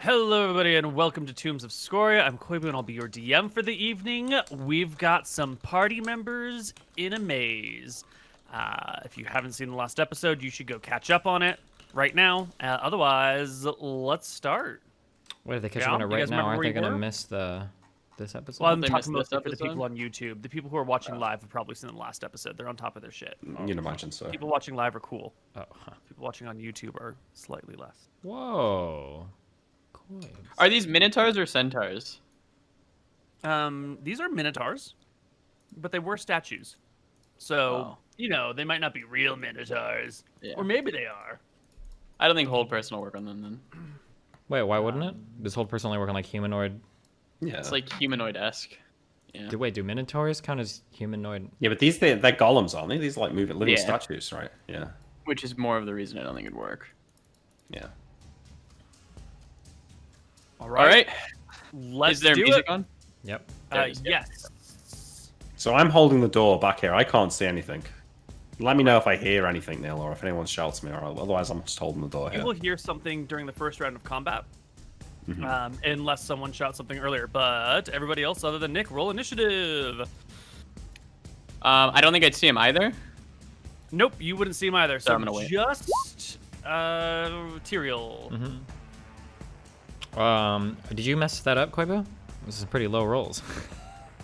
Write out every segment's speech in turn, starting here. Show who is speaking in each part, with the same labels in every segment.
Speaker 1: Hello, everybody, and welcome to Tombs of Scoria. I'm Koibu, and I'll be your DM for the evening. We've got some party members in a maze. If you haven't seen the last episode, you should go catch up on it right now. Otherwise, let's start.
Speaker 2: Wait, are they catching on it right now? Aren't they going to miss this episode?
Speaker 1: Well, I'm talking mostly for the people on YouTube. The people who are watching live have probably seen the last episode. They're on top of their shit.
Speaker 3: You'd imagine so.
Speaker 1: People watching live are cool.
Speaker 2: Oh, huh.
Speaker 1: People watching on YouTube are slightly less.
Speaker 2: Whoa.
Speaker 4: Are these minotaurs or centaurs?
Speaker 1: These are minotaurs, but they were statues. So, you know, they might not be real minotaurs. Yeah. Or maybe they are.
Speaker 4: I don't think hold person will work on them then.
Speaker 2: Wait, why wouldn't it? Does hold person only work on like humanoid?
Speaker 4: Yeah. It's like humanoid-esque. Yeah.
Speaker 2: Do minotaurs count as humanoid?
Speaker 3: Yeah, but they're golems, aren't they? These are like moving living statues, right? Yeah.
Speaker 4: Which is more of the reason I don't think it'd work.
Speaker 3: Yeah.
Speaker 4: All right.
Speaker 1: Let's
Speaker 4: Is there
Speaker 1: do
Speaker 4: music
Speaker 1: it.
Speaker 4: on?
Speaker 2: Yep.
Speaker 1: Yes.
Speaker 3: So I'm holding the door back here. I can't see anything. Let me know if I hear anything, Neal, or if anyone shouts me, or otherwise I'm just holding the door here.
Speaker 1: You will hear something during the first round of combat, unless someone shouts something earlier. But everybody else other than Nick, roll initiative.
Speaker 4: I don't think I'd see him either.
Speaker 1: Nope, you wouldn't see him either. So
Speaker 4: I'm gonna wait.
Speaker 1: Just Tyrael.
Speaker 2: Did you mess that up, Koibu? This is pretty low rolls.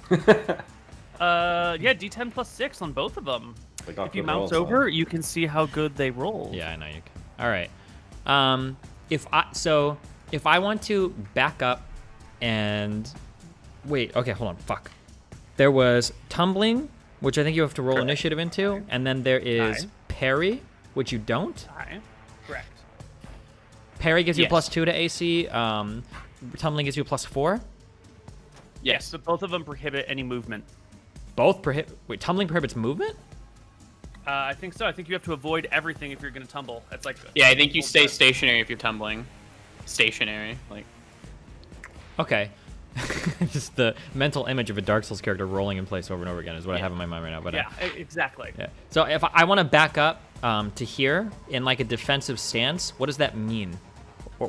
Speaker 1: Yeah, D10 plus 6 on both of them. If you mouse over, you can see how good they roll.
Speaker 2: Yeah, I know you can. All right. If I want to back up and wait, okay, hold on. Fuck. There was tumbling, which I think you have to roll initiative into, and then there is parry, which you don't.
Speaker 1: Correct.
Speaker 2: Parry gives you +2 to AC. Tumbling gives you +4.
Speaker 1: Yes, so both of them prohibit any movement.
Speaker 2: Both prohibit. Wait, tumbling prohibits movement?
Speaker 1: I think so. I think you have to avoid everything if you're going to tumble. It's like
Speaker 4: I think you stay stationary if you're tumbling. Stationary, like.
Speaker 2: Okay. Just the mental image of a Dark Souls character rolling in place over and over again is what I have in my mind right now. But
Speaker 1: exactly.
Speaker 2: Yeah. So if I want to back up to here in like a defensive stance, what does that mean?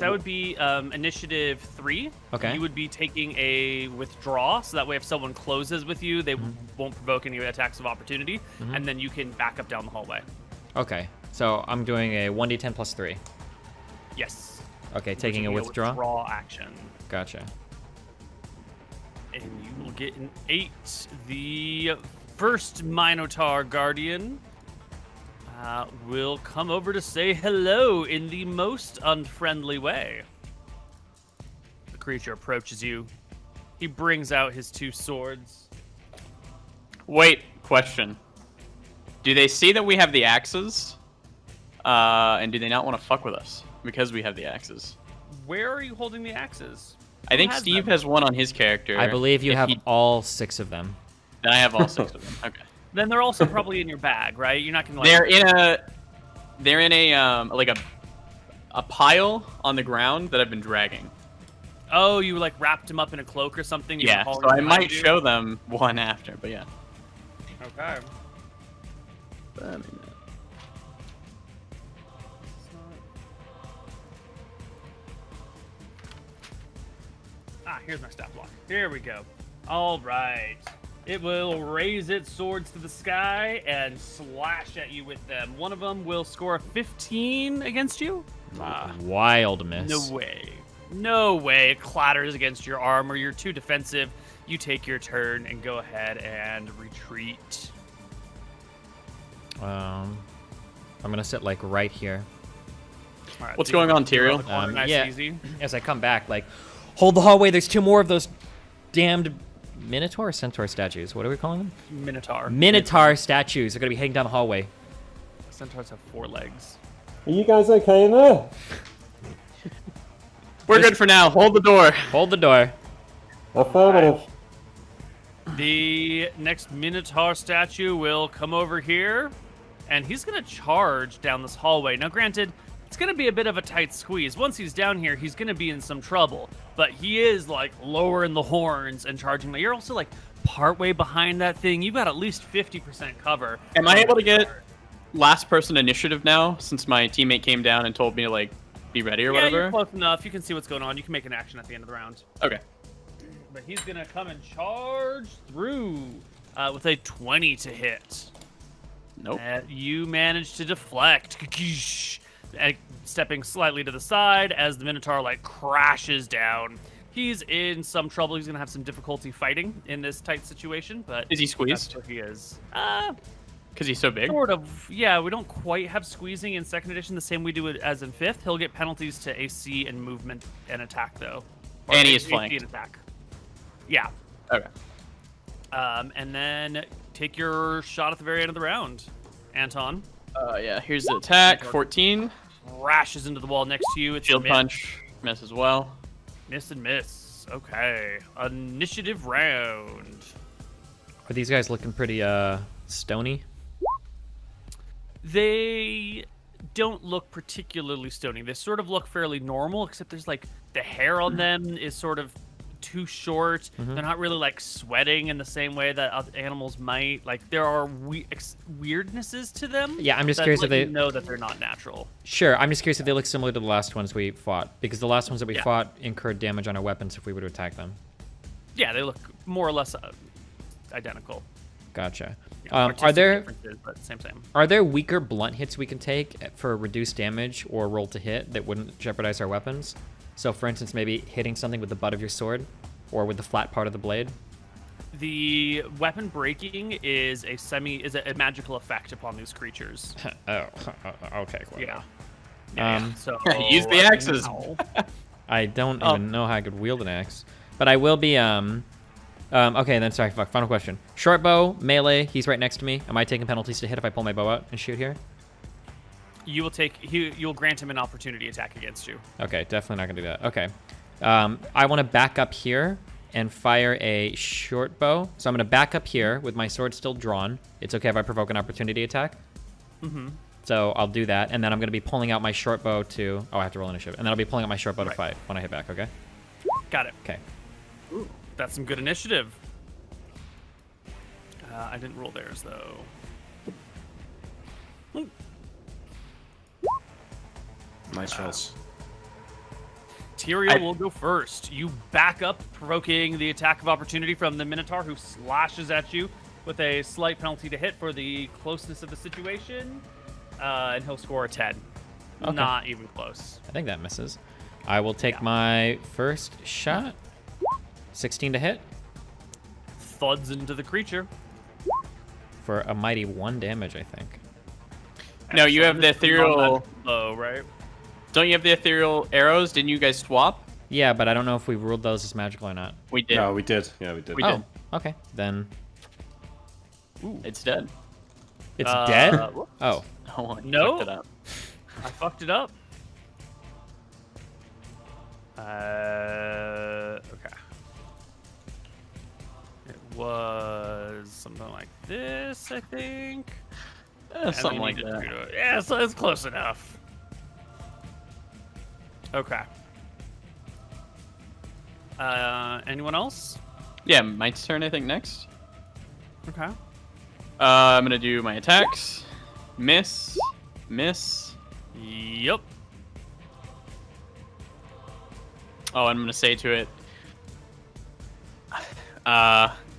Speaker 1: That would be initiative 3.
Speaker 2: Okay.
Speaker 1: You would be taking a withdraw, so that way if someone closes with you, they won't provoke any attacks of opportunity, and then you can back up down the hallway.
Speaker 2: Okay. So I'm doing a 1d10 +3.
Speaker 1: Yes.
Speaker 2: Okay, taking a withdraw.
Speaker 1: Withdraw action.
Speaker 2: Gotcha.
Speaker 1: And you will get an 8. The first Minotaur Guardian will come over to say hello in the most unfriendly way. The creature approaches you. He brings out his 2 swords.
Speaker 4: Wait, question. Do they see that we have the axes? And do they not want to fuck with us because we have the axes?
Speaker 1: Where are you holding the axes?
Speaker 4: I think Steve has one on his character.
Speaker 2: I believe you have all 6 of them.
Speaker 4: Then I have all 6 of them. Okay.
Speaker 1: Then they're also probably in your bag, right? You're not gonna. Like...
Speaker 4: They're in a like a pile on the ground that I've been dragging.
Speaker 1: Oh, you like wrapped them up in a cloak or something?
Speaker 4: Yeah. So I might show them one after, but yeah.
Speaker 1: Okay. Here's my stat block. Here we go. All right. It will raise its swords to the sky and slash at you with them. One of them will score a 15 against you.
Speaker 2: Wild miss.
Speaker 1: No way. No way. It clatters against your armor. You're too defensive. You take your turn and go ahead and retreat.
Speaker 2: I'm gonna sit like right here.
Speaker 1: Right,
Speaker 4: what's going on, Tyrael?
Speaker 1: Nice, easy.
Speaker 2: As I come back, like, hold the hallway. There's 2 more of those damned Minotaur or Centaur statues. What are we calling them?
Speaker 1: Minotaur.
Speaker 2: Minotaur statues. They're gonna be heading down the hallway.
Speaker 1: Centaurs have 4 legs.
Speaker 5: Are you guys okay in there?
Speaker 4: We're good for now. Hold the door.
Speaker 2: Hold the door.
Speaker 5: Affirmative.
Speaker 1: The next Minotaur statue will come over here, and he's gonna charge down this hallway. Now, granted, it's going to be a bit of a tight squeeze. Once he's down here, he's going to be in some trouble. But he is, like, lowering the horns and charging. You're also, like, partway behind that thing. You've got at least 50% cover.
Speaker 4: Am I able to get last person initiative now, since my teammate came down and told me to, like, be ready or
Speaker 1: Yeah, you're
Speaker 4: whatever?
Speaker 1: close enough. You can see what's going on. You can make an action at the end of the round.
Speaker 4: Okay.
Speaker 1: But he's gonna come and charge through with a 20 to hit.
Speaker 4: Nope.
Speaker 1: You manage to deflect, stepping slightly to the side as the Minotaur like crashes down. He's in some trouble. He's gonna have some difficulty fighting in this tight situation, but
Speaker 4: Is he
Speaker 1: that's
Speaker 4: squeezed?
Speaker 1: where he is.
Speaker 4: Because he's so big?
Speaker 1: Sort of. Yeah, we don't quite have squeezing in second edition the same we do it as in fifth. He'll get penalties to AC and movement and attack though. Or
Speaker 4: And he is
Speaker 1: AC
Speaker 4: flanked.
Speaker 1: and attack. Yeah.
Speaker 4: Okay.
Speaker 1: And then take your shot at the very end of the round, Anton.
Speaker 4: Yeah, here's the attack. 14.
Speaker 1: Crashes into the wall next to you. It's a
Speaker 4: Shield
Speaker 1: miss.
Speaker 4: punch. Miss as well.
Speaker 1: Miss and miss. Okay. Initiative round.
Speaker 2: Are these guys looking pretty stony?
Speaker 1: They don't look particularly stony. They sort of look fairly normal, except there's like the hair on them is sort of too short. They're not really like sweating in the same way that other animals might. Like there are weirdnesses to them.
Speaker 2: Yeah, I'm just
Speaker 1: that
Speaker 2: curious if
Speaker 1: let you
Speaker 2: they
Speaker 1: know that they're not natural.
Speaker 2: Sure, I'm just curious if they look similar to the last ones we fought, because the last ones that we
Speaker 1: Yeah.
Speaker 2: fought incurred damage on our weapons if we were to attack them.
Speaker 1: Yeah, they look more or less identical.
Speaker 2: Gotcha.
Speaker 1: Yeah,
Speaker 2: Are
Speaker 1: artistic
Speaker 2: there
Speaker 1: differences, but same?
Speaker 2: are there weaker blunt hits we can take for reduced damage or roll to hit that wouldn't jeopardize our weapons? So, for instance, maybe hitting something with the butt of your sword or with the flat part of the blade.
Speaker 1: The weapon breaking is a magical effect upon these creatures.
Speaker 2: Oh, okay. Cool.
Speaker 1: Yeah. So
Speaker 4: Use the axes.
Speaker 1: now-
Speaker 2: I don't even know how I could wield an axe, but I will be. Okay, then sorry. Fuck. Final question. Short bow, melee. He's right next to me. Am I taking penalties to hit if I pull my bow out and shoot here?
Speaker 1: You will you'll grant him an opportunity attack against you.
Speaker 2: Okay, definitely not gonna do that. Okay. I want to back up here and fire a short bow. So I'm gonna back up here with my sword still drawn. It's okay if I provoke an opportunity attack. So I'll do that, and then I'm gonna be pulling out my short bow to. Oh, I have to roll initiative, and then I'll be pulling out my short bow to fight when I hit back. Okay.
Speaker 1: Got it.
Speaker 2: Okay.
Speaker 1: Ooh, that's some good initiative. I didn't roll theirs though.
Speaker 3: Nice rolls.
Speaker 1: Tyrael will go first. You back up, provoking the attack of opportunity from the Minotaur, who slashes at you with a slight penalty to hit for the closeness of the situation, and he'll score a 10.
Speaker 2: Okay.
Speaker 1: Not even close.
Speaker 2: I think that misses. I will take my first shot. 16 to hit
Speaker 1: Thuds into the creature.
Speaker 2: for a mighty 1 damage, I think.
Speaker 4: No, you have the ethereal.
Speaker 1: Oh, right.
Speaker 4: Don't you have the ethereal arrows? Didn't you guys swap?
Speaker 2: Yeah, but I don't know if we ruled those as magical or not.
Speaker 4: We did.
Speaker 3: No, we did. Yeah, we did.
Speaker 4: We
Speaker 2: Oh,
Speaker 4: did.
Speaker 2: okay. Then
Speaker 4: It's dead.
Speaker 2: it's dead?
Speaker 1: whoops.
Speaker 2: Oh.
Speaker 4: Oh, you
Speaker 1: No.
Speaker 4: fucked it up.
Speaker 1: I fucked it up. Okay. It was something like this, I think. And
Speaker 4: Something
Speaker 1: we
Speaker 4: like
Speaker 1: needed
Speaker 4: that.
Speaker 1: to do it. Yeah, so it's close enough. Okay. Anyone else?
Speaker 4: Yeah, my turn, I think, next.
Speaker 1: Okay.
Speaker 4: I'm gonna do my attacks. Miss. Miss.
Speaker 1: Yep.
Speaker 4: Oh, I'm gonna say to it.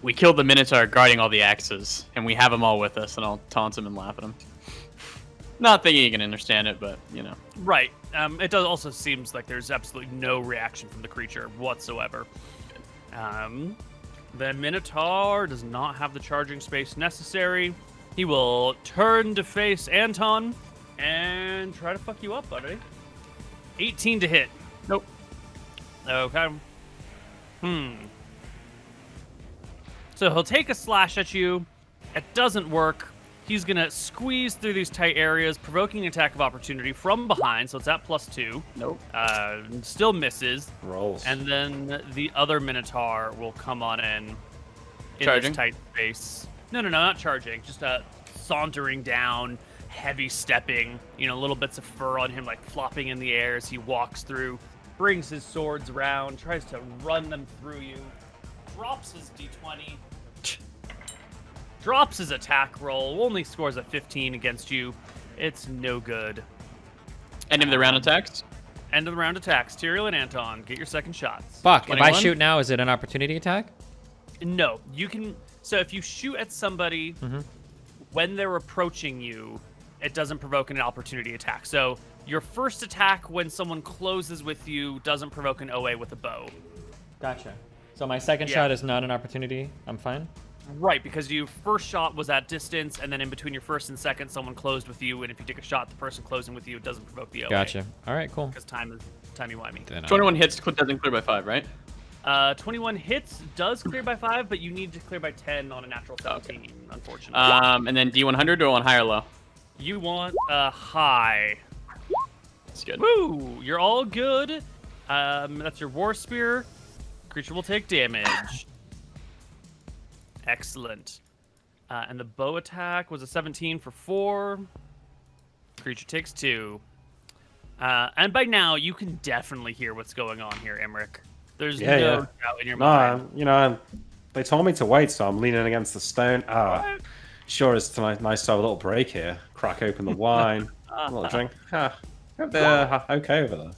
Speaker 4: We killed the Minotaur guarding all the axes, and we have them all with us, and I'll taunt him and laugh at him. Not thinking he can understand it, but, you know.
Speaker 1: Right. It does also seems like there's absolutely no reaction from the creature whatsoever. The Minotaur does not have the charging space necessary. He will turn to face Anton and try to fuck you up, buddy. 18 to hit.
Speaker 4: Nope.
Speaker 1: Okay. So he'll take a slash at you. It doesn't work. He's going to squeeze through these tight areas, provoking an attack of opportunity from behind, so it's at +2.
Speaker 4: Nope.
Speaker 1: Still misses.
Speaker 3: Rolls.
Speaker 1: And then the other Minotaur will come on in
Speaker 4: Charging?
Speaker 1: this tight space. No, not charging. Just sauntering down, heavy stepping. You know, little bits of fur on him, like flopping in the air as he walks through. Brings his swords around, tries to run them through you. Drops his d20. Drops his attack roll. Only scores a 15 against you. It's no good.
Speaker 4: End of the round attacks?
Speaker 1: End of the round attacks. Tyrael and Anton, get your second shots.
Speaker 2: Fuck, if I
Speaker 4: 21?
Speaker 2: shoot now, is it an opportunity attack?
Speaker 1: No, you can. So if you shoot at somebody when they're approaching you, it doesn't provoke an opportunity attack. So your first attack when someone closes with you doesn't provoke an OA with a bow.
Speaker 2: Gotcha. So my second
Speaker 1: Yeah.
Speaker 2: shot is not an opportunity. I'm fine.
Speaker 1: Right, because your first shot was at distance, and then in between your first and second, someone closed with you, and if you take a shot, the person closing with you, it doesn't provoke the OA.
Speaker 2: Gotcha. All right, cool.
Speaker 1: Because timey-wimey.
Speaker 2: Then,
Speaker 4: 21 hits doesn't clear by 5, right?
Speaker 1: 21 hits does clear by 5, but you need to clear by 10 on a natural 17, unfortunately.
Speaker 4: And then D100 or on high or low?
Speaker 1: You want a high.
Speaker 4: That's good.
Speaker 1: Woo! You're all good. That's your War Spear. Creature will take damage. Excellent. And the bow attack was a 17 for 4. Creature takes 2. And by now, you can definitely hear what's going on here, Emmerich. There's
Speaker 3: Yeah,
Speaker 1: no
Speaker 3: yeah.
Speaker 1: doubt in your
Speaker 3: No,
Speaker 1: mind.
Speaker 3: they told me to wait, so I'm leaning against the stone. Sure is nice to have a little break here. Crack open the wine, a little drink. Hope they're okay over there.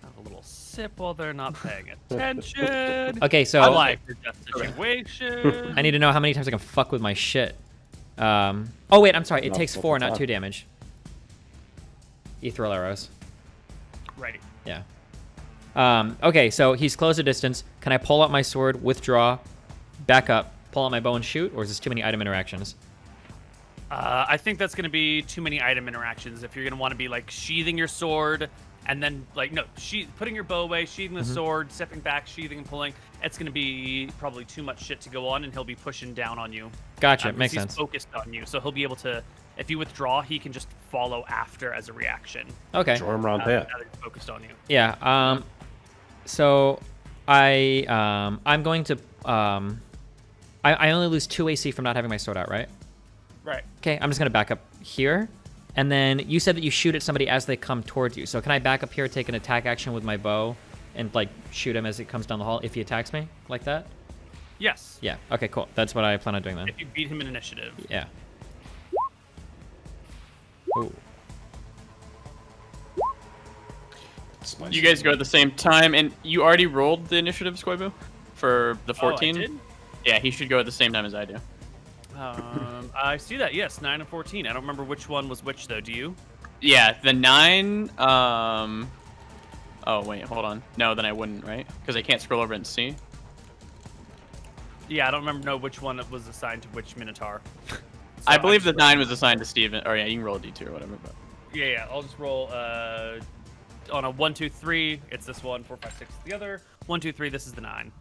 Speaker 1: Have a little sip while they're not paying attention.
Speaker 2: Okay, so
Speaker 1: I like the situation.
Speaker 2: I need to know how many times I can fuck with my shit. Oh wait, I'm sorry. It
Speaker 3: Not
Speaker 2: takes
Speaker 3: all
Speaker 2: 4,
Speaker 3: the
Speaker 2: not
Speaker 3: time.
Speaker 2: 2 damage. Ethereal arrows.
Speaker 1: Righty.
Speaker 2: Yeah. Okay, so he's close a distance. Can I pull out my sword, withdraw, back up, pull out my bow and shoot, or is this too many item interactions?
Speaker 1: I think that's going to be too many item interactions. If you're going to want to be like sheathing your sword and then like putting your bow away, sheathing the sword, stepping back, sheathing and pulling, it's going to be probably too much shit to go on, and he'll be pushing down on you.
Speaker 2: Gotcha,
Speaker 1: 'Cause
Speaker 2: makes
Speaker 1: he's
Speaker 2: sense.
Speaker 1: focused on you, so he'll be able to. If you withdraw, he can just follow after as a reaction.
Speaker 2: Okay.
Speaker 3: Draw him around
Speaker 1: Now
Speaker 3: here.
Speaker 1: that he's focused on you.
Speaker 2: Yeah. So I'm going to I only lose 2 AC from not having my sword out, right?
Speaker 1: Right.
Speaker 2: Okay, I'm just gonna back up here, and then you said that you shoot at somebody as they come towards you. So can I back up here, take an attack action with my bow, and like shoot him as it comes down the hall if he attacks me like that?
Speaker 1: Yes.
Speaker 2: Yeah. Okay, cool. That's what I plan on doing then.
Speaker 1: If you beat him in initiative.
Speaker 2: Yeah. Ooh.
Speaker 4: You guys go at the same time, and you already rolled the initiative, Koibu, for the 14?
Speaker 1: Oh, I did?
Speaker 4: Yeah, he should go at the same time as I do.
Speaker 1: I see that. Yes, 9 and 14. I don't remember which one was which though. Do you?
Speaker 4: Yeah, the 9, oh, wait, hold on. No, then I wouldn't, right? Because I can't scroll over and see.
Speaker 1: Yeah, I don't remember which one was assigned to which Minotaur.
Speaker 4: I
Speaker 1: So
Speaker 4: believe the
Speaker 1: just
Speaker 4: 9 was assigned to Steven. Or yeah, you can roll a d2 or whatever. But
Speaker 1: Yeah. I'll just roll on a 1, 2, 3. It's this one. 4, 5, 6 is the other. 1, 2, 3. This is the 9.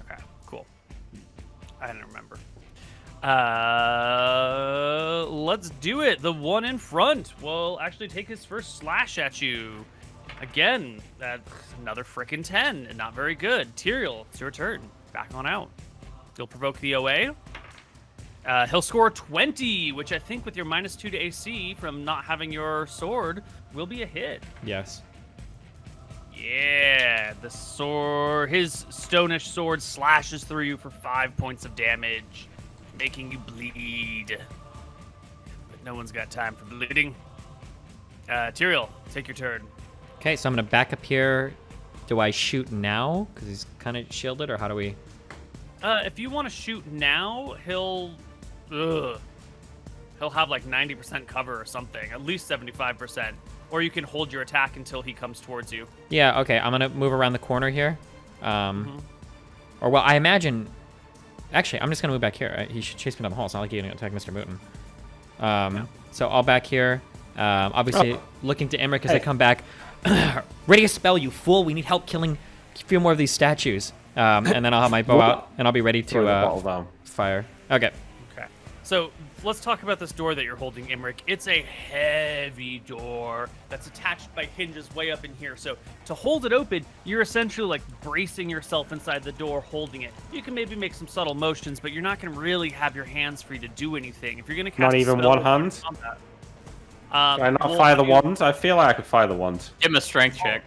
Speaker 1: Okay. Cool. I didn't remember. Let's do it. The one in front will actually take his first slash at you. Again, that's another frickin' 10, and not very good. Tyrael, it's your turn. Back on out. You'll provoke the OA. He'll score 20, which I think with your -2 to AC from not having your sword will be a hit.
Speaker 2: Yes.
Speaker 1: Yeah, the sword, his stonish sword slashes through you for 5 points of damage, making you bleed. But no one's got time for bleeding. Tyrael, take your turn.
Speaker 2: Okay, so I'm gonna back up here. Do I shoot now? Because he's kind of shielded, or how do we?
Speaker 1: If you want to shoot now, he'll have like 90% cover or something, at least 75%. Or you can hold your attack until he comes towards you.
Speaker 2: Yeah. Okay, I'm gonna move around the corner here. Or well, I imagine. Actually, I'm just gonna move back here. Right? He should chase me down the hall. It's not like he's gonna attack MrMouton. So I'll back here. Obviously, looking to Emmerich as I come back. Ready to spell, you fool! We need help killing a few more of these statues. And then I'll have my bow out, and I'll be ready
Speaker 3: Throw the bottle
Speaker 2: to
Speaker 3: down.
Speaker 2: fire. Okay.
Speaker 1: Okay. So let's talk about this door that you're holding, Emmerich. It's a heavy door that's attached by hinges way up in here. So to hold it open, you're essentially like bracing yourself inside the door, holding it. You can maybe make some subtle motions, but you're not going to really have your hands free to do anything. If you're going to cast
Speaker 3: Not
Speaker 1: a
Speaker 3: even
Speaker 1: spell
Speaker 3: one
Speaker 1: with
Speaker 3: hand?
Speaker 1: combat,
Speaker 3: Can I not
Speaker 1: well,
Speaker 3: fire the wand? I feel like I could fire the wand.
Speaker 4: give him a strength check.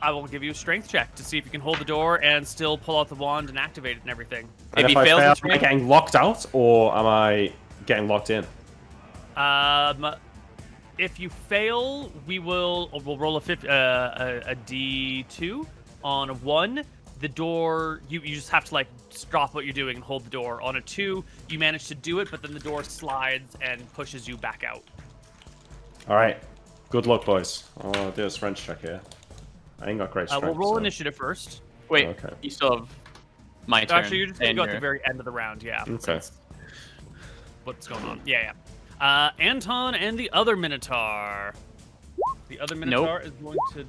Speaker 1: I will give you a strength check to see if you can hold the door and still pull out the wand and activate it and everything.
Speaker 3: And
Speaker 4: If he
Speaker 3: I
Speaker 4: fails
Speaker 3: fail,
Speaker 4: his
Speaker 3: am I
Speaker 4: strength-
Speaker 3: getting locked out, or am I getting locked in?
Speaker 1: If you fail, we'll roll a D2 on a 1. The door, you just have to like stop what you're doing and hold the door. On a 2, you manage to do it, but then the door slides and pushes you back out.
Speaker 3: All right. Good luck, boys. I'll do a strength check here. I ain't got great strength.
Speaker 1: We'll roll
Speaker 3: so-
Speaker 1: initiative first.
Speaker 4: Wait,
Speaker 3: Okay.
Speaker 4: you still have my turn.
Speaker 1: Actually, you're just gonna
Speaker 4: and
Speaker 1: go at the
Speaker 4: your-
Speaker 1: very end of the round. Yeah.
Speaker 3: Okay.
Speaker 1: since- What's going on? Yeah. Anton and the other Minotaur. The other Minotaur is going to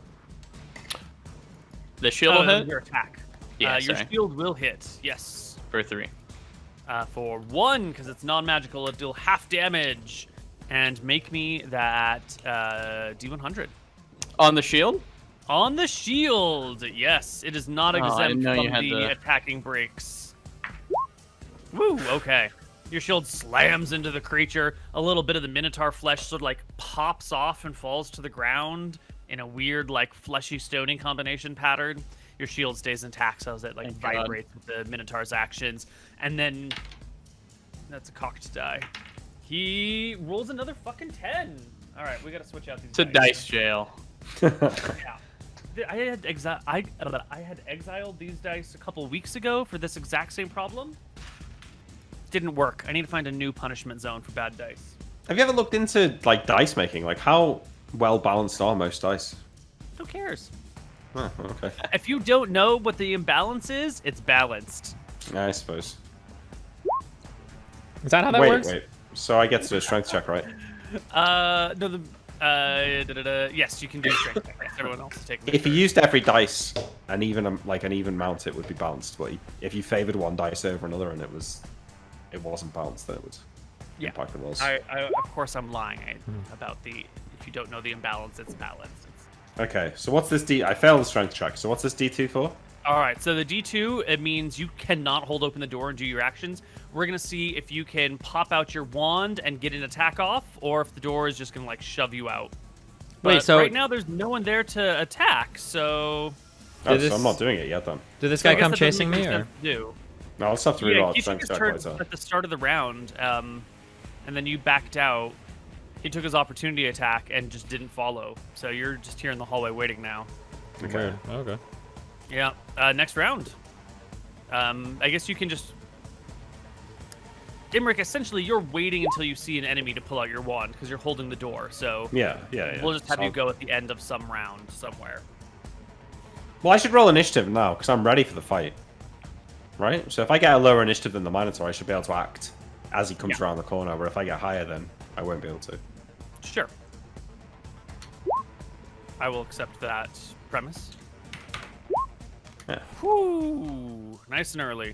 Speaker 4: The shield will hit
Speaker 1: your attack.
Speaker 4: Yeah,
Speaker 1: your
Speaker 4: sorry.
Speaker 1: shield will hit. Yes.
Speaker 4: for 3.
Speaker 1: For 1, because it's non-magical, it'll deal half damage, and make me that D100
Speaker 4: On the shield?
Speaker 1: on the shield. Yes, it is not
Speaker 4: Oh, I
Speaker 1: exempt
Speaker 4: didn't know you
Speaker 1: from
Speaker 4: had
Speaker 1: the
Speaker 4: the-
Speaker 1: attacking breaks. Woo. Okay. Your shield slams into the creature. A little bit of the Minotaur flesh sort of like pops off and falls to the ground in a weird, like, fleshy stoning combination pattern. Your shield stays intact, so as it like
Speaker 4: Thank God.
Speaker 1: vibrates with the Minotaur's actions. And then that's a cocked die. He rolls another fucking 10. All right, we gotta switch out these.
Speaker 4: It's a dice jail.
Speaker 1: Yeah. I had exiled these dice a couple weeks ago for this exact same problem. Didn't work. I need to find a new punishment zone for bad dice.
Speaker 3: Have you ever looked into like dice making? Like how well balanced are most dice?
Speaker 1: Who cares?
Speaker 3: Oh, okay.
Speaker 1: If you don't know what the imbalance is, it's balanced.
Speaker 3: I suppose.
Speaker 2: Is that how that
Speaker 3: wait,
Speaker 2: works?
Speaker 3: wait. So I get to do a strength check, right?
Speaker 1: No, yes, you can do strength check. Right? Everyone else is taking.
Speaker 3: If you used every dice and even like an even amount, it would be balanced. But if you favored one dice over another and it wasn't balanced, then it would impact the rolls.
Speaker 1: Of course, I'm lying about the. If you don't know the imbalance, it's balanced.
Speaker 3: Okay, so what's this D? I failed the strength check. So what's this D2 for?
Speaker 1: All right, so the D2, it means you cannot hold open the door and do your actions. We're going to see if you can pop out your wand and get an attack off, or if the door is just going to, like, shove you out.
Speaker 2: Wait,
Speaker 1: But
Speaker 2: so-
Speaker 1: right now there's no one there to attack, so...
Speaker 3: Oh,
Speaker 2: Did
Speaker 3: so I'm
Speaker 2: this-
Speaker 3: not doing it yet then.
Speaker 2: Did this
Speaker 1: I
Speaker 2: guy
Speaker 1: guess
Speaker 2: come
Speaker 1: that doesn't
Speaker 2: chasing
Speaker 1: make
Speaker 2: me,
Speaker 1: any
Speaker 2: or?
Speaker 1: sense to do.
Speaker 3: No, I'll just have to
Speaker 1: Yeah,
Speaker 3: reroll
Speaker 1: he took
Speaker 3: strength
Speaker 1: his
Speaker 3: check
Speaker 1: turn
Speaker 3: later.
Speaker 1: at the start of the round, and then you backed out. He took his opportunity attack and just didn't follow. So you're just here in the hallway waiting now.
Speaker 3: Okay.
Speaker 2: Okay.
Speaker 1: Yeah, next round. I guess you can just... Imric, essentially, you're waiting until you see an enemy to pull out your wand, because you're holding the door, so...
Speaker 3: Yeah.
Speaker 1: We'll just have
Speaker 3: So-
Speaker 1: you go at the end of some round somewhere.
Speaker 3: Well, I should roll initiative now because I'm ready for the fight. Right? So if I get a lower initiative than the Minotaur, I should be able to act as he comes around the corner. But if I get higher, then I won't be able to.
Speaker 1: Sure. I will accept that premise.
Speaker 3: Yeah.
Speaker 1: Whoo! Nice and early.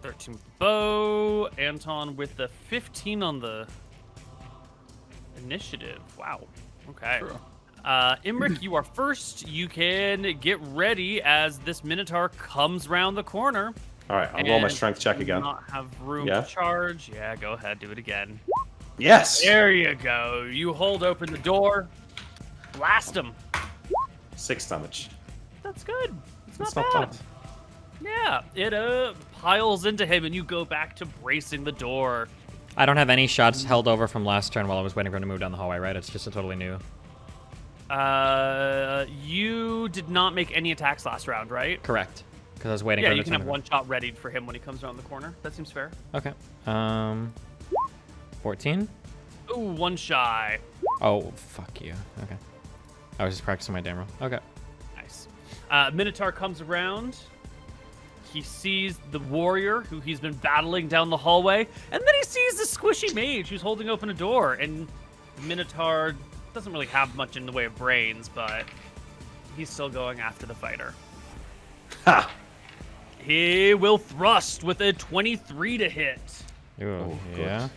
Speaker 1: 13 bow. Anton with the 15 on the initiative. Wow. Okay.
Speaker 4: True.
Speaker 1: Imric, you are first. You can get ready as this Minotaur comes round the corner.
Speaker 3: All right, I'll roll my
Speaker 1: and
Speaker 3: strength check again.
Speaker 1: Not have room
Speaker 3: Yeah.
Speaker 1: to charge. Yeah, go ahead, do it again.
Speaker 3: Yes.
Speaker 1: There you go. You hold open the door. Blast him.
Speaker 3: 6 damage.
Speaker 1: That's good. It's not
Speaker 3: It's not
Speaker 1: bad.
Speaker 3: bad.
Speaker 1: Yeah, it piles into him, and you go back to bracing the door.
Speaker 2: I don't have any shots held over from last turn while I was waiting for him to move down the hallway, right? It's just a totally new.
Speaker 1: You did not make any attacks last round, right?
Speaker 2: Correct. Because I was waiting
Speaker 1: Yeah,
Speaker 2: for him
Speaker 1: you
Speaker 2: to
Speaker 1: can have
Speaker 2: turn
Speaker 1: one shot ready for him when he comes around the corner. That seems fair.
Speaker 2: Okay. 14?
Speaker 1: Ooh, one shy.
Speaker 2: Oh, fuck you. Okay. I was just practicing my damn roll. Okay.
Speaker 1: Nice. Minotaur comes around. He sees the warrior who he's been battling down the hallway, and then he sees the squishy mage who's holding open a door. And Minotaur doesn't really have much in the way of brains, but he's still going after the fighter.
Speaker 3: Ha!
Speaker 1: He will thrust with a 23 to hit.
Speaker 2: Ooh,
Speaker 3: good.
Speaker 2: yeah.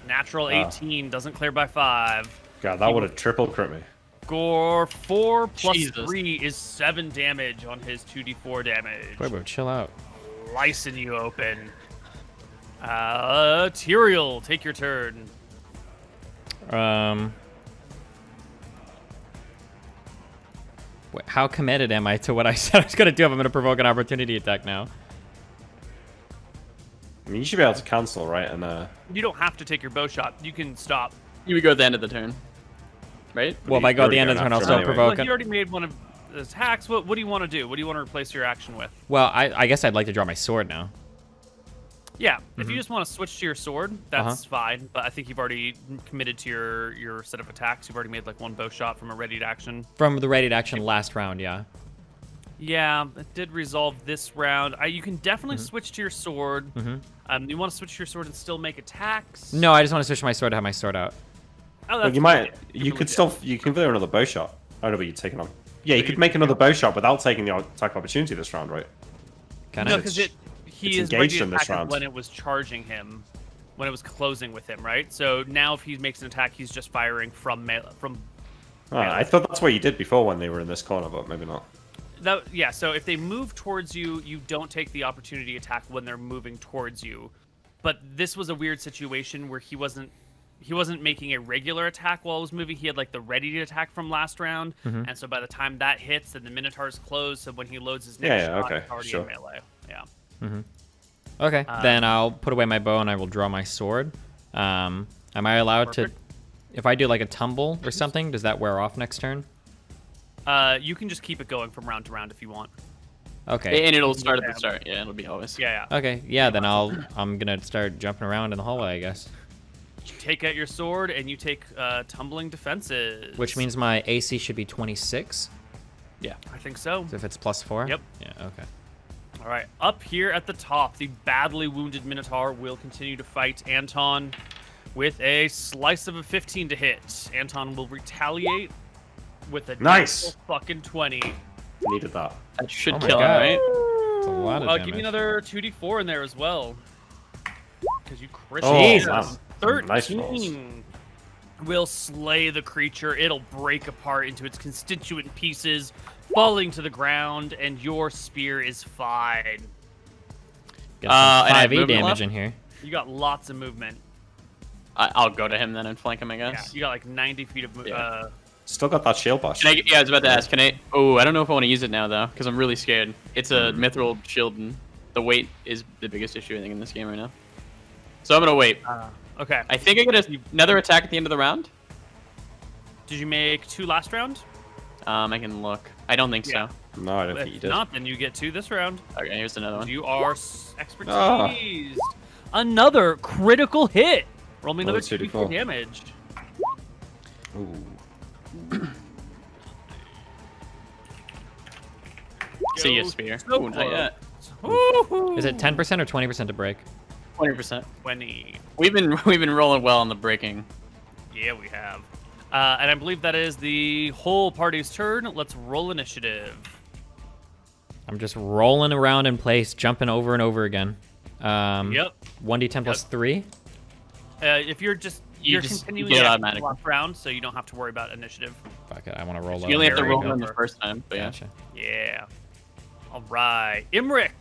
Speaker 1: Natural 18 doesn't clear by 5.
Speaker 3: God, that would have triple crit me.
Speaker 1: Score 4 plus
Speaker 4: Jesus.
Speaker 1: 3 is 7 damage on his 2d4 damage.
Speaker 2: Koibu, chill out.
Speaker 1: Slicing you open. Tyrael, take your turn.
Speaker 2: Wait, how committed am I to what I said I was going to do if I'm going to provoke an opportunity attack now?
Speaker 3: I mean, you should be able to cancel, right? And
Speaker 1: You don't have to take your bow shot. You can stop
Speaker 4: You would go at the end of the turn, right?
Speaker 2: Well, if I go at the end of the turn, I'll still
Speaker 3: Anyway.
Speaker 2: provoke
Speaker 1: Well,
Speaker 2: it.
Speaker 1: you already made one of the attacks. What do you want to do? What do you want to replace your action with?
Speaker 2: Well, I guess I'd like to draw my sword now.
Speaker 1: Yeah, if you just want to switch to your sword, that's
Speaker 2: Uh-huh.
Speaker 1: fine. But I think you've already committed to your set of attacks. You've already made like one bow shot from a ready to action.
Speaker 2: From the ready to action last round, yeah.
Speaker 1: Yeah, it did resolve this round. You can definitely switch to your sword. You want to switch to your sword and still make attacks?
Speaker 2: No, I just want to switch my sword to have my sword out.
Speaker 1: Oh,
Speaker 3: Well,
Speaker 1: that's
Speaker 3: you might.
Speaker 1: legit.
Speaker 3: You could still. You can do another bow shot. I don't know, but you're taking on. Yeah, you could make another bow shot without taking the attack opportunity this round, right?
Speaker 2: Kind
Speaker 1: No,
Speaker 2: of.
Speaker 1: because
Speaker 3: it's
Speaker 1: he is
Speaker 3: engaged
Speaker 1: ready to
Speaker 3: in this
Speaker 1: attack
Speaker 3: round.
Speaker 1: when it was charging him, when it was closing with him, right? So now if he makes an attack, he's just firing from
Speaker 3: I thought that's what you did before when they were in this corner, but maybe not.
Speaker 1: Yeah, so if they move towards you, you don't take the opportunity attack when they're moving towards you. But this was a weird situation where he wasn't making a regular attack while it was moving. He had like the ready to attack from last round, and so by the time that hits, then the Minotaur's closed. So when he loads his next shot,
Speaker 3: okay,
Speaker 1: it's already
Speaker 3: sure.
Speaker 1: in melee. Yeah.
Speaker 2: Okay, then I'll put away my bow and I will draw my sword. Am I allowed
Speaker 1: Perfect.
Speaker 2: to, if I do like a tumble or something, does that wear off next turn?
Speaker 1: You can just keep it going from round to round if you want.
Speaker 2: Okay.
Speaker 4: And it'll start at the start. Yeah, it'll be always.
Speaker 1: Yeah, yeah.
Speaker 2: Okay, yeah, then I'm gonna start jumping around in the hallway, I guess.
Speaker 1: You take out your sword and you take tumbling defenses.
Speaker 2: Which means my AC should be 26.
Speaker 4: Yeah.
Speaker 1: I think so.
Speaker 2: So if it's +4?
Speaker 1: Yep.
Speaker 2: Yeah, okay.
Speaker 1: All right, up here at the top, the badly wounded Minotaur will continue to fight Anton with a slice of a 15 to hit. Anton will retaliate with a
Speaker 3: Nice.
Speaker 1: natural fucking 20.
Speaker 3: Needed that.
Speaker 4: That should
Speaker 2: Oh my
Speaker 4: kill him,
Speaker 2: God.
Speaker 4: right?
Speaker 2: It's a lot of damage.
Speaker 1: Give me another 2d4 in there as well. Because you crit.
Speaker 3: Oh,
Speaker 2: Jesus.
Speaker 3: wow.
Speaker 1: 13
Speaker 3: Nice rolls.
Speaker 1: will slay the creature. It'll break apart into its constituent pieces, falling to the ground, and your spear is fine.
Speaker 2: Got some
Speaker 4: and I have
Speaker 2: 5e
Speaker 4: movement
Speaker 2: damage
Speaker 4: left?
Speaker 2: in here.
Speaker 1: You got lots of movement.
Speaker 4: I'll go to him then and flank him, I
Speaker 1: Yeah,
Speaker 4: guess.
Speaker 1: you got like 90 feet of movement.
Speaker 4: Yeah.
Speaker 3: Still got that shield bash.
Speaker 4: Yeah, I was about to ask. Can I? Oh, I don't know if I want to use it now though, because I'm really scared. It's a mithril shield, and the weight is the biggest issue I think in this game right now. So I'm gonna wait.
Speaker 1: Okay.
Speaker 4: I think I get another attack at the end of the round.
Speaker 1: Did you make 2 last round?
Speaker 4: I can look. I don't think
Speaker 1: Yeah.
Speaker 4: so.
Speaker 3: No, I don't think you
Speaker 1: If
Speaker 3: did.
Speaker 1: not, then you get 2 this round.
Speaker 4: Okay, here's another one.
Speaker 1: You are expertise.
Speaker 3: Ah.
Speaker 1: Another critical hit. Roll me another
Speaker 3: Another
Speaker 1: 2d4
Speaker 3: 2d4.
Speaker 1: damage.
Speaker 3: Ooh.
Speaker 4: See
Speaker 1: Go
Speaker 4: ya, spear.
Speaker 1: so
Speaker 4: Ooh, not yet.
Speaker 1: Woo-hoo.
Speaker 2: Is it 10% or 20% to break?
Speaker 4: 20%.
Speaker 1: 20.
Speaker 4: We've been rolling well on the breaking.
Speaker 1: Yeah, we have. And I believe that is the whole party's turn. Let's roll initiative.
Speaker 2: I'm just rolling around in place, jumping over and over again.
Speaker 1: Yep.
Speaker 2: 1d10 plus 3.
Speaker 1: If you're just you're
Speaker 4: just
Speaker 1: continuing
Speaker 4: get it
Speaker 1: to
Speaker 4: automatic.
Speaker 1: last round, so you don't have to worry about initiative.
Speaker 2: Fuck it, I want to roll
Speaker 4: You only have to
Speaker 1: Very
Speaker 4: roll
Speaker 1: good.
Speaker 4: them the first time, but yeah.
Speaker 2: Gotcha.
Speaker 1: Yeah. All right, Imric.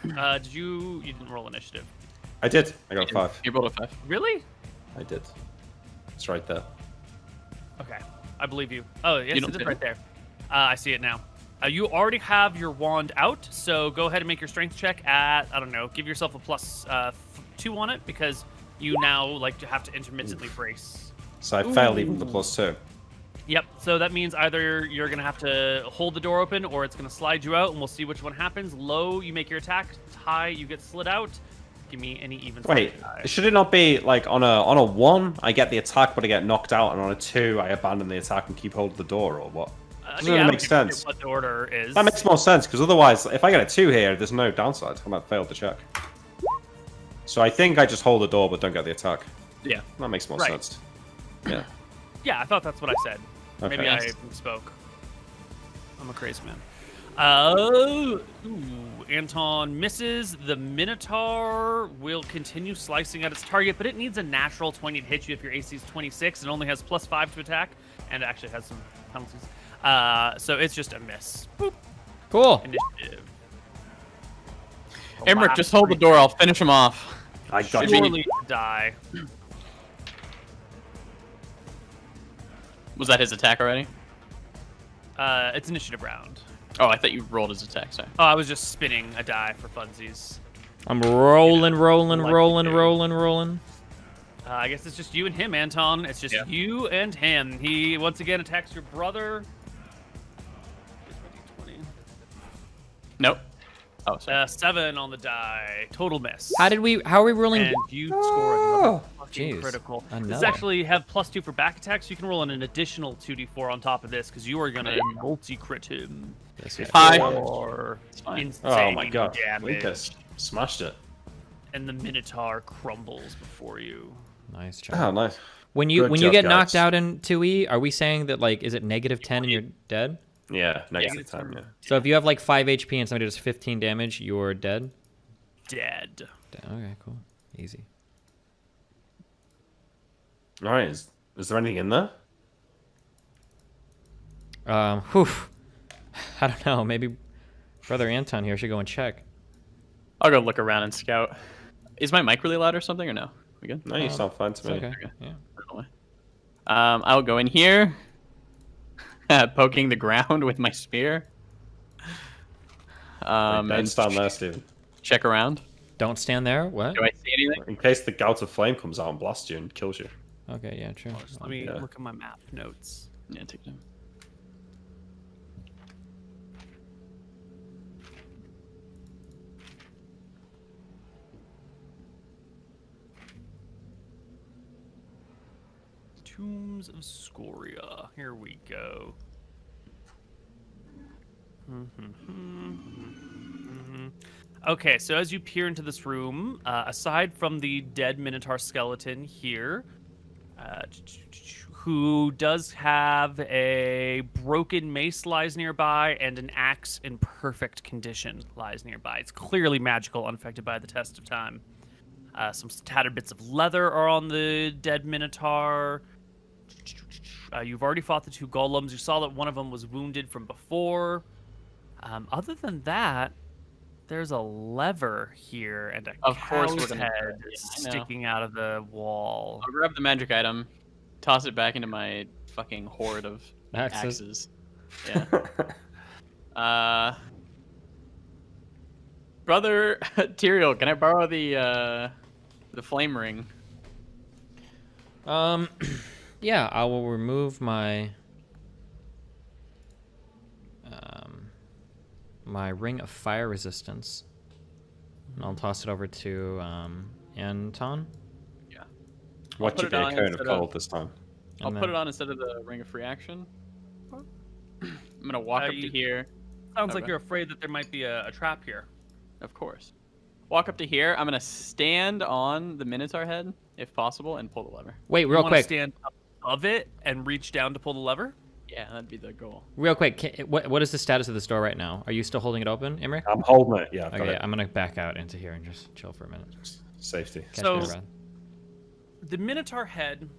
Speaker 1: You didn't roll initiative?
Speaker 3: I did. I got a 5.
Speaker 4: You rolled a 5.
Speaker 1: Really?
Speaker 3: I did. It's right there.
Speaker 1: Okay, I believe you. Oh, yes,
Speaker 4: don't
Speaker 1: it is
Speaker 4: see
Speaker 1: right
Speaker 4: it?
Speaker 1: there. I see it now. You already have your wand out, so go ahead and make your strength check at, I don't know, give yourself a plus 2 on it, because you now like to have to intermittently brace.
Speaker 3: So I failed even the +2.
Speaker 1: Yep, so that means either you're going to have to hold the door open, or it's going to slide you out, and we'll see which one happens. Low, you make your attack. High, you get slid out. Give me any even.
Speaker 3: Wait,
Speaker 1: die.
Speaker 3: should it not be like on a 1, I get the attack, but I get knocked out, and on a 2, I abandon the attack and keep hold of the door, or what? Doesn't
Speaker 1: I
Speaker 3: really
Speaker 1: don't
Speaker 3: make
Speaker 1: give a shit
Speaker 3: sense.
Speaker 1: What the order is?
Speaker 3: That makes more sense, because otherwise, if I get a 2 here, there's no downside. I might fail the check. So I think I just hold the door, but don't get the attack.
Speaker 1: Yeah.
Speaker 3: That makes more
Speaker 1: Right.
Speaker 3: sense. Yeah.
Speaker 1: Yeah, I thought that's what I said.
Speaker 3: Okay.
Speaker 1: Maybe I spoke. I'm a crazy man. Ooh, Anton misses. The Minotaur will continue slicing at its target, but it needs a natural 20 to hit you if your AC is 26 and only has +5 to attack, and it actually has some penalties. So it's just a miss. Boop.
Speaker 2: Cool.
Speaker 1: Initiative.
Speaker 4: Emmerich, just hold the door. I'll finish him off.
Speaker 3: I got
Speaker 4: Should
Speaker 3: you.
Speaker 1: Surely die.
Speaker 4: Was that his attack already?
Speaker 1: It's initiative round.
Speaker 4: Oh, I thought you rolled his attack. Sorry.
Speaker 1: Oh, I was just spinning a die for funsies.
Speaker 2: I'm rolling, rolling,
Speaker 1: like
Speaker 2: rolling,
Speaker 1: you do.
Speaker 2: rolling, rolling.
Speaker 1: I guess it's just you and him, Anton. It's just you and him. He once again attacks your brother.
Speaker 4: Nope. Oh, sorry.
Speaker 1: 7 on the die. Total miss.
Speaker 2: How are we rolling?
Speaker 1: And you score another fucking
Speaker 2: Jeez,
Speaker 1: critical. This
Speaker 2: another.
Speaker 1: actually have +2 for back attacks. You can roll an additional 2d4 on top of this because you are gonna multi-crit him.
Speaker 4: Hi.
Speaker 1: For
Speaker 4: fine.
Speaker 1: insane
Speaker 3: Oh my god.
Speaker 1: damage.
Speaker 3: Lucas smashed it.
Speaker 1: And the Minotaur crumbles before you.
Speaker 2: Nice job.
Speaker 3: Oh, nice.
Speaker 2: When you
Speaker 3: Good
Speaker 2: get
Speaker 3: job,
Speaker 2: knocked
Speaker 3: guys.
Speaker 2: out in 2e, are we saying that like is it -10 and you're dead?
Speaker 3: Yeah, negative
Speaker 1: it's
Speaker 3: 10, yeah.
Speaker 2: So if you have like 5 HP and somebody does 15 damage, you're dead?
Speaker 1: Dead.
Speaker 2: Okay, cool. Easy.
Speaker 3: Alright, is there anything in there?
Speaker 2: Whew. I don't know. Maybe Brother Anton here should go and check.
Speaker 4: I'll go look around and scout. Is my mic really loud or something, or no? We good?
Speaker 3: No, you sound fine to me.
Speaker 2: Okay. Yeah.
Speaker 4: I'll go in here, poking the ground with my spear.
Speaker 3: Don't
Speaker 4: And
Speaker 3: stand there, Steven.
Speaker 4: check around.
Speaker 2: Don't stand there. What?
Speaker 4: Do I see anything?
Speaker 3: In case the gout of flame comes out and blasts you and kills you.
Speaker 2: Okay, yeah, true.
Speaker 1: Let me
Speaker 3: Yeah.
Speaker 1: look at my map notes.
Speaker 4: Yeah, take it down.
Speaker 1: Tombs of Scoria. Here we go. Okay, so as you peer into this room, aside from the dead Minotaur skeleton here, who does have a broken mace lies nearby and an axe in perfect condition lies nearby. It's clearly magical, unaffected by the test of time. Some tattered bits of leather are on the dead Minotaur. You've already fought the 2 golems. You saw that one of them was wounded from before. Other than that, there's a lever here and a
Speaker 4: Of course we're
Speaker 1: cow's
Speaker 4: gonna-
Speaker 1: head
Speaker 4: yeah, I know.
Speaker 1: sticking out of the wall.
Speaker 4: I'll grab the magic item, toss it back into my fucking horde of
Speaker 2: Axes.
Speaker 4: axes. Yeah. Brother Tyrael, can I borrow the flame ring?
Speaker 2: Yeah, I will remove my my ring of fire resistance, and I'll toss it over to Anton.
Speaker 4: Yeah.
Speaker 3: Watch
Speaker 4: put
Speaker 3: it
Speaker 4: it
Speaker 3: be a
Speaker 4: on
Speaker 3: cone of
Speaker 4: instead
Speaker 3: cold
Speaker 4: of-
Speaker 3: this time.
Speaker 4: I'll
Speaker 2: And
Speaker 4: put
Speaker 2: then-
Speaker 4: it on instead of the ring of free action. I'm gonna walk up to
Speaker 1: you-
Speaker 4: here.
Speaker 1: Sounds like
Speaker 4: Okay.
Speaker 1: you're afraid that there might be a trap here.
Speaker 4: Of course. Walk up to here. I'm gonna stand on the Minotaur head, if possible, and pull the lever.
Speaker 2: Wait,
Speaker 1: You
Speaker 2: real
Speaker 1: wanna
Speaker 2: quick.
Speaker 1: stand above it and reach down to pull the lever?
Speaker 4: Yeah, that'd be the goal.
Speaker 2: Real quick. What is the status of this door right now? Are you still holding it open, Imri?
Speaker 3: I'm holding it. Yeah, I've got
Speaker 2: Okay,
Speaker 3: it.
Speaker 2: I'm gonna back out into here and just chill for a minute.
Speaker 3: Safety.
Speaker 2: Catch
Speaker 1: So-
Speaker 2: my breath.
Speaker 1: The Minotaur head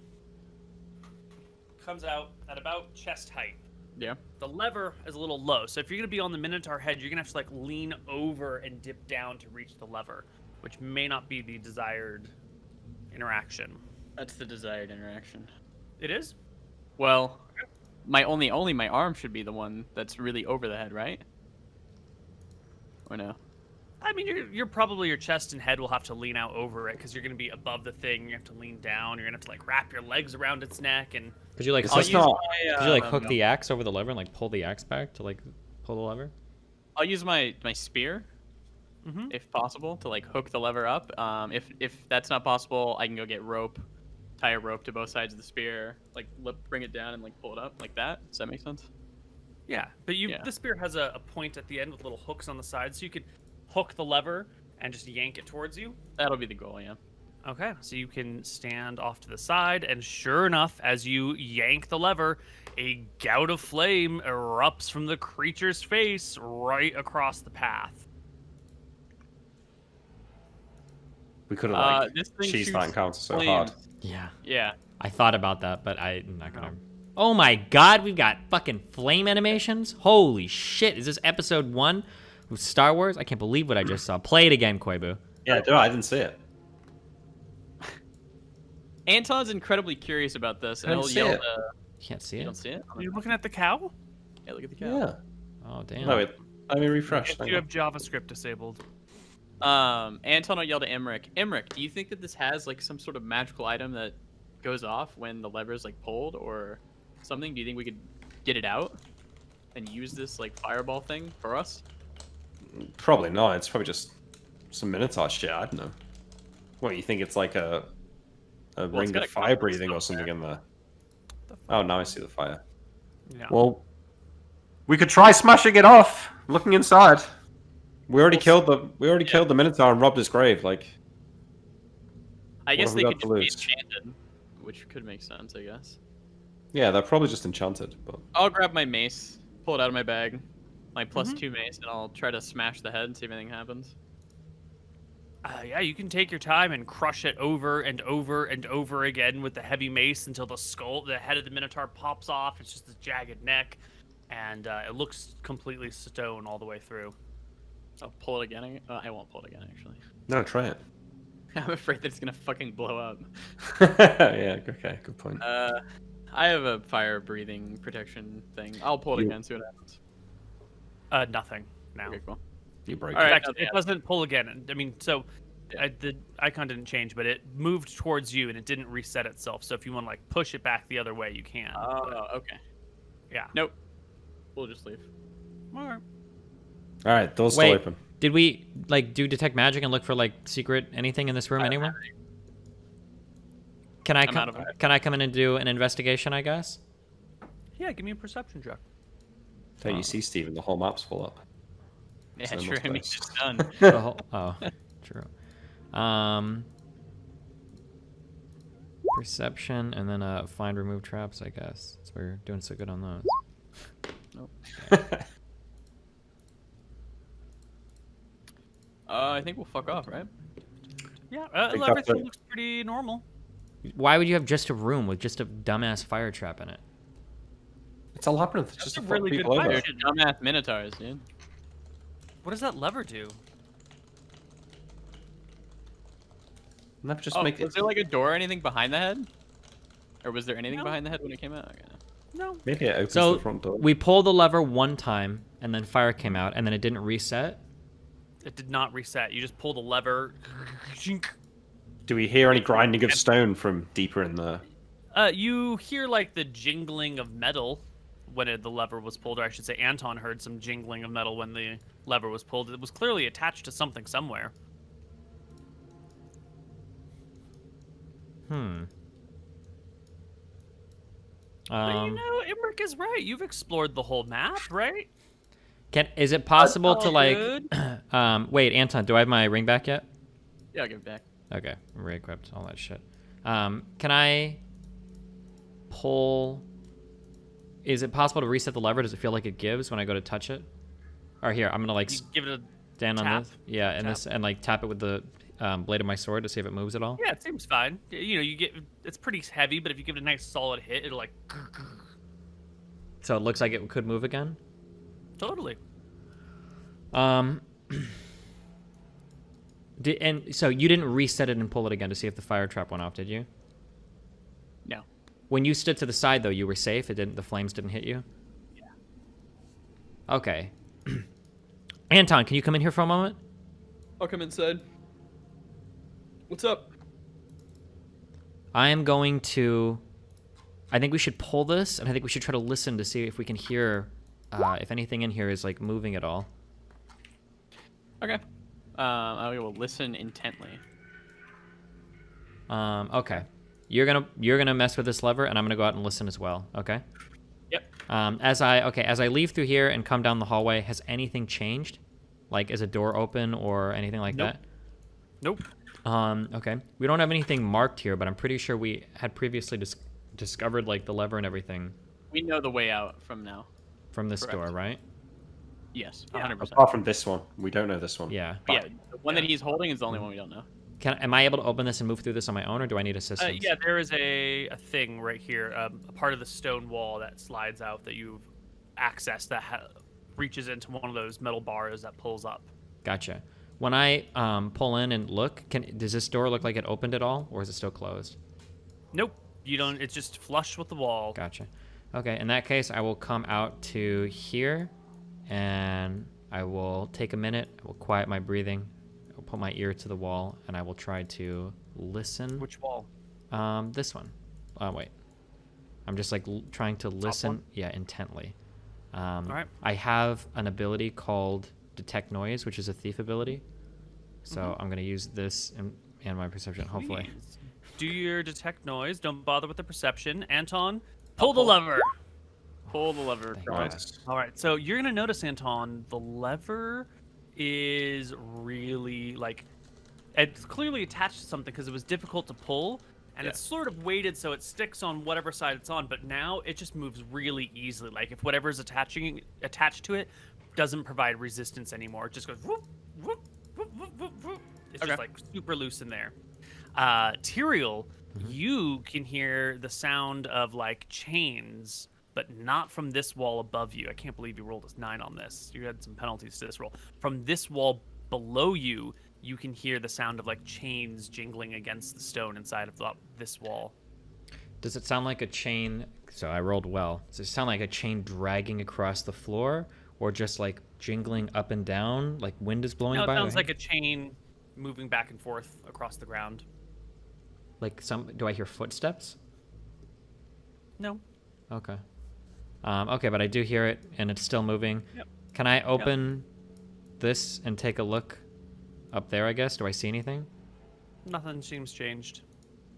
Speaker 1: comes out at about chest height.
Speaker 4: Yeah.
Speaker 1: The lever is a little low, so if you're going to be on the Minotaur head, you're going to have to like lean over and dip down to reach the lever, which may not be the desired interaction.
Speaker 4: That's the desired interaction.
Speaker 1: It is?
Speaker 4: Well, only my arm should be the one that's really over the head, right? Or no?
Speaker 1: I mean, you're probably your chest and head will have to lean out over it because you're going to be above the thing. You have to lean down. You're going to have to like wrap your legs around its neck and.
Speaker 2: Could you like
Speaker 3: Is
Speaker 2: hook,
Speaker 3: this not-
Speaker 2: could you like hook the axe over the lever and like pull the axe back to like pull the lever?
Speaker 4: I'll use my spear,
Speaker 1: Mhm.
Speaker 4: if possible, to like hook the lever up. If that's not possible, I can go get rope, tie a rope to both sides of the spear, like bring it down and like pull it up like that. Does that make sense?
Speaker 1: Yeah, but
Speaker 4: Yeah.
Speaker 1: the spear has a point at the end with little hooks on the side, so you could hook the lever and just yank it towards you.
Speaker 4: That'll be the goal, yeah.
Speaker 1: Okay, so you can stand off to the side, and sure enough, as you yank the lever, a gout of flame erupts from the creature's face right across the path.
Speaker 3: We could have like
Speaker 4: This thing
Speaker 3: cheesed that
Speaker 4: shoots
Speaker 3: encounter so
Speaker 4: flames.
Speaker 3: hard.
Speaker 2: Yeah.
Speaker 4: Yeah.
Speaker 2: I thought about that, but I'm not gonna. Oh my god, we've got fucking flame animations. Holy shit! Is this episode 1 of Star Wars? I can't believe what I just saw. Play it again, Koibu.
Speaker 3: Yeah, do it. I didn't see it.
Speaker 4: Anton's incredibly curious about this, and
Speaker 3: I don't
Speaker 4: he'll
Speaker 3: see
Speaker 4: yell
Speaker 3: it.
Speaker 2: You can't see
Speaker 4: You
Speaker 2: it.
Speaker 4: don't see it?
Speaker 1: Are you looking at the cow?
Speaker 4: Yeah, look at the cow.
Speaker 3: Yeah.
Speaker 2: Oh damn.
Speaker 3: No, wait. Let me refresh.
Speaker 1: If
Speaker 3: Hang
Speaker 1: you
Speaker 3: on.
Speaker 1: have JavaScript disabled.
Speaker 4: Anton yelled at Emmerich. Emmerich, do you think that this has like some sort of magical item that goes off when the lever is like pulled or something? Do you think we could get it out and use this like fireball thing for us?
Speaker 3: Probably not. It's probably just some Minotaur shit. I don't know. What, you think it's like a
Speaker 4: it's
Speaker 3: ring
Speaker 4: got
Speaker 3: of
Speaker 4: a
Speaker 3: fire
Speaker 4: compass
Speaker 3: breathing or
Speaker 4: up
Speaker 3: something
Speaker 4: there.
Speaker 3: in there? Oh, now I see the fire.
Speaker 1: Yeah.
Speaker 3: Well, we could try smashing it off. Looking inside. We already killed the Minotaur and robbed his grave. Like,
Speaker 4: I guess
Speaker 3: have
Speaker 4: they
Speaker 3: we
Speaker 4: could
Speaker 3: got to
Speaker 4: just be
Speaker 3: lose?
Speaker 4: enchanted, which could make sense, I guess.
Speaker 3: yeah, they're probably just enchanted. But
Speaker 4: I'll grab my mace, pull it out of my bag, my +2 mace, and I'll try to smash the head and see if anything happens.
Speaker 1: Yeah, you can take your time and crush it over and over and over again with the heavy mace until the head of the Minotaur pops off. It's just a jagged neck, and it looks completely stone all the way through.
Speaker 4: I'll pull it again. I won't pull it again, actually.
Speaker 3: no, try it.
Speaker 4: I'm afraid that it's gonna fucking blow up.
Speaker 3: yeah. Okay. Good point.
Speaker 4: I have a fire breathing protection thing. I'll pull it again, see what happens.
Speaker 1: Nothing now.
Speaker 4: Okay, cool.
Speaker 3: You break
Speaker 4: All
Speaker 3: it.
Speaker 1: In
Speaker 4: right.
Speaker 1: fact, it doesn't pull again. I mean, so the icon didn't change, but it moved towards you and it didn't reset itself. So if you want to like push it back the other way, you can.
Speaker 4: Oh, okay.
Speaker 1: Yeah.
Speaker 4: Nope. We'll just leave.
Speaker 1: All right.
Speaker 3: All right, door's still
Speaker 2: Wait,
Speaker 3: open.
Speaker 2: did we like do detect magic and look for like secret anything in this room anywhere? Can I
Speaker 4: I'm out of it.
Speaker 2: can I come in and do an investigation? I guess.
Speaker 1: Yeah, give me a perception check.
Speaker 3: Hey, you see, Steven, the whole map's full up.
Speaker 4: Yeah,
Speaker 3: So
Speaker 4: sure.
Speaker 3: much
Speaker 4: I mean,
Speaker 3: space.
Speaker 4: it's done.
Speaker 2: The whole, oh, true. Perception and then find remove traps. I guess so we're doing so good on those.
Speaker 4: I think we'll fuck off, right?
Speaker 1: Yeah,
Speaker 3: think that's
Speaker 1: everything
Speaker 3: it.
Speaker 1: looks pretty normal.
Speaker 2: Why would you have just a room with just a dumbass fire trap in it?
Speaker 3: It's a labyrinth. It's just
Speaker 1: a
Speaker 3: to
Speaker 1: really
Speaker 3: fuck
Speaker 1: good
Speaker 3: people over.
Speaker 1: fire
Speaker 4: Dude, dumbass minotaurs, dude.
Speaker 1: What does that lever do?
Speaker 3: And that just
Speaker 4: Oh,
Speaker 3: make
Speaker 4: was
Speaker 3: it.
Speaker 4: there like a door or anything behind the head? Or was there anything
Speaker 1: No.
Speaker 4: behind the head when it came out? Okay.
Speaker 1: No.
Speaker 3: Maybe it opens
Speaker 2: So
Speaker 3: the front door.
Speaker 2: we pulled the lever one time and then fire came out and then it didn't reset.
Speaker 1: It did not reset. You just pull the lever.
Speaker 3: Do we hear any grinding of stone from deeper in there?
Speaker 1: You hear like the jingling of metal when the lever was pulled, or I should say Anton heard some jingling of metal when the lever was pulled. It was clearly attached to something somewhere. But you know, Emmerich is right. You've explored the whole map, right?
Speaker 2: Is it possible to
Speaker 1: all
Speaker 2: like
Speaker 1: good.
Speaker 2: wait, Anton, do I have my ring back yet?
Speaker 4: Yeah, I'll give it back.
Speaker 2: Okay, re-equipped, all that shit. Can I pull? Is it possible to reset the lever? Does it feel like it gives when I go to touch it? Or here, I'm gonna like
Speaker 1: You give it a
Speaker 2: stand on
Speaker 1: tap.
Speaker 2: this, yeah, and
Speaker 1: Tap.
Speaker 2: this, and like tap it with the blade of my sword to see if it moves at all.
Speaker 1: yeah. It seems fine. You know, it's pretty heavy, but if you give it a nice solid hit, it'll like
Speaker 2: So it looks like it could move again.
Speaker 1: totally.
Speaker 2: And so you didn't reset it and pull it again to see if the fire trap went off, did you?
Speaker 4: No.
Speaker 2: When you stood to the side, though, you were safe. The flames didn't hit you.
Speaker 4: Yeah.
Speaker 2: Okay. Anton, can you come in here for a moment?
Speaker 4: I'll come inside. What's up?
Speaker 2: I am going to. I think we should pull this, and I think we should try to listen to see if we can hear if anything in here is like moving at all.
Speaker 4: Okay. I will listen intently.
Speaker 2: Okay. You're gonna mess with this lever, and I'm gonna go out and listen as well. Okay.
Speaker 4: Yep.
Speaker 2: As I leave through here and come down the hallway, has anything changed? Like, is a door open or anything like
Speaker 1: Nope.
Speaker 2: that?
Speaker 1: Nope.
Speaker 2: Okay. We don't have anything marked here, but I'm pretty sure we had previously discovered like the lever and everything
Speaker 4: We know the way out from now.
Speaker 2: from this
Speaker 4: Correct.
Speaker 2: door, right?
Speaker 4: Yes,
Speaker 1: Yeah.
Speaker 4: 100%.
Speaker 3: Apart from this one, we don't know this one.
Speaker 2: Yeah.
Speaker 4: Yeah, the one that he's holding is the only one we don't know.
Speaker 2: Am I able to open this and move through this on my own, or do I need assistance?
Speaker 1: Yeah, there is a thing right here, a part of the stone wall that slides out that you've accessed that reaches into one of those metal bars that pulls up.
Speaker 2: Gotcha. When I pull in and look, does this door look like it opened at all, or is it still closed?
Speaker 1: Nope, you don't. It's just flush with the wall.
Speaker 2: Gotcha. Okay, in that case, I will come out to here, and I will take a minute. I will quiet my breathing. put my ear to the wall, and I will try to listen.
Speaker 1: Which wall?
Speaker 2: This one. Wait. I'm just like trying to listen. Yeah, intently.
Speaker 1: All right.
Speaker 2: I have an ability called Detect Noise, which is a thief ability. So I'm gonna use this and my perception, hopefully.
Speaker 1: Please. Do your detect noise. Don't bother with the perception. Anton, pull the lever.
Speaker 4: Pull the lever.
Speaker 3: Nice.
Speaker 1: All right. So you're gonna notice, Anton, the lever is really like it's clearly attached to something because it was difficult to pull, and it's sort of weighted so it sticks on whatever side it's on. But now it just moves really easily. Like if whatever's attached to it doesn't provide resistance anymore, it just goes whoop, whoop, whoop, whoop, whoop, whoop. It's just like super loose in there. Tyrael, you can hear the sound of like chains, but not from this wall above you. I can't believe you rolled a 9 on this. You had some penalties to this roll. From this wall below you, you can hear the sound of like chains jingling against the stone inside of this wall.
Speaker 2: Does it sound like a chain? So I rolled well. Does it sound like a chain dragging across the floor, or just like jingling up and down, like wind is blowing
Speaker 1: No,
Speaker 2: by?
Speaker 1: it sounds like a chain moving back and forth across the ground.
Speaker 2: Like do I hear footsteps?
Speaker 1: No.
Speaker 2: Okay. Okay, but I do hear it, and it's still moving.
Speaker 1: Yep.
Speaker 2: Can I open this and take a look up there, I guess? Do I see anything?
Speaker 1: Nothing seems changed.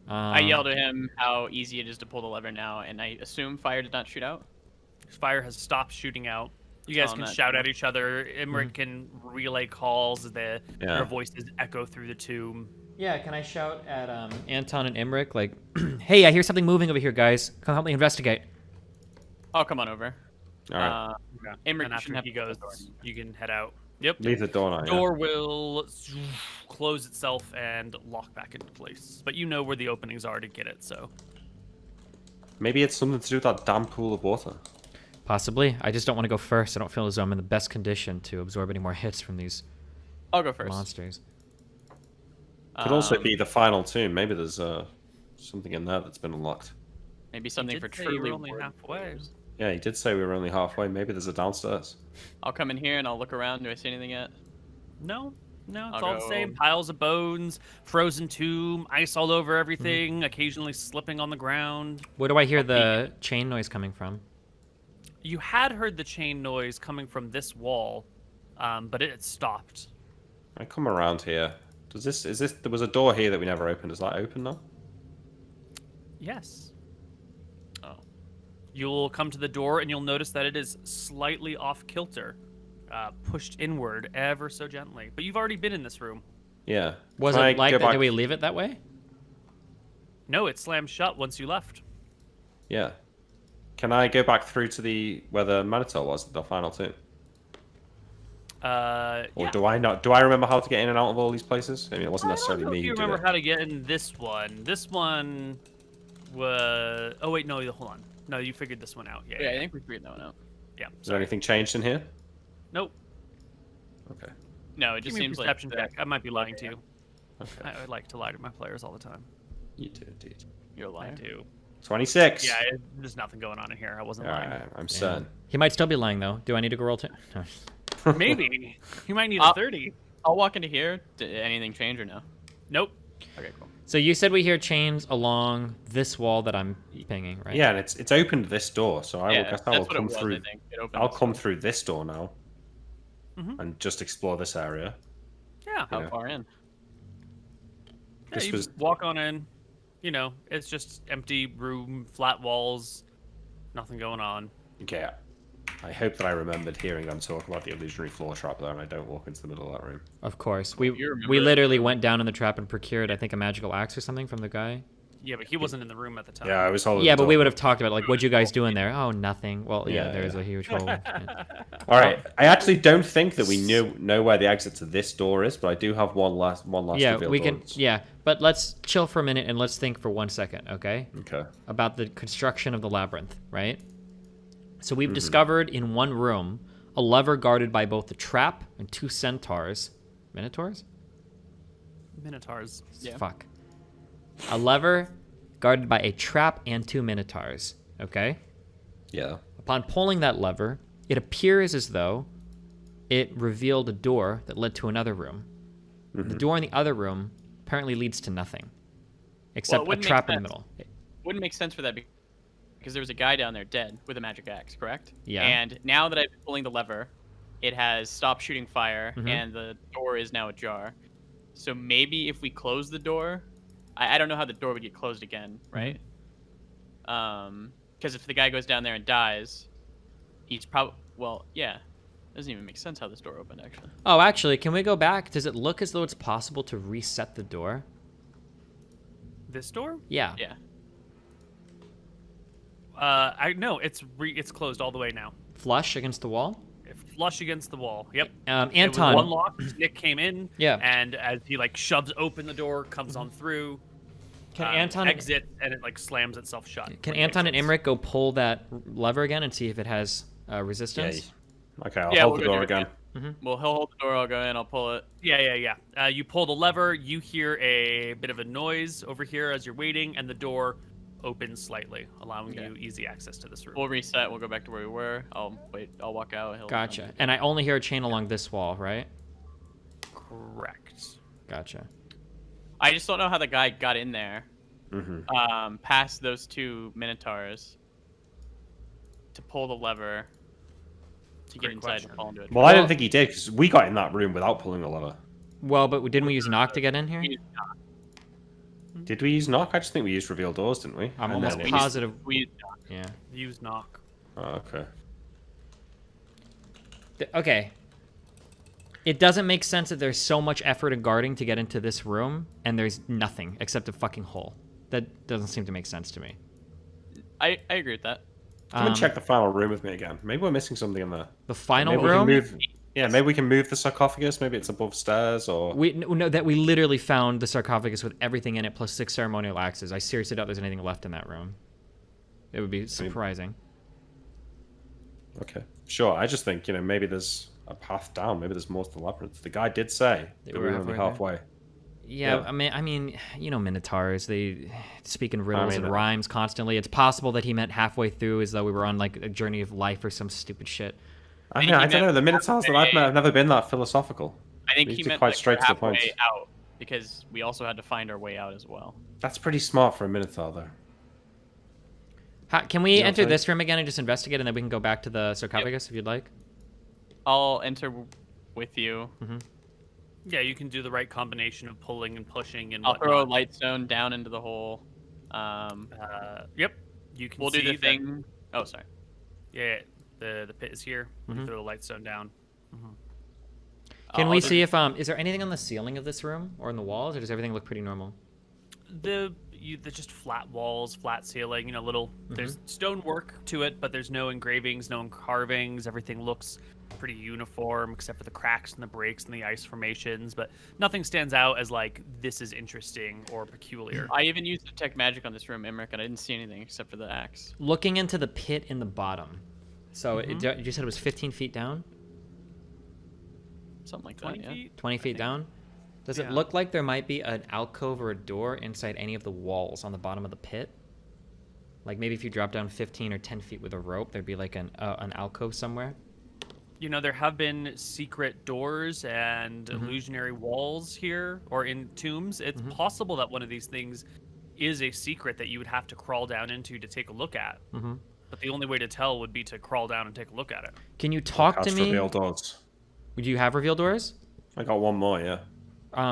Speaker 4: I yelled at him how easy it is to pull the lever now, and I assume fire did not shoot out.
Speaker 1: Fire has stopped shooting out. You guys can shout at each other. Emmerich can relay calls. Their voices echo through the tomb.
Speaker 2: Yeah, can I shout at Anton and Emmerich, like, hey, I hear something moving over here, guys. Come help me investigate.
Speaker 4: Oh, come on over.
Speaker 3: All right.
Speaker 4: Emmerich
Speaker 1: And after he goes, you can head out. Yep.
Speaker 3: Leave the door now.
Speaker 1: Door will close itself and lock back into place. But you know where the openings are to get it, so.
Speaker 3: Maybe it's something to do with that damn pool of water.
Speaker 2: Possibly. I just don't want to go first. I don't feel as though I'm in the best condition to absorb any more hits from these
Speaker 4: I'll go first.
Speaker 2: monsters.
Speaker 3: Could also be the final tomb. Maybe there's something in there that's been unlocked.
Speaker 4: Maybe something for
Speaker 1: you
Speaker 4: truly
Speaker 1: were only
Speaker 4: bored
Speaker 1: halfway.
Speaker 4: players.
Speaker 3: Yeah, he did say we were only halfway. Maybe there's a downstairs.
Speaker 4: I'll come in here and I'll look around. Do I see anything yet?
Speaker 1: No, it's
Speaker 4: I'll
Speaker 1: all the
Speaker 4: go-
Speaker 1: same. Piles of bones, frozen tomb, ice all over everything, occasionally slipping on the ground.
Speaker 2: Where do I hear the chain noise coming from?
Speaker 1: You had heard the chain noise coming from this wall, but it had stopped.
Speaker 3: I come around here. There was a door here that we never opened. Is that open now?
Speaker 1: Yes.
Speaker 4: Oh.
Speaker 1: You'll come to the door and you'll notice that it is slightly off kilter, pushed inward ever so gently. But you've already been in this room.
Speaker 3: Yeah.
Speaker 2: Was
Speaker 3: Can I
Speaker 2: it like
Speaker 3: go
Speaker 2: that?
Speaker 3: back-
Speaker 2: Did we leave it that way?
Speaker 1: No, it slammed shut once you left.
Speaker 3: Yeah. Can I go back through to where the Minotaur was, the final tomb? Or
Speaker 1: Yeah.
Speaker 3: do I not? Do I remember how to get in and out of all these places? I mean, it wasn't
Speaker 1: I don't
Speaker 3: necessarily
Speaker 1: know
Speaker 3: me
Speaker 1: if you
Speaker 3: who did
Speaker 1: remember
Speaker 3: it.
Speaker 1: how to get in this one. This one was. Oh wait, no, hold on. No, you figured this one out. Yeah.
Speaker 4: Yeah, I think we figured that one out.
Speaker 1: Yeah.
Speaker 3: Is there anything changed in here?
Speaker 1: Nope.
Speaker 3: Okay.
Speaker 4: No, it
Speaker 1: Give
Speaker 4: just
Speaker 1: me a
Speaker 4: seems
Speaker 1: perception
Speaker 4: like
Speaker 1: check. I might be lying to you.
Speaker 3: Okay.
Speaker 1: I like to lie to my players all the time.
Speaker 3: You do indeed.
Speaker 4: you're a
Speaker 1: I
Speaker 4: liar.
Speaker 1: do.
Speaker 3: 26.
Speaker 1: Yeah, there's nothing going on in here. I wasn't
Speaker 3: All
Speaker 1: lying.
Speaker 3: right, I'm certain.
Speaker 2: He might still be lying, though. Do I need to go roll?
Speaker 1: Maybe. You might need a 30.
Speaker 4: I'll walk into here. Did anything change or no?
Speaker 1: Nope.
Speaker 4: Okay, cool.
Speaker 2: So you said we hear chains along this wall that I'm pinging, right?
Speaker 3: Yeah, and it's opened this door, so I will
Speaker 4: Yeah,
Speaker 3: guess
Speaker 4: that's
Speaker 3: I will
Speaker 4: what it
Speaker 3: come
Speaker 4: was,
Speaker 3: through.
Speaker 4: I think. It opened
Speaker 3: I'll
Speaker 4: this
Speaker 3: come
Speaker 4: door.
Speaker 3: through this door now,
Speaker 1: Mhm.
Speaker 3: and just explore this area.
Speaker 1: Yeah.
Speaker 4: How
Speaker 3: Yeah.
Speaker 4: far in?
Speaker 1: Yeah,
Speaker 3: This
Speaker 1: you
Speaker 3: was
Speaker 1: walk on in. You know, it's just empty room, flat walls, nothing going on.
Speaker 3: okay. I hope that I remembered hearing them talk about the illusionary floor trap there, and I don't walk into the middle of that room.
Speaker 2: Of course. We
Speaker 4: You remember
Speaker 2: we
Speaker 4: it.
Speaker 2: literally went down in the trap and procured, I think, a magical axe or something from the guy.
Speaker 1: Yeah, but he wasn't in the room at the time.
Speaker 3: Yeah, I was holding.
Speaker 2: Yeah,
Speaker 3: the
Speaker 2: but we
Speaker 3: door.
Speaker 2: would have talked about, like, what'd you guys do in there? Oh, nothing. Well, yeah,
Speaker 3: Yeah,
Speaker 2: there's
Speaker 3: yeah.
Speaker 2: a huge hole. Yeah.
Speaker 3: All right. I actually don't think that we know where the exit to this door is, but I do have one last.
Speaker 2: Yeah,
Speaker 3: reveal
Speaker 2: we
Speaker 3: door.
Speaker 2: can. Yeah, but let's chill for a minute and let's think for 1 second, okay?
Speaker 3: Okay.
Speaker 2: About the construction of the labyrinth, right? So we've discovered in one room a lever guarded by both the trap and 2 centaurs. Minotaurs?
Speaker 1: Minotaurs.
Speaker 4: Yeah.
Speaker 2: Fuck. A lever guarded by a trap and 2 minotaurs, okay?
Speaker 3: Yeah.
Speaker 2: Upon pulling that lever, it appears as though it revealed a door that led to another room. The door in the other room apparently leads to nothing, except a
Speaker 4: wouldn't make
Speaker 2: trap in the
Speaker 4: sense.
Speaker 2: middle.
Speaker 4: Wouldn't make sense for that because there was a guy down there dead with a magic axe, correct?
Speaker 2: Yeah.
Speaker 4: And now that I've been pulling the lever, it has stopped shooting fire, and the door is now ajar. So maybe if we close the door, I don't know how the door would get closed again, right? Because if the guy goes down there and dies, he's probably doesn't even make sense how this door opened actually.
Speaker 2: Oh, actually, can we go back? Does it look as though it's possible to reset the door?
Speaker 1: This door?
Speaker 2: Yeah.
Speaker 4: Yeah.
Speaker 1: I know it's closed all the way now.
Speaker 2: Flush against the wall?
Speaker 1: Flush against the wall. Yep.
Speaker 2: Anton.
Speaker 1: It was one lock. Nick came in.
Speaker 2: Yeah.
Speaker 1: And as he like shoves open the door, comes on through.
Speaker 2: Can Anton
Speaker 1: exit and it like slams itself shut?
Speaker 2: Can Anton and Imric go pull that lever again and see if it has resistance?
Speaker 3: Okay, I'll hold the door again.
Speaker 4: Well, he'll hold the door. I'll go in. I'll pull it.
Speaker 1: Yeah. You pull the lever. You hear a bit of a noise over here as you're waiting, and the door opens slightly, allowing you easy access to this room.
Speaker 4: We'll reset. We'll go back to where we were. I'll wait. I'll walk out. He'll
Speaker 2: Gotcha. And I only hear a chain along this wall, right?
Speaker 1: Correct.
Speaker 2: Gotcha.
Speaker 4: I just don't know how the guy got in there. Past those two minotaurs to pull the lever to get inside and fall into it.
Speaker 3: Well, I don't think he did because we got in that room without pulling the lever.
Speaker 2: Well, but didn't we use knock to get in here?
Speaker 3: Did we use knock? I just think we used reveal doors, didn't we?
Speaker 2: I'm
Speaker 3: And
Speaker 2: almost
Speaker 3: then
Speaker 2: positive.
Speaker 4: We used knock.
Speaker 2: Yeah.
Speaker 1: Use knock.
Speaker 3: Oh, okay.
Speaker 2: Okay. It doesn't make sense that there's so much effort in guarding to get into this room, and there's nothing except a fucking hole. That doesn't seem to make sense to me.
Speaker 4: I agree with that.
Speaker 3: Come and check the final room with me again. Maybe we're missing something in there.
Speaker 2: The final
Speaker 3: Maybe we can
Speaker 2: room?
Speaker 3: move- maybe we can move the sarcophagus. Maybe it's above stairs or...
Speaker 2: We literally found the sarcophagus with everything in it, plus 6 ceremonial axes. I seriously doubt there's anything left in that room. It would be surprising.
Speaker 3: Okay. Sure, I just think, maybe there's a path down. Maybe there's more to the labyrinth. The guy did say that we were only halfway.
Speaker 2: Yeah,
Speaker 3: Yeah.
Speaker 2: I mean, Minotaurs, they speak in riddles and rhymes constantly. It's possible that he meant halfway through as though we were on, like, a journey of life or some stupid shit.
Speaker 3: I don't know. The Minotaurs that I've met have never been that philosophical.
Speaker 4: I think
Speaker 3: They
Speaker 4: he
Speaker 3: took
Speaker 4: meant
Speaker 3: quite
Speaker 4: like
Speaker 3: straight
Speaker 4: we're
Speaker 3: to the point.
Speaker 4: halfway out because we also had to find our way out as well.
Speaker 3: That's pretty smart for a Minotaur, though.
Speaker 2: Can we
Speaker 3: know
Speaker 2: enter
Speaker 3: what I'm
Speaker 2: this room again and just investigate, and then we can go back to the sarcophagus if you'd like?
Speaker 4: I'll enter with you.
Speaker 1: Yeah, you can do the right combination of pulling and pushing and
Speaker 4: I'll throw a
Speaker 1: whatnot.
Speaker 4: light stone down into the hole.
Speaker 1: Yep. You can
Speaker 4: We'll
Speaker 1: see
Speaker 4: do the
Speaker 1: that-
Speaker 4: thing. Oh, sorry.
Speaker 1: Yeah, the pit is here. You throw the light stone down.
Speaker 2: Can
Speaker 4: I'll
Speaker 2: we
Speaker 4: do-
Speaker 2: see if is there anything on the ceiling of this room or in the walls, or does everything look pretty normal?
Speaker 1: They're just flat walls, flat ceiling. Little. There's stonework to it, but there's no engravings, no carvings. Everything looks pretty uniform, except for the cracks and the breaks and the ice formations. But nothing stands out as like this is interesting or peculiar.
Speaker 4: I even used detect magic on this room, Emmerich, and I didn't see anything except for the axe.
Speaker 2: Looking into the pit in the bottom. So you said it was 15 feet down?
Speaker 4: Something like
Speaker 1: 20
Speaker 4: that, yeah.
Speaker 1: feet.
Speaker 2: 20 feet down? Does it
Speaker 1: Yeah.
Speaker 2: look like there might be an alcove or a door inside any of the walls on the bottom of the pit? Like maybe if you drop down 15 or 10 feet with a rope, there'd be like an alcove somewhere?
Speaker 1: There have been secret doors and illusionary walls here or in tombs. It's possible that one of these things is a secret that you would have to crawl down into to take a look at. But the only way to tell would be to crawl down and take a look at it.
Speaker 2: Can you talk to
Speaker 3: Cast
Speaker 2: me?
Speaker 3: reveal doors.
Speaker 2: Do you have reveal doors?
Speaker 3: I got one more, yeah.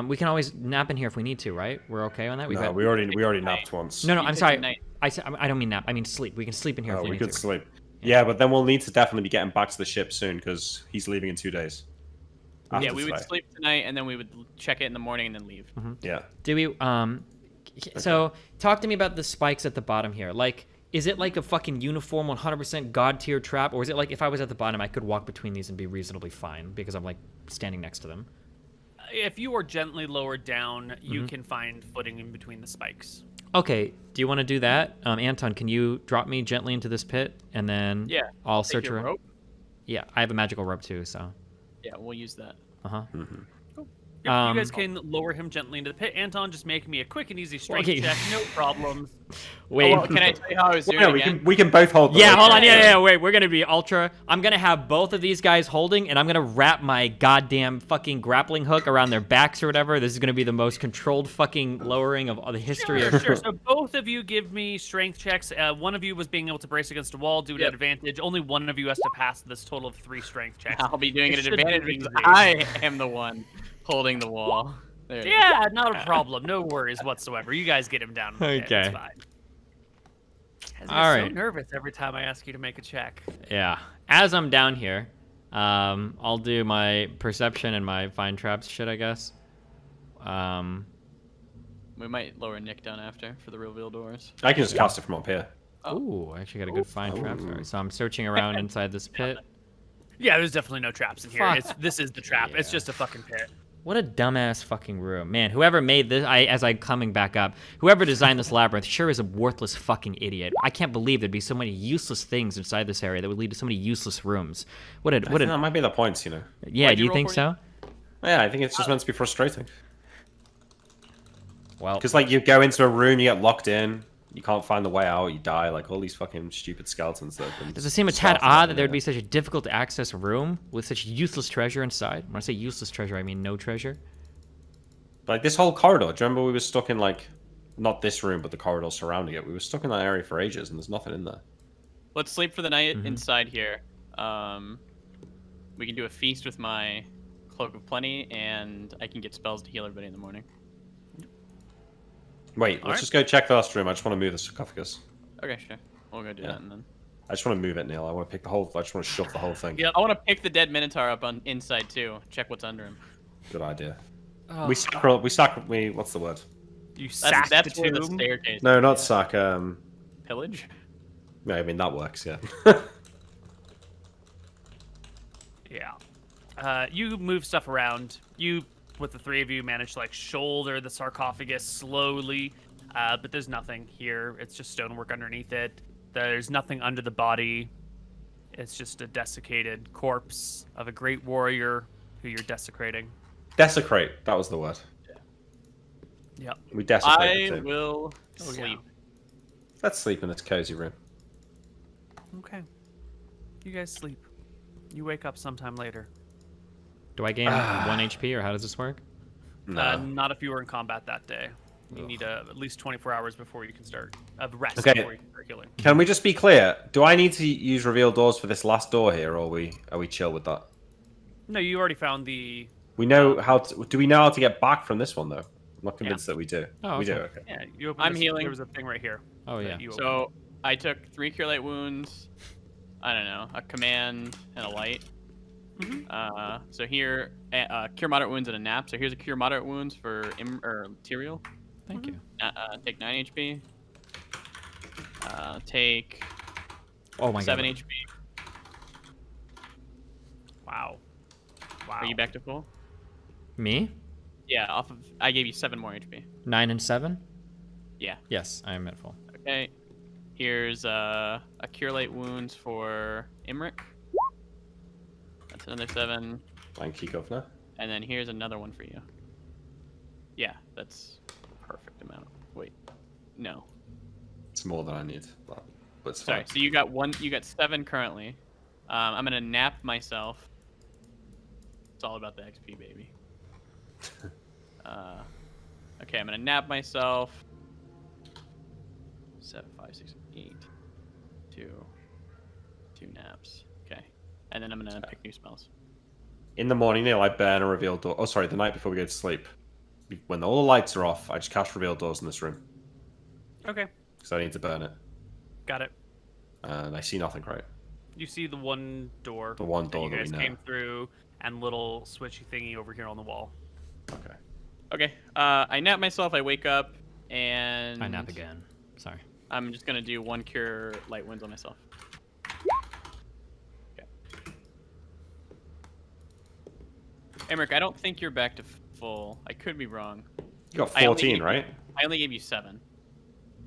Speaker 2: We can always nap in here if we need to, right? We're okay on that?
Speaker 3: No, we already napped once.
Speaker 2: No,
Speaker 4: You
Speaker 2: I'm
Speaker 4: said
Speaker 2: sorry.
Speaker 4: tonight.
Speaker 2: I don't mean nap. I mean sleep. We can sleep in here if we
Speaker 3: We
Speaker 2: need
Speaker 3: could
Speaker 2: to.
Speaker 3: sleep. Yeah, but then we'll need to definitely be getting back to the ship soon because he's leaving in 2 days.
Speaker 4: Yeah,
Speaker 3: After
Speaker 4: we would
Speaker 3: today.
Speaker 4: sleep tonight, and then we would check it in the morning and then leave.
Speaker 3: Yeah.
Speaker 2: Do we so talk to me about the spikes at the bottom here. Like, is it like a fucking uniform 100% god tier trap, or is it like if I was at the bottom I could walk between these and be reasonably fine because I'm like standing next to them?
Speaker 1: If you are gently lowered down, you can find footing in between the spikes.
Speaker 2: Okay, do you want to do that? Anton, can you drop me gently into this pit and then
Speaker 4: Yeah.
Speaker 2: I'll
Speaker 4: Take
Speaker 2: search
Speaker 4: your
Speaker 2: around?
Speaker 4: rope.
Speaker 2: Yeah, I have a magical rope too, so.
Speaker 4: Yeah, we'll use that.
Speaker 2: Uh-huh.
Speaker 1: Yep, you guys can lower him gently into the pit. Anton, just make me a quick and easy strength
Speaker 2: Okay.
Speaker 1: check. No problems.
Speaker 2: Wait.
Speaker 4: Oh, well, can I tell you how I was doing
Speaker 3: Yeah,
Speaker 4: again?
Speaker 3: we can both hold. The
Speaker 2: Yeah,
Speaker 3: rope.
Speaker 2: hold on. Yeah, wait. We're gonna be ultra. I'm gonna have both of these guys holding, and I'm gonna wrap my goddamn fucking grappling hook around their backs or whatever. This is gonna be the most controlled fucking lowering of the history
Speaker 1: Sure,
Speaker 2: of.
Speaker 1: sure. So both of you give me strength checks. One of you was being able to brace against a wall, do it at advantage. Only one of you has to pass this total of 3 strength checks.
Speaker 4: I'll be doing it at
Speaker 1: should be
Speaker 4: advantage because
Speaker 1: easy.
Speaker 4: I am the one holding the wall. There it is.
Speaker 1: Yeah, not a problem. No worries whatsoever. You guys get him down. In the pit.
Speaker 2: Okay.
Speaker 1: It's fine. I get
Speaker 2: All
Speaker 1: so
Speaker 2: right.
Speaker 1: nervous every time I ask you to make a check.
Speaker 2: Yeah. As I'm down here, I'll do my perception and my find traps shit, I guess.
Speaker 4: We might lower Nick down after for the reveal doors.
Speaker 3: I can just cast it from up here.
Speaker 2: Ooh, I actually got a good find trap. Sorry. So I'm searching around inside this pit.
Speaker 1: Yeah, there's definitely no traps in here.
Speaker 2: Fuck.
Speaker 1: This is the trap. It's
Speaker 2: Yeah.
Speaker 1: just a fucking pit.
Speaker 2: What a dumbass fucking room. Man, whoever made this, as I'm coming back up, whoever designed this labyrinth sure is a worthless fucking idiot. I can't believe there'd be so many useless things inside this area that would lead to so many useless rooms.
Speaker 3: I think that might be the point, you know.
Speaker 2: Yeah,
Speaker 4: What'd
Speaker 2: do
Speaker 4: you
Speaker 2: you
Speaker 4: roll
Speaker 2: think
Speaker 4: for
Speaker 2: so?
Speaker 3: Yeah, I think it's just meant to be frustrating.
Speaker 2: Well,
Speaker 3: Because like you go into a room, you get locked in, you can't find the way out, you die. Like all these fucking stupid skeletons that have been.
Speaker 2: does it seem a tad odd that there'd be such a difficult to access room with such useless treasure inside? When I say useless treasure, I mean no treasure.
Speaker 3: Like this whole corridor. Do you remember we were stuck in like, not this room, but the corridor surrounding it? We were stuck in that area for ages, and there's nothing in there.
Speaker 4: Let's sleep for the night inside here. We can do a feast with my Cloak of Plenty, and I can get spells to heal everybody in the morning.
Speaker 3: Wait, let's just go check the last room. I just want to move the sarcophagus.
Speaker 4: Okay, sure. We'll go do that and then.
Speaker 3: I just want to move it, Neal. I want to pick the whole. I just want to shove the whole thing.
Speaker 1: Yep.
Speaker 4: I want to pick the dead Minotaur up on inside too. Check what's under him.
Speaker 3: Good idea.
Speaker 1: Oh,
Speaker 3: We what's the word?
Speaker 1: You
Speaker 4: That's,
Speaker 1: sacked
Speaker 4: that's
Speaker 1: the
Speaker 4: where the
Speaker 1: tomb.
Speaker 4: staircase.
Speaker 3: No, not
Speaker 4: is.
Speaker 3: sack.
Speaker 4: Pillage.
Speaker 3: No, I mean that works. Yeah.
Speaker 1: Yeah. You move stuff around. You, with the 3 of you, manage to like shoulder the sarcophagus slowly, but there's nothing here. It's just stonework underneath it. There's nothing under the body. It's just a desiccated corpse of a great warrior who you're desecrating.
Speaker 3: Desecrate. That was the word.
Speaker 1: Yep.
Speaker 3: We desecrate
Speaker 4: I
Speaker 3: the tomb.
Speaker 4: will
Speaker 1: Oh, yeah.
Speaker 4: sleep.
Speaker 3: Let's sleep in this cozy room.
Speaker 1: Okay. You guys sleep. You wake up sometime later.
Speaker 2: Do I gain 1 HP or how does this work?
Speaker 3: No.
Speaker 1: Not if you were in combat that day. You need at least 24 hours before you can start rest
Speaker 3: Okay.
Speaker 1: before you can start healing.
Speaker 3: Can we just be clear? Do I need to use reveal doors for this last door here, or are we chill with that?
Speaker 1: No, you already found the.
Speaker 3: We know how to. Do we know how to get back from this one though? I'm not convinced that we do.
Speaker 2: Oh,
Speaker 3: We do.
Speaker 2: okay.
Speaker 3: Okay.
Speaker 1: Yeah, you opened
Speaker 4: I'm
Speaker 1: this,
Speaker 4: healing.
Speaker 1: There was a thing right here.
Speaker 2: Oh,
Speaker 1: that
Speaker 2: yeah.
Speaker 1: you
Speaker 4: So I took 3 Cure Light wounds. I don't know, a command and a light. So here, Cure Moderate wounds and a nap. So here's a Cure Moderate wounds for Tyrael.
Speaker 2: Thank you.
Speaker 4: Take 9 HP. Take
Speaker 2: Oh my
Speaker 4: 7
Speaker 2: god.
Speaker 4: HP.
Speaker 1: Wow. Wow.
Speaker 4: Are you back to full?
Speaker 2: Me?
Speaker 4: Yeah, off of. I gave you 7 more HP.
Speaker 2: 9 and 7?
Speaker 4: Yeah.
Speaker 2: Yes, I am at full.
Speaker 4: Okay. Here's a Cure Light wounds for Imric. That's another 7.
Speaker 3: Thank you, Governor.
Speaker 4: And then here's another one for you. Yeah, that's a perfect amount. Wait, no.
Speaker 3: It's more than I need, but it's
Speaker 4: Sorry.
Speaker 3: fine.
Speaker 4: So you got 1. You got 7 currently. I'm gonna nap myself. It's all about the XP, baby. Okay, I'm gonna nap myself. 7, 5, 6, 8. 2 naps. Okay, and then I'm gonna pick new spells.
Speaker 3: In the morning, Neal, I burn a reveal door. Oh, sorry, the night before we go to sleep. When all the lights are off, I just cast reveal doors in this room
Speaker 1: Okay.
Speaker 3: because I need to burn it,
Speaker 1: Got it.
Speaker 3: and I see nothing. Right.
Speaker 1: You see the one door.
Speaker 3: The one door
Speaker 1: that
Speaker 3: that
Speaker 1: you
Speaker 3: we
Speaker 1: guys
Speaker 3: know.
Speaker 1: came through, and little switchy thingy over here on the wall.
Speaker 3: Okay.
Speaker 4: Okay, I nap myself. I wake up, and
Speaker 2: I nap again. Sorry.
Speaker 4: I'm just gonna do 1 Cure Light wounds on myself. Okay. Emmerich, I don't think you're back to full. I could be wrong.
Speaker 3: You got
Speaker 4: I only
Speaker 3: 14,
Speaker 4: gave
Speaker 3: right?
Speaker 4: I only gave you 7.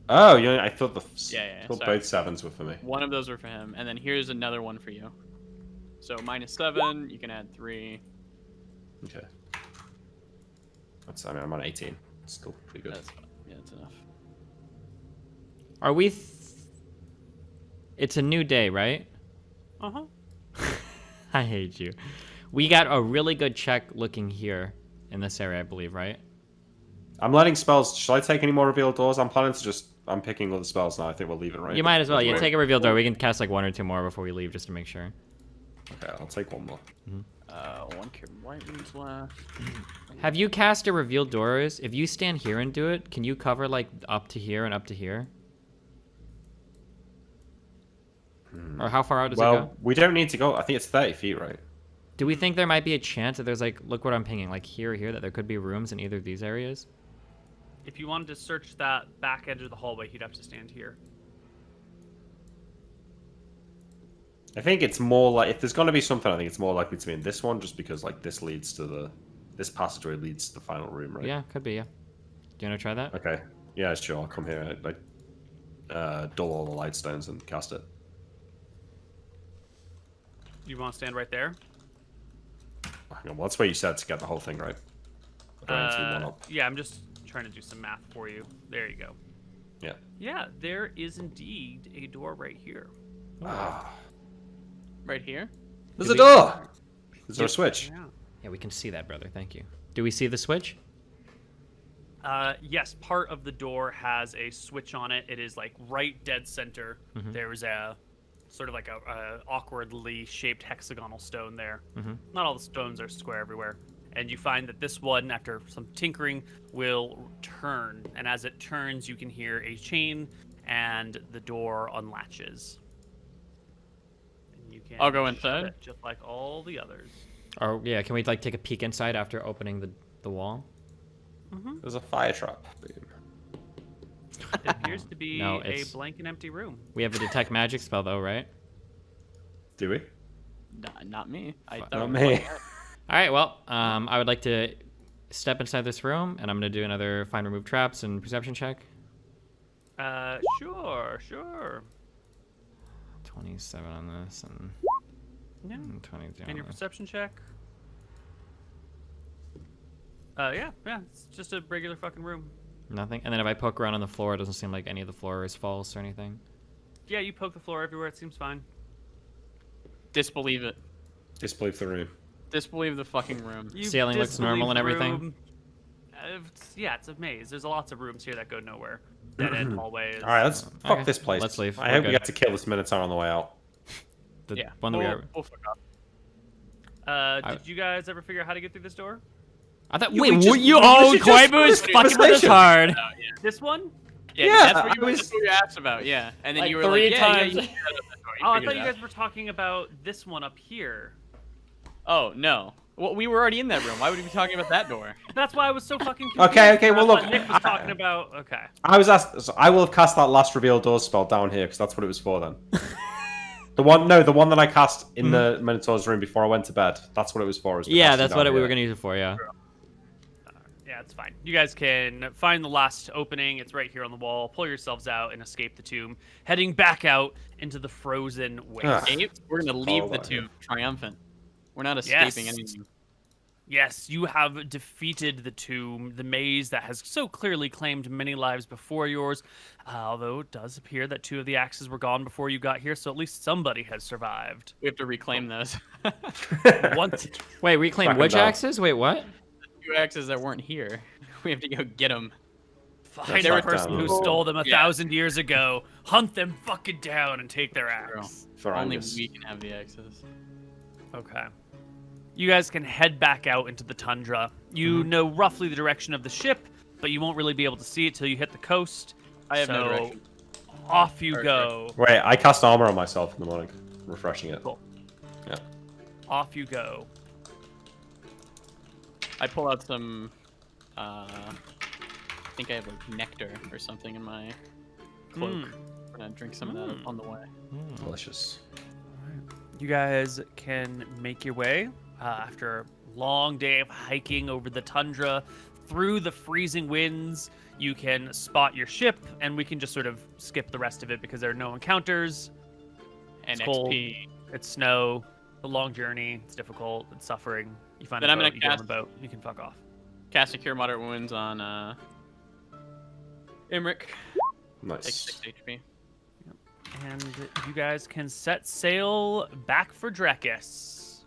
Speaker 3: Oh, I thought
Speaker 4: Yeah,
Speaker 3: I thought
Speaker 4: sorry.
Speaker 3: both 7s were for me.
Speaker 4: One of those were for him, and then here's another one for you. So -7, you can add 3.
Speaker 3: Okay. I mean, I'm on 18. It's still pretty good.
Speaker 4: That's fine. Yeah, that's enough.
Speaker 2: Are we? It's a new day, right?
Speaker 1: Uh-huh.
Speaker 2: I hate you. We got a really good check looking here in this area, I believe, right?
Speaker 3: I'm letting spells. Should I take any more revealed doors? I'm planning to just. I'm picking all the spells now. I think we'll leave it right.
Speaker 2: You might as well. You
Speaker 3: Right.
Speaker 2: take a reveal door. We can cast like 1 or 2 more before we leave, just to make sure.
Speaker 3: Okay, I'll take one more.
Speaker 4: One cure white runes left.
Speaker 2: Have you cast a reveal doors? If you stand here and do it, can you cover like up to here and up to here? Or how far out does it go?
Speaker 3: Well, we don't need to go. I think it's 30 feet, right?
Speaker 2: Do we think there might be a chance that there's like, look what I'm pinging, like here or here, that there could be rooms in either of these areas?
Speaker 1: If you wanted to search that back edge of the hallway, you'd have to stand here.
Speaker 3: I think it's more like if there's going to be something, I think it's more likely to be in this one, just because like this leads to this passageway leads to the final room, right?
Speaker 2: Yeah, could be, yeah. Do you want to try that?
Speaker 3: Okay. Yeah, sure. I'll come here, like, dull all the light stones and cast it.
Speaker 1: You want to stand right there?
Speaker 3: Hang on, well, that's where you said to get the whole thing right. I don't need one up.
Speaker 1: Yeah, I'm just trying to do some math for you. There you go.
Speaker 3: Yeah.
Speaker 1: Yeah, there is indeed a door right here.
Speaker 3: Ah,
Speaker 4: Right here.
Speaker 3: there's a door. Is there a switch?
Speaker 1: Yeah.
Speaker 2: Yeah, we can see that, brother. Thank you. Do we see the switch?
Speaker 1: Yes, part of the door has a switch on it. It is like right dead center. There's a sort of like a awkwardly shaped hexagonal stone there. Not all the stones are square everywhere. And you find that this one, after some tinkering, will turn. And as it turns, you can hear a chain, and the door unlatches. And you can
Speaker 4: I'll go
Speaker 1: shut
Speaker 4: inside.
Speaker 1: it just like all the others.
Speaker 2: Or yeah, can we like take a peek inside after opening the wall?
Speaker 3: There's a fire trap. Boom.
Speaker 1: It appears to be
Speaker 2: No,
Speaker 1: a
Speaker 2: it's-
Speaker 1: blank and empty room.
Speaker 2: We have a detect magic spell though, right?
Speaker 3: Do we?
Speaker 4: Not me. I thought
Speaker 3: Not
Speaker 4: it was
Speaker 3: me.
Speaker 4: like-
Speaker 2: All right, well, I would like to step inside this room, and I'm gonna do another find remove traps and perception check.
Speaker 1: Sure.
Speaker 2: 27 on this and
Speaker 1: Yeah.
Speaker 2: 22
Speaker 1: And
Speaker 2: on
Speaker 1: your
Speaker 2: this.
Speaker 1: perception check? Yeah, it's just a regular fucking room.
Speaker 2: Nothing. And then if I poke around on the floor, it doesn't seem like any of the floor is false or anything.
Speaker 1: Yeah, you poke the floor everywhere, it seems fine.
Speaker 4: Disbelieve it.
Speaker 3: Disbelieve the room.
Speaker 4: Disbelieve the fucking room.
Speaker 1: You
Speaker 2: Ceiling looks normal and
Speaker 1: disbelieve
Speaker 2: everything?
Speaker 1: room. Yeah, it's a maze. There's lots of rooms here that go nowhere. Dead end hallways.
Speaker 3: All right, let's fuck
Speaker 2: Okay,
Speaker 3: this place.
Speaker 2: let's leave.
Speaker 3: I
Speaker 2: We're
Speaker 3: hope we
Speaker 2: good.
Speaker 3: get to kill this Minotaur on the way out.
Speaker 2: The
Speaker 4: Yeah.
Speaker 2: one that we are.
Speaker 4: We'll fuck off.
Speaker 1: Did you guys ever figure out how to get through this door?
Speaker 2: I thought.
Speaker 3: You-
Speaker 2: Wait,
Speaker 3: we
Speaker 2: what?
Speaker 3: just-
Speaker 2: You?
Speaker 3: we
Speaker 2: Oh,
Speaker 3: should just
Speaker 2: Koibu is
Speaker 3: go to
Speaker 2: fucking
Speaker 3: the
Speaker 2: with us
Speaker 3: station.
Speaker 2: hard.
Speaker 1: This one?
Speaker 3: Yeah,
Speaker 4: that's what you asked about. Yeah, and then
Speaker 2: Like
Speaker 4: you were
Speaker 2: 3
Speaker 4: like, yeah,
Speaker 2: times.
Speaker 4: yeah, you got it that door.
Speaker 1: Oh, I
Speaker 4: figured
Speaker 1: thought
Speaker 4: it
Speaker 1: you
Speaker 4: out.
Speaker 1: guys were talking about this one up here.
Speaker 4: Oh no. Well, we were already in that room. Why would we be talking about that door?
Speaker 1: That's why I was so fucking confused.
Speaker 3: Okay, well,
Speaker 1: I thought
Speaker 3: look,
Speaker 1: Nick was talking about. Okay.
Speaker 3: I was asked. So I will have cast that last reveal door spell down here because that's what it was for. Then the one that I cast in the Minotaur's room before I went to bed. That's what it was for.
Speaker 2: Yeah, that's what we were gonna use it for. Yeah.
Speaker 1: Yeah, it's fine. You guys can find the last opening. It's right here on the wall. Pull yourselves out and escape the tomb, heading back out into the frozen waste.
Speaker 3: Ugh.
Speaker 4: We're gonna leave the
Speaker 3: Follow
Speaker 4: tomb triumphant. We're not escaping
Speaker 1: Yes.
Speaker 4: anything.
Speaker 1: Yes, you have defeated the tomb, the maze that has so clearly claimed many lives before yours. Although it does appear that 2 of the axes were gone before you got here, so at least somebody has survived.
Speaker 4: We have to reclaim those.
Speaker 1: Once,
Speaker 2: Wait, reclaim
Speaker 3: Track 'em
Speaker 2: which
Speaker 3: down.
Speaker 2: axes? Wait, what?
Speaker 4: 2 axes that weren't here. We have to go get them.
Speaker 1: find
Speaker 3: Track
Speaker 1: the person
Speaker 3: down.
Speaker 1: who stole them a
Speaker 4: Yeah.
Speaker 1: 1,000 years ago, hunt them fucking down, and take their axe.
Speaker 3: For
Speaker 4: Only
Speaker 3: Angus.
Speaker 4: we can have the axes.
Speaker 1: Okay. You guys can head back out into the tundra. You know roughly the direction of the ship, but you won't really be able to see it till you hit the coast.
Speaker 4: I have no
Speaker 1: So,
Speaker 4: direction.
Speaker 1: Off you
Speaker 4: Or-
Speaker 1: go.
Speaker 3: Wait, I cast armor on myself in the morning, refreshing it.
Speaker 1: Cool.
Speaker 3: Yeah.
Speaker 1: Off you go.
Speaker 4: I pull out some. I think I have like nectar or something in my cloak. We're gonna drink some of that on the way.
Speaker 3: Delicious.
Speaker 1: You guys can make your way after a long day of hiking over the tundra through the freezing winds. You can spot your ship, and we can just sort of skip the rest of it because there are no encounters.
Speaker 4: And
Speaker 1: It's cold.
Speaker 4: XP.
Speaker 1: It's snow. It's a long journey. It's difficult. It's suffering. You find
Speaker 4: Then
Speaker 1: a
Speaker 4: I'm
Speaker 1: boat.
Speaker 4: gonna
Speaker 1: You get on
Speaker 4: cast-
Speaker 1: the boat. You can fuck off.
Speaker 4: Cast a Cure Moderate Wounds on Imric. Take
Speaker 3: Nice.
Speaker 4: 6 HP.
Speaker 1: And you guys can set sail back for Drekis.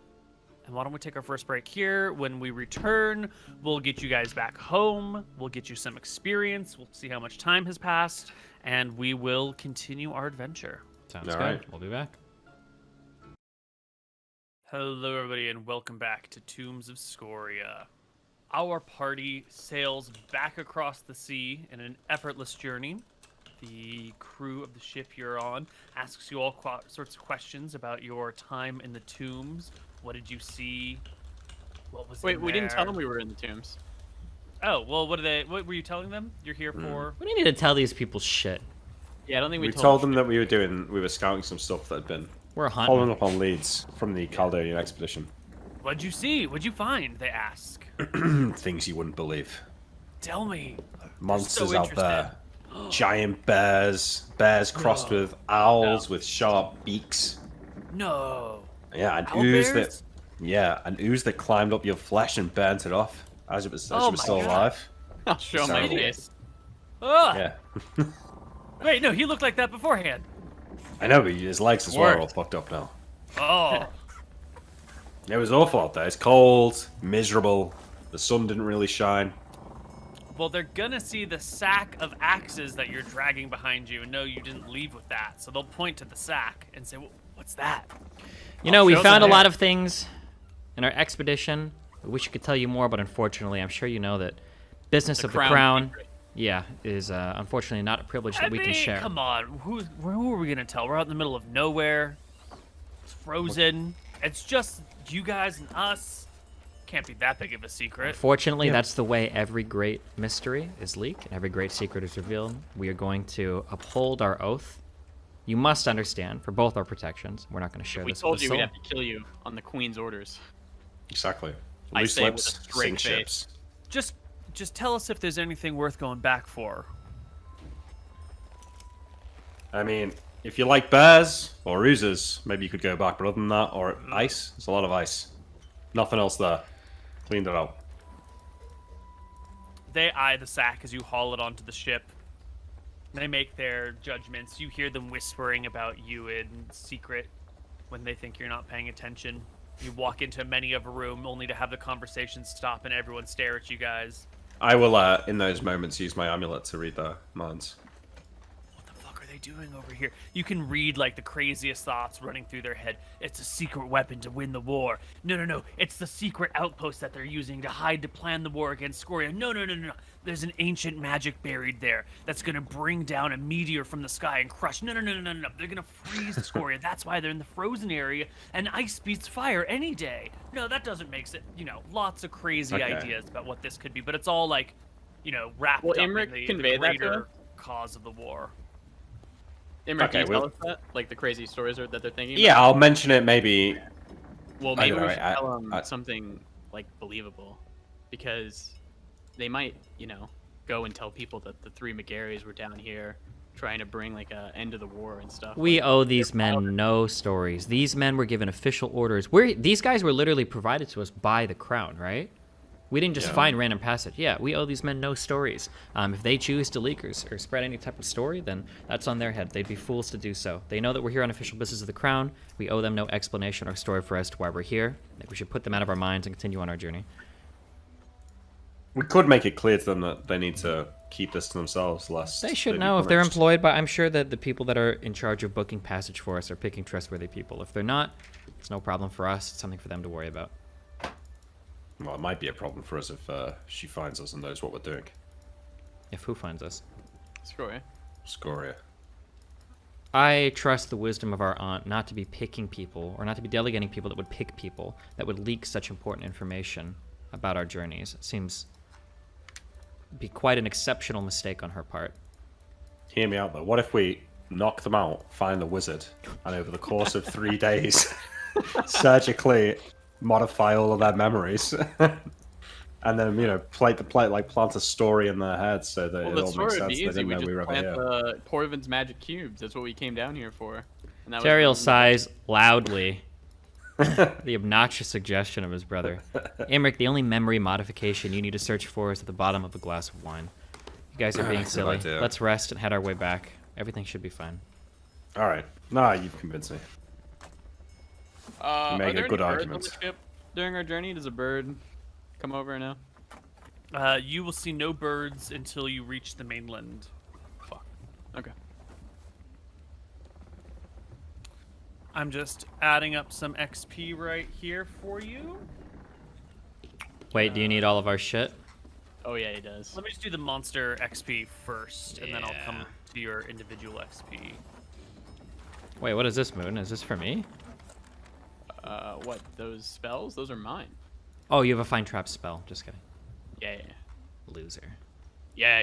Speaker 1: And why don't we take our first break here? When we return, we'll get you guys back home. We'll get you some experience. We'll see how much time has passed. And we will continue our adventure.
Speaker 2: Sounds
Speaker 3: All
Speaker 2: good.
Speaker 3: right.
Speaker 2: We'll be back.
Speaker 1: Hello, everybody, and welcome back to Tombs of Scoria. Our party sails back across the sea in an effortless journey. The crew of the ship you're on asks you all sorts of questions about your time in the tombs. What did you see? What was
Speaker 4: Wait,
Speaker 1: in
Speaker 4: we didn't tell them
Speaker 1: there?
Speaker 4: we were in the tombs.
Speaker 1: Oh, well, what were you telling them? You're here for...
Speaker 2: We need to tell these people shit.
Speaker 4: Yeah, I don't think
Speaker 3: We
Speaker 4: we
Speaker 3: told them that we were scouting some stuff that had been
Speaker 2: We're
Speaker 3: following
Speaker 2: hunting.
Speaker 3: up on leads from the Caledonian expedition.
Speaker 1: What'd you see? What'd you find? They ask.
Speaker 3: Things you wouldn't believe.
Speaker 1: Tell me.
Speaker 3: Monsters
Speaker 1: so
Speaker 3: out there. Giant bears. Bears crossed with owls with sharp beaks.
Speaker 1: No.
Speaker 3: Yeah, an
Speaker 1: Owl
Speaker 3: ooze
Speaker 1: bears?
Speaker 3: that. Yeah, an ooze that climbed up your flesh and burnt it off as it was
Speaker 1: Oh
Speaker 3: you were
Speaker 1: my
Speaker 3: still
Speaker 1: God.
Speaker 3: alive.
Speaker 4: I'll show my
Speaker 3: Terrible.
Speaker 4: face.
Speaker 1: Ugh.
Speaker 3: Yeah,
Speaker 1: Wait, no, he looked like that beforehand.
Speaker 3: I know, but his legs as well are all
Speaker 1: Worked.
Speaker 3: fucked up now.
Speaker 1: Oh.
Speaker 3: It was awful out there. It's cold, miserable. The sun didn't really shine.
Speaker 1: Well, they're gonna see the sack of axes that you're dragging behind you and know you didn't leave with that. So they'll point to the sack and say, what's that?
Speaker 2: You know, we
Speaker 1: show
Speaker 2: found a
Speaker 1: them
Speaker 2: lot
Speaker 1: there.
Speaker 2: of things in our expedition. We wish we could tell you more, but unfortunately, I'm sure you know that business of the crown,
Speaker 4: secret.
Speaker 2: yeah, is unfortunately not a privilege that we can share.
Speaker 1: Come on, who are we gonna tell? We're out in the middle of nowhere. It's frozen. It's just you guys and us. Can't be that big of a secret.
Speaker 2: Unfortunately, that's the way every great mystery is leaked and every great secret is revealed. We are going to uphold our oath. You must understand, for both our protections, we're not going to share
Speaker 4: We
Speaker 2: this
Speaker 4: told
Speaker 2: with
Speaker 4: you
Speaker 2: the
Speaker 4: we'd
Speaker 2: soul.
Speaker 4: have to kill you on the Queen's orders.
Speaker 3: Exactly.
Speaker 4: I
Speaker 3: Loose
Speaker 4: say with a
Speaker 3: lips,
Speaker 4: straight
Speaker 3: sink
Speaker 4: face.
Speaker 3: ships.
Speaker 1: Just tell us if there's anything worth going back for.
Speaker 3: I mean, if you like bears or oozes, maybe you could go back. But other than that, or ice, there's a lot of ice. Nothing else there. Cleaned it out.
Speaker 1: They eye the sack as you haul it onto the ship. They make their judgments. You hear them whispering about you in secret when they think you're not paying attention. You walk into many of a room only to have the conversation stop and everyone stare at you guys.
Speaker 3: I will, in those moments, use my amulet to read their minds.
Speaker 1: What the fuck are they doing over here? You can read like the craziest thoughts running through their head. It's a secret weapon to win the war. No. It's the secret outpost that they're using to hide to plan the war against Scoria. No. There's an ancient magic buried there that's gonna bring down a meteor from the sky and crush. No. They're gonna freeze Scoria. That's why they're in the frozen area, and ice beats fire any day. No, that doesn't make sense. Lots of crazy
Speaker 3: Okay.
Speaker 1: ideas about what this could be, but it's all like, wrapped
Speaker 4: Well,
Speaker 1: up in
Speaker 4: Imric
Speaker 1: the
Speaker 4: conveyed that to
Speaker 1: greater
Speaker 4: us?
Speaker 1: cause of the war.
Speaker 4: Imric,
Speaker 3: Okay,
Speaker 4: can you tell
Speaker 3: well-
Speaker 4: us that? Like the crazy stories that they're thinking
Speaker 3: Yeah,
Speaker 4: about?
Speaker 3: I'll mention it maybe.
Speaker 4: Well,
Speaker 3: I
Speaker 4: maybe
Speaker 3: don't
Speaker 4: we
Speaker 3: know,
Speaker 4: should tell them something, like, believable. Because they might, go and tell people that the three McGarrys were down here trying to bring, like, a end to the war and stuff.
Speaker 2: We
Speaker 4: Like,
Speaker 2: owe these
Speaker 4: they're
Speaker 2: men
Speaker 4: powder.
Speaker 2: no stories. These men were given official orders. These guys were literally provided to us by the crown, right? We didn't just
Speaker 3: Yeah.
Speaker 2: find random passage. Yeah, we owe these men no stories. If they choose to leak or spread any type of story, then that's on their head. They'd be fools to do so. They know that we're here on official business of the crown. We owe them no explanation or story for as to why we're here. I think we should put them out of our minds and continue on our journey.
Speaker 3: We could make it clear to them that they need to keep this to themselves, lest
Speaker 2: They should
Speaker 3: be
Speaker 2: know if they're
Speaker 3: punished.
Speaker 2: employed by. I'm sure that the people that are in charge of booking passage for us are picking trustworthy people. If they're not, it's no problem for us. It's something for them to worry about.
Speaker 3: Well, it might be a problem for us if she finds us and knows what we're doing.
Speaker 2: If who finds us?
Speaker 4: Scoria.
Speaker 3: Scoria.
Speaker 2: I trust the wisdom of our aunt not to be picking people, or not to be delegating people that would pick people, that would leak such important information about our journeys. It seems be quite an exceptional mistake on her part.
Speaker 3: Hear me out though. What if we knock them out, find the wizard, and over the course of 3 days, surgically modify all of their memories, and then plant a story in their heads so that
Speaker 4: Well,
Speaker 3: it
Speaker 4: the
Speaker 3: all
Speaker 4: story
Speaker 3: makes
Speaker 4: would
Speaker 3: sense.
Speaker 4: be
Speaker 3: They
Speaker 4: easy.
Speaker 3: didn't
Speaker 4: We
Speaker 3: know
Speaker 4: just
Speaker 3: we were ever
Speaker 4: plant
Speaker 3: here.
Speaker 4: the Porvin's magic cubes. That's what we came down here for. And that was
Speaker 2: Teriel
Speaker 4: when-
Speaker 2: sighs loudly. The obnoxious suggestion of his brother. Emmerich, the only memory modification you need to search for is at the bottom of a glass of wine. You guys are being
Speaker 3: Good
Speaker 2: silly.
Speaker 3: idea.
Speaker 2: Let's rest and head our way back. Everything should be fine.
Speaker 3: All right. Nah, you've convinced me.
Speaker 4: Are
Speaker 3: make a
Speaker 4: there
Speaker 3: good
Speaker 4: any birds
Speaker 3: argument.
Speaker 4: on the ship during our journey? Does a bird come over now?
Speaker 1: You will see no birds until you reach the mainland.
Speaker 4: Fuck. Okay.
Speaker 1: I'm just adding up some XP right here for you.
Speaker 2: Wait, do you need all of our shit?
Speaker 4: Oh yeah, he does.
Speaker 1: Let me just do the monster XP first, and then I'll come
Speaker 2: Yeah.
Speaker 1: to your individual XP.
Speaker 2: Wait, what is this, Moon? Is this for me?
Speaker 4: What? Those spells? Those are mine.
Speaker 2: Oh, you have a Find Trap spell. Just kidding.
Speaker 4: Yeah.
Speaker 2: Loser.
Speaker 4: Yeah.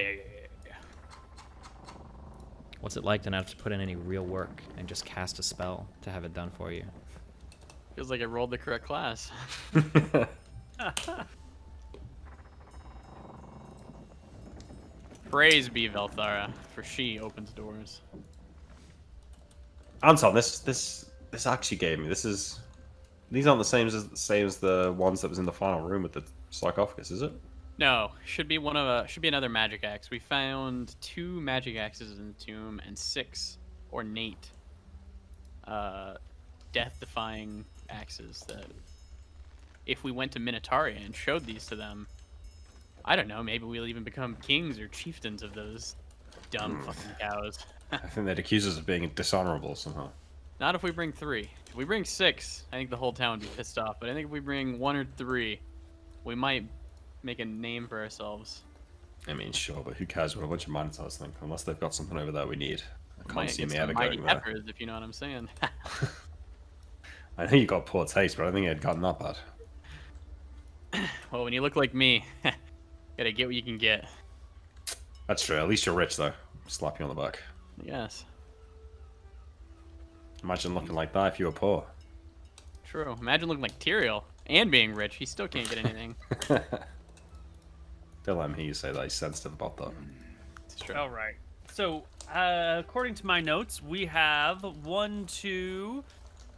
Speaker 2: What's it like to not have to put in any real work and just cast a spell to have it done for you?
Speaker 4: Feels like I rolled the correct class. Praise be Velthara, for she opens doors.
Speaker 3: Anton, this axe you gave me. These aren't the same as the ones that was in the final room with the sarcophagus, is it?
Speaker 4: No, should be another magic axe. We found 2 magic axes in the tomb and 6 ornate, death-defying axes that, if we went to Minataria and showed these to them, I don't know, maybe we'll even become kings or chieftains of those dumb fucking cows.
Speaker 3: I think they'd accuse us of being dishonorable somehow.
Speaker 4: Not if we bring 3. If we bring 6, I think the whole town would be pissed off. But I think if we bring 1 or 3, we might make a name for ourselves.
Speaker 3: I mean, sure, but who cares what a bunch of minotaurs think? Unless they've got something over there we need. I can't
Speaker 4: Might
Speaker 3: see
Speaker 4: get
Speaker 3: me
Speaker 4: some
Speaker 3: ever
Speaker 4: mighty
Speaker 3: going there.
Speaker 4: heifers, if you know what I'm saying.
Speaker 3: I think you got poor taste, but I don't think it had gotten that bad.
Speaker 4: Well, when you look like me, gotta get what you can get.
Speaker 3: That's true. At least you're rich, though. Slap you on the back.
Speaker 4: Yes.
Speaker 3: Imagine looking like that if you were poor.
Speaker 4: True. Imagine looking like Tyrael and being rich. He still can't get anything.
Speaker 3: Don't let him hear you say that. He's sensitive about that.
Speaker 4: It's true.
Speaker 1: All right. So, according to my notes, we have 1, 2,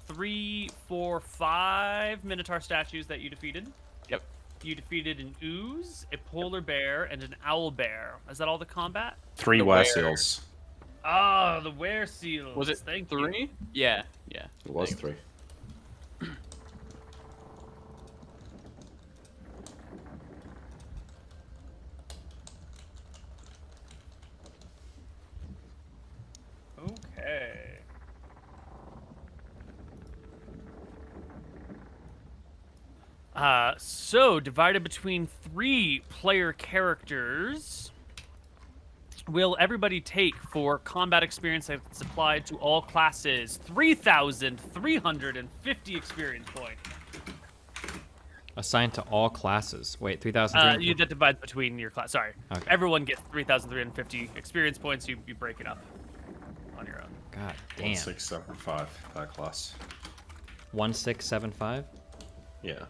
Speaker 1: 3, 4, 5 Minotaur statues that you defeated.
Speaker 4: Yep.
Speaker 1: You defeated an ooze, a polar bear, and an owl bear. Is that all the combat?
Speaker 3: 3
Speaker 4: The
Speaker 3: were
Speaker 4: were.
Speaker 3: seals.
Speaker 1: Oh, the were seals.
Speaker 4: Was it
Speaker 1: Thank
Speaker 4: 3?
Speaker 1: you.
Speaker 4: Yeah.
Speaker 3: It was 3.
Speaker 1: Okay. So divided between 3 player characters, will everybody take for combat experience that's applied to all classes 3,350 experience points?
Speaker 2: Assigned to all classes. Wait, 3,000.
Speaker 1: That divides between your class. Sorry.
Speaker 2: Okay.
Speaker 1: Everyone gets 3,350 experience points. You break it up on your own.
Speaker 2: God damn.
Speaker 3: 1, 6, 7, 5 per class.
Speaker 2: 1675,
Speaker 3: Yeah,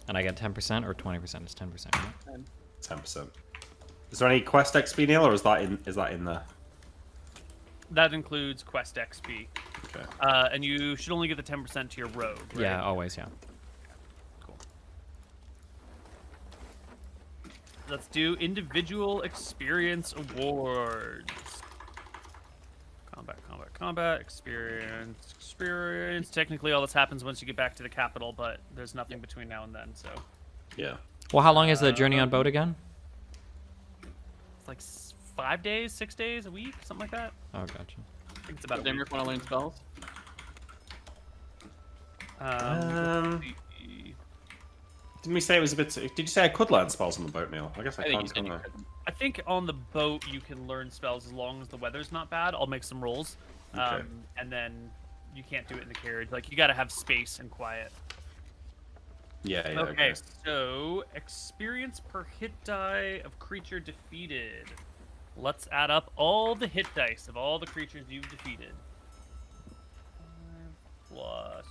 Speaker 2: and I get 10% or 20%. It's 10%. Right?
Speaker 3: 10%. Is there any quest XP, Neal, or is that in there?
Speaker 1: That includes quest XP.
Speaker 3: Okay.
Speaker 1: And you should only give the 10% to your rogue, right?
Speaker 2: Yeah, always. Yeah.
Speaker 1: Cool. Let's do individual experience awards. Combat, experience. Technically, all this happens once you get back to the capital, but there's nothing between now and then, so
Speaker 3: Yeah.
Speaker 2: Well, how long is the journey on boat again?
Speaker 1: it's like 5 days, 6 days, a week, something like that.
Speaker 2: Oh, gotcha.
Speaker 1: I think it's about a
Speaker 4: Does Emmerich
Speaker 1: week.
Speaker 4: want to learn spells?
Speaker 3: Didn't we say it was a bit... Did you say I could learn spells on the boat, Neal? I guess I
Speaker 4: I think you
Speaker 3: can't,
Speaker 4: said
Speaker 3: can
Speaker 4: you
Speaker 3: I?
Speaker 4: couldn't.
Speaker 1: I think on the boat you can learn spells as long as the weather's not bad. I'll make some rolls.
Speaker 3: Okay.
Speaker 1: And then you can't do it in the carriage. Like, you gotta have space and quiet.
Speaker 3: Yeah,
Speaker 1: Okay, so experience per hit die of creature defeated. Let's add up all the hit dice of all the creatures you've defeated. 5 plus...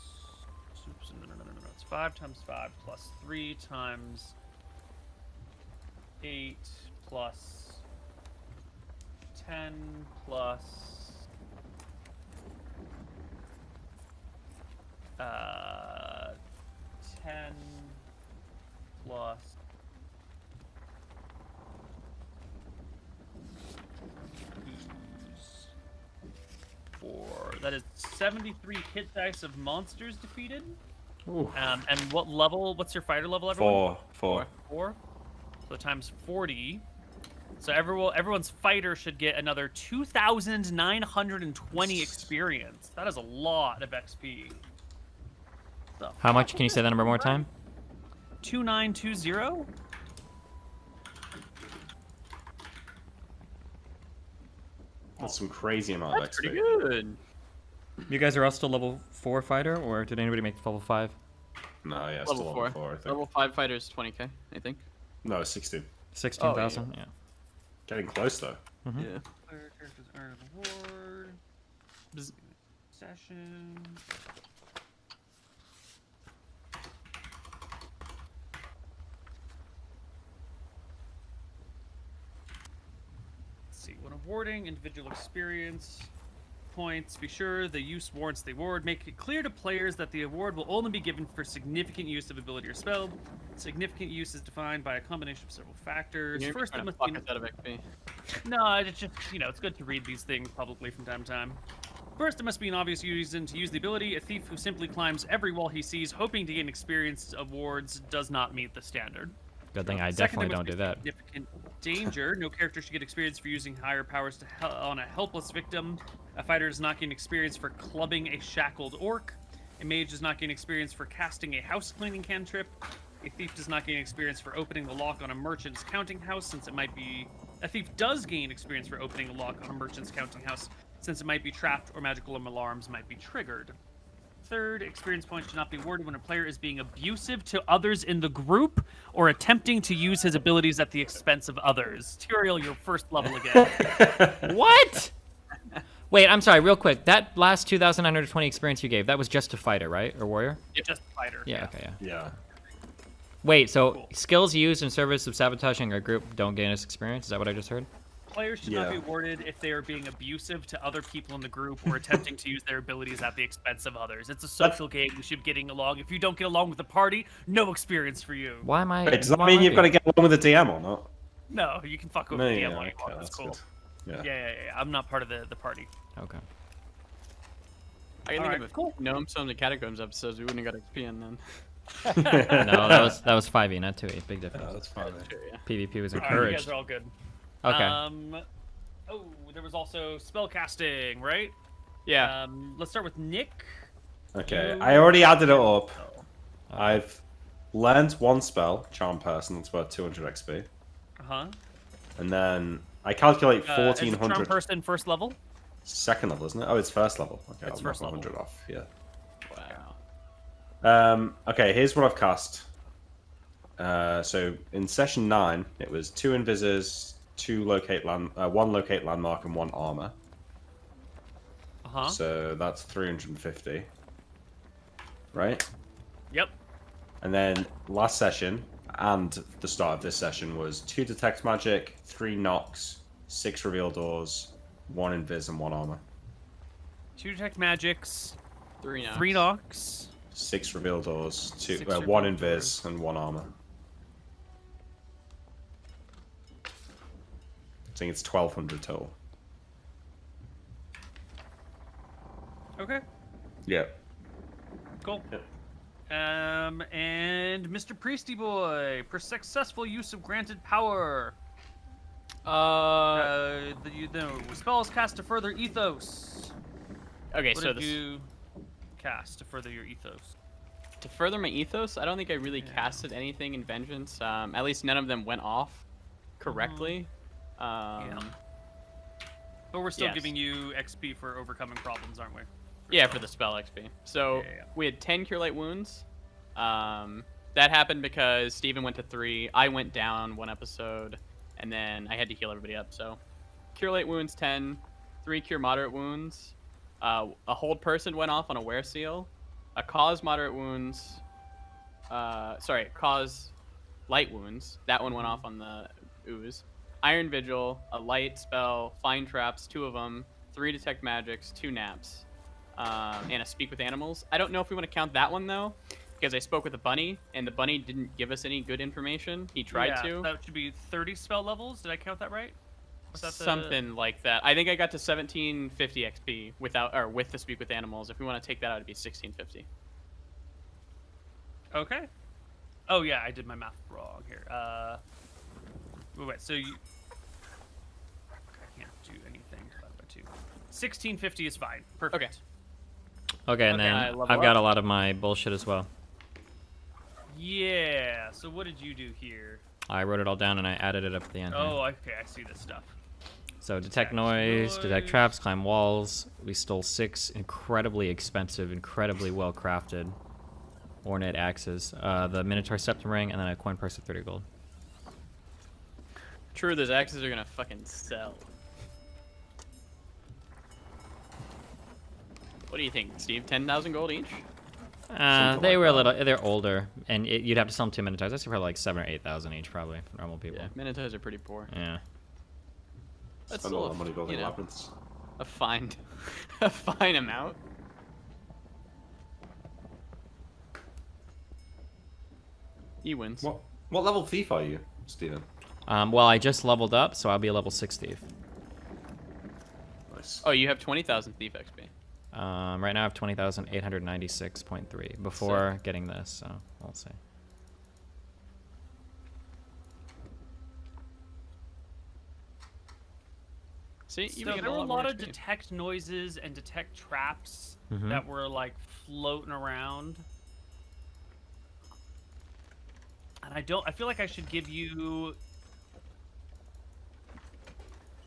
Speaker 1: Oops, no. It's 5 times 5 plus 3 times 8 plus 10 plus 10 plus 4. That is 73 hit dice of monsters defeated.
Speaker 3: Ooh.
Speaker 1: And what level? What's your fighter level, everyone?
Speaker 3: 4.
Speaker 1: 4. So times 40. So everyone's fighter should get another 2,920 experience. That is a lot of XP.
Speaker 2: How much? Can you say that number more time?
Speaker 1: 2920.
Speaker 3: That's some crazy amount
Speaker 4: That's
Speaker 3: of XP.
Speaker 4: pretty good.
Speaker 2: You guys are all still level 4 fighter, or did anybody make level 5?
Speaker 3: No, yeah,
Speaker 4: Level
Speaker 3: still
Speaker 4: 4.
Speaker 3: level 4, I think.
Speaker 4: Level 5 fighters 20k, I think.
Speaker 3: No, 16.
Speaker 2: 16,000. Yeah.
Speaker 3: Getting close though.
Speaker 4: Yeah.
Speaker 1: Player characters earn an award. Session. Let's see. When awarding individual experience points, be sure the use warrants the award. Make it clear to players that the award will only be given for significant use of ability or spell. Significant use is defined by a combination of several factors.
Speaker 4: You're
Speaker 1: First, it
Speaker 4: trying to
Speaker 1: must
Speaker 4: fuck
Speaker 1: be...
Speaker 4: us out of XP.
Speaker 1: No, it's just, it's good to read these things publicly from time to time. First, it must be an obvious reason to use the ability. A thief who simply climbs every wall he sees, hoping to gain experience awards, does not meet the standard.
Speaker 2: Good thing I
Speaker 1: Second,
Speaker 2: definitely
Speaker 1: there
Speaker 2: don't
Speaker 1: must
Speaker 2: do
Speaker 1: be
Speaker 2: that.
Speaker 1: significant danger. No character should get experience for using higher powers on a helpless victim. A fighter does not gain experience for clubbing a shackled orc. A mage does not gain experience for casting a house cleaning cantrip. A thief does not gain experience for opening the lock on a merchant's counting house, since it might be... A thief does gain experience for opening a lock on a merchant's counting house, since it might be trapped or magical alarms might be triggered. Third, experience points should not be awarded when a player is being abusive to others in the group or attempting to use his abilities at the expense of others. Tyrael, your first level again.
Speaker 2: What? Wait, I'm sorry, real quick. That last 2,920 experience you gave, that was just a fighter, right? Or warrior?
Speaker 1: Just a fighter.
Speaker 2: Yeah, okay, yeah.
Speaker 3: Yeah.
Speaker 2: Wait, so
Speaker 1: Cool.
Speaker 2: skills used in service of sabotaging a group don't gain us experience? Is that what I just heard?
Speaker 1: Players should not be awarded if they are being abusive to other people in the group or attempting to use their abilities at the expense of others. It's a social game. We should be getting along. If you don't get along with the party, no experience for you.
Speaker 2: Why am I...
Speaker 3: Wait, does that
Speaker 2: why
Speaker 3: mean
Speaker 2: am I
Speaker 3: you've got to get along with the DM or not?
Speaker 1: No, you can fuck with
Speaker 3: No,
Speaker 1: the
Speaker 3: yeah,
Speaker 1: DM all you
Speaker 3: okay,
Speaker 1: want. That's cool.
Speaker 3: good. Yeah.
Speaker 1: Yeah. I'm not part of the party.
Speaker 2: Okay.
Speaker 4: I can think
Speaker 1: Alright,
Speaker 4: of a
Speaker 1: cool.
Speaker 4: Gnome Stones and Catacombs episodes. We wouldn't have got XP in then.
Speaker 2: No, that was 5e, not 2e. Big difference.
Speaker 3: Yeah, that's fine.
Speaker 4: Sure, yeah.
Speaker 2: PvP was
Speaker 1: All right, you
Speaker 2: encouraged.
Speaker 1: guys are all good.
Speaker 2: Okay.
Speaker 1: Oh, there was also spell casting, right?
Speaker 4: Yeah.
Speaker 1: Let's start with Nick.
Speaker 3: Okay, I already added it up. I've learned one spell, Charm Person, that's worth 200 XP.
Speaker 1: Uh-huh.
Speaker 3: And then I calculate
Speaker 1: Is the
Speaker 3: 1400.
Speaker 1: Charm person first level?
Speaker 3: Second level, isn't it? Oh, it's first level. Okay,
Speaker 1: It's
Speaker 3: I'll knock
Speaker 1: first level.
Speaker 3: 100 off. Yeah.
Speaker 4: Wow.
Speaker 3: Okay, here's what I've cast. So in session 9, it was 2 invisors, 1 locate landmark, and 1 armor.
Speaker 1: Uh-huh.
Speaker 3: So that's 350. Right?
Speaker 1: Yep.
Speaker 3: And then last session and the start of this session was 2 detect magic, 3 knocks, 6 reveal doors, 1 invis, and 1 armor.
Speaker 1: 2 detect magics,
Speaker 4: 3 knocks.
Speaker 1: 3 knocks.
Speaker 3: 6 reveal doors,
Speaker 1: 6
Speaker 3: 1
Speaker 1: reveal
Speaker 3: invis, and 1 armor. I think it's 1200 total.
Speaker 1: Okay.
Speaker 3: Yeah.
Speaker 1: Cool.
Speaker 3: Yep.
Speaker 1: And Mr. Priesty Boy, for successful use of granted power. The spells cast to further ethos.
Speaker 4: Okay,
Speaker 1: What
Speaker 4: so
Speaker 1: did you cast to further your ethos?
Speaker 4: to further my ethos, I don't think I really casted anything in Vengeance. At least none of them went off correctly.
Speaker 1: Yeah. But we're still
Speaker 4: yes.
Speaker 1: giving you XP for overcoming problems, aren't we?
Speaker 4: Yeah, for the spell XP. So
Speaker 1: Yeah.
Speaker 4: we had 10 Cure Light Wounds. That happened because Steven went to 3. I went down 1 episode, and then I had to heal everybody up. So Cure Light Wounds 10, 3 Cure Moderate Wounds. A Hold Person went off on a Wear Seal. A Cause Moderate Wounds. Cause Light Wounds. That one went off on the Ooze. Iron Vigil, a Light Spell, Find Traps, 2 of them, 3 Detect Magics, 2 Naps. and a speak with animals. I don't know if we want to count that one though, because I spoke with a bunny, and the bunny didn't give us any good information. He tried to.
Speaker 1: That should be 30 spell levels. Did I count that right? Was that
Speaker 4: Something like that. I think I got to 1750 XP with the speak with animals. If we want to take that out, it'd be 1650.
Speaker 1: Okay. Oh yeah, I did my math wrong here. Wait, so you... I can't do anything. 1650 is fine. Perfect.
Speaker 4: Okay.
Speaker 2: Okay, and
Speaker 4: Okay, I
Speaker 2: then
Speaker 4: level
Speaker 2: I've got
Speaker 4: up.
Speaker 2: a lot of my bullshit as well.
Speaker 1: Yeah. So what did you do here?
Speaker 2: I wrote it all down and I added it up at the end. here.
Speaker 1: Oh, okay. I see this stuff.
Speaker 2: So detect noise, detect traps, climb walls. We stole 6 incredibly expensive, incredibly well crafted ornate axes. The Minotaur Septum Ring, and then a coin purse of 30 gold.
Speaker 4: True, those axes are gonna fucking sell. What do you think, Steve? 10,000 gold each?
Speaker 2: They were a little, they're older, and you'd have to sell them to Minotaurs. That's probably like 7,000 or 8,000 each, probably for normal people.
Speaker 4: Yeah, Minotaurs are pretty poor.
Speaker 2: Yeah.
Speaker 4: That's
Speaker 3: Spend a
Speaker 4: still
Speaker 3: lot of money building
Speaker 4: you know,
Speaker 3: labyrinths.
Speaker 4: a fine, a fine amount. He wins.
Speaker 3: What level thief are you, Steven?
Speaker 2: Well, I just leveled up, so I'll be a level 6 thief.
Speaker 3: Nice.
Speaker 4: Oh, you have 20,000 thief XP.
Speaker 2: Right now I have 20,896.3 before getting this, so we'll see.
Speaker 4: See,
Speaker 1: So
Speaker 4: you
Speaker 1: there
Speaker 4: get
Speaker 1: were a
Speaker 4: more
Speaker 1: lot of
Speaker 4: XP.
Speaker 1: detect noises and detect traps
Speaker 2: Mhm.
Speaker 1: that were like floating around. And I feel like I should give you,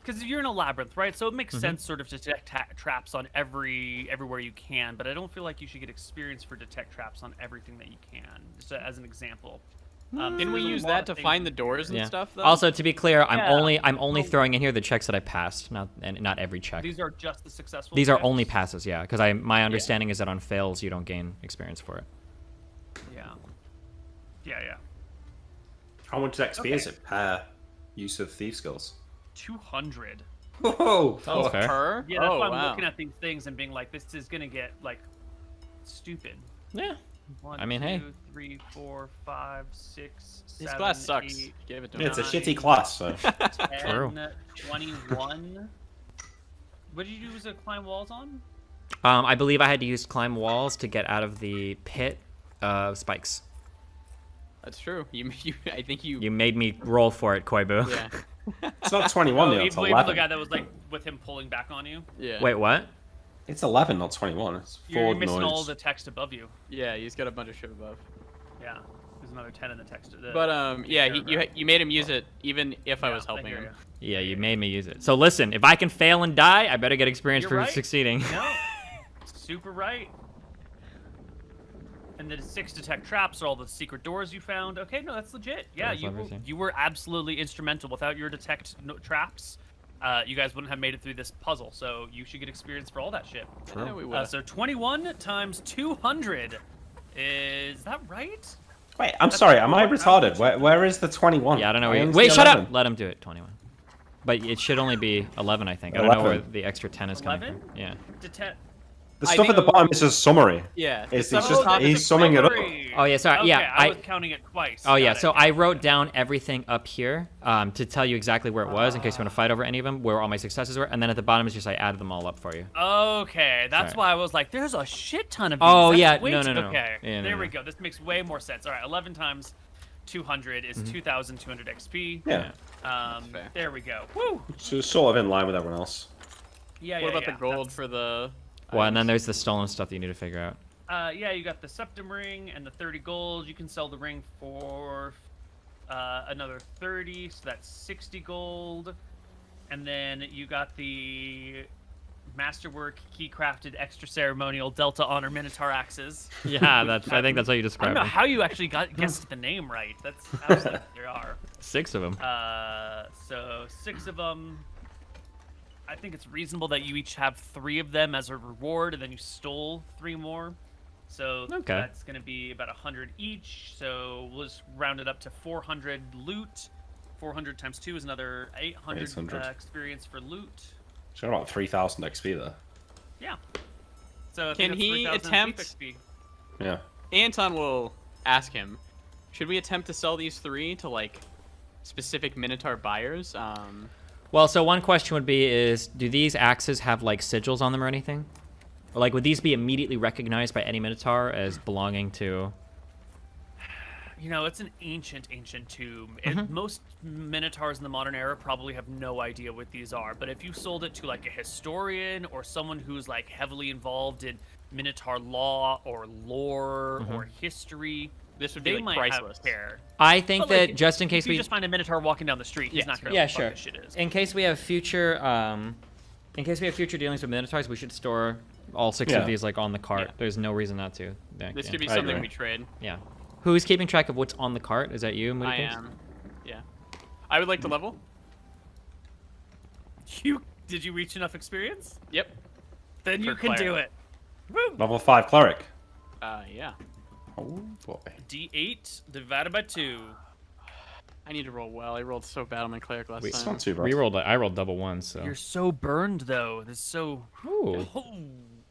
Speaker 1: because you're in a labyrinth, right? So it makes sense sort of to detect traps on everywhere you can, but I don't feel like you should get experience for detect traps on everything that you can, just as an example.
Speaker 4: Didn't we
Speaker 1: there's a
Speaker 4: use
Speaker 1: lot
Speaker 4: that
Speaker 1: of
Speaker 4: to
Speaker 1: things-
Speaker 4: find the doors and
Speaker 2: Yeah.
Speaker 4: stuff, though?
Speaker 2: Also, to be clear, I'm
Speaker 1: Yeah.
Speaker 2: only throwing in here the checks that I passed, not every check.
Speaker 1: These are just the successful
Speaker 2: These are
Speaker 1: checks?
Speaker 2: only passes, yeah. Because my understanding is that on fails you don't gain experience for it.
Speaker 1: Yeah. Yeah.
Speaker 3: How much XP is
Speaker 1: Okay.
Speaker 3: it per use of thief skills?
Speaker 1: 200.
Speaker 3: Whoa!
Speaker 2: That's fair.
Speaker 4: Per?
Speaker 1: Yeah, that's
Speaker 4: Oh,
Speaker 1: why I'm
Speaker 4: wow.
Speaker 1: looking at these things and being like, this is gonna get like stupid.
Speaker 2: Yeah.
Speaker 1: One,
Speaker 2: I mean, hey.
Speaker 1: 2, 3, 4, 5, 6,
Speaker 4: This
Speaker 1: 7,
Speaker 4: class sucks.
Speaker 1: 8,
Speaker 4: Give it to
Speaker 3: Yeah, it's a
Speaker 4: him.
Speaker 1: 9,
Speaker 3: shitty class, so.
Speaker 1: 10, 21. What did you use to climb walls on?
Speaker 2: I believe I had to use climb walls to get out of the pit spikes.
Speaker 4: That's true. I think you.
Speaker 2: You made me roll for it, Koibu.
Speaker 4: Yeah.
Speaker 3: It's not 21, Neal, it's
Speaker 1: even the
Speaker 3: 11.
Speaker 1: guy that was like with him pulling back on you.
Speaker 4: Yeah.
Speaker 2: Wait, what?
Speaker 3: It's 11, not 21. It's
Speaker 1: You're
Speaker 3: forward
Speaker 1: missing all
Speaker 3: noise.
Speaker 1: the text above you.
Speaker 4: Yeah, he's got a bunch of shit above.
Speaker 1: Yeah, there's another 10 in the text.
Speaker 4: But yeah,
Speaker 1: paragraph.
Speaker 4: you made him use it even if I
Speaker 1: Yeah,
Speaker 4: was helping
Speaker 1: hear
Speaker 4: him.
Speaker 1: ya.
Speaker 2: Yeah, you made me use it. So listen, if I can fail and die, I better get experience
Speaker 1: You're
Speaker 2: for
Speaker 1: right.
Speaker 2: succeeding.
Speaker 1: No, super right. And the 6 detect traps are all the secret doors you found. Okay, no, that's legit. Yeah,
Speaker 2: Doors, levers, yeah.
Speaker 1: you were absolutely instrumental. Without your detect traps, you guys wouldn't have made it through this puzzle. So you should get experience for all that shit.
Speaker 4: Yeah, we would.
Speaker 1: So 21 times 200. Is that right?
Speaker 3: Wait, I'm sorry, am I
Speaker 1: what
Speaker 3: retarded? Where is the 21?
Speaker 2: Yeah, I don't know.
Speaker 3: I only
Speaker 2: Wait,
Speaker 3: see
Speaker 2: shut
Speaker 3: 11.
Speaker 2: up. Let him do it. 21. But it should only be 11, I think. I don't know where
Speaker 3: 11?
Speaker 2: the extra 10 is coming
Speaker 1: 11?
Speaker 2: from. Yeah.
Speaker 1: Detect.
Speaker 3: The
Speaker 4: I
Speaker 3: stuff at
Speaker 4: think-
Speaker 3: the bottom is just summary.
Speaker 4: Yeah.
Speaker 3: It's
Speaker 4: some of
Speaker 3: just-
Speaker 4: the top-
Speaker 3: he's summing it up.
Speaker 2: Oh, yeah, sorry.
Speaker 1: Okay,
Speaker 2: Yeah,
Speaker 1: I was counting it twice.
Speaker 2: Oh yeah,
Speaker 1: Got
Speaker 2: so
Speaker 1: it.
Speaker 2: I wrote down everything up here to tell you exactly where it was in case you want to fight over any of them, where all my successes were, and then at the bottom is just I added them all up for you.
Speaker 1: Okay, that's
Speaker 2: Sorry.
Speaker 1: why I was like, there's a shit ton of these.
Speaker 2: Oh,
Speaker 1: That's
Speaker 2: yeah,
Speaker 1: way
Speaker 2: no,
Speaker 1: too-
Speaker 2: no, no.
Speaker 1: Okay,
Speaker 2: Yeah, no,
Speaker 1: there
Speaker 2: no.
Speaker 1: we go. This makes way more sense. All right, 11 times 200 is 2,200 XP.
Speaker 3: Yeah.
Speaker 4: fair.
Speaker 1: There we go. Woo!
Speaker 3: So it's sort of in line with everyone else.
Speaker 1: Yeah,
Speaker 4: What
Speaker 1: yeah,
Speaker 4: about the gold for the?
Speaker 2: Well, and then
Speaker 4: items?
Speaker 2: there's the stolen stuff that you need to figure out.
Speaker 1: Yeah, you got the septum ring and the 30 gold. You can sell the ring for another 30, so that's 60 gold. And then you got the masterwork key crafted extra ceremonial Delta Honor Minotaur axes.
Speaker 2: Yeah, I think that's how you
Speaker 1: I don't
Speaker 2: describe
Speaker 1: know
Speaker 2: it.
Speaker 1: how you actually guessed the name right. That's absolutely there are.
Speaker 2: 6 of them.
Speaker 1: So 6 of them. I think it's reasonable that you each have 3 of them as a reward, and then you stole 3 more. So
Speaker 2: Okay.
Speaker 1: that's going to be about 100 each. So we'll just round it up to 400 loot. 400 times 2 is another 800
Speaker 3: 800.
Speaker 1: experience for loot.
Speaker 3: So about 3,000 XP there.
Speaker 1: Yeah. So I
Speaker 4: Can
Speaker 1: think that's
Speaker 4: he
Speaker 1: 3,000
Speaker 4: attempt-
Speaker 1: XP.
Speaker 3: Yeah.
Speaker 4: Anton will ask him, should we attempt to sell these 3 to like specific Minotaur buyers?
Speaker 2: Well, so one question would be is, do these axes have like sigils on them or anything? Or like, would these be immediately recognized by any Minotaur as belonging to?
Speaker 1: You know, it's an ancient tomb. And most Minotaurs in the modern era probably have no idea what these are. But if you sold it to like a historian or someone who's like heavily involved in Minotaur law or lore or history,
Speaker 4: This would be
Speaker 1: they
Speaker 4: like
Speaker 1: might
Speaker 4: priceless.
Speaker 1: have care.
Speaker 2: I think
Speaker 1: But,
Speaker 2: that
Speaker 1: like,
Speaker 2: just in case
Speaker 1: if you
Speaker 2: we
Speaker 1: just find a Minotaur walking down the street, he's
Speaker 4: Yeah,
Speaker 1: not gonna
Speaker 2: yeah,
Speaker 1: know what the
Speaker 2: sure.
Speaker 1: fuck this shit is.
Speaker 2: In case we have future dealings with Minotaurs, we should store all 6
Speaker 3: Yeah.
Speaker 2: of these like on the cart.
Speaker 4: Yeah.
Speaker 2: There's no reason not to. Yeah,
Speaker 4: This
Speaker 2: yeah.
Speaker 4: should be
Speaker 3: I
Speaker 4: something
Speaker 3: agree.
Speaker 4: we trade.
Speaker 2: Yeah. Who's keeping track of what's on the cart? Is that you, Moody
Speaker 4: I
Speaker 2: Kings?
Speaker 4: am. Yeah. I would like to level.
Speaker 1: Did you reach enough experience?
Speaker 4: Yep.
Speaker 1: Then you
Speaker 4: For
Speaker 1: can do
Speaker 4: cleric.
Speaker 1: it. Woo!
Speaker 3: Level 5 cleric.
Speaker 4: Yeah.
Speaker 3: Oh boy.
Speaker 1: D8 divided by 2.
Speaker 4: I need to roll well. I rolled so bad on my cleric last
Speaker 3: It's
Speaker 4: time.
Speaker 3: not too bad.
Speaker 2: I rolled double ones, so.
Speaker 1: You're so burned though. This is so.
Speaker 2: Ooh.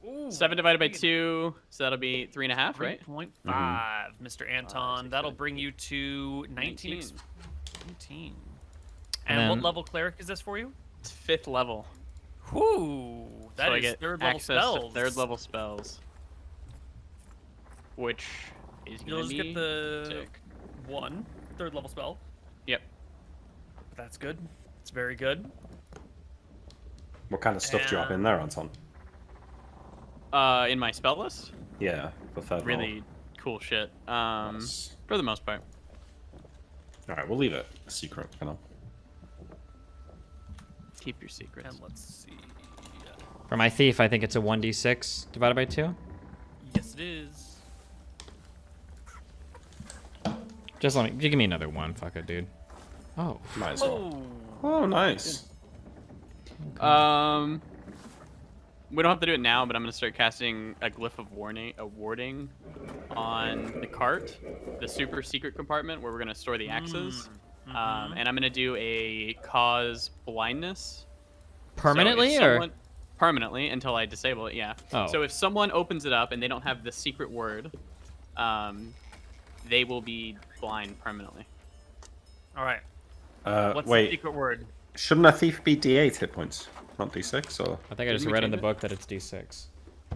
Speaker 1: Ooh,
Speaker 4: 7 divided by 2, so that'll be 3.5, right?
Speaker 1: 3.5, Mr. Anton. That'll bring you to 19. 19. And
Speaker 2: And
Speaker 1: what
Speaker 2: then-
Speaker 1: level cleric is this for you?
Speaker 4: It's 5th level.
Speaker 1: Whoo! That
Speaker 4: so I
Speaker 1: is
Speaker 4: get
Speaker 1: third level
Speaker 4: access
Speaker 1: spells.
Speaker 4: to 3rd level spells. Which is
Speaker 1: You'll
Speaker 4: going to
Speaker 1: just
Speaker 4: be
Speaker 1: get the
Speaker 4: sick.
Speaker 1: third level spell.
Speaker 4: Yep.
Speaker 1: That's good. It's very good.
Speaker 3: What kind of stuff do you have in there, Anton?
Speaker 4: In my spell list?
Speaker 3: Yeah, the third
Speaker 4: Really cool shit.
Speaker 3: level. Nice.
Speaker 4: For the most part.
Speaker 3: Alright, we'll leave it a secret for now.
Speaker 4: Keep your secrets.
Speaker 1: And let's see.
Speaker 2: For my thief, I think it's a 1d6 divided by 2.
Speaker 1: Yes, it is.
Speaker 2: Just let me, give me another one. Fuck it, dude. Oh.
Speaker 3: Might as well.
Speaker 1: Oh.
Speaker 3: Oh, nice.
Speaker 4: We don't have to do it now, but I'm gonna start casting a glyph of warding on the cart, the super secret compartment where we're gonna store the axes. And I'm gonna do a cause blindness.
Speaker 2: Permanently,
Speaker 4: So if
Speaker 2: or?
Speaker 4: someone- permanently until I disable it? Yeah.
Speaker 2: Oh.
Speaker 4: So if someone opens it up and they don't have the secret word, they will be blind permanently.
Speaker 1: All right. What's the
Speaker 3: Wait,
Speaker 1: secret word?
Speaker 3: shouldn't a thief be D8 hit points, not D6? Or
Speaker 2: I think I just
Speaker 4: Didn't we
Speaker 2: read in the
Speaker 4: change it?
Speaker 2: book that it's d6.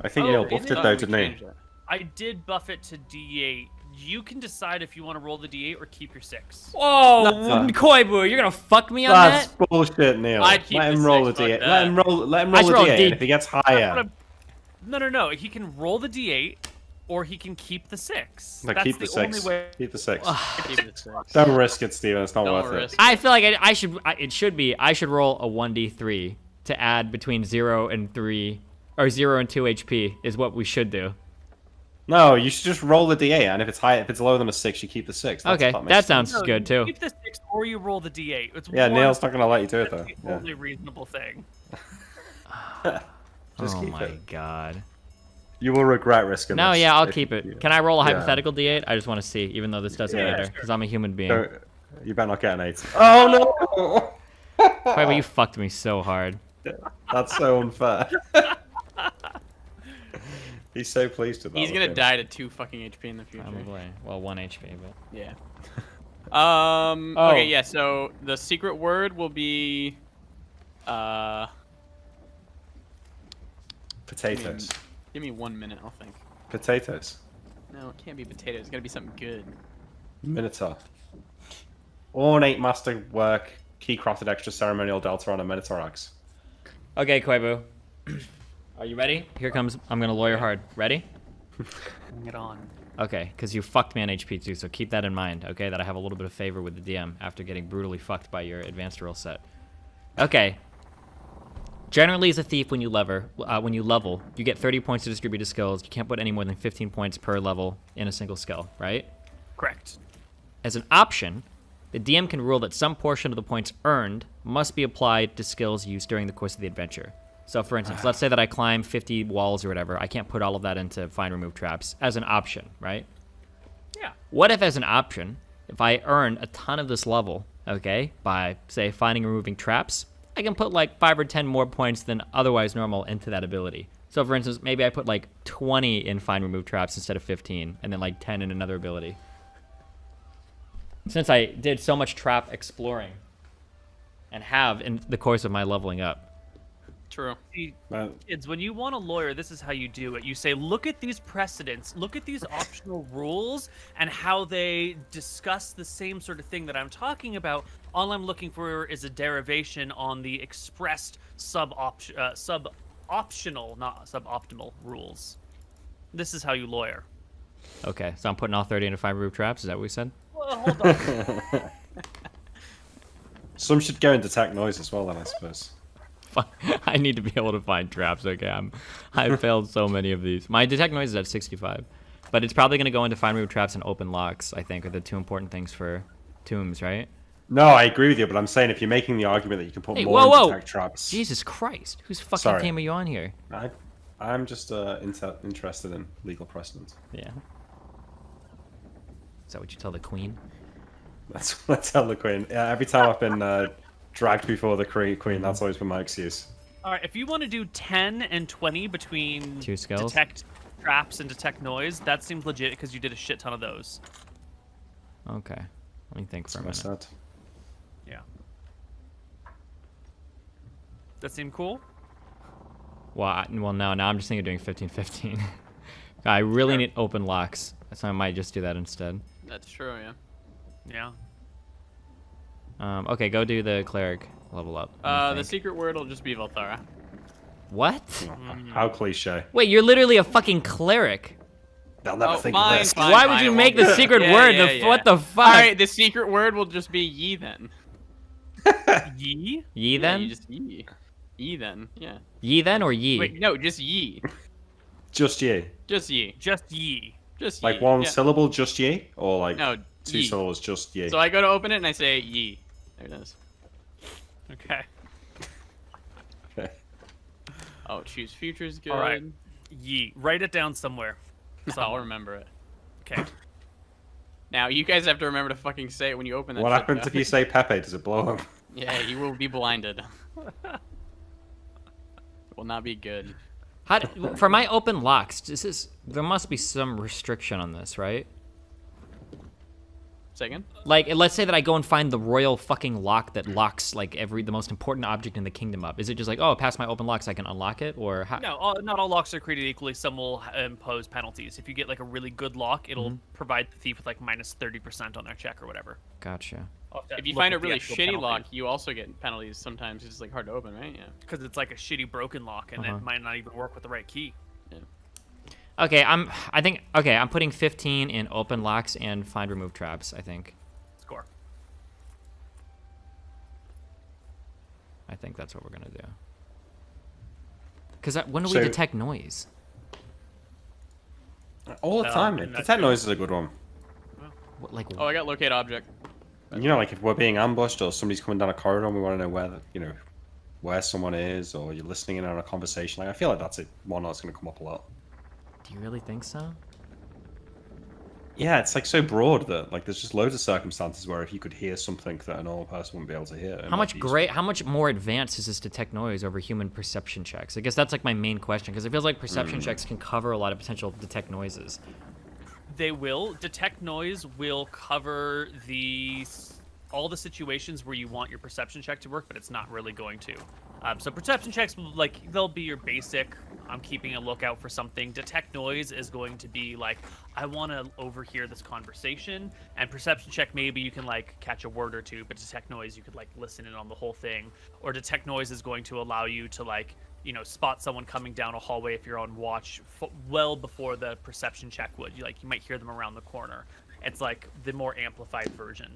Speaker 3: I think
Speaker 1: Oh,
Speaker 3: Neal
Speaker 1: it
Speaker 3: buffed
Speaker 1: is-
Speaker 3: it
Speaker 4: Thought
Speaker 3: though,
Speaker 4: we
Speaker 3: didn't he?
Speaker 4: changed it.
Speaker 1: I did buff it to D8. You can decide if you want to roll the D8 or keep your 6.
Speaker 2: Whoa,
Speaker 3: No.
Speaker 2: Koibu, you're gonna fuck me on
Speaker 3: That's
Speaker 2: that?
Speaker 3: bullshit, Neal.
Speaker 4: I'd keep
Speaker 3: Let
Speaker 4: the
Speaker 3: him roll the
Speaker 4: 6, fuck
Speaker 3: D8.
Speaker 4: that.
Speaker 3: Let him roll. Let him
Speaker 2: I
Speaker 3: roll
Speaker 2: should
Speaker 3: the
Speaker 2: roll
Speaker 3: D8.
Speaker 2: D-
Speaker 3: And if he gets higher,
Speaker 1: No. He can roll the D8 or he can keep the 6.
Speaker 3: like
Speaker 1: That's
Speaker 3: keep the
Speaker 1: only
Speaker 3: 6.
Speaker 1: way.
Speaker 3: Keep the 6.
Speaker 4: Keep it 6.
Speaker 3: Don't risk it, Steven. It's not
Speaker 4: Don't
Speaker 3: worth
Speaker 4: risk
Speaker 3: it.
Speaker 2: I feel like I should roll a 1d3 to add between 0 and 3, or 0 and 2 HP is what we should do.
Speaker 3: No, you should just roll the D8, and if it's lower than a 6, you keep the 6.
Speaker 2: Okay,
Speaker 3: makes
Speaker 2: that
Speaker 3: sense.
Speaker 2: sounds
Speaker 1: No,
Speaker 2: good
Speaker 1: you
Speaker 2: too.
Speaker 1: Keep the 6 or you roll the D8. It's
Speaker 3: Yeah,
Speaker 1: one,
Speaker 3: Neal's not gonna let you do it
Speaker 1: that's
Speaker 3: though.
Speaker 1: the
Speaker 3: Yeah.
Speaker 1: only reasonable thing.
Speaker 3: Just
Speaker 2: Oh
Speaker 3: keep
Speaker 2: my
Speaker 3: it.
Speaker 2: god.
Speaker 3: You will regret risking
Speaker 2: No,
Speaker 3: this
Speaker 2: yeah, I'll
Speaker 3: if
Speaker 2: keep
Speaker 3: you-
Speaker 2: it. Can I roll a
Speaker 3: Yeah.
Speaker 2: hypothetical d8? I just want to see, even though this doesn't
Speaker 3: Yeah,
Speaker 2: matter,
Speaker 1: sure.
Speaker 2: because I'm a human being.
Speaker 3: Don't- You better not get an 8. Oh no!
Speaker 2: Koibu, you fucked me so hard.
Speaker 3: That's so unfair. He's so pleased with that.
Speaker 4: He's
Speaker 3: look
Speaker 4: gonna
Speaker 3: at him.
Speaker 4: die to 2 fucking HP in the future.
Speaker 2: Probably. Well, 1 HP, but.
Speaker 4: Yeah.
Speaker 2: Oh.
Speaker 4: Okay, yeah, so the secret word will be
Speaker 3: Potatoes.
Speaker 4: give me 1 minute, I'll think.
Speaker 3: Potatoes.
Speaker 4: No, it can't be potatoes. It's gotta be something good.
Speaker 3: Minotaur. Ornate masterwork. Key crafted extra ceremonial delta on a Minotaur axe.
Speaker 2: Okay, Koibu. Are you ready? Here comes. I'm gonna lawyer hard. Ready?
Speaker 1: Bring it on.
Speaker 2: Okay, because you fucked me on HP too, so keep that in mind, okay? That I have a little bit of favor with the DM after getting brutally fucked by your advanced rule set. Okay. Generally, as a thief, when you level, you get 30 points to distribute to skills. You can't put any more than 15 points per level in a single skill, right?
Speaker 1: Correct.
Speaker 2: As an option, the DM can rule that some portion of the points earned must be applied to skills used during the course of the adventure. So, for instance, let's say that I climb 50 walls or whatever. I can't put all of that into find remove traps as an option, right?
Speaker 1: Yeah.
Speaker 2: What if, as an option, if I earn a ton of this level, okay, by, say, finding and removing traps, I can put like 5 or 10 more points than otherwise normal into that ability. So for instance, maybe I put like 20 in find remove traps instead of 15, and then like 10 in another ability. Since I did so much trap exploring, and have in the course of my leveling up.
Speaker 4: True.
Speaker 1: See, kids, when you want a lawyer, this is how you do it. You say, look at these precedents, look at these optional rules, and how they discuss the same sort of thing that I'm talking about. All I'm looking for is a derivation on the expressed sub-optional, not suboptimal rules. This is how you lawyer.
Speaker 2: Okay, so I'm putting all 30 into find remove traps. Is that what we said?
Speaker 1: Well, hold on.
Speaker 3: Some should go and detect noise as well, then I suppose.
Speaker 2: I need to be able to find traps. Okay, I failed so many of these. My detect noise is at 65, but it's probably going to go into find remove traps and open locks. I think are the two important things for tombs, right?
Speaker 3: No, I agree with you, but I'm saying if you're making the argument that you can put more
Speaker 2: whoa,
Speaker 3: in detect traps.
Speaker 2: Jesus Christ, whose fucking
Speaker 3: Sorry.
Speaker 2: team are you on here?
Speaker 3: I'm just interested in legal precedent.
Speaker 2: Yeah. Is that what you tell the queen?
Speaker 3: That's what I tell the queen. Yeah, every time I've been dragged before the queen, that's always been my excuse.
Speaker 1: All right, if you want to do 10 and 20 between
Speaker 2: two skills,
Speaker 1: detect traps and detect noise, that seems legit because you did a shit ton of those.
Speaker 2: Okay, let me think for a minute.
Speaker 1: Yeah. That seem cool?
Speaker 2: Well, now I'm just thinking of doing 15-15. I really need open locks, so I might just do that instead.
Speaker 4: That's true, yeah.
Speaker 1: Yeah.
Speaker 2: Okay, go do the cleric level up.
Speaker 4: The secret word will just be Valthara.
Speaker 2: What?
Speaker 3: How cliche.
Speaker 2: Wait, you're literally a fucking cleric.
Speaker 3: They'll never think
Speaker 4: fine,
Speaker 3: of this.
Speaker 4: fine,
Speaker 2: Why
Speaker 4: fine,
Speaker 2: would you
Speaker 4: it
Speaker 2: make
Speaker 4: won't
Speaker 2: the
Speaker 4: be-
Speaker 2: secret
Speaker 4: Yeah,
Speaker 2: word?
Speaker 4: yeah,
Speaker 2: What the fuck?
Speaker 4: Alright, the secret word will just be ye then.
Speaker 1: Ye?
Speaker 2: Ye
Speaker 4: Yeah,
Speaker 2: then?
Speaker 4: you just ye. Ye then, yeah.
Speaker 2: Ye then or ye?
Speaker 4: Wait, no, just ye.
Speaker 3: Just ye.
Speaker 4: Just ye.
Speaker 1: Just ye.
Speaker 4: Just
Speaker 3: Like
Speaker 4: ye.
Speaker 3: one
Speaker 4: yeah.
Speaker 3: syllable, just ye? Or like
Speaker 4: No,
Speaker 3: two
Speaker 4: ye.
Speaker 3: syllables, just ye?
Speaker 4: So I go to open it and I say ye. There it is.
Speaker 1: Okay.
Speaker 3: Okay.
Speaker 4: Oh, choose future's good.
Speaker 1: All right. Ye. Write it down somewhere.
Speaker 4: I'll remember it.
Speaker 1: Okay.
Speaker 4: Now, you guys have to remember to fucking say it when you open that
Speaker 3: What
Speaker 4: shit,
Speaker 3: happens
Speaker 4: though.
Speaker 3: if you say Pepe? Does it blow up?
Speaker 4: Yeah, you will be blinded. It will not be good.
Speaker 2: For my open locks, there must be some restriction on this, right?
Speaker 4: Second?
Speaker 2: Like, let's say that I go and find the royal fucking lock that locks like the most important object in the kingdom up. Is it just like, oh, past my open locks, I can unlock it, or how?
Speaker 1: No, not all locks are created equally. Some will impose penalties. If you get like a really good lock, it'll provide the thief with like minus 30% on their check or whatever.
Speaker 2: Gotcha.
Speaker 4: If you find a really shitty lock, you also get penalties sometimes. It's like hard to open, right? Yeah.
Speaker 1: Because it's like a shitty broken lock, and it might not even work with the right key.
Speaker 4: Yeah.
Speaker 2: Okay, I'm putting 15 in open locks and find remove traps, I think.
Speaker 1: Score.
Speaker 2: I think that's what we're gonna do. Because when do we
Speaker 3: So-
Speaker 2: detect noise?
Speaker 3: All the time.
Speaker 1: and that's
Speaker 3: Detect
Speaker 1: good.
Speaker 3: noise is a good one.
Speaker 2: What, like,
Speaker 4: Oh, I got locate object.
Speaker 3: You know, like if we're being ambushed or somebody's coming down a corridor and we want to know where someone is, or you're listening in on a conversation. Like I feel like that's one that's going to come up a lot.
Speaker 2: do you really think so?
Speaker 3: Yeah, it's like so broad that like there's just loads of circumstances where if you could hear something that a normal person wouldn't be able to hear. it
Speaker 2: How
Speaker 3: might
Speaker 2: much
Speaker 3: be useful.
Speaker 2: how much more advanced is this detect noise over human perception checks? I guess that's like my main question, because it feels like perception checks can cover a lot of potential detect noises.
Speaker 1: They will. Detect noise will cover all the situations where you want your perception check to work, but it's not really going to. So perception checks, they'll be your basic, I'm keeping a lookout for something. Detect noise is going to be like, I want to overhear this conversation. And perception check, maybe you can like catch a word or two, but detect noise, you could like listen in on the whole thing. Or detect noise is going to allow you to like, spot someone coming down a hallway if you're on watch well before the perception check would. You might hear them around the corner. It's like the more amplified version.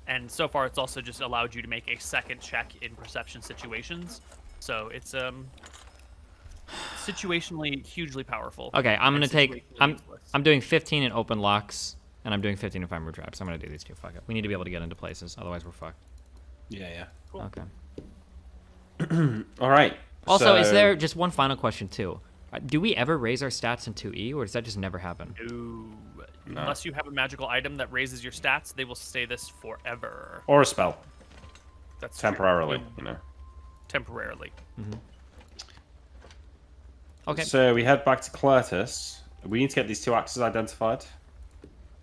Speaker 1: And so far, it's also just allowed you to make a second check in perception situations. So it's situationally hugely powerful.
Speaker 2: Okay, I'm
Speaker 1: and
Speaker 2: gonna take.
Speaker 1: situationally useless.
Speaker 2: I'm doing 15 in open locks, and I'm doing 15 in find remove traps. I'm gonna do these two. Fuck it. We need to be able to get into places, otherwise we're fucked.
Speaker 3: Yeah.
Speaker 1: Cool.
Speaker 2: Okay.
Speaker 3: All right.
Speaker 2: Also, is
Speaker 3: so-
Speaker 2: there just one final question too? Do we ever raise our stats in 2E, or does that just never happen?
Speaker 1: Ooh.
Speaker 3: No.
Speaker 1: Unless you have a magical item that raises your stats, they will stay this forever.
Speaker 3: or a spell
Speaker 1: That's true.
Speaker 3: temporarily? You know.
Speaker 1: Temporarily.
Speaker 2: Okay.
Speaker 3: So we head back to Cartos. We need to get these 2 axes identified.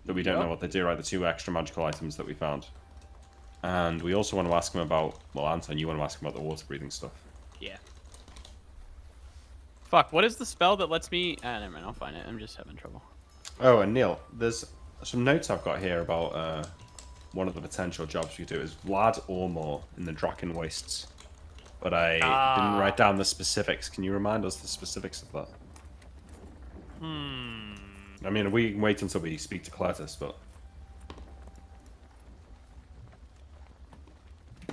Speaker 3: But we don't know what they do, right? The 2 extra magical items that we found. And we also want to ask him about... Well, Anton, you want to ask him about the water-breathing stuff.
Speaker 4: Yeah. Fuck, what is the spell that lets me... never mind, I'll find it. I'm just having trouble.
Speaker 3: Oh, and Neal, there's some notes I've got here about one of the potential jobs we do is Vlad Ormor in the Draken Wastes. But I didn't write down the specifics. Can you remind us the specifics of that? I mean, we can wait until we speak to Cartos, but...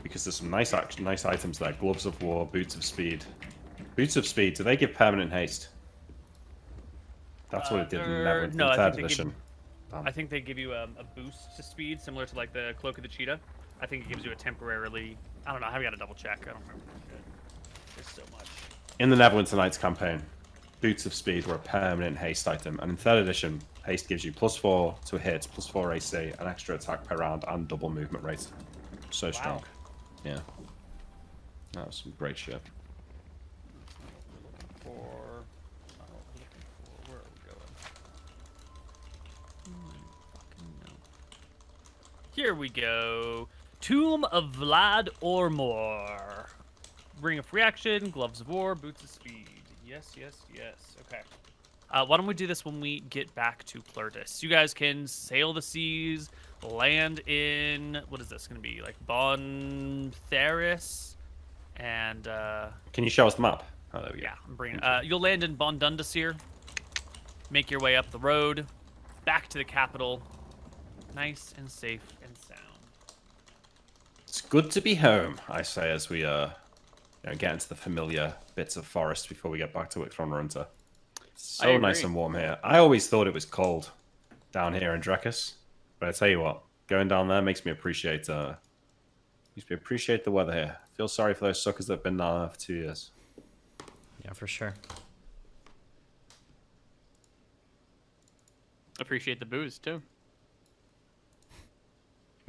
Speaker 3: Because there's some nice items there. Gloves of War, Boots of Speed. Boots of Speed, do they give permanent haste? That's what it did in Neverwinter,
Speaker 1: no,
Speaker 3: in
Speaker 1: I
Speaker 3: 3rd
Speaker 1: think they
Speaker 3: edition.
Speaker 1: I think they give you a boost to speed, similar to like the Cloak of the Cheetah. I think it gives you a temporarily... I don't know, I've got to double check. I don't remember. There's so much.
Speaker 3: In the Neverwinter Nights campaign, Boots of Speed were a permanent haste item, and in 3rd edition, haste gives you +4 to a hit, +4 AC, an extra attack per round, and double movement rate. So strong. Yeah. That was some great shit.
Speaker 1: Where are we going? Fucking no. Here we go. Tomb of Vlad Ormor. Ring of Reaction, Gloves of War, Boots of Speed. Yes, yes, yes. Okay. Why don't we do this when we get back to Cartos? You guys can sail the seas, land in... What is this going to be? Like Bon Theris? And...
Speaker 3: Can you show us the map? Oh, there we go.
Speaker 1: Yeah, I'm bringing. You'll land in Bon Dundasir. Make your way up the road, back to the capital, nice and safe and sound.
Speaker 3: It's good to be home, I say, as we get into the familiar bits of forest before we get back to Wictron. So nice and warm here. I always thought it was cold down here in Drekis, but I tell you what, going down there makes me appreciate the weather here. Feel sorry for those suckers that have been down there for 2 years.
Speaker 2: Yeah, for sure.
Speaker 4: Appreciate the booze, too.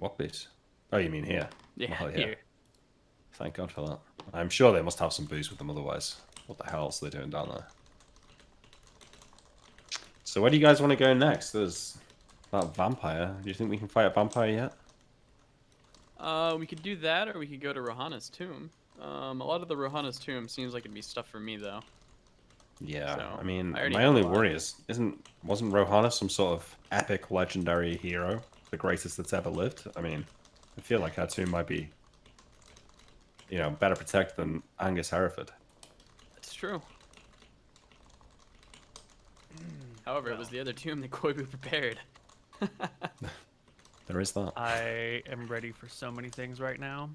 Speaker 3: What booze? Oh, you mean here?
Speaker 4: Yeah,
Speaker 3: Well,
Speaker 4: here.
Speaker 3: Thank God for that. I'm sure they must have some booze with them otherwise. What the hell else are they doing down there? So where do you guys want to go next? There's that vampire. Do you think we can fight a vampire yet?
Speaker 4: We could do that, or we could go to Rohana's tomb. A lot of the Rohana's tomb seems like it'd be stuff for me, though.
Speaker 3: Yeah,
Speaker 4: So,
Speaker 3: I mean,
Speaker 4: I already
Speaker 3: my
Speaker 4: have
Speaker 3: only
Speaker 4: a lot.
Speaker 3: worry is, wasn't Rohana some sort of epic legendary hero? The greatest that's ever lived? I mean, I feel like her tomb might be, better protected than Angus Hereford.
Speaker 4: That's true. However, it was the other tomb that Koibu prepared.
Speaker 3: There is that.
Speaker 1: I am ready for so many things right now.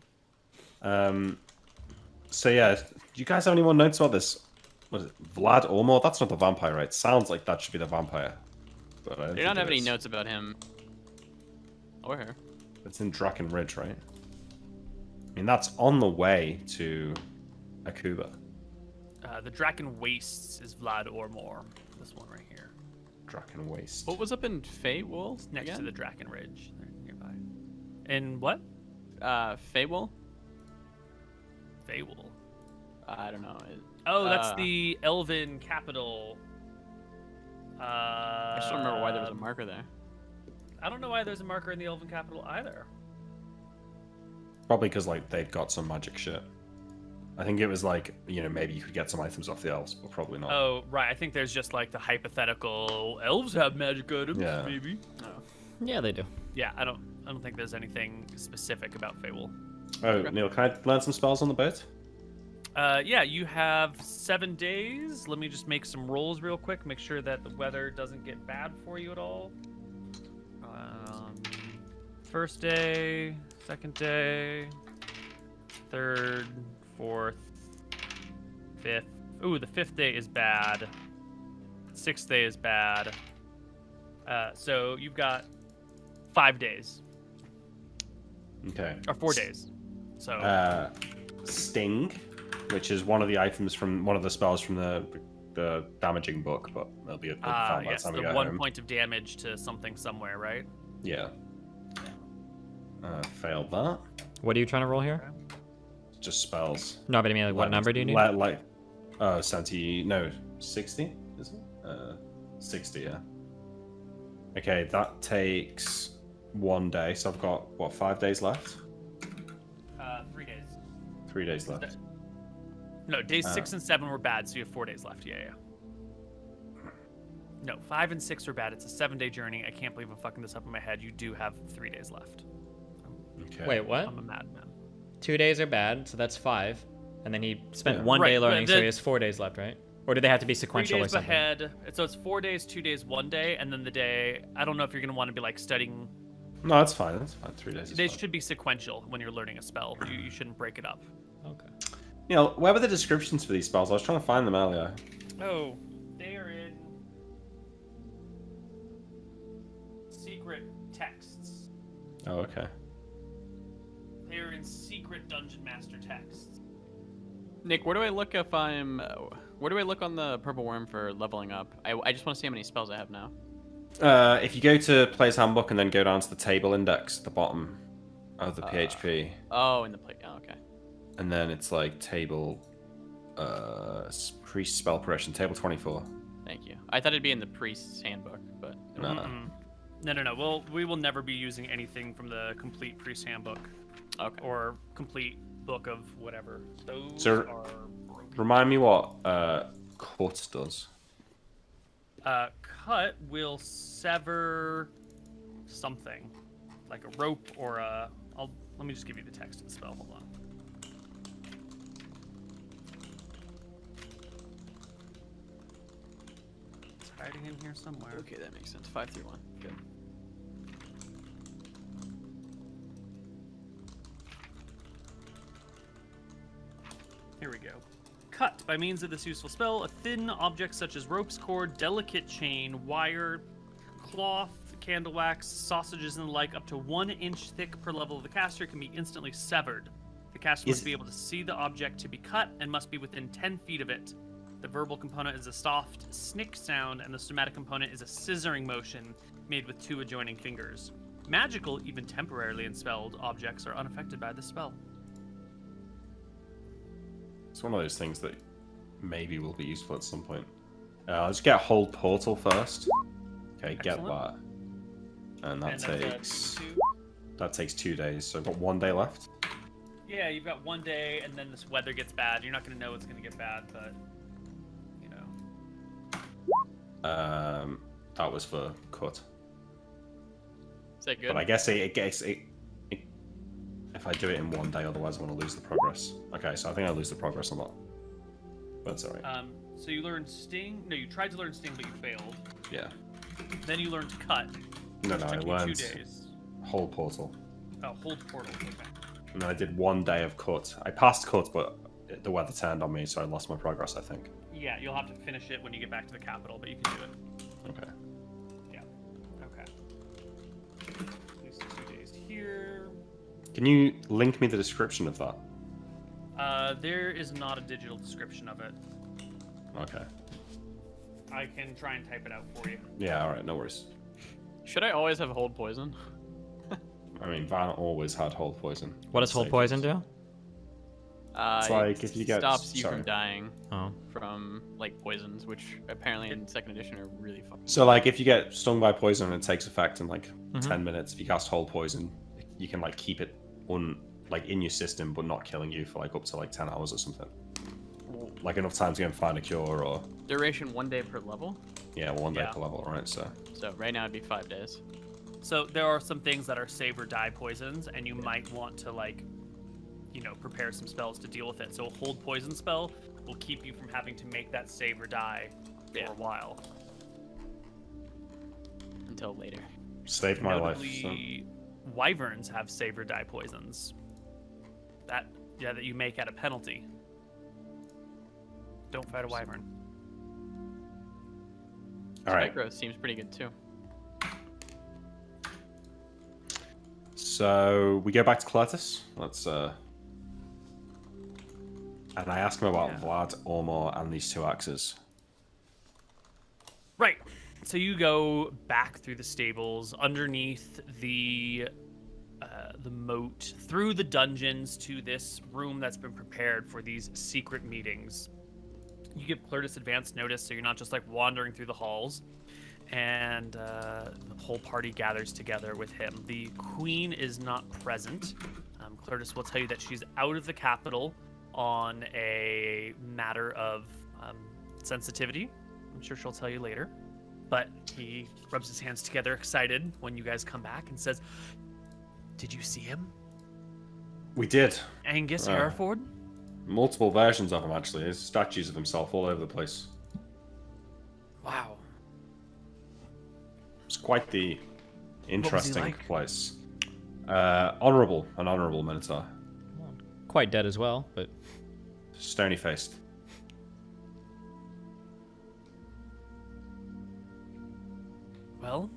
Speaker 3: So yeah, do you guys have any more notes about this? What is it? Vlad Ormor? That's not the vampire, right? Sounds like that should be the vampire. But I don't
Speaker 4: They don't
Speaker 3: think
Speaker 4: have
Speaker 3: it
Speaker 4: any
Speaker 3: is.
Speaker 4: notes about him. Or her.
Speaker 3: It's in Draken Ridge, right? I mean, that's on the way to Akuba.
Speaker 1: The Draken Wastes is Vlad Ormor. This one right here.
Speaker 3: Draken Waste.
Speaker 4: What was up in Feywool?
Speaker 1: Next to the Draken Ridge. They're nearby. In what?
Speaker 4: Feywool?
Speaker 1: Feywool.
Speaker 4: I don't know.
Speaker 1: Oh, that's the Elven capital.
Speaker 4: I just don't remember why there was a marker there.
Speaker 1: I don't know why there's a marker in the Elven capital either.
Speaker 3: Probably because they've got some magic shit. I think it was maybe you could get some items off the elves, but probably not.
Speaker 1: Oh, right. I think there's just the hypothetical elves have magic items,
Speaker 3: Yeah.
Speaker 1: maybe.
Speaker 4: Oh.
Speaker 2: Yeah, they do.
Speaker 1: Yeah, I don't think there's anything specific about Feywill.
Speaker 3: Oh,
Speaker 4: Okay.
Speaker 3: Neal, can I learn some spells on the boat?
Speaker 1: Yeah, you have 7 days. Let me just make some rolls real quick. Make sure that the weather doesn't get bad for you at all. First day, second day, third, fourth, fifth. Ooh, the 5th day is bad. 6th day is bad. So you've got 5 days.
Speaker 3: Okay.
Speaker 1: Or 4 days. So
Speaker 3: Sting, which is one of the items from one of the spells from the damaging book, but there'll be a found by
Speaker 1: yes,
Speaker 3: the time
Speaker 1: the
Speaker 3: we get
Speaker 1: 1
Speaker 3: home.
Speaker 1: point of damage to something somewhere, right?
Speaker 3: Yeah. Failed that.
Speaker 2: What are you trying to roll here?
Speaker 3: Just spells.
Speaker 2: No, but I mean, what number do you need?
Speaker 3: 70. No, 60, is it? 60, yeah. Okay, that takes 1 day, so I've got, what, 5 days left?
Speaker 1: 3 days.
Speaker 3: 3 days left.
Speaker 1: No, days 6 and 7 were bad, so you have 4 days left. Yeah. No, 5 and 6 were bad. It's a 7-day journey. I can't believe I'm fucking this up in my head. You do have 3 days left.
Speaker 3: Okay.
Speaker 2: Wait, what?
Speaker 1: I'm a madman.
Speaker 2: 2 days are bad, so that's 5. And then he spent
Speaker 3: Yeah.
Speaker 2: 1 day
Speaker 1: Right,
Speaker 2: learning,
Speaker 1: but
Speaker 2: so he has 4 days left, right? Or do they have to be
Speaker 1: 3
Speaker 2: sequential or
Speaker 1: days
Speaker 2: something?
Speaker 1: ahead. So it's 4 days, 2 days, 1 day, and then the day. I don't know if you're gonna want to be like studying.
Speaker 3: No, that's fine. That's fine. 3 days is
Speaker 1: They
Speaker 3: fine.
Speaker 1: should be sequential when you're learning a spell. You shouldn't break it up.
Speaker 2: Okay.
Speaker 3: Neal, where were the descriptions for these spells? I was trying to find them earlier.
Speaker 1: Oh, they are in secret texts.
Speaker 3: Oh, okay.
Speaker 1: They are in secret Dungeon Master texts.
Speaker 4: Nick, where do I look if I'm? Where do I look on the purple worm for leveling up? I just want to see how many spells I have now.
Speaker 3: If you go to Player's Handbook and then go down to the table index at the bottom of the PHP,
Speaker 4: Oh, in the play. Oh, okay.
Speaker 3: and then it's like table, priest spell progression, table 24.
Speaker 4: Thank you. I thought it'd be in the priest's handbook, but
Speaker 3: No.
Speaker 1: No. We will never be using anything from the complete priest handbook
Speaker 4: okay.
Speaker 1: or complete book of whatever. Those
Speaker 3: So-
Speaker 1: are broken.
Speaker 3: Remind me what cut does.
Speaker 1: Cut will sever something, like a rope or a. Let me just give you the text of the spell. Hold on. It's hiding in here somewhere.
Speaker 4: Okay, that makes sense. 531. Good.
Speaker 1: Here we go. Cut. By means of this useful spell, a thin object such as ropes, cord, delicate chain, wire, cloth, candle wax, sausages, and the like, up to 1 inch thick per level of the caster, can be instantly severed. The caster must be able to see the object to be cut and must be within 10 feet of it. The verbal component is a soft snick sound, and the somatic component is a scissoring motion made with 2 adjoining fingers. Magical, even temporarily enspelled, objects are unaffected by the spell.
Speaker 3: It's one of those things that maybe will be useful at some point. Let's get Hold Portal first. Okay, get
Speaker 1: Excellent.
Speaker 3: that. And that
Speaker 1: And that's,
Speaker 3: takes
Speaker 1: 2.
Speaker 3: that takes 2 days, so I've got 1 day left.
Speaker 1: Yeah, you've got 1 day, and then this weather gets bad. You're not going to know it's going to get bad, but, you know.
Speaker 3: That was for cut.
Speaker 4: Is that good?
Speaker 3: But I guess if I do it in 1 day, otherwise I'm going to lose the progress. Okay, so I think I lose the progress on that. But it's alright.
Speaker 1: So you learned Sting. No, you tried to learn Sting, but you failed.
Speaker 3: Yeah.
Speaker 1: Then you learned Cut.
Speaker 3: No,
Speaker 1: which
Speaker 3: I
Speaker 1: took you
Speaker 3: learned
Speaker 1: 2 days.
Speaker 3: Hold Portal.
Speaker 1: Oh, Hold Portal. Okay.
Speaker 3: And then I did 1 day of cut. I passed cut, but the weather turned on me, so I lost my progress, I think.
Speaker 1: Yeah, you'll have to finish it when you get back to the capital, but you can do it.
Speaker 3: Okay.
Speaker 1: Yeah. Okay. These 2 days here.
Speaker 3: Can you link me the description of that?
Speaker 1: There is not a digital description of it.
Speaker 3: Okay.
Speaker 1: I can try and type it out for you.
Speaker 3: Yeah, alright, no worries.
Speaker 4: Should I always have hold poison?
Speaker 3: I mean, Van always had Hold Poison.
Speaker 2: What does Hold
Speaker 3: Save
Speaker 2: Poison
Speaker 3: it.
Speaker 2: do?
Speaker 3: It's like if you get-
Speaker 4: stops you
Speaker 3: sorry.
Speaker 4: from dying
Speaker 2: Oh.
Speaker 4: from like poisons, which apparently in second edition are really fucking.
Speaker 3: So, like, if you get stung by poison and it takes effect in, like,
Speaker 2: Mm-hmm.
Speaker 3: 10 minutes, if you cast Hold Poison, you can, like, keep it in your system, but not killing you for, like, up to, like, 10 hours or something. Like, enough time to go and find a cure, or...
Speaker 4: Duration 1 day per level.
Speaker 3: Yeah, 1 day
Speaker 1: Yeah.
Speaker 3: per level, right? So...
Speaker 4: So right now it'd be 5 days.
Speaker 1: So there are some things that are save or die poisons, and you might want to, like, you know, prepare some spells to deal with it. So a Hold Poison spell will keep you from having to make that save or die for a while.
Speaker 4: Until later.
Speaker 3: Saved my life. So.
Speaker 1: Notably, wyverns have save or die poisons. That you make at a penalty. Don't fight a wyvern.
Speaker 3: Alright.
Speaker 4: Spike growth seems pretty good too.
Speaker 3: So, we go back to Cartos. Let's, And I ask him about
Speaker 1: Yeah.
Speaker 3: Vlad, Ormor, and these 2 axes.
Speaker 1: Right. So you go back through the stables, underneath the moat, through the dungeons to this room that's been prepared for these secret meetings. You give Clertis advance notice, so you're not just like wandering through the halls. And the whole party gathers together with him. The queen is not present. Clertis will tell you that she's out of the capital on a matter of sensitivity. I'm sure she'll tell you later. But he rubs his hands together, excited, when you guys come back and says, "Did you see him?
Speaker 3: We did.
Speaker 1: Angus Hereford?"
Speaker 3: Multiple versions of him, actually. There's statues of himself all over the place.
Speaker 1: Wow.
Speaker 3: It's quite the interesting
Speaker 1: like?
Speaker 3: place. An honourable Minotaur.
Speaker 2: Quite dead as well, but
Speaker 3: Stony-faced.
Speaker 1: Well,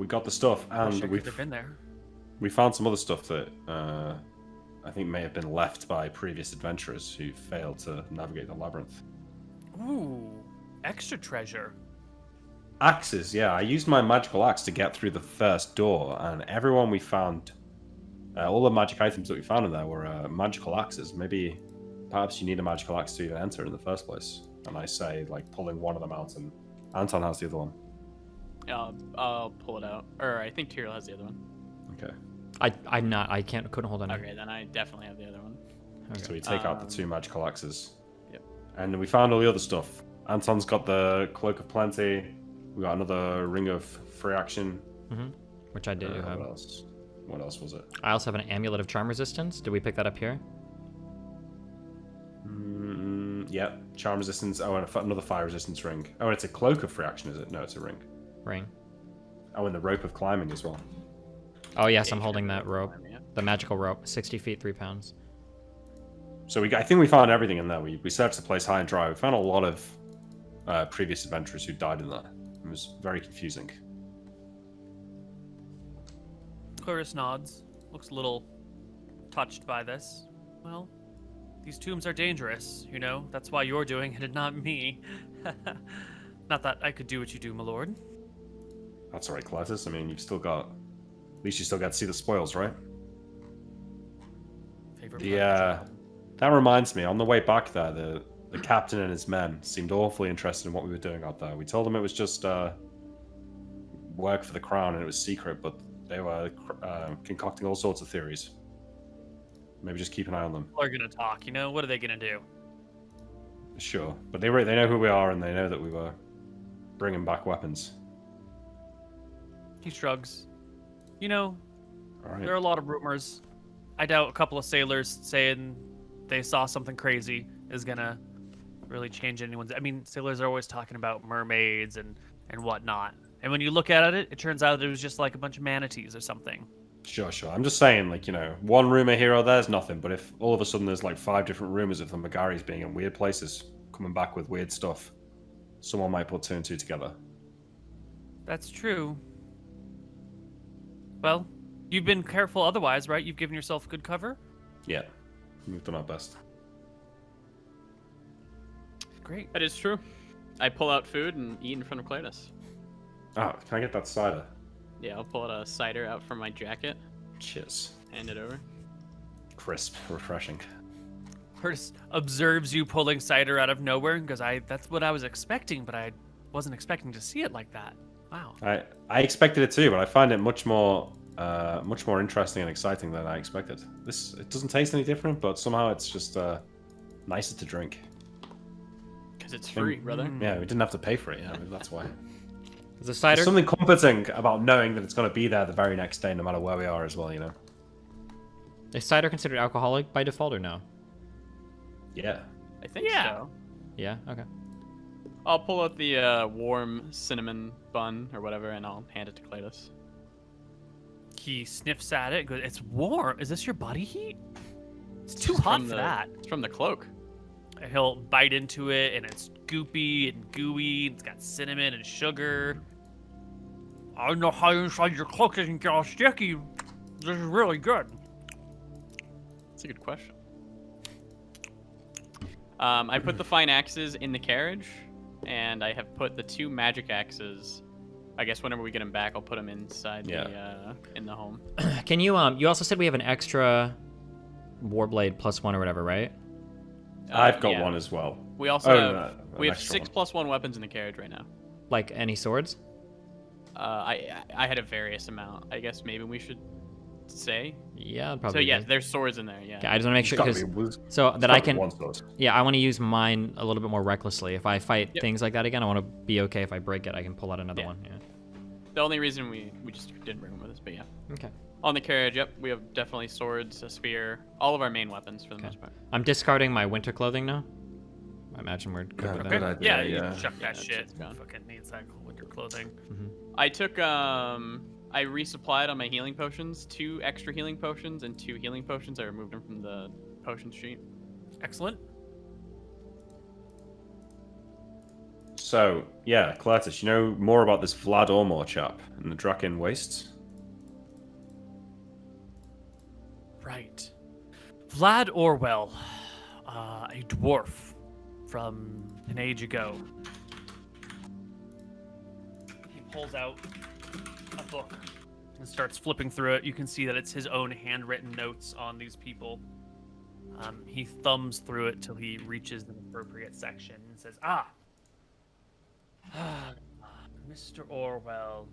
Speaker 3: We got the stuff,
Speaker 1: I wish I
Speaker 3: and
Speaker 1: could have been there.
Speaker 3: we found some other stuff that I think may have been left by previous adventurers who failed to navigate the labyrinth.
Speaker 1: Ooh, extra treasure.
Speaker 3: Axes, yeah. I used my magical axe to get through the first door, and everyone we found, all the magic items that we found in there were magical axes. Maybe, perhaps you need a magical axe to even enter in the first place. And I say, like, pulling one of them out, and Anton has the other one.
Speaker 4: I'll pull it out. Or I think Tyrell has the other one.
Speaker 3: Okay.
Speaker 2: couldn't hold on.
Speaker 4: Okay, then I definitely have the other one.
Speaker 2: Okay.
Speaker 3: So we take out the two magical axes.
Speaker 4: Yep.
Speaker 3: And we found all the other stuff. Anton's got the Cloak of Plenty. We got another Ring of Free Action.
Speaker 2: Which I do have.
Speaker 3: What else? What else was it?
Speaker 2: I also have an Amulet of Charm Resistance. Did we pick that up here?
Speaker 3: Yep. Charm Resistance. Oh, and another Fire Resistance ring. Oh, and it's a Cloak of Free Action, is it? No, it's a ring.
Speaker 2: Ring.
Speaker 3: Oh, and the Rope of Climbing as well.
Speaker 2: Oh yes, I'm holding that rope.
Speaker 4: Yeah.
Speaker 2: The magical rope. 60 feet, 3 pounds.
Speaker 3: So I think we found everything in there. We searched the place high and dry. We found a lot of previous adventurers who died in there. It was very confusing.
Speaker 1: Clertis nods, looks a little touched by this. Well, these tombs are dangerous, you know? That's why you're doing it and not me. Not that I could do what you do, my lord.
Speaker 3: That's alright, Cletus. I mean, at least you still got to see the spoils, right?
Speaker 1: Favorite
Speaker 3: That reminds me, on the way back there, the captain and his men seemed awfully interested in what we were doing out there. We told them it was just work for the crown and it was secret, but they were concocting all sorts of theories. Maybe just keep an eye on them.
Speaker 1: People are gonna talk, you know? What are they gonna do?
Speaker 3: Sure, but they know who we are and they know that we were bringing back weapons.
Speaker 1: He shrugs. You know,
Speaker 3: All right.
Speaker 1: there are a lot of rumors. I doubt a couple of sailors saying they saw something crazy is gonna really change anyone's. I mean, sailors are always talking about mermaids and whatnot. And when you look at it, it turns out it was just like a bunch of manatees or something.
Speaker 3: Sure. I'm just saying, like, you know, one rumor here or there's nothing, but if all of a sudden there's like 5 different rumors of the Magaris being in weird places, coming back with weird stuff, someone might put 2 and 2 together.
Speaker 1: That's true. Well, you've been careful otherwise, right? You've given yourself good cover?
Speaker 3: Yeah, we've done our best.
Speaker 1: Great.
Speaker 4: That is true. I pull out food and eat in front of Clertis.
Speaker 3: Oh, can I get that cider?
Speaker 4: Yeah, I'll pull out a cider out from my jacket,
Speaker 3: Cheers.
Speaker 4: hand it over.
Speaker 3: Crisp, refreshing.
Speaker 1: Curtis observes you pulling cider out of nowhere and goes, that's what I was expecting, but I wasn't expecting to see it like that. Wow.
Speaker 3: I expected it too, but I find it much more interesting and exciting than I expected. It doesn't taste any different, but somehow it's just nicer to drink.
Speaker 4: Because it's free, brother.
Speaker 3: Yeah, we didn't have to pay for it. Yeah, that's why.
Speaker 2: Is the cider?
Speaker 3: There's something comforting about knowing that it's going to be there the very next day, no matter where we are as well. You know.
Speaker 2: Is cider considered alcoholic by default or no?
Speaker 3: Yeah.
Speaker 4: I think
Speaker 1: Yeah.
Speaker 4: so.
Speaker 2: Yeah. Okay.
Speaker 4: I'll pull out the warm cinnamon bun or whatever, and I'll hand it to Cletus.
Speaker 1: He sniffs at it and goes, it's warm. Is this your body heat? It's too
Speaker 4: It's
Speaker 1: hot
Speaker 4: from
Speaker 1: for
Speaker 4: the-
Speaker 1: that.
Speaker 4: It's from the cloak.
Speaker 1: And he'll bite into it, and it's goopy and gooey. It's got cinnamon and sugar. I don't know how inside your cloak doesn't get all sticky. This is really good.
Speaker 4: That's a good question. I put the fine axes in the carriage, and I have put the 2 magic axes. I guess whenever we get them back, I'll put them inside in the home.
Speaker 2: Can you you also said we have an extra Warblade +1 or whatever, right?
Speaker 3: I've got
Speaker 4: yeah.
Speaker 3: one as well.
Speaker 4: We also
Speaker 3: Oh,
Speaker 4: have
Speaker 3: no,
Speaker 4: we
Speaker 3: an
Speaker 4: have
Speaker 3: extra
Speaker 4: 6
Speaker 3: one.
Speaker 4: + 1 weapons in the carriage right now.
Speaker 2: Like any swords?
Speaker 4: I had a various amount. I guess maybe we should say.
Speaker 2: Yeah,
Speaker 4: So
Speaker 2: probably.
Speaker 4: yeah, there's swords in there. Yeah.
Speaker 2: Okay, I just want to make
Speaker 3: It's
Speaker 2: sure
Speaker 3: gotta
Speaker 2: because
Speaker 3: be was-
Speaker 2: so
Speaker 3: it's
Speaker 2: that
Speaker 3: gotta
Speaker 2: I
Speaker 3: be
Speaker 2: can.
Speaker 3: one sword.
Speaker 2: Yeah, I want to use mine a little bit more recklessly. If I fight
Speaker 4: Yep.
Speaker 2: things like that again, I want to be okay. If I break it, I can pull out another
Speaker 4: Yeah.
Speaker 2: one. Yeah.
Speaker 4: The only reason we just didn't bring them with us, but yeah.
Speaker 2: Okay.
Speaker 4: On the carriage, yep, we have definitely swords, a spear, all of our main weapons for the
Speaker 2: Okay.
Speaker 4: most part.
Speaker 2: I'm discarding my winter clothing now. I imagine we're good
Speaker 3: Yeah,
Speaker 2: with
Speaker 3: good
Speaker 2: that.
Speaker 3: idea.
Speaker 1: Yeah, you
Speaker 3: yeah.
Speaker 1: chuck that
Speaker 4: Yeah,
Speaker 1: shit.
Speaker 4: shit's gone.
Speaker 1: Fucking needs that winter clothing.
Speaker 4: I took I resupplied on my healing potions, 2 extra healing potions and 2 healing potions. I removed them from the potion sheet.
Speaker 1: Excellent.
Speaker 3: So, yeah, Cartos, you know more about this Vlad Ormor chap and the Draken Wastes?
Speaker 1: Right. Vlad Orwell, a dwarf from an age ago. He pulls out a book and starts flipping through it. You can see that it's his own handwritten notes on these people. He thumbs through it till he reaches an appropriate section and says, Mr. Orwell.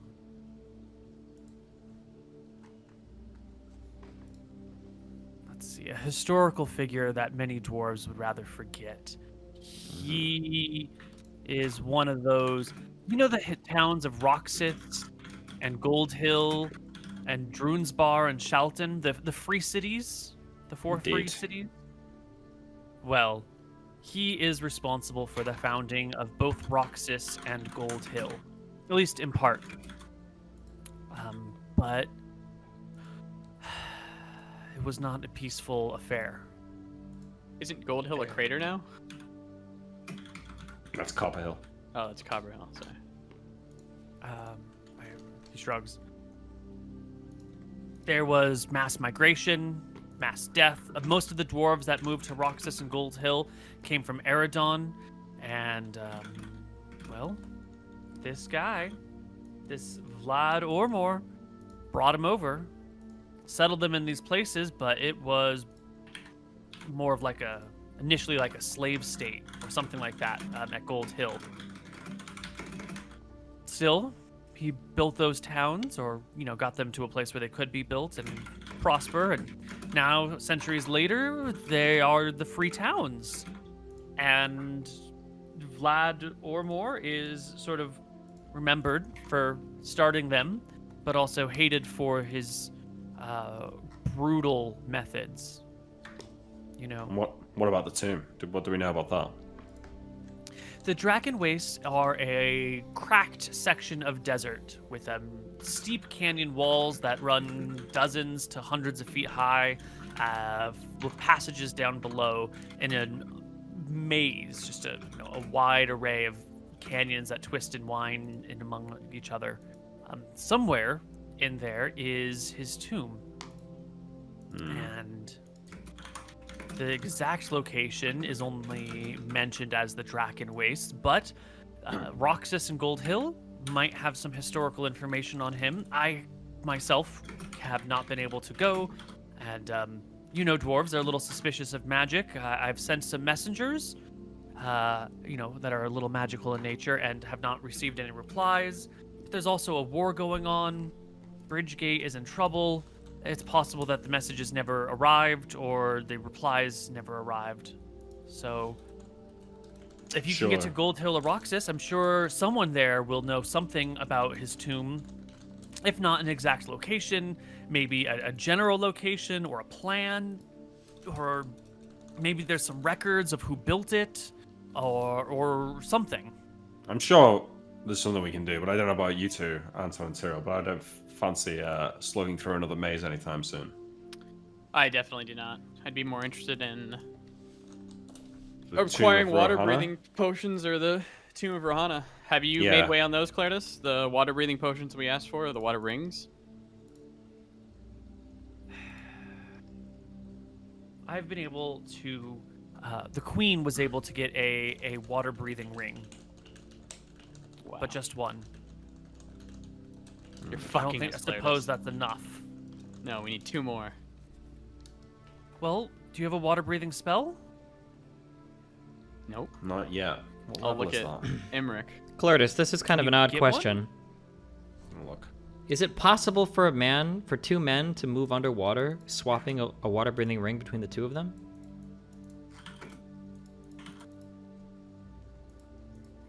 Speaker 1: Let's see, a historical figure that many dwarves would rather forget. He is one of those, you know, the towns of Roxith and Gold Hill and Drunsbar and Shalton, the free cities, the 4 free
Speaker 3: Indeed.
Speaker 1: cities? Well, he is responsible for the founding of both Roxas and Gold Hill, at least in part. But it was not a peaceful affair.
Speaker 4: Isn't Gold Hill a crater now?
Speaker 3: That's Copper Hill.
Speaker 4: Oh, it's Cobra Hill. Sorry.
Speaker 1: He shrugs. There was mass migration, mass death. Most of the dwarves that moved to Roxas and Gold Hill came from Eridon, and well, this guy, this Vlad Ormor, brought him over, settled them in these places, but it was more of like initially like a slave state or something like that at Gold Hill. Still, he built those towns, or got them to a place where they could be built and prosper, and now centuries later they are the free towns, and Vlad Ormor is sort of remembered for starting them, but also hated for his brutal methods.
Speaker 3: And what about the tomb? What do we know about that?
Speaker 1: The Draken Wastes are a cracked section of desert with steep canyon walls that run dozens to hundreds of feet high, with passages down below in a maze, just a wide array of canyons that twist and wind in among each other. Somewhere in there is his tomb. And the exact location is only mentioned as the Draken Wastes, but Roxas and Gold Hill might have some historical information on him. I myself have not been able to go, and dwarves are a little suspicious of magic. I've sent some messengers, that are a little magical in nature and have not received any replies. But there's also a war going on. Bridgegate is in trouble. It's possible that the messages never arrived or the replies never arrived. So, if you can get to
Speaker 3: Sure.
Speaker 1: Gold Hill or Roxas, I'm sure someone there will know something about his tomb. If not an exact location, maybe a general location or a plan, or maybe there's some records of who built it, or something.
Speaker 3: I'm sure there's something we can do, but I don't know about you two, Anton and Cyril, but I don't fancy slugging through another maze anytime soon.
Speaker 4: I definitely do not. I'd be more interested in
Speaker 3: The
Speaker 4: acquiring
Speaker 3: Tomb of
Speaker 4: water
Speaker 3: Rohana?
Speaker 4: breathing potions or the Tomb of Rohana. Have you
Speaker 3: Yeah.
Speaker 4: made way on those, Claritus? The water breathing potions we asked for, or the water rings?
Speaker 1: I've been able to. The Queen was able to get a water breathing ring,
Speaker 4: Wow.
Speaker 1: but just one.
Speaker 4: You're
Speaker 1: I
Speaker 4: fucking
Speaker 1: don't think. I
Speaker 4: us, Claritus.
Speaker 1: suppose that's enough.
Speaker 4: No, we need 2 more.
Speaker 1: Well, do you have a water breathing spell?
Speaker 4: Nope.
Speaker 3: Not yet. What
Speaker 4: I'll
Speaker 3: level
Speaker 4: look
Speaker 3: is
Speaker 4: at
Speaker 3: that?
Speaker 4: Emmerich.
Speaker 2: Clortis, this is kind of
Speaker 1: You
Speaker 2: an odd
Speaker 1: get one?
Speaker 2: question.
Speaker 3: Look.
Speaker 2: Is it possible for two men to move underwater, swapping a water-breathing ring between the two of them?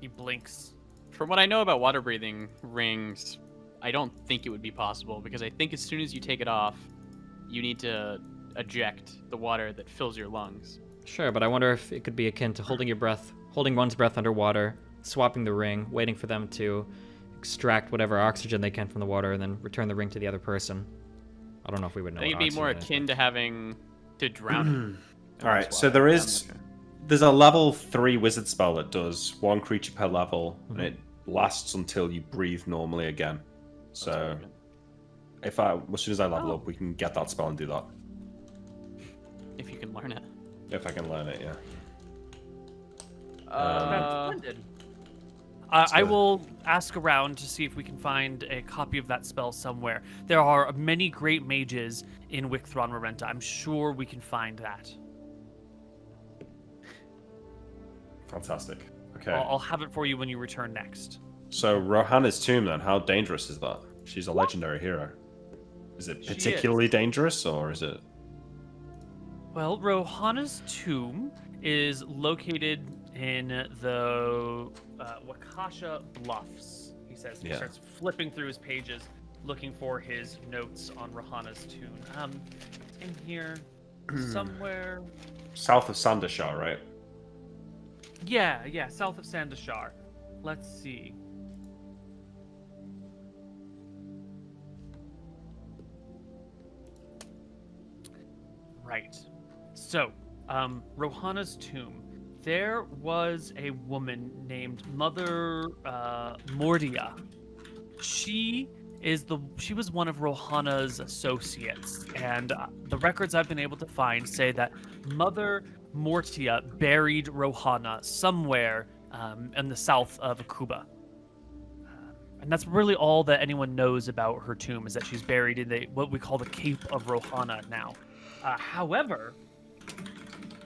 Speaker 1: He blinks.
Speaker 4: From what I know about water breathing rings, I don't think it would be possible because I think as soon as you take it off, you need to eject the water that fills your lungs.
Speaker 2: Sure, but I wonder if it could be akin to holding one's breath underwater, swapping the ring, waiting for them to extract whatever oxygen they can from the water, and then return the ring to the other person. I don't know if we would know.
Speaker 4: I think
Speaker 2: what
Speaker 4: it'd be more
Speaker 2: oxygen is,
Speaker 4: akin to having to drown it.
Speaker 3: All right, so there's a level 3 wizard spell that does 1 creature per level, and it lasts until you breathe normally again. So as soon as I level up, we can get that spell and do that.
Speaker 4: If you can learn it.
Speaker 3: If I can learn it, yeah.
Speaker 1: That's splendid. I will ask around to see if we can find a copy of that spell somewhere. There are many great mages in Wicthron Marenta. I'm sure we can find that.
Speaker 3: Fantastic. Okay.
Speaker 1: I'll have it for you when you return next.
Speaker 3: So Rohanna's tomb then, how dangerous is that? She's a legendary hero. Is it
Speaker 4: She
Speaker 3: particularly dangerous, or is it...
Speaker 1: Well, Rohanna's tomb is located in the Wakasha Bluffs, he says. He
Speaker 3: Yeah.
Speaker 1: starts flipping through his pages, looking for his notes on Rohanna's tomb. In here, somewhere...
Speaker 3: South of Sandashar, right?
Speaker 1: Yeah, south of Sandashar. Let's see. Right. So, Rohanna's tomb. There was a woman named Mother Mordia. She was one of Rohanna's associates, and the records I've been able to find say that Mother Mortia buried Rohanna somewhere in the south of Akuba. And that's really all that anyone knows about her tomb, is that she's buried in what we call the Cape of Rohanna now. However,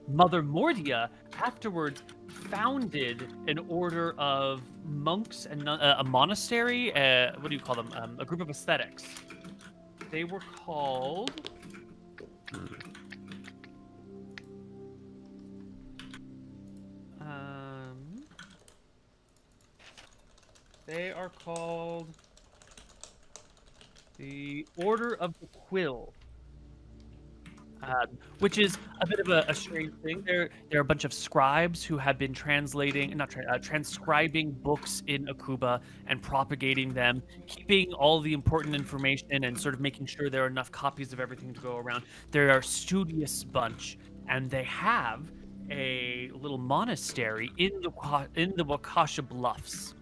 Speaker 1: Mother Mordia afterwards founded an order of monks and a monastery. What do you call them? A group of ascetics. They were called. They are called the Order of the Quill. Which is a bit of a strange thing. There are a bunch of scribes who have been transcribing books in Akuba and propagating them, keeping all the important information and sort of making sure there are enough copies of everything to go around. They're a studious bunch, and they have a little monastery in the Wakasha Bluffs.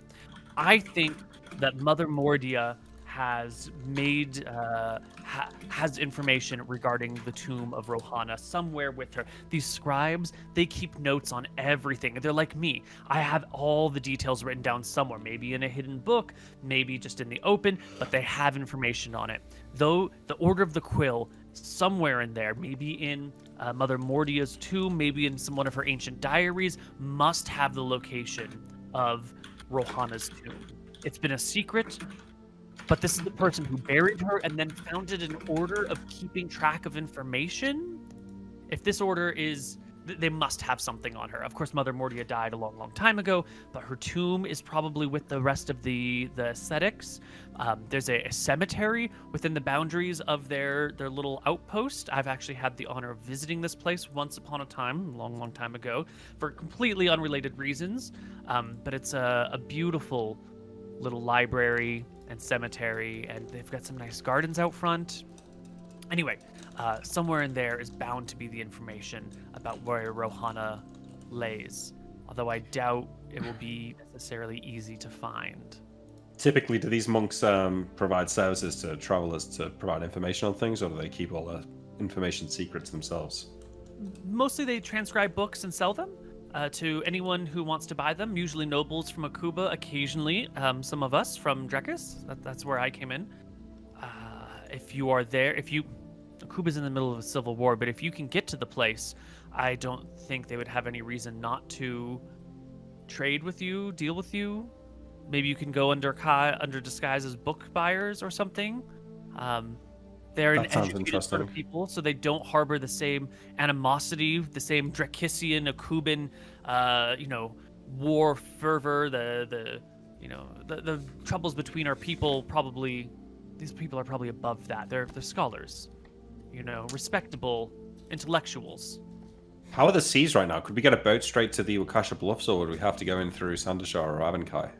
Speaker 1: I think that Mother Mordia has made has information regarding the tomb of Rohanna somewhere with her. These scribes, they keep notes on everything. They're like me. I have all the details written down somewhere, maybe in a hidden book, maybe just in the open, but they have information on it. Though the Order of the Quill, somewhere in there, maybe in Mother Mordia's tomb, maybe in one of her ancient diaries, must have the location of Rohanna's tomb. It's been a secret, but this is the person who buried her and then founded an order of keeping track of information. If this order is, they must have something on her. Of course, Mother Mordia died a long, long time ago, but her tomb is probably with the rest of the ascetics. There's a cemetery within the boundaries of their little outpost. I've actually had the honor of visiting this place once upon a time, a long, long time ago, for completely unrelated reasons. But it's a beautiful little library and cemetery, and they've got some nice gardens out front. Anyway, somewhere in there is bound to be the information about where Rohanna lays, although I doubt it will be necessarily easy to find.
Speaker 3: Typically, do these monks provide services to travelers to provide information on things, or do they keep all the information secret to themselves?
Speaker 1: Mostly they transcribe books and sell them to anyone who wants to buy them, usually nobles from Akuba, occasionally some of us from Drekis. That's where I came in. If you are there, Kuba's in the middle of a civil war, but if you can get to the place, I don't think they would have any reason not to trade with you, deal with you. Maybe you can go under disguise as book buyers or something. They're an
Speaker 3: That sounds
Speaker 1: educated sort of
Speaker 3: interesting.
Speaker 1: people, so they don't harbor the same animosity, the same Drakissian, Akuban, war fervor. The troubles between our people probably. These people are probably above that. They're scholars, respectable intellectuals.
Speaker 3: How are the seas right now? Could we get a boat straight to the Wakasha Bluffs, or would we have to go in through Sandashar or Abankai?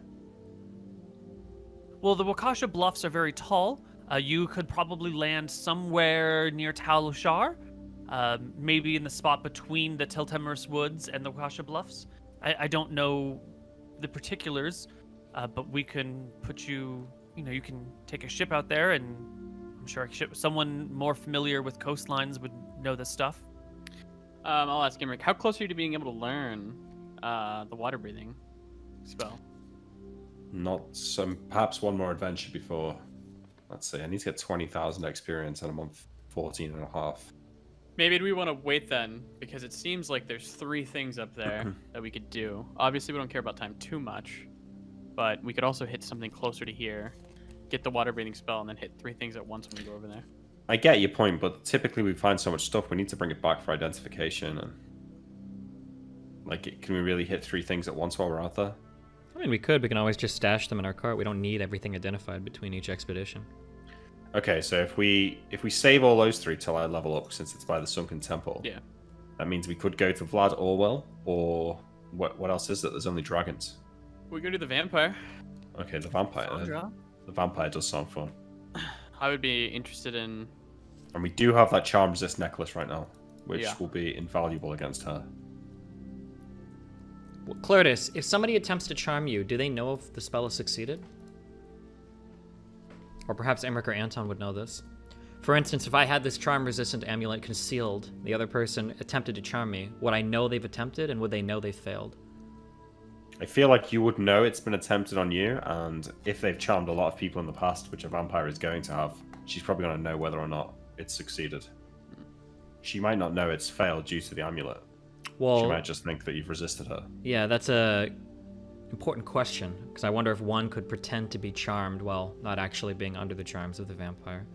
Speaker 1: Well, the Wakasha Bluffs are very tall. You could probably land somewhere near Talushar, maybe in the spot between the Tiltemers Woods and the Wakasha Bluffs. I don't know the particulars, but we can put you. You can take a ship out there, and I'm sure someone more familiar with coastlines would know this stuff.
Speaker 4: I'll ask Emmerich, how close are you to being able to learn the water breathing spell?
Speaker 3: Not some. Perhaps one more adventure before. Let's see. I need to get 20,000 experience, and I'm on 14 and a half.
Speaker 4: Maybe we want to wait then, because it seems like there's 3 things up there that we could do. Obviously, we don't care about time too much, but we could also hit something closer to here, get the water breathing spell, and then hit 3 things at once when we go over there.
Speaker 3: I get your point, but typically we find so much stuff, we need to bring it back for identification. And can we really hit 3 things at once while we're out there?
Speaker 2: I mean, we can always just stash them in our cart. We don't need everything identified between each expedition.
Speaker 3: Okay, so if we save all those 3 till I level up, since it's by the Sunken Temple,
Speaker 4: Yeah.
Speaker 3: that means we could go to Vlad Orwell, or what else is there? There's only dragons.
Speaker 4: We go to the vampire.
Speaker 3: Okay, the vampire.
Speaker 1: Sandra?
Speaker 3: The vampire does sound fun.
Speaker 4: I would be interested in...
Speaker 3: And we do have that charm resist necklace right now, which
Speaker 4: Yeah.
Speaker 3: will be invaluable against her.
Speaker 2: Well, Clertus, if somebody attempts to charm you, do they know if the spell has succeeded? Or perhaps Emmerich or Anton would know this. For instance, if I had this charm-resistant amulet concealed, the other person attempted to charm me, would I know they've attempted, and would they know they failed?
Speaker 3: I feel like you would know it's been attempted on you, and if they've charmed a lot of people in the past, which a vampire is going to have, she's probably going to know whether or not it's succeeded. She might not know it's failed due to the amulet.
Speaker 2: Well,
Speaker 3: She might just think that you've resisted her.
Speaker 2: yeah, that's a important question, because I wonder if one could pretend to be charmed while not actually being under the charms of the vampire.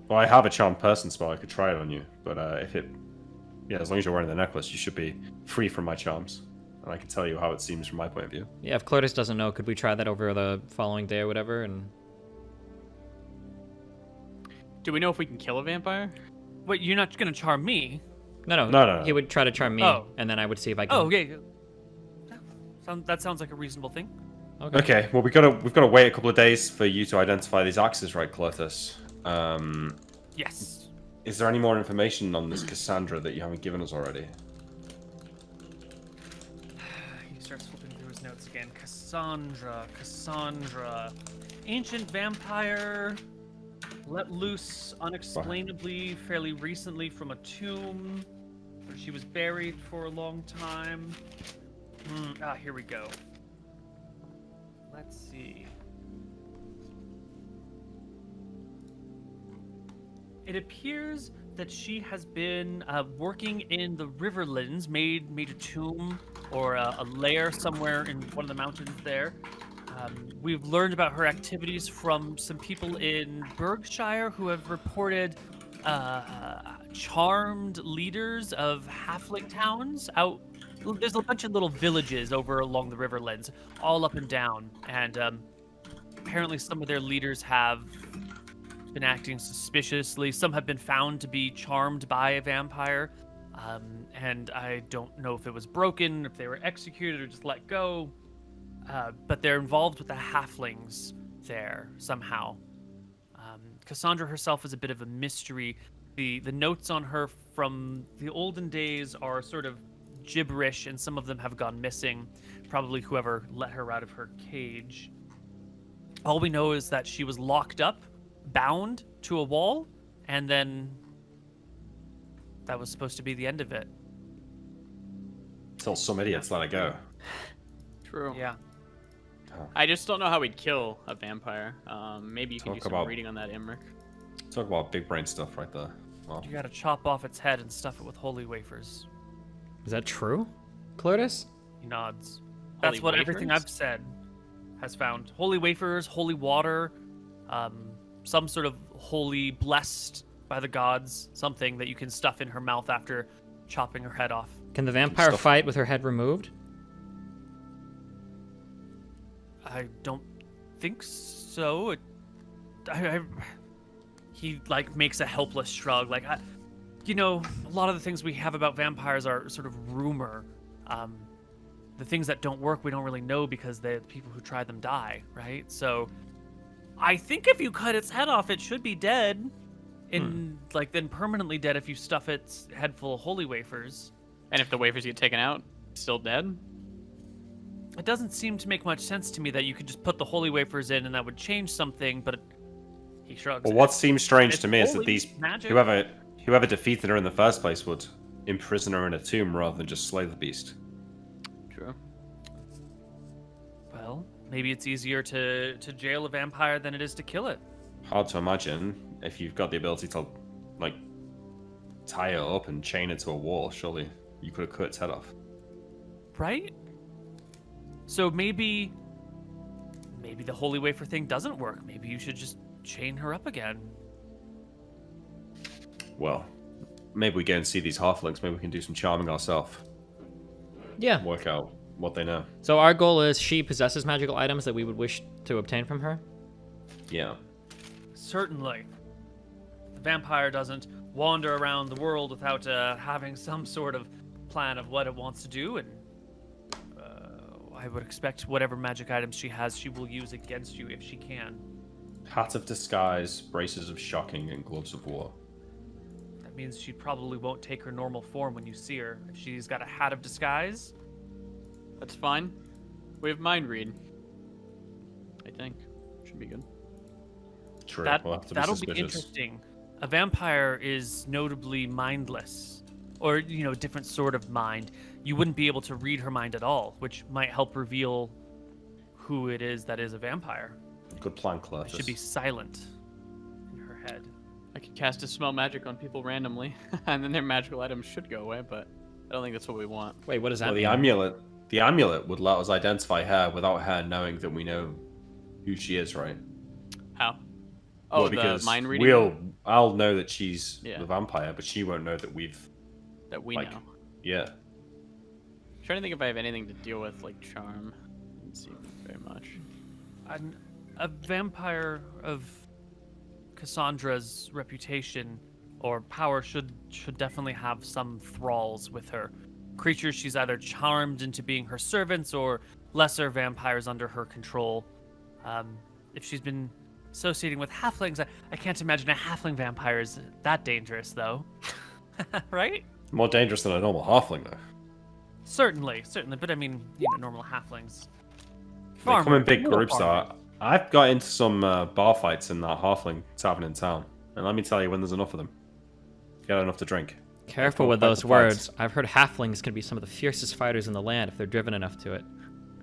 Speaker 3: Well, I have a charmed person spell. I could try it on you, but as long as you're wearing the necklace, you should be free from my charms. And I can tell you how it seems from my point of view.
Speaker 2: Yeah, if Clertus doesn't know, could we try that over the following day or whatever? And
Speaker 4: Do we know if we can kill a vampire?
Speaker 1: Wait, you're not going to charm me?
Speaker 2: No. He would try to charm me,
Speaker 1: Oh.
Speaker 2: and then I would see if I can.
Speaker 1: Oh, okay. That sounds like a reasonable thing.
Speaker 3: Okay, well we've got to wait a couple of days for you to identify these axes, right, Clotus?
Speaker 1: Yes.
Speaker 3: Is there any more information on this Cassandra that you haven't given us already?
Speaker 1: He starts flipping through his notes again. Cassandra. Ancient vampire, let loose unexplainably fairly recently from a tomb where she was buried for a long time. Here we go. Let's see. It appears that she has been working in the Riverlands, made a tomb or a lair somewhere in one of the mountains there. We've learned about her activities from some people in Berkshire who have reported charmed leaders of halfling towns out. There's a bunch of little villages over along the Riverlands, all up and down, and apparently some of their leaders have been acting suspiciously. Some have been found to be charmed by a vampire, and I don't know if it was broken, if they were executed or just let go, but they're involved with the halflings there somehow. Cassandra herself is a bit of a mystery. The notes on her from the olden days are sort of gibberish, and some of them have gone missing. Probably whoever let her out of her cage. All we know is that she was locked up, bound to a wall, and then that was supposed to be the end of it.
Speaker 3: Till some idiots let it go.
Speaker 4: True.
Speaker 1: Yeah.
Speaker 4: I just don't know how we'd kill a vampire. Maybe you can do
Speaker 3: Talk
Speaker 4: some
Speaker 3: about-
Speaker 4: reading on that, Emmerich.
Speaker 3: Talk about big brain stuff right there. Well,
Speaker 1: You gotta chop off its head and stuff it with holy wafers.
Speaker 2: Is that true, Clotis?
Speaker 1: He nods.
Speaker 4: Holy
Speaker 1: That's what everything
Speaker 4: wafers?
Speaker 1: I've said has found. Holy wafers, holy water, some sort of holy blessed by the gods, something that you can stuff in her mouth after chopping her head off.
Speaker 2: Can the vampire
Speaker 3: Stuff.
Speaker 2: fight with her head removed?
Speaker 1: I don't think so. He like makes a helpless shrug. Like, a lot of the things we have about vampires are sort of rumor. The things that don't work, we don't really know because the people who try them die, right? So, I think if you cut its head off, it should be dead. Then permanently dead if you stuff its head full of holy wafers.
Speaker 4: And if the wafers get taken out, still dead?
Speaker 1: It doesn't seem to make much sense to me that you could just put the holy wafers in and that would change something, but he shrugs.
Speaker 3: well, what seems strange
Speaker 1: It's
Speaker 3: to me is that
Speaker 1: holy
Speaker 3: these
Speaker 1: magic.
Speaker 3: whoever defeated her in the first place would imprison her in a tomb rather than just slay the beast.
Speaker 4: True.
Speaker 1: Well, maybe it's easier to jail a vampire than it is to kill it.
Speaker 3: Hard to imagine if you've got the ability to, like, tie it up and chain it to a wall. Surely you could have cut its head off.
Speaker 1: Right? So maybe the holy wafer thing doesn't work. Maybe you should just chain her up again.
Speaker 3: Well, maybe we go and see these halflings. Maybe we can do some charming ourselves.
Speaker 2: Yeah.
Speaker 3: Work out what they know.
Speaker 2: So our goal is she possesses magical items that we would wish to obtain from her.
Speaker 3: Yeah.
Speaker 1: Certainly. The vampire doesn't wander around the world without having some sort of plan of what it wants to do, and I would expect whatever magic items she has, she will use against you if she can.
Speaker 3: Hat of disguise, braces of shocking, and gloves of war.
Speaker 1: That means she probably won't take her normal form when you see her. If she's got a hat of disguise,
Speaker 4: That's fine. We have mind read. I think. Should be good.
Speaker 3: True.
Speaker 1: that'll
Speaker 3: We'll have to be
Speaker 1: be
Speaker 3: suspicious.
Speaker 1: interesting. A vampire is notably mindless, or different sort of mind. You wouldn't be able to read her mind at all, which might help reveal who it is that is a vampire.
Speaker 3: Good plan,
Speaker 1: It
Speaker 3: Clotis.
Speaker 1: should be silent in her head.
Speaker 4: I could cast a smell magic on people randomly, and then their magical items should go away, but I don't think that's what we want.
Speaker 2: Wait, what does that
Speaker 3: Well,
Speaker 2: mean?
Speaker 3: the amulet would let us identify her without her knowing that we know who she is, right?
Speaker 4: How? Oh,
Speaker 3: Well,
Speaker 4: the mind reading
Speaker 3: I'll know that she's
Speaker 4: Yeah.
Speaker 3: the vampire, but she won't know that we've.
Speaker 4: that we
Speaker 3: like-
Speaker 4: know.
Speaker 3: Yeah.
Speaker 4: I'm trying to think if I have anything to deal with, like charm. Doesn't seem very much.
Speaker 1: A vampire of Cassandra's reputation or power should definitely have some thralls with her. Creatures she's either charmed into being her servants or lesser vampires under her control. If she's been associating with halflings, I can't imagine a halfling vampire is that dangerous, though. Right?
Speaker 3: More dangerous than a normal halfling, though.
Speaker 1: Certainly. But I mean, normal halflings.
Speaker 3: They come in big
Speaker 1: Little
Speaker 3: groups,
Speaker 1: farmer.
Speaker 3: though. I've got into some bar fights in that halfling tavern in town, and let me tell you, when there's enough of them, get enough to drink.
Speaker 2: Careful
Speaker 3: Don't
Speaker 2: with
Speaker 3: fight
Speaker 2: those
Speaker 3: the fights.
Speaker 2: words. I've heard halflings can be some of the fiercest fighters in the land if they're driven enough to it.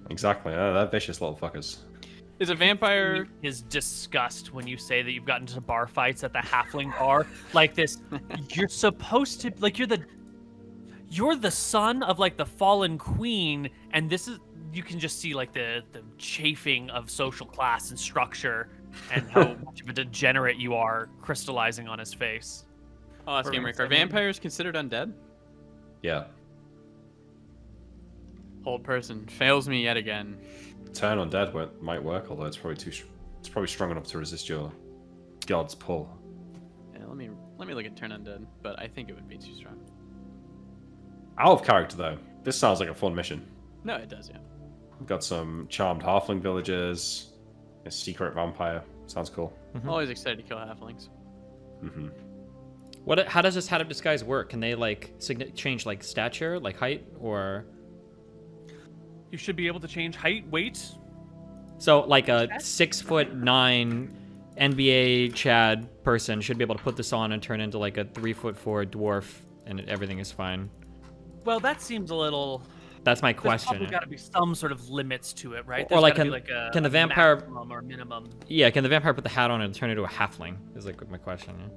Speaker 3: Exactly. They're vicious little fuckers.
Speaker 4: Is a vampire?
Speaker 1: His disgust when you say that you've gotten into bar fights at the halfling bar like this. You're supposed to you're the son of like the fallen queen, and this is you can just see like the chafing of social class and structure and how much of a degenerate you are crystallizing on his face.
Speaker 4: Oh, that's game Rick. Are vampires considered undead?
Speaker 3: Yeah.
Speaker 4: Hold person fails me yet again.
Speaker 3: Turn undead might work, although it's probably it's probably strong enough to resist your god's pull.
Speaker 4: Yeah, let me look at turn undead, but I think it would be too strong.
Speaker 3: Out of character, though. This sounds like a fun mission.
Speaker 4: No, it does, yeah.
Speaker 3: We've got some charmed halfling villagers, a secret vampire. Sounds cool.
Speaker 4: I'm always excited to kill halflings.
Speaker 3: Hmm.
Speaker 2: How does this hat of disguise work? Can they like change like stature, like height, or
Speaker 1: You should be able to change height, weight.
Speaker 2: so like a 6'9" NBA Chad person should be able to put this on and turn into like a 3'4" dwarf, and everything is fine.
Speaker 1: Well, that seems a little.
Speaker 2: That's my
Speaker 1: There's
Speaker 2: question.
Speaker 1: probably got to be some sort of limits to it, right?
Speaker 2: Or
Speaker 1: There's
Speaker 2: like,
Speaker 1: gotta be
Speaker 2: can the vampire-
Speaker 1: maximum or minimum?
Speaker 2: Yeah, can the vampire put the hat on and turn into a halfling? Is like my question. Yeah.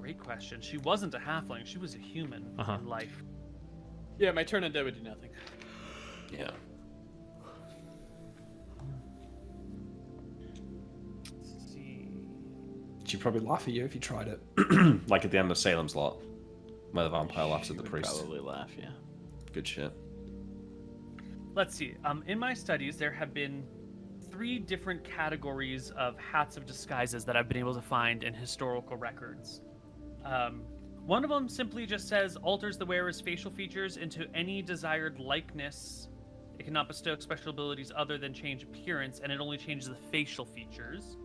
Speaker 1: great question. She wasn't a halfling. She was a human in life.
Speaker 4: Yeah, my turn undead would do nothing.
Speaker 3: Yeah.
Speaker 1: Let's see.
Speaker 3: She'd probably laugh at you if you tried it. Like at the end of Salem's Lot, where the vampire laughs at the
Speaker 4: Would
Speaker 3: priest.
Speaker 4: probably laugh, yeah.
Speaker 3: Good shit.
Speaker 1: Let's see. In my studies, there have been 3 different categories of hats of disguises that I've been able to find in historical records. One of them simply just says alters the wearer's facial features into any desired likeness. It cannot bestow special abilities other than change appearance, and it only changes the facial features.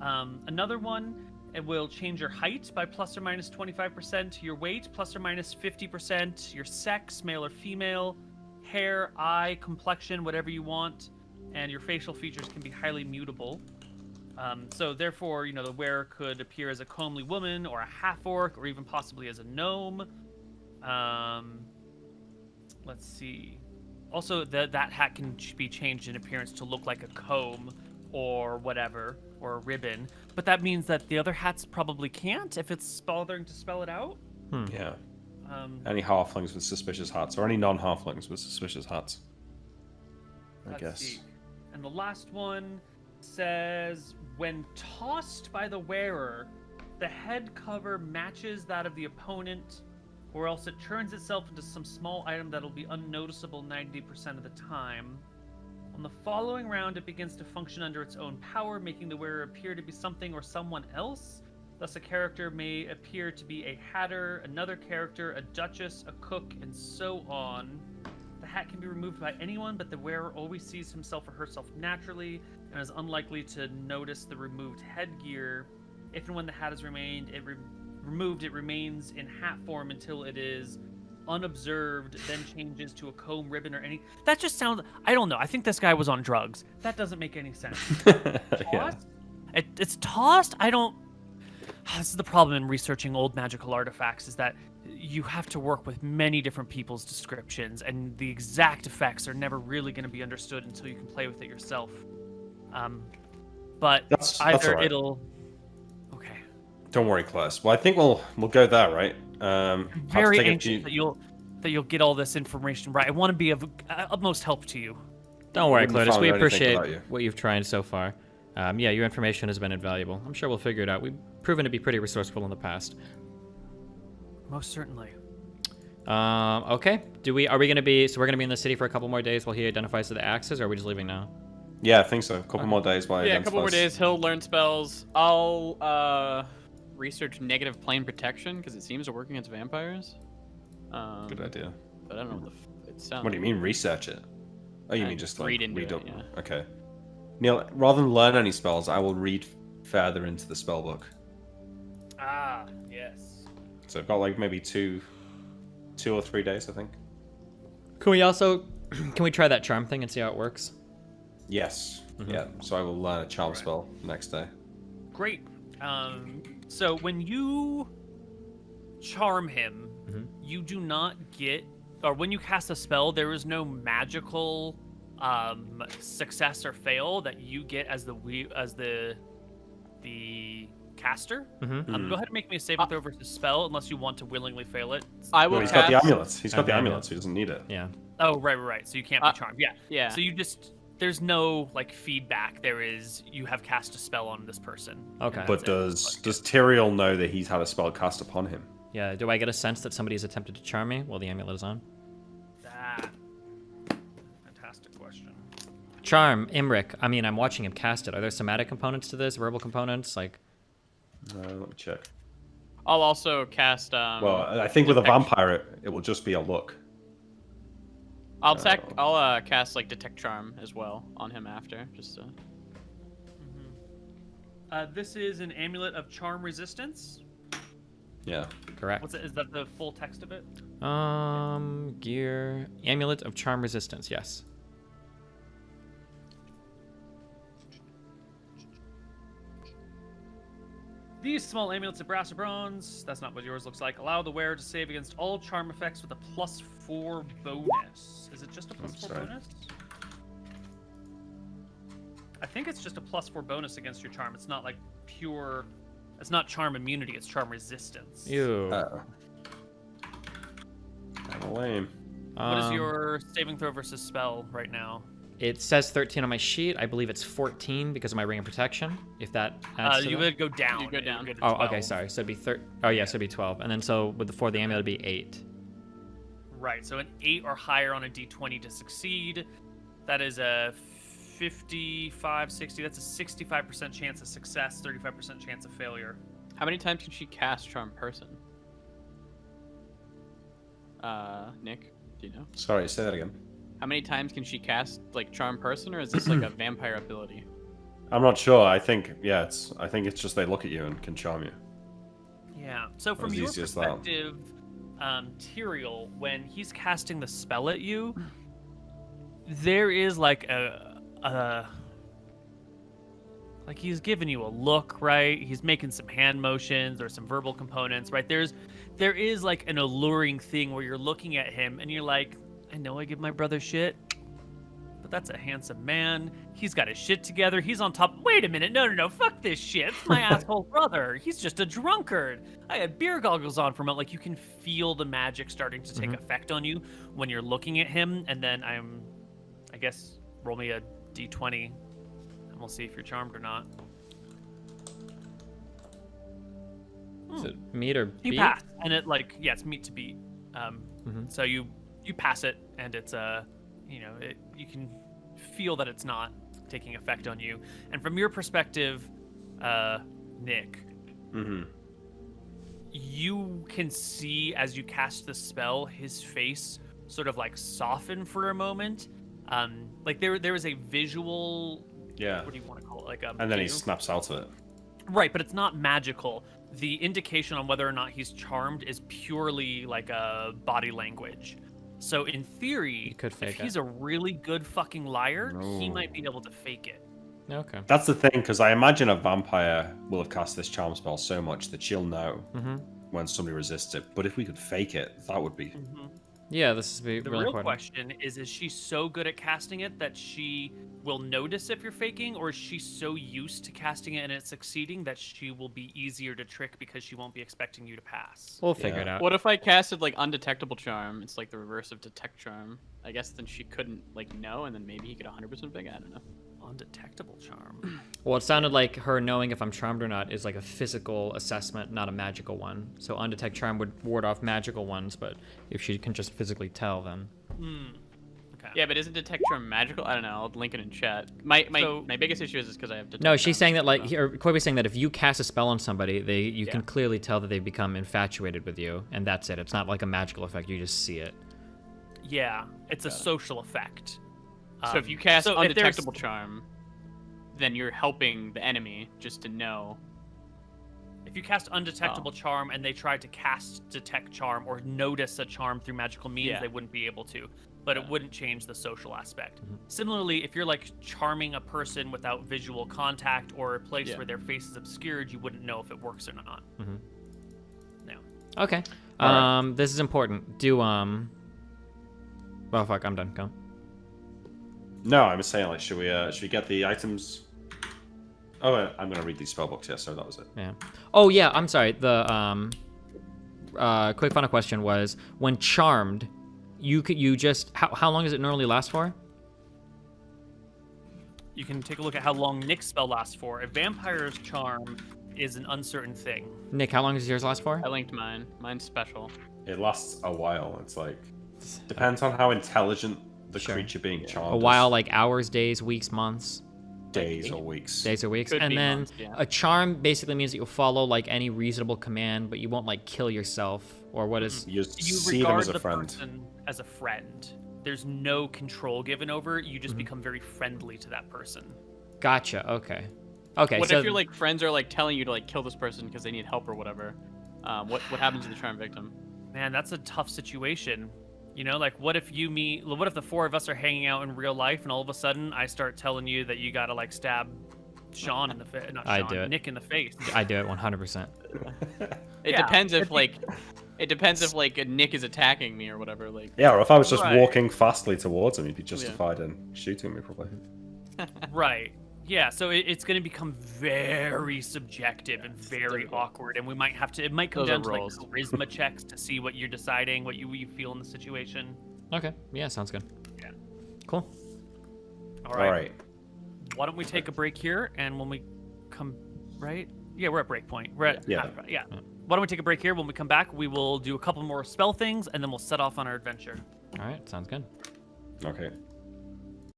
Speaker 1: Another one, it will change your height by plus or minus 25%, your weight plus or minus 50%, your sex, male or female, hair, eye, complexion, whatever you want, and your facial features can be highly mutable. So therefore, the wearer could appear as a comely woman or a half-orc or even possibly as a gnome. Let's see. Also, that hat can be changed in appearance to look like a comb or whatever, or a ribbon. But that means that the other hats probably can't if it's bothering to spell it out.
Speaker 3: Yeah. Any halflings with suspicious hats, or any non-halflings with suspicious hats. I
Speaker 1: Let's
Speaker 3: guess.
Speaker 1: see. And the last one says, when tossed by the wearer, the head cover matches that of the opponent, or else it turns itself into some small item that'll be unnoticeable 90% of the time. On the following round, it begins to function under its own power, making the wearer appear to be something or someone else. Thus, a character may appear to be a hatter, another character, a duchess, a cook, and so on. The hat can be removed by anyone, but the wearer always sees himself or herself naturally and is unlikely to notice the removed headgear. If and when the hat is removed, it remains in hat form until it is unobserved, then changes to a comb, ribbon, or any... That just sounds... I don't know. I think this guy was on drugs. That doesn't make any sense.
Speaker 3: Yeah.
Speaker 1: It's tossed? I don't... This is the problem in researching old magical artifacts, is that you have to work with many different people's descriptions, and the exact effects are never really going to be understood until you can play with it yourself. But
Speaker 3: That's
Speaker 1: either
Speaker 3: all right.
Speaker 1: it'll... Okay.
Speaker 3: Don't worry, Class. Well, I think we'll go there, right?
Speaker 1: I'm very anxious that you'll get all this information right. I want to be of utmost help to you.
Speaker 2: Don't worry,
Speaker 3: Wouldn't have
Speaker 2: Clotus.
Speaker 3: found
Speaker 2: We
Speaker 3: anything
Speaker 2: appreciate
Speaker 3: about you.
Speaker 2: what you've tried so far. Yeah, your information has been invaluable. I'm sure we'll figure it out. We've proven to be pretty resourceful in the past.
Speaker 1: Most certainly.
Speaker 2: Okay. Are we gonna be? So we're gonna be in the city for a couple more days while he identifies the axes, or are we just leaving now?
Speaker 3: Yeah, I think so. A couple more days. While
Speaker 4: Yeah, a couple more days. He'll learn spells. I'll research negative plane protection because it seems to work against vampires.
Speaker 3: Good idea.
Speaker 4: But I don't know what it sounds.
Speaker 3: What do you mean, research it? Oh, you
Speaker 4: Uh,
Speaker 3: mean just like
Speaker 4: read into it,
Speaker 3: up?
Speaker 4: yeah.
Speaker 3: Okay. Neal, rather than learn any spells, I will read further into the spell book.
Speaker 1: Ah, yes.
Speaker 3: So I've got like maybe two or 3 days, I think.
Speaker 2: Can we also try that charm thing and see how it works?
Speaker 3: Yes. Yeah. So I will learn a charm spell next day.
Speaker 1: Great. So when you charm him, you do not get, or when you cast a spell, there is no magical success or fail that you get as the caster. Go ahead and make me a saving throw versus spell, unless you want to willingly fail it.
Speaker 4: I
Speaker 3: No,
Speaker 4: will
Speaker 3: he's
Speaker 4: cast.
Speaker 3: got the amulet. He's got the
Speaker 2: Okay.
Speaker 3: amulet, so he doesn't need it.
Speaker 2: Yeah.
Speaker 1: Oh, right. So you can't be charmed. Yeah.
Speaker 4: Yeah.
Speaker 1: So you just, there's no like feedback. There is, you have cast a spell on this person.
Speaker 2: Okay.
Speaker 3: But does Tyrael know that he's had a spell cast upon him?
Speaker 2: Yeah. Do I get a sense that somebody's attempted to charm me while the amulet is on?
Speaker 1: Fantastic question.
Speaker 2: Charm, Imric. I mean, I'm watching him cast it. Are there somatic components to this? Verbal components? Like,
Speaker 3: Let me check.
Speaker 4: I'll also cast.
Speaker 3: Well, I think with a
Speaker 4: detection.
Speaker 3: vampire, it will just be a look.
Speaker 4: I'll cast like detect charm as well on him after, just to...
Speaker 1: This is an amulet of charm resistance.
Speaker 3: Yeah.
Speaker 2: correct.
Speaker 1: What's it? Is that the full text of it?
Speaker 2: Gear. Amulet of charm resistance, yes.
Speaker 1: These small amulets of brass or bronze, that's not what yours looks like, allow the wearer to save against all charm effects with a +4 bonus. Is it just a +4
Speaker 3: sorry.
Speaker 1: bonus? I think it's just a +4 bonus against your charm. It's not like pure It's not charm immunity, it's charm resistance.
Speaker 2: Ew.
Speaker 3: Kind of lame.
Speaker 1: What is your saving throw versus spell right now?
Speaker 2: It says 13 on my sheet. I believe it's 14 because of my ring of protection. If that adds to
Speaker 1: You
Speaker 2: that.
Speaker 1: would go down.
Speaker 4: You go down.
Speaker 1: It would
Speaker 2: Oh,
Speaker 1: go to
Speaker 2: okay,
Speaker 1: 12.
Speaker 2: sorry. So it'd be Oh, yeah, so it'd be 12. And then so with the 4, the amulet would be 8.
Speaker 1: Right, so an 8 or higher on a d20 to succeed. That is a 55, 60. That's a 65% chance of success, 35% chance of failure.
Speaker 4: How many times can she cast Charm Person? Nick, do you know?
Speaker 3: Sorry, say that again.
Speaker 4: How many times can she cast like Charm Person, or is this like a vampire ability?
Speaker 3: I'm not sure. I think I think it's just they look at you and can charm you.
Speaker 1: Yeah. So from
Speaker 3: As
Speaker 1: your
Speaker 3: easy as that.
Speaker 1: perspective, Tyrael, when he's casting the spell at you, there is like like he's giving you a look, right? He's making some hand motions or some verbal components, right? There is like an alluring thing where you're looking at him and you're like, I know I give my brother shit, but that's a handsome man. He's got his shit together. He's on top. Wait a minute. No. Fuck this shit. It's my asshole brother. He's just a drunkard. I had beer goggles on for a moment. Like, you can feel the magic starting to take effect on you when you're looking at him. And then I guess, roll me a d20 and we'll see if you're charmed or not.
Speaker 2: Is it meet or beat?
Speaker 1: You pass. And it's meet to beat. So you pass it, and it's you can feel that it's not taking effect on you. And from your perspective, Nick, you can see as you cast the spell, his face sort of like soften for a moment. Like there is a visual.
Speaker 3: Yeah.
Speaker 1: What do you want to call it? Like
Speaker 3: And then he
Speaker 1: cue?
Speaker 3: snaps out of it.
Speaker 1: Right, but it's not magical. The indication on whether or not he's charmed is purely like a body language. So in theory,
Speaker 2: could fake
Speaker 1: if he's
Speaker 2: it.
Speaker 1: a really good fucking liar, he might be able to fake it.
Speaker 2: Okay.
Speaker 3: That's the thing, because I imagine a vampire will have cast this charm spell so much that she'll know when somebody resists it. But if we could fake it, that would be...
Speaker 2: Yeah, this is really
Speaker 1: The
Speaker 2: important.
Speaker 1: real question is she so good at casting it that she will notice if you're faking, or is she so used to casting it and it's succeeding that she will be easier to trick because she won't be expecting you to pass?
Speaker 2: We'll figure it out.
Speaker 4: What if I casted like Undetectable Charm? It's like the reverse of Detect Charm. I guess then she couldn't like know, and then maybe he could 100% fake it. I don't know.
Speaker 1: Undetectable charm.
Speaker 2: Well, it sounded like her knowing if I'm charmed or not is like a physical assessment, not a magical one. So undetect charm would ward off magical ones, but if she can just physically tell, then...
Speaker 1: Okay.
Speaker 4: Yeah, but isn't Detect Charm magical? I don't know. I'll link it in chat. My biggest issue is because I have Detect
Speaker 2: No, she's
Speaker 4: Charm,
Speaker 2: saying that like,
Speaker 4: so-
Speaker 2: Koibu's saying that if you cast a spell on somebody, you can clearly tell that they've become infatuated with you, and that's it. It's not like a magical effect. You just see it.
Speaker 1: Yeah, it's a social effect.
Speaker 4: So if you cast
Speaker 1: so if there's-
Speaker 4: Undetectable Charm, then you're helping the enemy just to know.
Speaker 1: If you cast Undetectable Charm and they tried to cast Detect Charm or notice a charm through magical means, they wouldn't be able to. But it wouldn't change the social aspect. Similarly, if you're like charming a person without visual contact or a place where their face is obscured, you wouldn't know if it works or not. No.
Speaker 2: Okay.
Speaker 3: All right.
Speaker 2: This is important. Well, fuck, I'm done. Go.
Speaker 3: No, I'm saying, like, should we get the items? Oh, I'm gonna read these spell books. Yeah, so that was it.
Speaker 2: Yeah. Oh yeah, I'm sorry. The quick final question was, when charmed, you just how long does it normally last for?
Speaker 1: You can take a look at how long Nick's spell lasts for. A vampire's charm is an uncertain thing.
Speaker 2: Nick, how long does yours last for?
Speaker 4: I linked mine. Mine's special.
Speaker 3: It lasts a while. It's like depends on how intelligent the creature being charmed.
Speaker 2: A while, like hours, days, weeks, months.
Speaker 3: Days or weeks.
Speaker 2: Days or weeks.
Speaker 4: Could
Speaker 2: And
Speaker 4: be
Speaker 2: then
Speaker 4: months, yeah.
Speaker 2: a charm basically means that you'll follow like any reasonable command, but you won't like kill yourself or what is.
Speaker 3: You
Speaker 1: You
Speaker 3: see them
Speaker 1: regard
Speaker 3: as a
Speaker 1: the
Speaker 3: friend.
Speaker 1: person as a friend. There's no control given over it. You just become very friendly to that person.
Speaker 2: Gotcha. Okay. Okay.
Speaker 4: What
Speaker 2: so
Speaker 4: if your like friends are like telling you to like kill this person because they need help or whatever? What happens to the charm victim?
Speaker 1: Man, that's a tough situation. You know, like what if the four of us are hanging out in real life and all of a sudden I start telling you that you gotta like stab Sean in the face, not
Speaker 2: I
Speaker 1: Sean,
Speaker 2: do it.
Speaker 1: Nick in the face.
Speaker 2: I do it 100%.
Speaker 4: It
Speaker 1: Yeah,
Speaker 4: depends if like Nick is attacking me or whatever. Like
Speaker 3: Yeah, or if I was just
Speaker 1: Right.
Speaker 3: walking fastly towards him, he'd be justified in shooting me, probably.
Speaker 1: Right. Yeah, so it's going to become very subjective and very
Speaker 4: difficult.
Speaker 1: awkward, and we might have to. It might come
Speaker 4: Those are
Speaker 1: down to like
Speaker 4: rolls.
Speaker 1: charisma checks to see what you're deciding, what you feel in the situation.
Speaker 2: Okay. Yeah, sounds good.
Speaker 1: Yeah.
Speaker 2: Cool.
Speaker 1: All right.
Speaker 3: All right.
Speaker 1: Why don't we take a break here, and when we come, right? Yeah, we're at break point. We're at
Speaker 3: Yeah.
Speaker 1: yeah. Why don't we take a break here? When we come back, we will do a couple more spell things, and then we'll set off on our adventure.
Speaker 2: All right. Sounds good.
Speaker 3: Okay.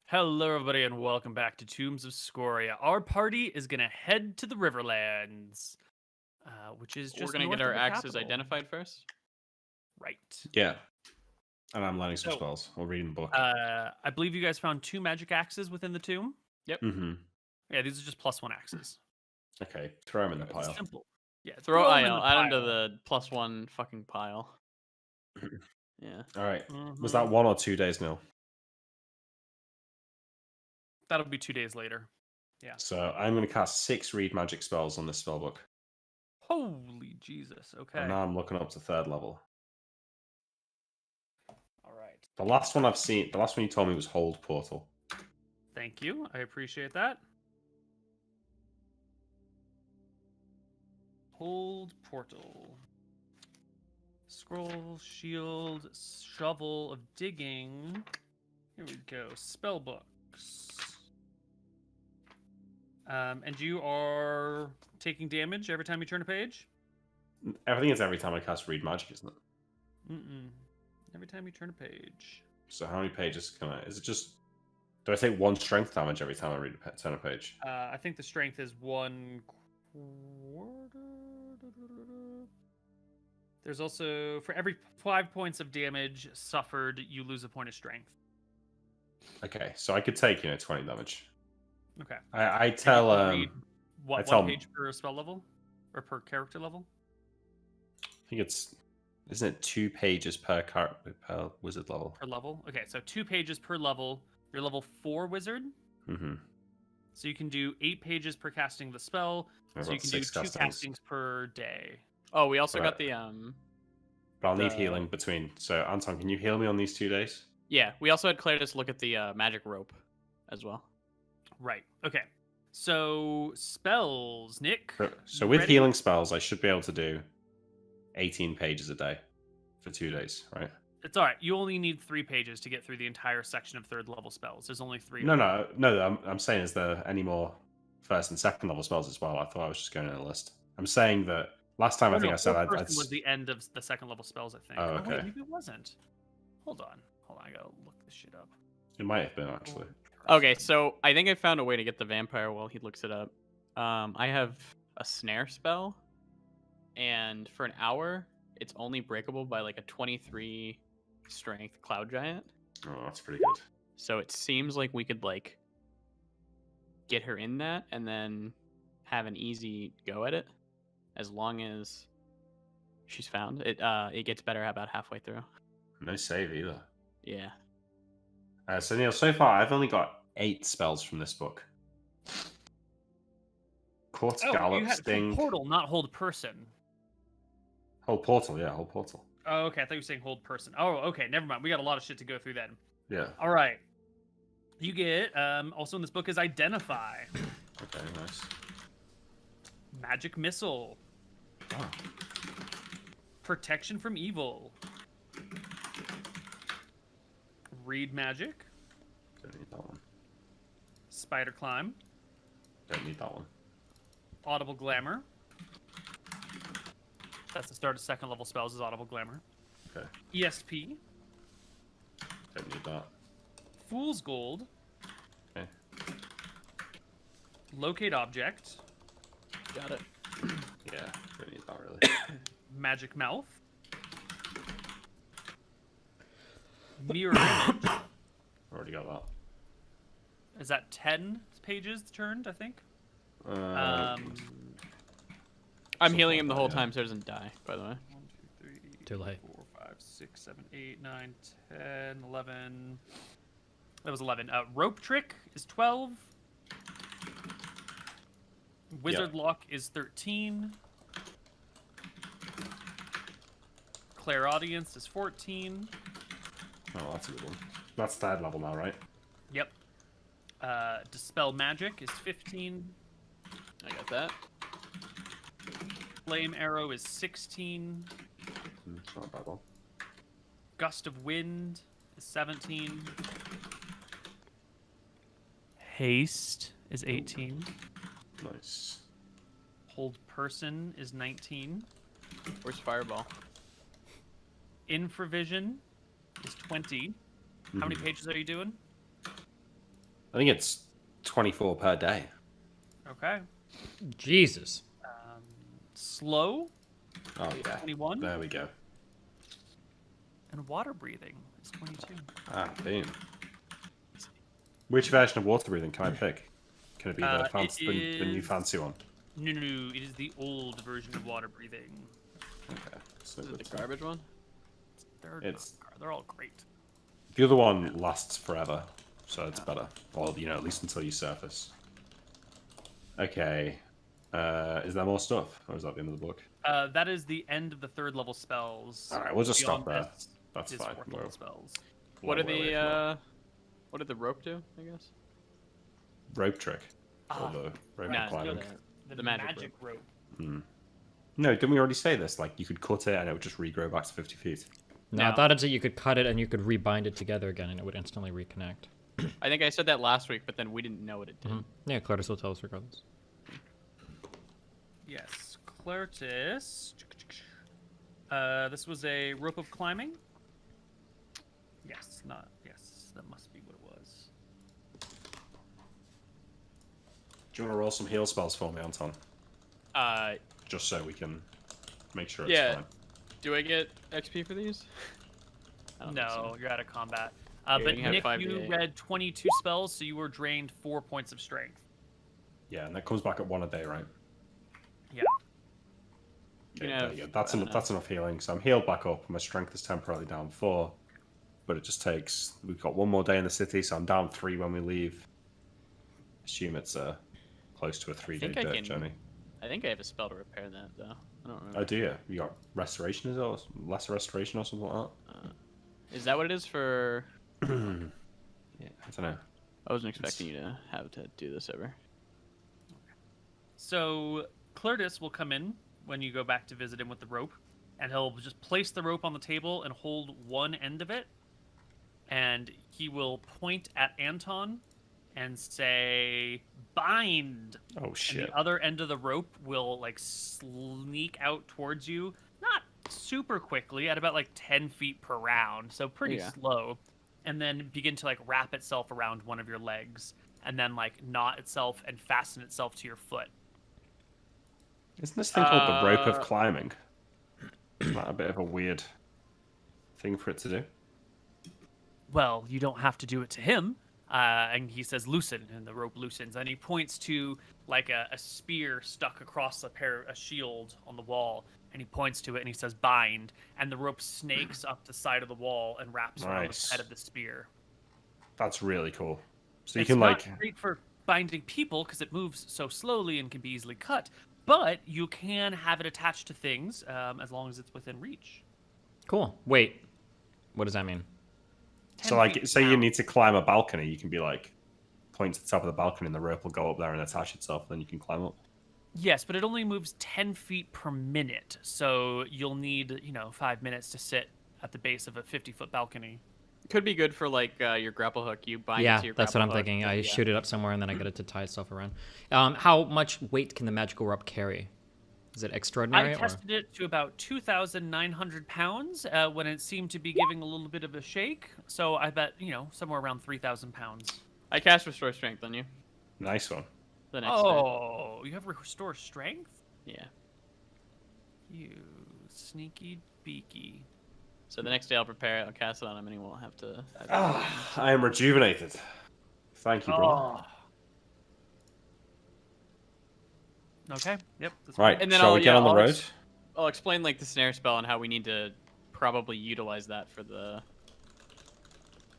Speaker 1: Hello, everybody, and welcome back to Tombs of Scoria. Our party is going to head to the Riverlands, which is just
Speaker 4: We're gonna
Speaker 1: north
Speaker 4: get our
Speaker 1: of the
Speaker 4: axes
Speaker 1: capital.
Speaker 4: identified first.
Speaker 1: Right.
Speaker 3: Yeah. And I'm learning some
Speaker 1: So,
Speaker 3: spells or reading the book.
Speaker 1: I believe you guys found 2 magic axes within the tomb.
Speaker 3: Mm-hmm.
Speaker 1: Yeah, these are just +1 axes.
Speaker 3: Okay. Throw them in the
Speaker 1: It's
Speaker 3: pile.
Speaker 1: simple. Yeah,
Speaker 4: Throw
Speaker 1: them in
Speaker 4: I'll
Speaker 1: the
Speaker 4: add them to
Speaker 1: pile.
Speaker 4: the +1 fucking pile. Yeah.
Speaker 3: All right. Was
Speaker 1: Mhm.
Speaker 3: that 1 or 2 days, Neal?
Speaker 1: That'll be 2 days later. Yeah.
Speaker 3: So I'm going to cast 6 read magic spells on this spell book.
Speaker 1: Holy Jesus. Okay.
Speaker 3: And now I'm looking up to 3rd level.
Speaker 1: All right.
Speaker 3: The last one I've seen, the last one you told me was Hold Portal.
Speaker 1: Thank you. I appreciate that. Hold portal. Scroll, shield, shovel of digging. Here we go. Spell books. And you are taking damage every time you turn a page?
Speaker 3: Everything is every time I cast read magic, isn't it?
Speaker 1: Mm-mm. Every time you turn a page.
Speaker 3: So how many pages can I? Is it just? Do I take 1 strength damage every time I turn a page?
Speaker 1: I think the strength is 1/4. There's also, for every 5 points of damage suffered, you lose a point of strength.
Speaker 3: Okay, so I could take 20 damage.
Speaker 1: Okay.
Speaker 3: I
Speaker 1: And
Speaker 3: tell
Speaker 1: you can read, what,
Speaker 3: I tell-
Speaker 1: 1 page per spell level? Or per character level?
Speaker 3: I think it's isn't it 2 pages per wizard level?
Speaker 1: Per level? Okay, so 2 pages per level. You're level 4 wizard.
Speaker 3: Mm-hmm.
Speaker 1: So you can do 8 pages per casting the spell.
Speaker 3: I've
Speaker 1: So you
Speaker 3: got
Speaker 1: can do
Speaker 3: 6
Speaker 1: 2
Speaker 3: castings.
Speaker 1: castings per day.
Speaker 4: Oh, we also
Speaker 3: Right.
Speaker 4: got the
Speaker 3: But I'll need
Speaker 4: the-
Speaker 3: healing between. So Anton, can you heal me on these 2 days?
Speaker 4: yeah. We also had Claritas look at the magic rope, as well.
Speaker 1: Right. Okay. So spells, Nick.
Speaker 3: So
Speaker 1: you
Speaker 3: with
Speaker 1: ready?
Speaker 3: healing spells, I should be able to do 18 pages a day for 2 days, right?
Speaker 1: It's all right. You only need 3 pages to get through the entire section of 3rd level spells. There's only 3.
Speaker 3: No. I'm saying, is there any more 1st and 2nd level spells as well? I thought I was just going in a list. I'm saying that last time I think I said
Speaker 1: Fourth
Speaker 3: I'd.
Speaker 1: person was the end of the 2nd level spells, I think.
Speaker 3: Oh,
Speaker 1: wait,
Speaker 3: okay.
Speaker 1: maybe it wasn't. Hold on. I gotta look this shit up.
Speaker 3: It might have been actually.
Speaker 4: Okay, so I think I found a way to get the vampire while he looks it up. I have a snare spell, and for an hour, it's only breakable by like a 23 strength cloud giant.
Speaker 3: Oh, that's pretty good.
Speaker 4: So it seems like we could like get her in that and then have an easy go at it, as long as she's found. It gets better about halfway through.
Speaker 3: No save either.
Speaker 4: Yeah.
Speaker 3: So Neal, so far I've only got 8 spells from this book. Court
Speaker 1: Oh,
Speaker 3: Gallop,
Speaker 1: you had
Speaker 3: Sting,
Speaker 1: portal, not hold person.
Speaker 3: Hold Portal, yeah, Hold Portal.
Speaker 1: Oh, okay. I thought you were saying hold person. Oh, okay. Never mind. We got a lot of shit to go through then.
Speaker 3: Yeah.
Speaker 1: All right. You get, also in this book is Identify.
Speaker 3: Okay, nice.
Speaker 1: Magic Missile.
Speaker 3: Oh,
Speaker 1: Protection from Evil. Read Magic.
Speaker 3: don't need that one.
Speaker 1: Spider Climb.
Speaker 3: Don't need that one.
Speaker 1: Audible Glamour. That's the start of 2nd level spells is Audible Glamour.
Speaker 3: Okay,
Speaker 1: ESP.
Speaker 3: don't need that.
Speaker 1: Fool's Gold.
Speaker 3: Okay.
Speaker 1: Locate Object.
Speaker 4: Got it.
Speaker 3: Yeah, don't need that really.
Speaker 1: Magic Mouth. Mirror Image.
Speaker 3: Already got that.
Speaker 1: Is that 10 pages turned, I think?
Speaker 4: I'm
Speaker 3: Something
Speaker 4: healing
Speaker 3: like
Speaker 4: him the
Speaker 3: that,
Speaker 4: whole
Speaker 3: yeah.
Speaker 4: time, so it doesn't die, by the way.
Speaker 1: 1, 2, 3,
Speaker 2: Too late.
Speaker 1: 4, 5, 6, 7, 8, 9, 10, 11. That was 11. Rope Trick is 12. Wizard Lock is 13. Clairaudience is 14.
Speaker 3: Oh, that's a good one. That's 3rd level now, right?
Speaker 1: Yep. Dispel Magic is 15.
Speaker 4: I got that.
Speaker 1: Flame Arrow is 16.
Speaker 3: It's not a bad one.
Speaker 1: Gust of Wind is 17. Haste is 18.
Speaker 3: Nice.
Speaker 1: Hold Person is 19.
Speaker 4: Where's Fireball?
Speaker 1: Infravision is 20. How many pages are you doing?
Speaker 3: I think it's 24 per day.
Speaker 1: Okay.
Speaker 2: Jesus.
Speaker 1: Slow
Speaker 3: Oh yeah.
Speaker 1: 21.
Speaker 3: There we go.
Speaker 1: And Water Breathing is 22.
Speaker 3: Ah, boom. Which version of water breathing can I pick? Can it be the, the new fancy one?
Speaker 1: No, it is the old version of Water Breathing.
Speaker 3: Okay. So
Speaker 4: Is it the garbage one?
Speaker 1: They're all great.
Speaker 3: The other one lasts forever, so it's better. Or, you know, at least until you surface. Okay. Is there more stuff? Or is that the end of the book?
Speaker 1: That is the end of the 3rd level spells.
Speaker 3: Alright, we'll just stop
Speaker 1: Beyond
Speaker 3: there.
Speaker 1: this
Speaker 3: That's
Speaker 1: is
Speaker 3: fine.
Speaker 1: 4th level spells.
Speaker 4: What did the rope do? I guess.
Speaker 3: Rope trick. Or the rope
Speaker 4: no,
Speaker 3: climbing.
Speaker 1: The
Speaker 4: The magic
Speaker 1: magic rope.
Speaker 3: No, didn't we already say this? Like, you could cut it and it would just regrow back to 50 feet.
Speaker 2: No, I thought it's that you could cut it and you could rebind it together again and it would instantly reconnect.
Speaker 4: I think I said that last week, but then we didn't know what it did.
Speaker 2: Yeah, Cartos will tell us regardless.
Speaker 1: Yes, Clartis. This was a rope of climbing. Yes, that must be what it was.
Speaker 3: Do you want to roll some heal spells for me, Anton? Just so we can make sure it's
Speaker 4: Yeah.
Speaker 3: fine.
Speaker 4: Do I get XP for these? I don't think
Speaker 1: No,
Speaker 4: so.
Speaker 1: you're out of combat.
Speaker 4: Yeah,
Speaker 1: But
Speaker 4: you have
Speaker 1: Nick,
Speaker 4: 5d8.
Speaker 1: you read 22 spells, so you were drained 4 points of strength.
Speaker 3: Yeah, and that comes back at 1 a day, right?
Speaker 1: Yeah.
Speaker 3: Okay,
Speaker 4: You
Speaker 3: there
Speaker 4: have,
Speaker 3: you go. That's enough healing. So I'm healed back up. My strength is temporarily down 4. But it just takes... We've got 1 more day in the city, so I'm down 3 when we leave. Assume it's close to a 3-day
Speaker 4: think I
Speaker 3: dirt
Speaker 4: can-
Speaker 3: journey.
Speaker 4: I think I have a spell to repair that though. I don't remember.
Speaker 3: Oh, do you? You got restoration, is it? Or lesser restoration or something like
Speaker 4: Is that what it is for?
Speaker 3: that? Yeah, I don't know.
Speaker 4: I wasn't expecting you to have to do this ever.
Speaker 1: So Clartis will come in when you go back to visit him with the rope, and he'll just place the rope on the table and hold one end of it, and he will point at Anton and say, "Bind!"
Speaker 3: Oh,
Speaker 1: And
Speaker 3: shit.
Speaker 1: the other end of the rope will like sneak out towards you, not super quickly, at about like 10 feet per round, so pretty
Speaker 4: Yeah.
Speaker 1: slow, and then begin to like wrap itself around one of your legs, and then like knot itself and fasten itself to your foot.
Speaker 3: Isn't this thing called the rope of climbing? Isn't that a bit of a weird thing for it to do?
Speaker 1: Well, you don't have to do it to him. And he says, "Loosen," and the rope loosens, and he points to like a spear stuck across a shield on the wall, and he points to it and he says, "Bind," and the rope snakes up the side of the wall and wraps around the
Speaker 3: Nice.
Speaker 1: head of the spear.
Speaker 3: That's really cool. So you
Speaker 1: It's
Speaker 3: can
Speaker 1: not
Speaker 3: like...
Speaker 1: great for binding people because it moves so slowly and can be easily cut, but you can have it attached to things as long as it's within reach.
Speaker 2: Cool. Wait. What does that mean?
Speaker 1: 10
Speaker 3: So like,
Speaker 1: feet
Speaker 3: say you
Speaker 1: down.
Speaker 3: need to climb a balcony, you can be like, point to the top of the balcony and the rope will go up there and attach itself, then you can climb up.
Speaker 1: Yes, but it only moves 10 feet per minute, so you'll need, 5 minutes to sit at the base of a 50-foot balcony.
Speaker 4: Could be good for like your grapple hook. You bind it
Speaker 2: Yeah,
Speaker 4: to your
Speaker 2: that's what I'm
Speaker 4: grapple hook,
Speaker 2: thinking.
Speaker 4: but
Speaker 2: I
Speaker 4: yeah.
Speaker 2: shoot it up somewhere and then I get it to tie itself around. How much weight can the magical rope carry? Is it extraordinary?
Speaker 1: I tested it to about 2,900 pounds when it seemed to be giving a little bit of a shake, so I bet, somewhere around 3,000 pounds.
Speaker 4: I cast Restore Strength on you.
Speaker 3: Nice one.
Speaker 4: The next day.
Speaker 1: Oh, you have Restore Strength?
Speaker 4: Yeah.
Speaker 1: You sneaky beaky.
Speaker 4: So the next day I'll prepare it, I'll cast it on him, and he won't have to.
Speaker 3: I am rejuvenated. Thank you, bro.
Speaker 1: Okay, yep. That's
Speaker 3: Right,
Speaker 4: And then
Speaker 3: shall
Speaker 4: I'll-
Speaker 3: we get
Speaker 4: yeah,
Speaker 3: on the
Speaker 4: I'll
Speaker 3: road?
Speaker 4: I'll explain like the snare spell and how we need to probably utilize that for the.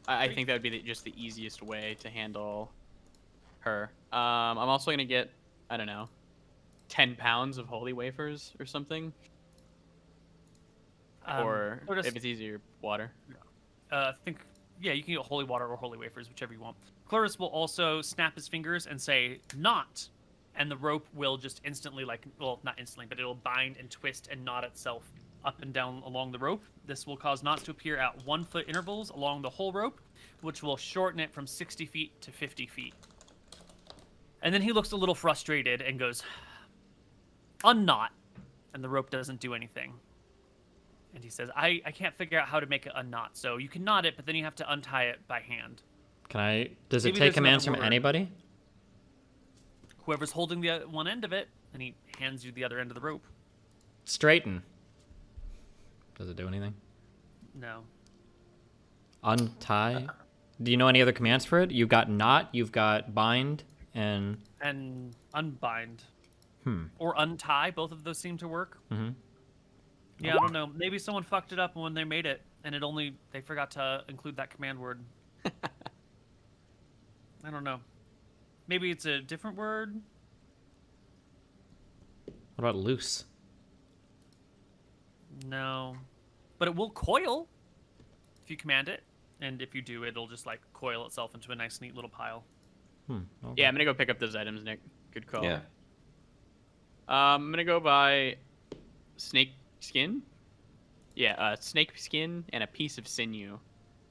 Speaker 4: I think that would be just the easiest way to handle her. I'm also gonna get, I don't know, 10 pounds of holy wafers or something, or
Speaker 1: Clartis,
Speaker 4: if it's easier, water.
Speaker 1: I think Yeah, you can get holy water or holy wafers, whichever you want. Cloris will also snap his fingers and say, "Knot," and the rope will just instantly, well, not instantly, but it'll bind and twist and knot itself up and down along the rope. This will cause knots to appear at 1 foot intervals along the whole rope, which will shorten it from 60 feet to 50 feet. And then he looks a little frustrated and goes, "Unknot," and the rope doesn't do anything. And he says, I can't figure out how to make it unknot. So you can knot it, but then you have to untie it by hand.
Speaker 2: Does it
Speaker 1: Maybe
Speaker 2: take
Speaker 1: there's
Speaker 2: commands from
Speaker 1: another word.
Speaker 2: anybody?
Speaker 1: Whoever's holding the one end of it, and he hands you the other end of the rope.
Speaker 2: Straighten. Does it do anything?
Speaker 1: No.
Speaker 2: Untie? Do you know any other commands for it? You've got knot, you've got bind, and...
Speaker 1: And unbind. Or untie. Both of those seem to work.
Speaker 2: Mm-hmm.
Speaker 1: Yeah, I don't know. Maybe someone fucked it up when they made it, and they forgot to include that command word. I don't know. Maybe it's a different word.
Speaker 2: What about loose?
Speaker 1: No. But it will coil if you command it. And if you do, it'll just coil itself into a nice, neat little pile.
Speaker 2: Okay.
Speaker 4: Yeah, I'm gonna go pick up those items, Nick. Good call.
Speaker 3: Yeah.
Speaker 4: I'm gonna go buy snake skin. Yeah, snake skin and a piece of sinew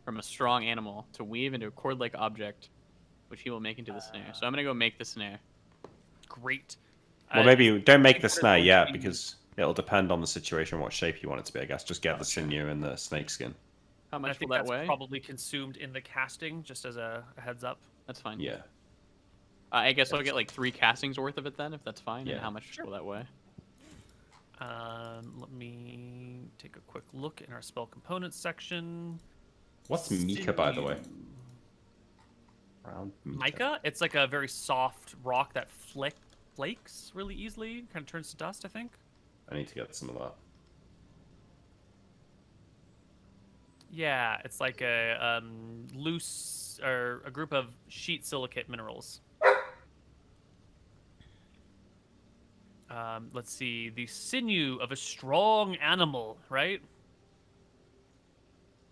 Speaker 4: from a strong animal to weave into a cord-like object, which he will make into the snare. So I'm gonna go make the snare.
Speaker 1: Great.
Speaker 3: Well, maybe don't make the
Speaker 1: Pickard
Speaker 3: snare
Speaker 1: will
Speaker 3: yet
Speaker 1: be-
Speaker 3: because it'll depend on the situation, what shape you want it to be. I guess just get the sinew and the snake skin.
Speaker 4: How
Speaker 1: I
Speaker 4: much
Speaker 1: think
Speaker 4: will that
Speaker 1: that's
Speaker 4: weigh?
Speaker 1: probably consumed in the casting, just as a heads up.
Speaker 4: That's fine.
Speaker 3: Yeah.
Speaker 4: I guess I'll get 3 castings worth of it then, if that's fine.
Speaker 3: Yeah.
Speaker 4: And how much will that weigh?
Speaker 1: Let me take a quick look in our spell components section.
Speaker 3: What's mica, by the way? Round
Speaker 1: Mica? It's like a very soft rock that flakes really easily. Kind of turns to dust, I think.
Speaker 3: I need to get some of that.
Speaker 1: Yeah, it's like a loose or a group of sheet silicate minerals. Let's see, the sinew of a strong animal, right?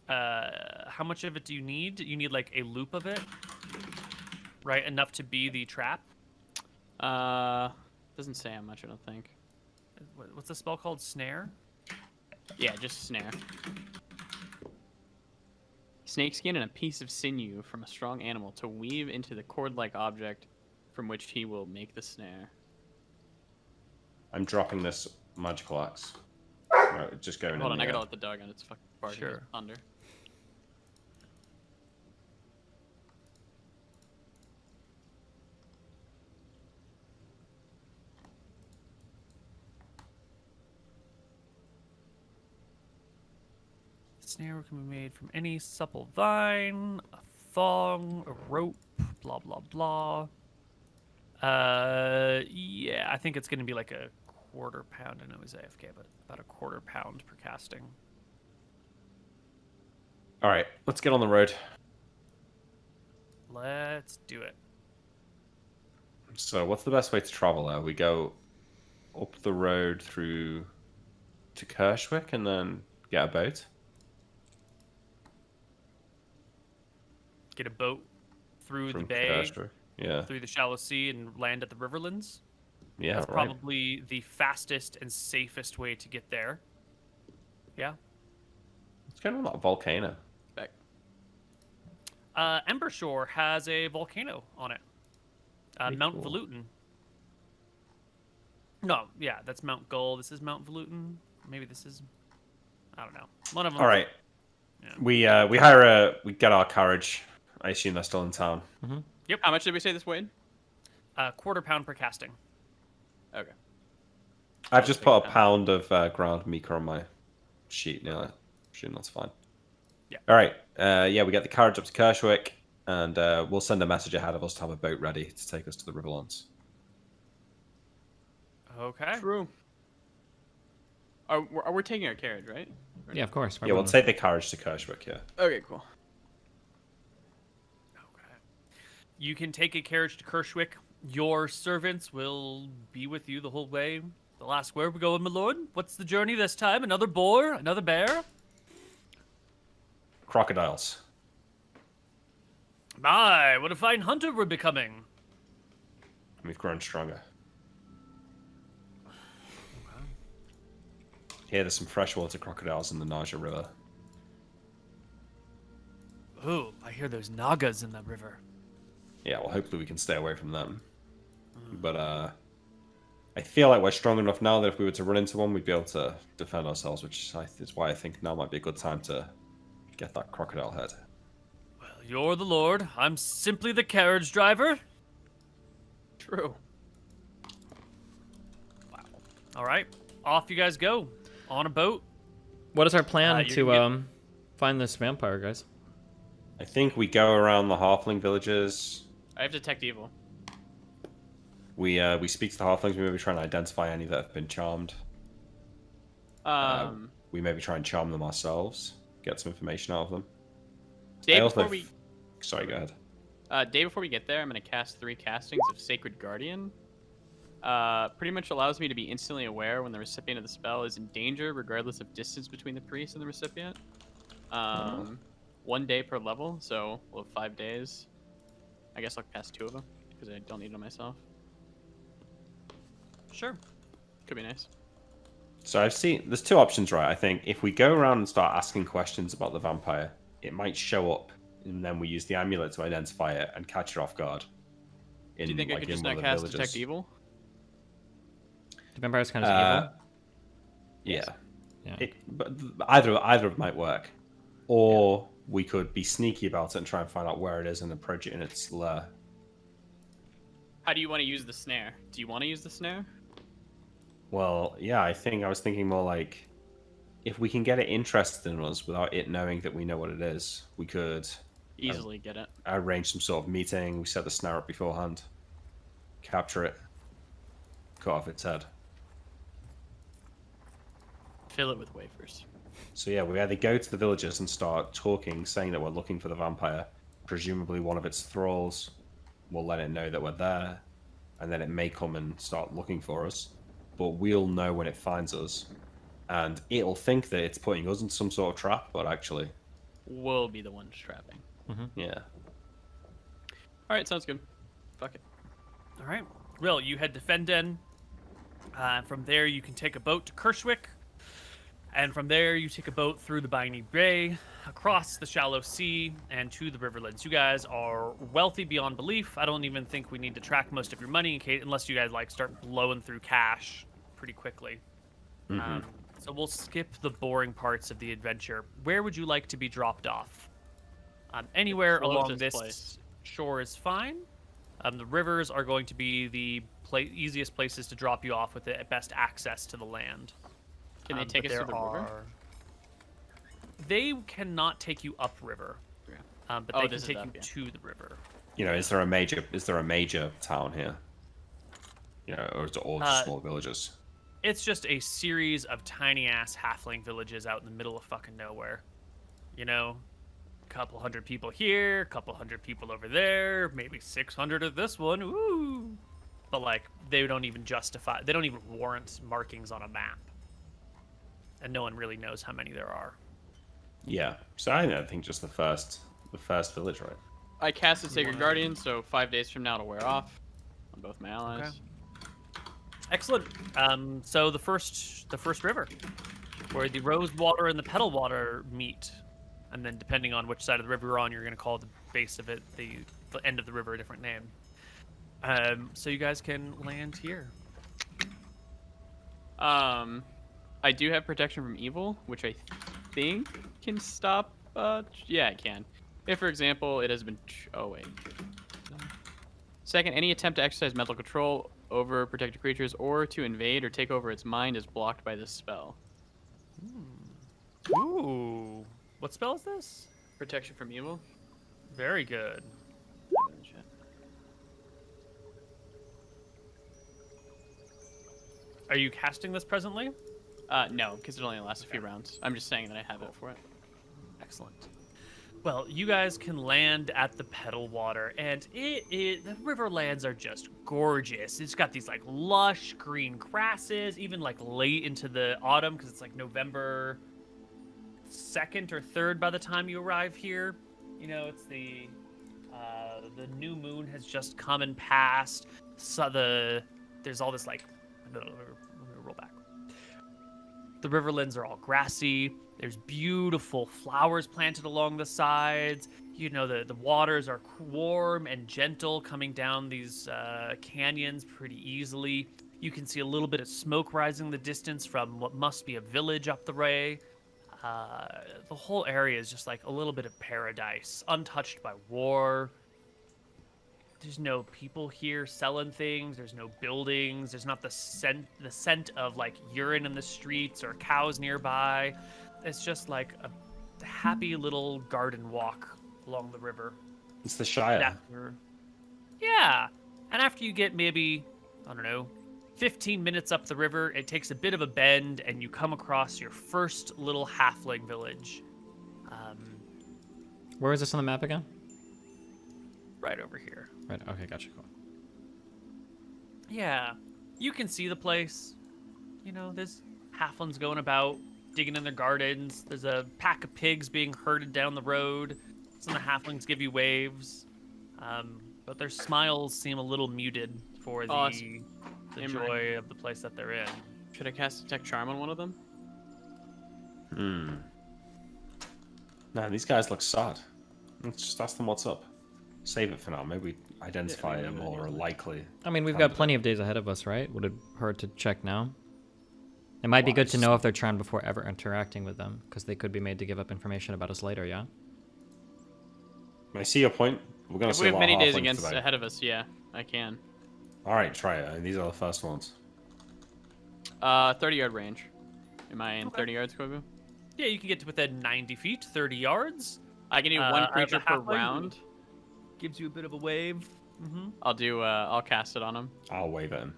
Speaker 1: How much of it do you need? You need a loop of it, right? Enough to be the trap.
Speaker 4: Doesn't say how much, I don't think.
Speaker 1: What's the spell called? Snare?
Speaker 4: Yeah, just snare. Snakeskin and a piece of sinew from a strong animal to weave into the cord-like object from which he will make the snare.
Speaker 3: I'm dropping this magical axe. Right, just going
Speaker 4: Hold
Speaker 3: in
Speaker 4: on, I
Speaker 3: the,
Speaker 4: gotta let the dog out. It's fucking barking
Speaker 1: Sure.
Speaker 4: thunder.
Speaker 1: Snare can be made from any supple vine, a thong, a rope, blah blah blah. Yeah, I think it's gonna be like a quarter pound. I know he's AFK, but about a quarter pound per casting.
Speaker 3: All right, let's get on the road.
Speaker 1: Let's do it.
Speaker 3: So, what's the best way to travel there? We go up the road through to Kershwick and then get a boat.
Speaker 1: Get a boat through
Speaker 3: From
Speaker 1: the bay,
Speaker 3: Kershwick. Yeah.
Speaker 1: through the shallow sea, and land at the Riverlands.
Speaker 3: Yeah,
Speaker 1: That's
Speaker 3: right.
Speaker 1: probably the fastest and safest way to get there. Yeah.
Speaker 3: What's going on with that volcano?
Speaker 4: Back.
Speaker 1: Embershore has a volcano on it.
Speaker 3: Pretty
Speaker 1: Mount
Speaker 3: cool.
Speaker 1: Volutin. No, yeah, that's Mount Gull. This is Mount Volutin. Maybe this is, I don't know. One of them.
Speaker 3: All right.
Speaker 1: Yeah.
Speaker 3: We get our carriage. I assume they're still in town.
Speaker 4: How much did we say this weighed?
Speaker 1: Quarter pound per casting.
Speaker 4: Okay.
Speaker 3: I've just put a pound of ground mica on my sheet now. I assume that's fine.
Speaker 1: Yeah.
Speaker 3: All right. Yeah, we get the carriage up to Kershwick, and we'll send a message ahead of us to have a boat ready to take us to the Riverlands.
Speaker 1: Okay.
Speaker 4: True. Are we taking our carriage, right? Or
Speaker 2: Yeah, of course.
Speaker 3: Yeah, we'll take the carriage to Kershwick, yeah.
Speaker 4: Okay, cool.
Speaker 1: Okay. You can take a carriage to Kershwick. Your servants will be with you the whole way. They'll ask, "Where are we going, my lord? What's the journey this time? Another boar? Another bear?"
Speaker 3: Crocodiles.
Speaker 1: My, what a fine hunter we're becoming.
Speaker 3: We've grown stronger. Here, there's some freshwater crocodiles in the Naja River.
Speaker 1: Ooh, I hear there's nagas in that river.
Speaker 3: Yeah, well, hopefully we can stay away from them. But, I feel like we're strong enough now that if we were to run into one, we'd be able to defend ourselves, which is why I think now might be a good time to get that crocodile head.
Speaker 1: Well, you're the lord. I'm simply the carriage driver.
Speaker 4: True.
Speaker 1: All right, off you guys go. On a boat.
Speaker 2: What is our plan
Speaker 1: you
Speaker 2: to
Speaker 1: can
Speaker 2: find this vampire, guys?
Speaker 3: I think we go around the halfling villages.
Speaker 4: I have detect evil.
Speaker 3: We speak to the halflings. We maybe try and identify any that have been charmed. We maybe try and charm them ourselves. Get some information out of them.
Speaker 4: Day
Speaker 3: I also
Speaker 4: before we
Speaker 3: Sorry, go ahead.
Speaker 4: day before we get there, I'm gonna cast 3 castings of Sacred Guardian. Pretty much allows me to be instantly aware when the recipient of the spell is in danger, regardless of distance between the priest and the recipient. 1 day per level, so we'll have 5 days. I guess I'll cast 2 of them because I don't need them myself.
Speaker 1: Sure.
Speaker 4: Could be nice.
Speaker 3: So I've seen there's 2 options, right? I think if we go around and start asking questions about the vampire, it might show up, and then we use the amulet to identify it and catch it off guard.
Speaker 4: Do you think I could just not cast detect evil?
Speaker 2: The vampire's kind of evil.
Speaker 3: Yeah.
Speaker 2: Yeah.
Speaker 3: But either of them might work, or we could be sneaky about it and try and find out where it is and approach it in its lair.
Speaker 4: How do you want to use the snare? Do you want to use the snare?
Speaker 3: Well, yeah, I was thinking more like if we can get it interested in us without it knowing that we know what it is, we could
Speaker 4: Easily get it.
Speaker 3: arrange some sort of meeting. We set the snare up beforehand, capture it, cut off its head.
Speaker 4: Fill it with wafers.
Speaker 3: So yeah, we either go to the villages and start talking, saying that we're looking for the vampire. Presumably one of its thralls will let it know that we're there, and then it may come and start looking for us. But we'll know when it finds us, and it'll think that it's putting us in some sort of trap, but actually,
Speaker 4: We'll be the ones trapping.
Speaker 3: yeah.
Speaker 4: Alright, sounds good. Fuck it.
Speaker 1: All right. Well, you head to Fenden. From there, you can take a boat to Kershwick. And from there, you take a boat through the Briny Bay, across the shallow sea, and to the Riverlands. You guys are wealthy beyond belief. I don't even think we need to track most of your money in case, unless you guys like start blowing through cash pretty quickly. So we'll skip the boring parts of the adventure. Where would you like to be dropped off? Anywhere along
Speaker 4: Closest
Speaker 1: this
Speaker 4: place.
Speaker 1: shore is fine. The rivers are going to be the easiest places to drop you off with the best access to the land.
Speaker 4: Can they take us to the river?
Speaker 1: They cannot take you upriver,
Speaker 4: Yeah.
Speaker 1: but
Speaker 4: Oh,
Speaker 1: they
Speaker 4: this
Speaker 1: can
Speaker 4: is
Speaker 1: take
Speaker 4: up,
Speaker 1: you
Speaker 4: yeah.
Speaker 1: to the river.
Speaker 3: You know, is there a major town here? You know, or is it all just small villages?
Speaker 1: It's just a series of tiny ass halfling villages out in the middle of fucking nowhere. You know, a couple hundred people here, a couple hundred people over there, maybe 600 of this one. Ooh. But like, they don't even warrant markings on a map. And no one really knows how many there are.
Speaker 3: Yeah. So I think just the first village, right?
Speaker 4: I casted Sacred Guardian, so 5 days from now it'll wear off on both my allies.
Speaker 1: Okay. Excellent. So the first river, where the rose water and the petal water meet, and then depending on which side of the river you're on, you're going to call the base of it, the end of the river, a different name. So you guys can land here.
Speaker 4: I do have protection from evil, which I think can stop. Yeah, it can. If, for example, it has been. Oh wait. Second, any attempt to exercise mental control over protected creatures or to invade or take over its mind is blocked by this spell.
Speaker 1: Ooh. What spell is this?
Speaker 4: Protection from evil.
Speaker 1: Very good. Are you casting this presently?
Speaker 4: No, because it only lasts a few rounds. I'm just saying that I have it for it.
Speaker 1: Excellent. Well, you guys can land at the Petal Water, and the Riverlands are just gorgeous. It's got these like lush green grasses, even like late into the autumn, because it's like November 2nd or 3rd by the time you arrive here. You know, it's the The new moon has just come and passed. So there's all this like, let me roll back. The riverlands are all grassy. There's beautiful flowers planted along the sides. You know, the waters are warm and gentle coming down these canyons pretty easily. You can see a little bit of smoke rising in the distance from what must be a village up the way. The whole area is just like a little bit of paradise, untouched by war. There's no people here selling things. There's no buildings. There's not the scent of like urine in the streets or cows nearby. It's just like a happy little garden walk along the river.
Speaker 3: It's the Shire.
Speaker 1: Yeah. And after you get maybe, I don't know, 15 minutes up the river, it takes a bit of a bend and you come across your first little halfling village.
Speaker 2: Where is this on the map again?
Speaker 1: Right over here.
Speaker 2: Right. Okay, gotcha. Cool.
Speaker 1: Yeah, you can see the place. You know, there's halflings going about, digging in their gardens. There's a pack of pigs being herded down the road. Some of the halflings give you waves. But their smiles seem a little muted for the joy of the place that they're in.
Speaker 4: Should I cast Detect Charm on one of them?
Speaker 3: Man, these guys look sad. Let's just ask them what's up. Save it for now. Maybe identify a more likely.
Speaker 2: I mean, we've got plenty of days ahead of us, right? Would it hurt to check now? It might be good to know if they're charmed before ever interacting with them, because they could be made to give up information about us later, yeah?
Speaker 3: I see your point. We're going to see
Speaker 4: we
Speaker 3: a
Speaker 4: have
Speaker 3: lot
Speaker 4: many
Speaker 3: of
Speaker 4: days
Speaker 3: halflings today.
Speaker 4: ahead of us, yeah, I can.
Speaker 3: All right, try it. These are the first ones.
Speaker 4: 30-yard range. Am I in 30 yards, Koibu?
Speaker 1: Yeah, you can get to within 90 feet, 30 yards.
Speaker 4: I can do one creature per round.
Speaker 1: Gives you a bit of a wave.
Speaker 4: I'll cast it on him.
Speaker 3: I'll wave at him.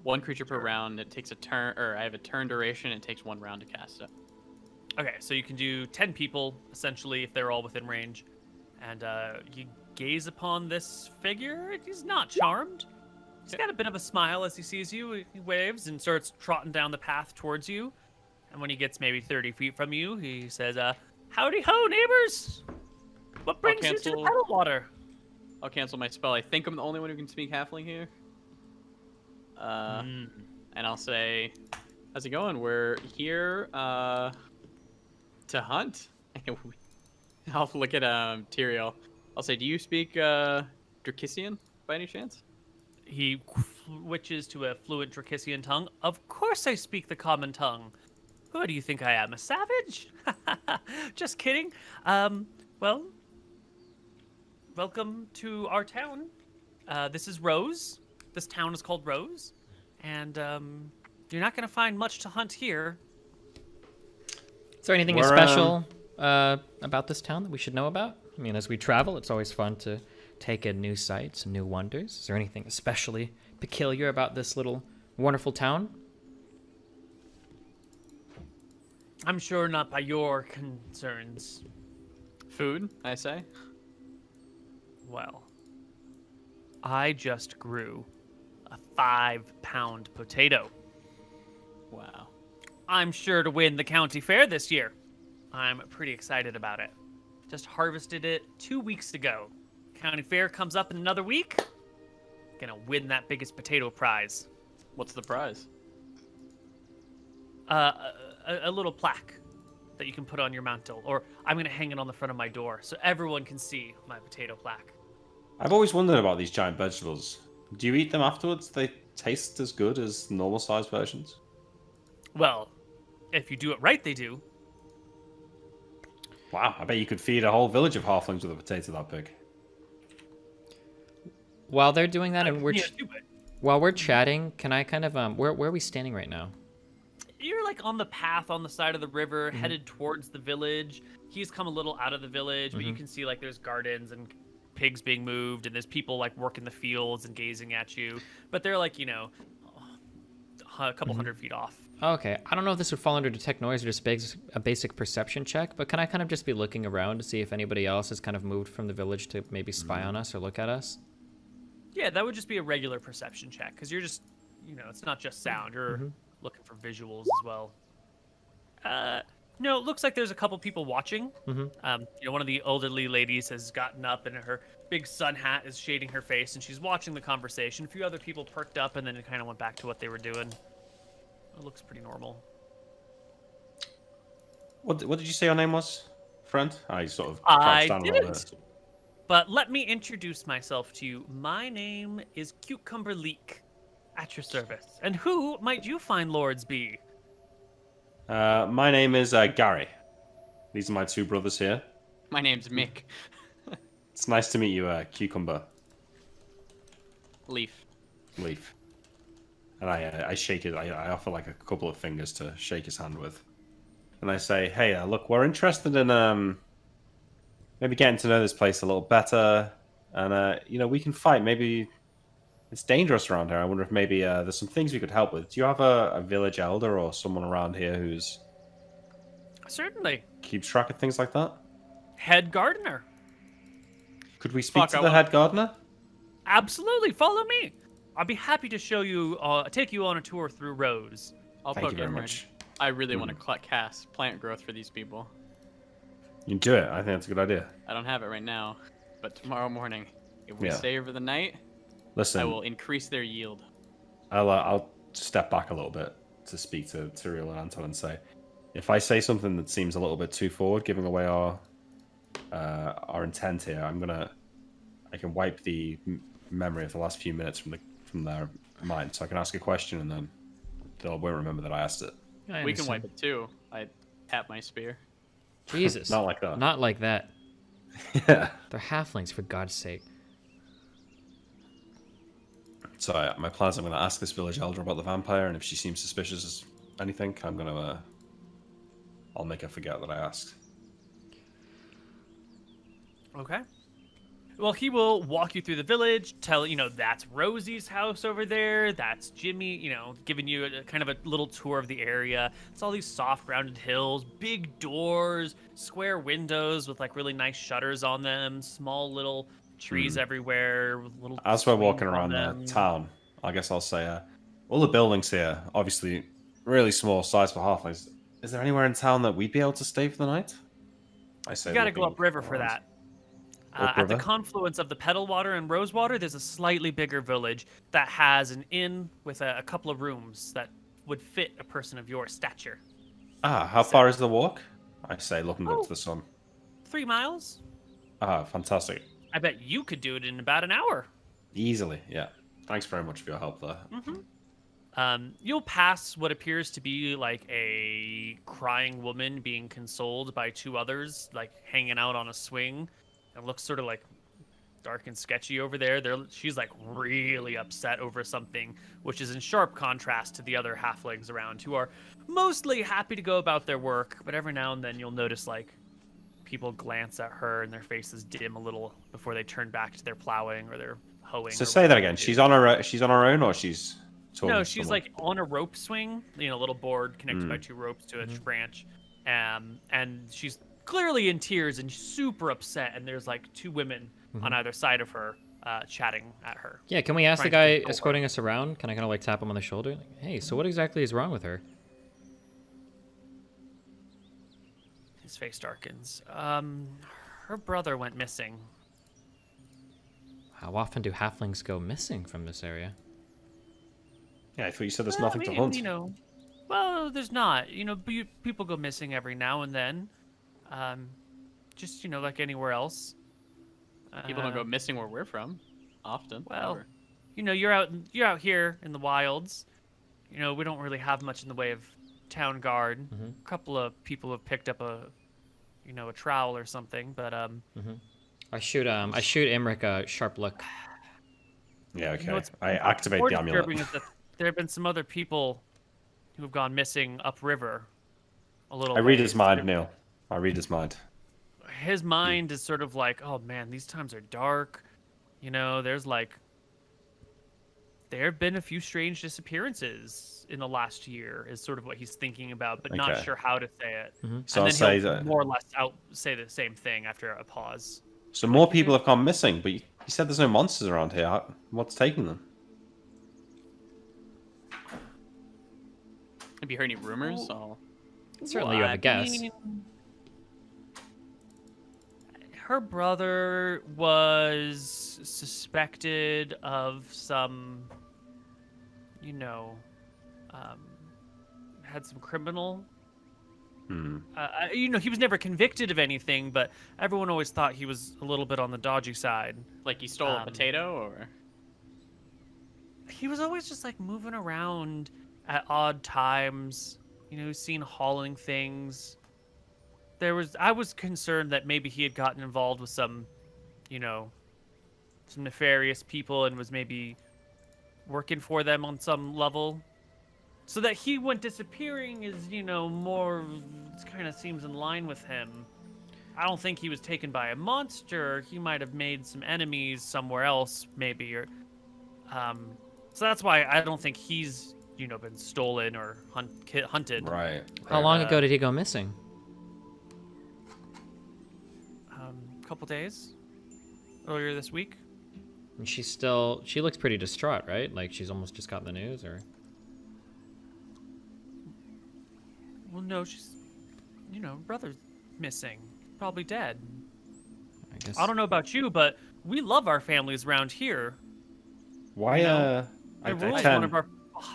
Speaker 4: One creature per round. It takes a turn, or I have a turn duration. It takes 1 round to cast it.
Speaker 1: Okay, so you can do 10 people, essentially, if they're all within range. And you gaze upon this figure. He's not charmed. He's got a bit of a smile as he sees you. He waves and starts trotting down the path towards you. And when he gets maybe 30 feet from you, he says, howdy ho, neighbors! What brings you to the pedal water?
Speaker 4: I'll cancel my spell. I think I'm the only one who can speak halfling here. And I'll say, how's it going? We're here to hunt. I'll look at Tyrael. I'll say, do you speak Dracissian by any chance?
Speaker 1: He switches to a fluent Dracissian tongue. Of course I speak the common tongue. Who do you think I am, a savage? Just kidding. Well, welcome to our town. This is Rose. This town is called Rose. And you're not going to find much to hunt here.
Speaker 2: Is there anything special about this town that we should know about? I mean, as we travel, it's always fun to take in new sights and new wonders. Is there anything especially peculiar about this little wonderful town?
Speaker 1: I'm sure not by your concerns.
Speaker 4: Food, I say.
Speaker 1: Well, I just grew a 5-pound potato.
Speaker 4: Wow.
Speaker 1: I'm sure to win the county fair this year. I'm pretty excited about it. Just harvested it 2 weeks ago. County fair comes up in another week. Gonna win that biggest potato prize.
Speaker 4: What's the prize?
Speaker 1: A little plaque that you can put on your mantle, or I'm gonna hang it on the front of my door so everyone can see my potato plaque.
Speaker 3: I've always wondered about these giant vegetables. Do you eat them afterwards? Do they taste as good as normal-sized versions?
Speaker 1: Well, if you do it right, they do.
Speaker 3: Wow, I bet you could feed a whole village of halflings with a potato that big.
Speaker 2: While they're doing that, and while we're
Speaker 1: Mm-hmm.
Speaker 2: chatting, can I kind of where are we standing right now?
Speaker 1: You're like on the path on the side of the river, headed towards the village. He's come a little out of the village, but you can see like there's gardens and pigs being moved, and there's people like working the fields and gazing at you. But they're like, you know, a couple hundred feet off.
Speaker 2: Okay, I don't know if this would fall under detect noise or just a basic perception check, but can I kind of just be looking around to see if anybody else has kind of moved from the village to maybe spy on us or look at us?
Speaker 1: Yeah, that would just be a regular perception check, because you're just, you know, it's not just sound. You're looking for visuals as well. No, it looks like there's a couple people watching.
Speaker 2: Mm-hmm.
Speaker 1: One of the elderly ladies has gotten up and her big sun hat is shading her face, and she's watching the conversation. A few other people perked up, and then it kind of went back to what they were doing. It looks pretty normal.
Speaker 3: What did you say your name was, friend? I sort of
Speaker 1: I
Speaker 3: crouched down a little
Speaker 1: didn't.
Speaker 3: bit.
Speaker 1: But let me introduce myself to you. My name is Cucumber Leek, at your service. And who might you find lords be?
Speaker 3: My name is Gary. These are my two brothers here.
Speaker 4: My name's Mick.
Speaker 3: It's nice to meet you, Cucumber
Speaker 4: Leaf.
Speaker 3: Leaf. And I shake it. I offer like a couple of fingers to shake his hand with. And I say, hey, look, we're interested in maybe getting to know this place a little better. And, we can fight. Maybe it's dangerous around here. I wonder if maybe there's some things we could help with. Do you have a village elder or someone around here who's
Speaker 1: Certainly.
Speaker 3: keeps track of things like that?
Speaker 1: Head gardener.
Speaker 3: Could we speak
Speaker 4: Fuck,
Speaker 3: to
Speaker 4: I
Speaker 3: the
Speaker 4: want-
Speaker 3: head gardener?
Speaker 1: Absolutely. Follow me. I'll be happy to show you, take you on a tour through Rose.
Speaker 4: I'll
Speaker 3: Thank
Speaker 4: poke
Speaker 3: you very
Speaker 4: in there.
Speaker 3: much.
Speaker 4: I really want to cast plant growth for these people.
Speaker 3: You can do it. I think that's a good idea.
Speaker 4: I don't have it right now, but tomorrow morning, if we
Speaker 3: Yeah.
Speaker 4: stay over the night,
Speaker 3: Listen,
Speaker 4: I will increase their yield.
Speaker 3: I'll step back a little bit to speak to Tyrael and Anton and say, if I say something that seems a little bit too forward, giving away our intent here, I can wipe the memory of the last few minutes from their mind, so I can ask a question and then they won't remember that I asked it.
Speaker 2: I
Speaker 4: We can
Speaker 2: understand.
Speaker 4: wipe it too. I tap my spear.
Speaker 2: Jesus.
Speaker 3: Not like that.
Speaker 2: Not like that.
Speaker 3: Yeah.
Speaker 2: They're halflings, for God's sake.
Speaker 3: So my plan is I'm going to ask this village elder about the vampire, and if she seems suspicious as anything, I'll make her forget that I asked.
Speaker 1: Okay. Well, he will walk you through the village, tell, that's Rosie's house over there, that's Jimmy, giving you kind of a little tour of the area. It's all these soft rounded hills, big doors, square windows with like really nice shutters on them, small little trees everywhere, with little
Speaker 3: As we're
Speaker 1: swings
Speaker 3: walking
Speaker 1: on
Speaker 3: around
Speaker 1: them.
Speaker 3: the town, I guess I'll say, all the buildings here, obviously really small size for halflings. Is there anywhere in town that we'd be able to stay for the night? I say,
Speaker 1: You gotta go
Speaker 3: looking
Speaker 1: upriver for
Speaker 3: around.
Speaker 1: that. At the
Speaker 3: Upriver?
Speaker 1: confluence of the Petalwater and Rosewater, there's a slightly bigger village that has an inn with a couple of rooms that would fit a person of your stature.
Speaker 3: How far is the walk? I say, looking up
Speaker 1: Oh.
Speaker 3: to the sun.
Speaker 1: 3 miles?
Speaker 3: Fantastic.
Speaker 1: I bet you could do it in about an hour.
Speaker 3: Easily, yeah. Thanks very much for your help there.
Speaker 1: You'll pass what appears to be like a crying woman being consoled by 2 others, like hanging out on a swing. It looks sort of like dark and sketchy over there. She's like really upset over something, which is in sharp contrast to the other halflings around who are mostly happy to go about their work. But every now and then you'll notice like people glance at her and their faces dim a little before they turn back to their plowing or their hoeing.
Speaker 3: So
Speaker 1: or
Speaker 3: say that
Speaker 1: whatever
Speaker 3: again.
Speaker 1: they do.
Speaker 3: She's on her own, or she's talking
Speaker 1: No,
Speaker 3: to
Speaker 1: she's
Speaker 3: someone?
Speaker 1: like on a rope swing, a little board connected by 2 ropes to each branch. And she's clearly in tears and super upset. And there's like 2 women on either side of her chatting at her.
Speaker 2: Yeah, can we ask the
Speaker 1: Trying to
Speaker 2: guy
Speaker 1: console her.
Speaker 2: escorting us around? Can I kind of like tap him on the shoulder? Like, hey, so what exactly is wrong with her?
Speaker 1: His face darkens. Her brother went missing.
Speaker 2: How often do halflings go missing from this area?
Speaker 3: Yeah, I thought you said there's
Speaker 1: Well,
Speaker 3: nothing
Speaker 1: I
Speaker 3: to
Speaker 1: mean,
Speaker 3: hunt.
Speaker 1: Well, there's not. People go missing every now and then. Just, like anywhere else.
Speaker 4: People don't go missing where we're from, often.
Speaker 1: Well,
Speaker 4: ever.
Speaker 1: you're out here in the wilds. We don't really have much in the way of town guard. A couple of people have picked up a trowel or something, but
Speaker 2: I shoot Imric a sharp look.
Speaker 3: Yeah, okay.
Speaker 1: what's
Speaker 3: I activate
Speaker 1: more
Speaker 3: the
Speaker 1: disturbing
Speaker 3: amulet.
Speaker 1: is that there have been some other people who have gone missing upriver. A little.
Speaker 3: I read
Speaker 1: ways.
Speaker 3: his mind, Neal. I read his mind.
Speaker 1: His mind is sort of like, oh man, these times are dark. There's like, there have been a few strange disappearances in the last year, is sort of what he's thinking about, but not
Speaker 3: Okay.
Speaker 1: sure how to say it.
Speaker 3: So
Speaker 1: And
Speaker 3: I'll
Speaker 1: then
Speaker 3: say
Speaker 1: he'll
Speaker 3: that.
Speaker 1: more or less say the same thing after a pause.
Speaker 3: So more people have gone missing, but you said there's no monsters around here. What's taking them?
Speaker 4: Have you heard any rumors? I'll
Speaker 2: Certainly you have a guess.
Speaker 1: mean, her brother was suspected of some, had some criminal. He was never convicted of anything, but everyone always thought he was a little bit on the dodgy side.
Speaker 4: Like he stole a potato, or?
Speaker 1: He was always just like moving around at odd times, seen hauling things. I was concerned that maybe he had gotten involved with some nefarious people and was maybe working for them on some level. So that he went disappearing is, more kind of seems in line with him. I don't think he was taken by a monster. He might have made some enemies somewhere else, maybe, or so that's why I don't think he's, been stolen or hunted.
Speaker 3: Right.
Speaker 2: How long ago did he go missing?
Speaker 1: A couple days. Earlier this week.
Speaker 2: And she looks pretty distraught, right? Like she's almost just got the news, or?
Speaker 1: Well, no, she's, brother's missing. Probably dead.
Speaker 2: I guess.
Speaker 1: I don't know about you, but we love our families around here.
Speaker 3: Why,
Speaker 1: Rule's one of our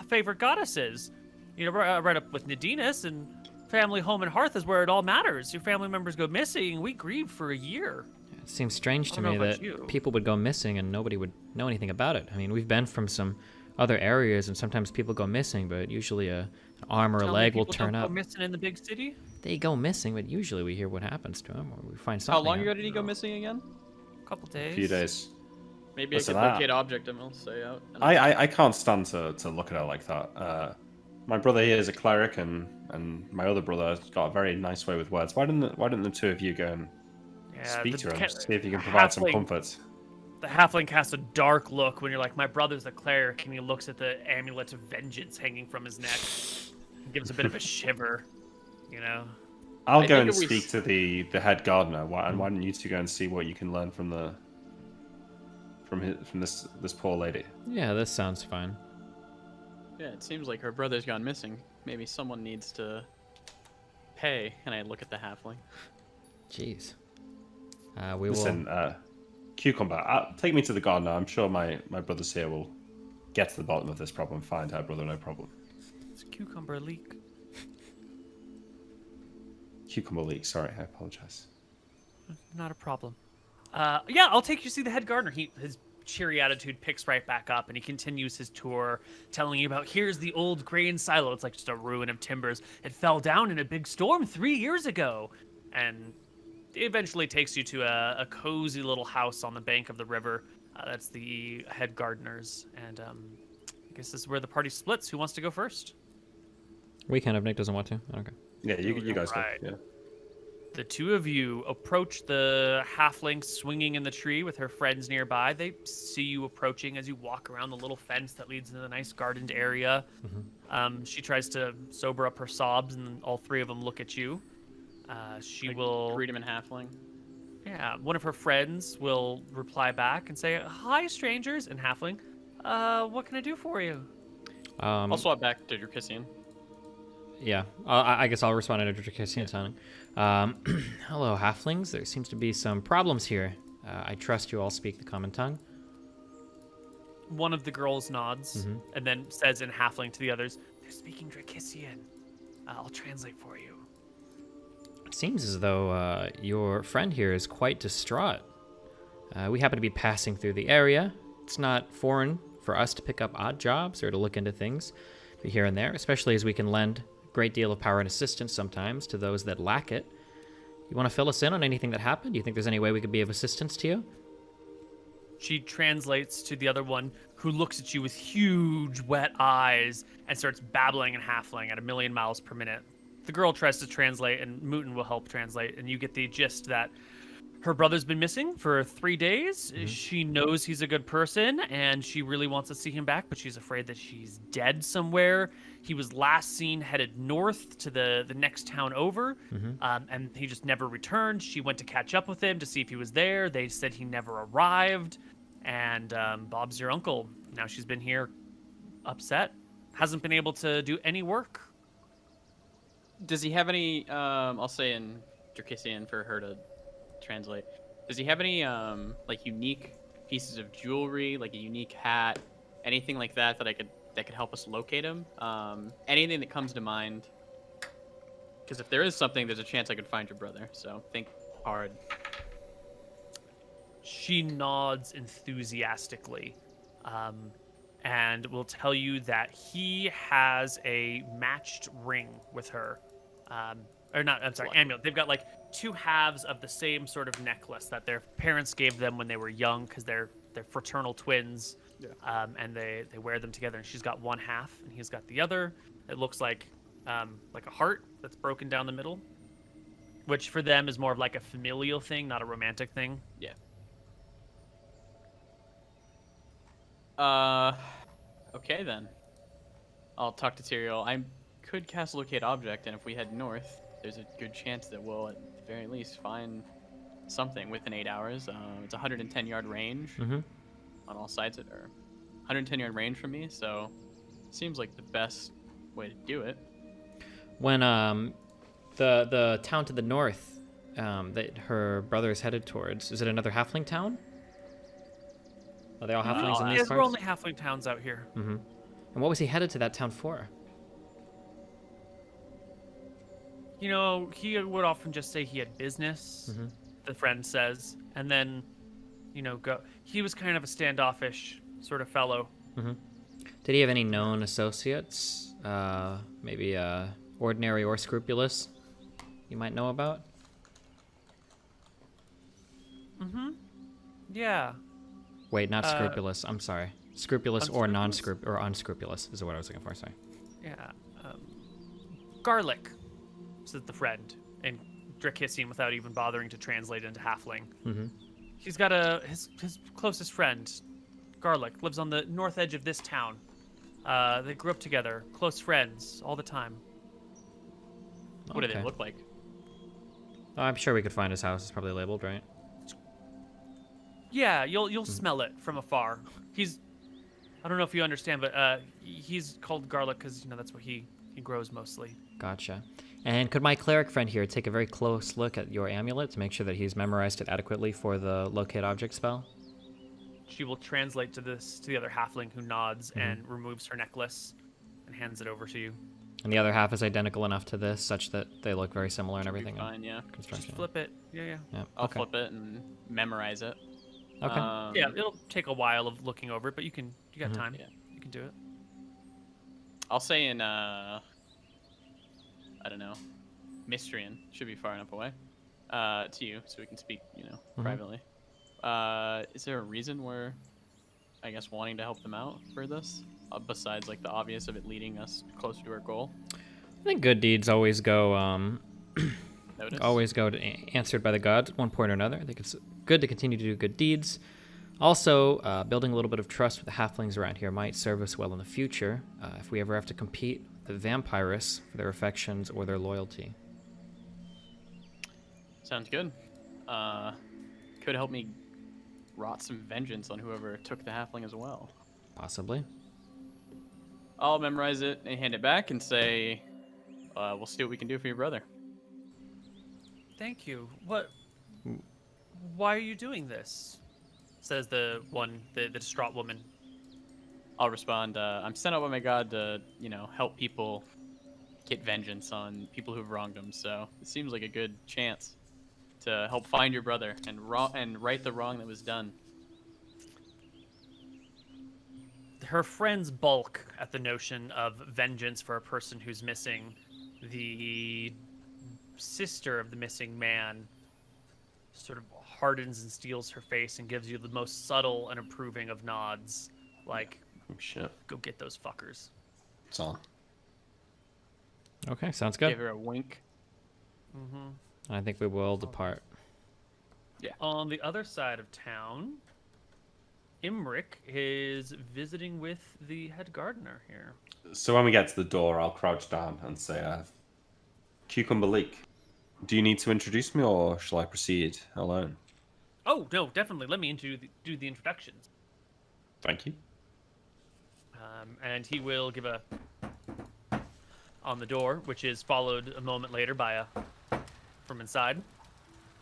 Speaker 1: favorite goddesses. Right up with Nadinus, and family, home, and hearth is where it all matters. Your family members go missing, we grieve for a year.
Speaker 2: It seems strange to
Speaker 1: I don't
Speaker 2: me
Speaker 1: know about
Speaker 2: that
Speaker 1: you.
Speaker 2: people would go missing and nobody would know anything about it. I mean, we've been from some other areas, and sometimes people go missing, but usually an arm or a
Speaker 1: Tell me
Speaker 2: leg will
Speaker 1: people
Speaker 2: turn
Speaker 1: don't
Speaker 2: up.
Speaker 1: go missing in the big city?
Speaker 2: They go missing, but usually we hear what happens to them, or we find
Speaker 4: How
Speaker 2: something.
Speaker 4: long
Speaker 2: out.
Speaker 4: ago did he go missing again?
Speaker 1: A couple days.
Speaker 3: A few days.
Speaker 4: Maybe
Speaker 3: Listen,
Speaker 4: I could locate object and we'll say out.
Speaker 3: I can't stand to look at her like that. My brother here is a cleric, and my other brother's got a very nice way with words. Why didn't the two of you go and speak to him, see if you can provide some comfort?
Speaker 1: The halfling casts a dark look when you're like, my brother's the cleric, and he looks at the amulet of vengeance hanging from his neck. It gives a bit of a shiver,
Speaker 3: I'll
Speaker 4: I
Speaker 3: go
Speaker 4: think
Speaker 3: and
Speaker 4: if we
Speaker 3: speak to the head gardener. Why don't you two go and see what you can learn from this poor lady?
Speaker 2: Yeah, this sounds fine.
Speaker 4: Yeah, it seems like her brother's gone missing. Maybe someone needs to pay. And I look at the halfling.
Speaker 2: Jeez. We
Speaker 3: Listen,
Speaker 2: will.
Speaker 3: Cucumber, take me to the gardener. I'm sure my brothers here will get to the bottom of this problem. Find her brother, no problem.
Speaker 1: It's a cucumber leak.
Speaker 3: Cucumber leak. Sorry, I apologize.
Speaker 1: Not a problem. Yeah, I'll take you to see the head gardener. His cheery attitude picks right back up, and he continues his tour, telling you about, here's the old grain silo. It's like just a ruin of timbers. It fell down in a big storm 3 years ago. And it eventually takes you to a cozy little house on the bank of the river. That's the head gardener's. And I guess this is where the party splits. Who wants to go first?
Speaker 2: We can if Nick doesn't want to. Okay.
Speaker 3: Yeah, you guys
Speaker 1: Right.
Speaker 3: go. Yeah.
Speaker 1: The two of you approach the halfling swinging in the tree with her friends nearby. They see you approaching as you walk around the little fence that leads into the nice gardened area. She tries to sober up her sobs, and all three of them look at you. She will
Speaker 4: greet him in halfling.
Speaker 1: Yeah, one of her friends will reply back and say, "Hi, strangers," in halfling. What can I do for you?
Speaker 4: I'll swap back to Drakissian.
Speaker 2: Yeah, I guess I'll respond in a Drakissian sounding. Hello, halflings. There seems to be some problems here. I trust you all speak the common tongue.
Speaker 1: One of the girls nods and then says in halfling to the others, "They're speaking Drakissian. I'll translate for you."
Speaker 2: It seems as though your friend here is quite distraught. We happen to be passing through the area. It's not foreign for us to pick up odd jobs or to look into things here and there, especially as we can lend a great deal of power and assistance sometimes to those that lack it. You want to fill us in on anything that happened? Do you think there's any way we could be of assistance to you?
Speaker 1: She translates to the other one, who looks at you with huge wet eyes and starts babbling in halfling at 1,000,000 miles per minute. The girl tries to translate, and Mouton will help translate, and you get the gist that her brother's been missing for 3 days. She knows he's a good person, and she really wants to see him back, but she's afraid that he's dead somewhere. He was last seen headed north to the next town over, and he just never returned. She went to catch up with him to see if he was there. They said he never arrived, and Bob's your uncle. Now she's been here upset, hasn't been able to do any work.
Speaker 4: Does he have any? I'll say in Drakissian for her to translate. Does he have any like unique pieces of jewelry, like a unique hat, anything like that that could help us locate him? Anything that comes to mind? Because if there is something, there's a chance I could find your brother. So think hard.
Speaker 1: She nods enthusiastically, and will tell you that he has a matched ring with her. Or not, I'm sorry, amulet. They've got like two halves of the same sort of necklace that their parents gave them when they were young, because they're fraternal twins. Yeah. And they wear them together, and she's got one half, and he's got the other. It looks like a heart that's broken down the middle, which for them is more of like a familial thing, not a romantic thing.
Speaker 4: Yeah. Okay then. I'll talk to Tyrael. I could cast Locate Object, and if we head north, there's a good chance that we'll, at the very least, find something within 8 hours. It's 110-yard range on all sides, or 110-yard range from me, so it seems like the best way to do it.
Speaker 2: When the town to the north that her brother is headed towards, is it another halfling town? Are they all halflings in these
Speaker 1: Yes,
Speaker 2: parts?
Speaker 1: we're only halfling towns out here.
Speaker 2: Mm-hmm. And what was he headed to that town for?
Speaker 1: You know, he would often just say he had business, the friend says, and then, you know, go. He was kind of a standoffish sort of fellow.
Speaker 2: Mm-hmm. Did he have any known associates? Maybe ordinary or scrupulous you might know about?
Speaker 1: Yeah.
Speaker 2: Wait, not scrupulous. I'm sorry. Scrupulous or unscrupulous is what I was looking for. Sorry.
Speaker 1: Yeah. Garlic, says the friend, and Drakissian without even bothering to translate into halfling. He's got his closest friend, Garlic, lives on the north edge of this town. They grew up together, close friends, all the time.
Speaker 4: What do they look like?
Speaker 2: I'm sure we could find his house. It's probably labeled, right?
Speaker 1: Yeah, you'll smell it from afar. I don't know if you understand, but he's called Garlic because, you know, that's what he grows mostly.
Speaker 2: Gotcha. And could my cleric friend here take a very close look at your amulet to make sure that he's memorized it adequately for the locate object spell?
Speaker 1: She will translate to the other halfling, who nods and removes her necklace and hands it over to you.
Speaker 2: And the other half is identical enough to this, such that they look very similar and everything.
Speaker 4: Fine, yeah.
Speaker 1: Just flip it. Yeah.
Speaker 4: I'll flip it and memorize it.
Speaker 2: Okay.
Speaker 1: Yeah, it'll take a while of looking over it, but you got time.
Speaker 4: Yeah.
Speaker 1: You can do it.
Speaker 4: I'll say in I don't know, Mystrian, should be far enough away to you, so we can speak, you know, privately. Is there a reason we're, I guess, wanting to help them out for this, besides like the obvious of it leading us closer to our goal?
Speaker 2: I think good deeds always go
Speaker 4: Notice?
Speaker 2: answered by the gods at one point or another. I think it's good to continue to do good deeds. Also, building a little bit of trust with the halflings around here might serve us well in the future if we ever have to compete with the vampires for their affections or their loyalty.
Speaker 4: Sounds good. Could help me wrought some vengeance on whoever took the halfling as well.
Speaker 2: Possibly.
Speaker 4: I'll memorize it and hand it back and say, we'll see what we can do for your brother.
Speaker 1: Thank you. Why are you doing this? Says the distraught woman.
Speaker 4: I'll respond, I'm sent out by my god to, you know, help people get vengeance on people who've wronged them, so it seems like a good chance to help find your brother and right the wrong that was done.
Speaker 1: Her friends balk at the notion of vengeance for a person who's missing. The sister of the missing man sort of hardens and steels her face and gives you the most subtle and approving of nods, like,
Speaker 3: Oh, shit.
Speaker 1: go get those fuckers.
Speaker 3: It's on.
Speaker 2: Okay, sounds good.
Speaker 4: Give her a wink.
Speaker 2: I think we will depart.
Speaker 4: Yeah.
Speaker 1: On the other side of town, Imric is visiting with the head gardener here.
Speaker 3: So when we get to the door, I'll crouch down and say, Cucumber Leak, do you need to introduce me or shall I proceed alone?
Speaker 1: Oh, no, definitely. Let me do the introductions.
Speaker 3: Thank you.
Speaker 1: And he will give a on the door, which is followed a moment later by from inside.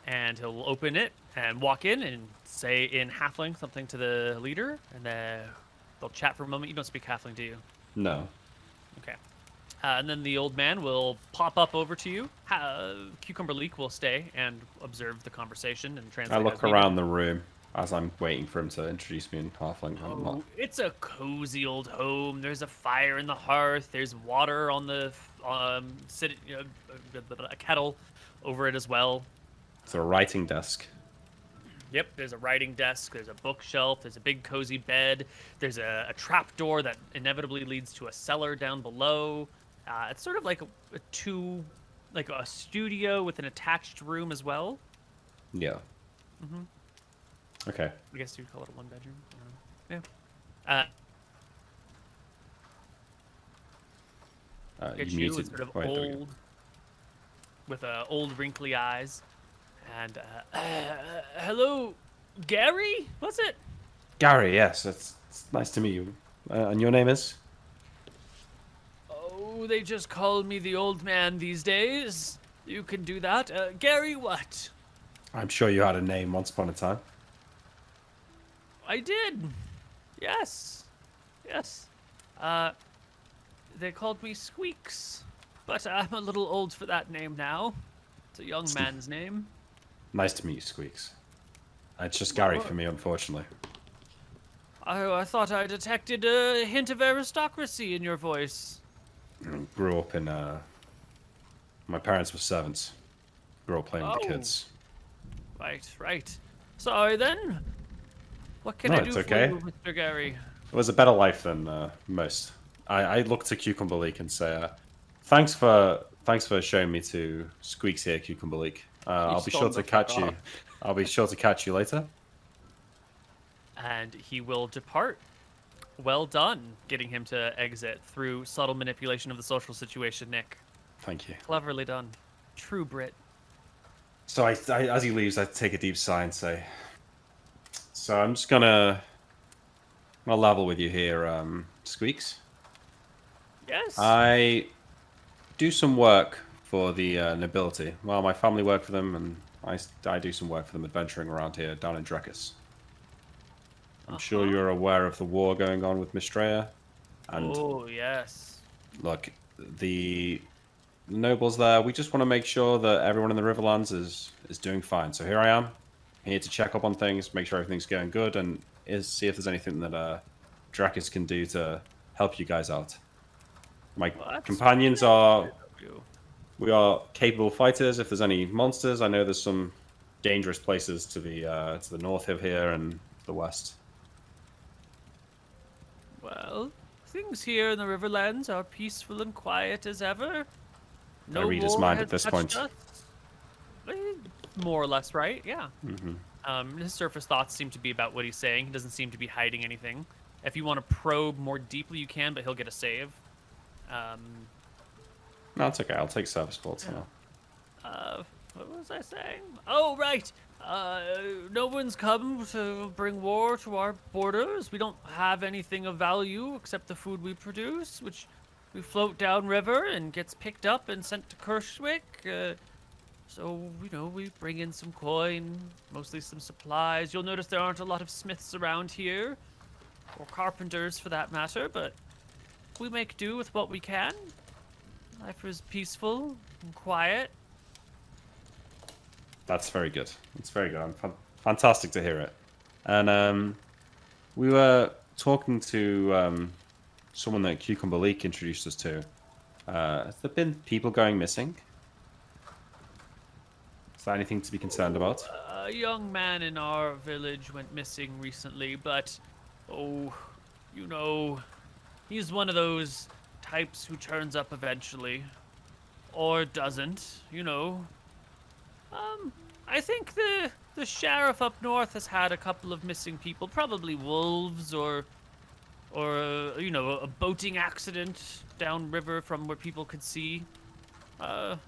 Speaker 1: And he'll open it and walk in and say in Halfling something to the leader, and then they'll chat for a moment. You don't speak Halfling, do you?
Speaker 3: No.
Speaker 1: Okay. And then the old man will pop up over to you. Cucumber Leak will stay and observe the conversation and translate.
Speaker 3: I look around the room as I'm waiting for him to introduce me in Halfling.
Speaker 1: Oh, it's a cozy old home. There's a fire in the hearth. There's water on the a kettle over it as well.
Speaker 3: It's a writing desk.
Speaker 1: Yep, there's a writing desk, there's a bookshelf, there's a big cozy bed, there's a trap door that inevitably leads to a cellar down below. It's sort of like a studio with an attached room as well.
Speaker 3: Yeah.
Speaker 1: Mm-hmm.
Speaker 3: Okay.
Speaker 1: I guess you'd call it a one bedroom. Yeah. It's
Speaker 3: You
Speaker 1: you,
Speaker 3: muted.
Speaker 1: it's sort of
Speaker 3: Wait, there we go.
Speaker 1: old, with old wrinkly eyes. And, hello, Gary? Was it?
Speaker 3: Gary, yes. It's nice to meet you. And your name is?
Speaker 1: Oh, they just call me the old man these days. You can do that. Gary what?
Speaker 3: I'm sure you had a name once upon a time.
Speaker 1: I did. Yes. Yes. They called me Squeaks. But I'm a little old for that name now. It's a young man's name.
Speaker 3: Nice to meet you, Squeaks. It's just Gary for me, unfortunately.
Speaker 1: I thought I detected a hint of aristocracy in your voice.
Speaker 3: Grew up in, my parents were servants. Grew up playing with the
Speaker 1: Oh.
Speaker 3: kids.
Speaker 1: Right. Sorry then. What can
Speaker 3: No,
Speaker 1: I do
Speaker 3: it's
Speaker 1: for
Speaker 3: okay.
Speaker 1: you, Mr. Gary?
Speaker 3: It was a better life than most. I look to Cucumber Leak and say, thanks for showing me to Squeaks here, Cucumber Leak. I'll be sure to catch you. I'll be sure to catch you later.
Speaker 1: And he will depart. Well done, getting him to exit through subtle manipulation of the social situation, Nick.
Speaker 3: Thank you.
Speaker 1: Cleverly done. True Brit.
Speaker 3: So as he leaves, I take a deep sigh and say, so I'm just gonna level with you here, Squeaks.
Speaker 1: Yes.
Speaker 3: I do some work for the nobility. Well, my family work for them, and I do some work for them adventuring around here down in Drekis. I'm sure you're aware of the war going on with Mistrea. And
Speaker 1: Oh, yes.
Speaker 3: look, the nobles there, we just want to make sure that everyone in the Riverlands is doing fine. So here I am, here to check up on things, make sure everything's going good, and see if there's anything that Drekis can do to help you guys out. My companions we are capable fighters. If there's any monsters, I know there's some dangerous places to the north of here and the west.
Speaker 1: Well, things here in the Riverlands are peaceful and quiet as ever.
Speaker 3: I read his
Speaker 1: war
Speaker 3: mind
Speaker 1: has
Speaker 3: at this
Speaker 1: touched
Speaker 3: point.
Speaker 1: us. More or less, right? Yeah.
Speaker 3: Mm-hmm.
Speaker 1: His surface thoughts seem to be about what he's saying. He doesn't seem to be hiding anything. If you want to probe more deeply, you can, but he'll get a save.
Speaker 3: No, it's okay. I'll take service calls for now.
Speaker 1: What was I saying? Oh, right. No one's come to bring war to our borders. We don't have anything of value except the food we produce, which we float downriver and gets picked up and sent to Kirschwick. So, we bring in some coin, mostly some supplies. You'll notice there aren't a lot of smiths around here, or carpenters for that matter, but we make do with what we can. Life is peaceful and quiet.
Speaker 3: That's very good. It's very good. Fantastic to hear it. And we were talking to someone that Cucumber Leak introduced us to. Has there been people going missing? Is there anything to be concerned about?
Speaker 1: A young man in our village went missing recently, but, he's one of those types who turns up eventually. Or doesn't, I think the sheriff up north has had a couple of missing people, probably wolves or a boating accident downriver from where people could see. I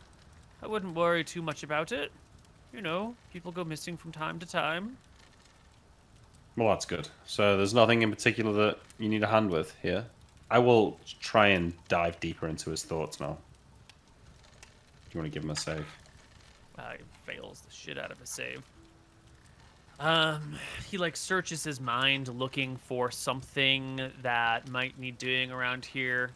Speaker 1: wouldn't worry too much about it. People go missing from time to time.
Speaker 3: Well, that's good. So there's nothing in particular that you need a hand with here? I will try and dive deeper into his thoughts now. Do you want to give him a save?
Speaker 1: He fails the shit out of a save. He like searches his mind looking for something that might need doing around here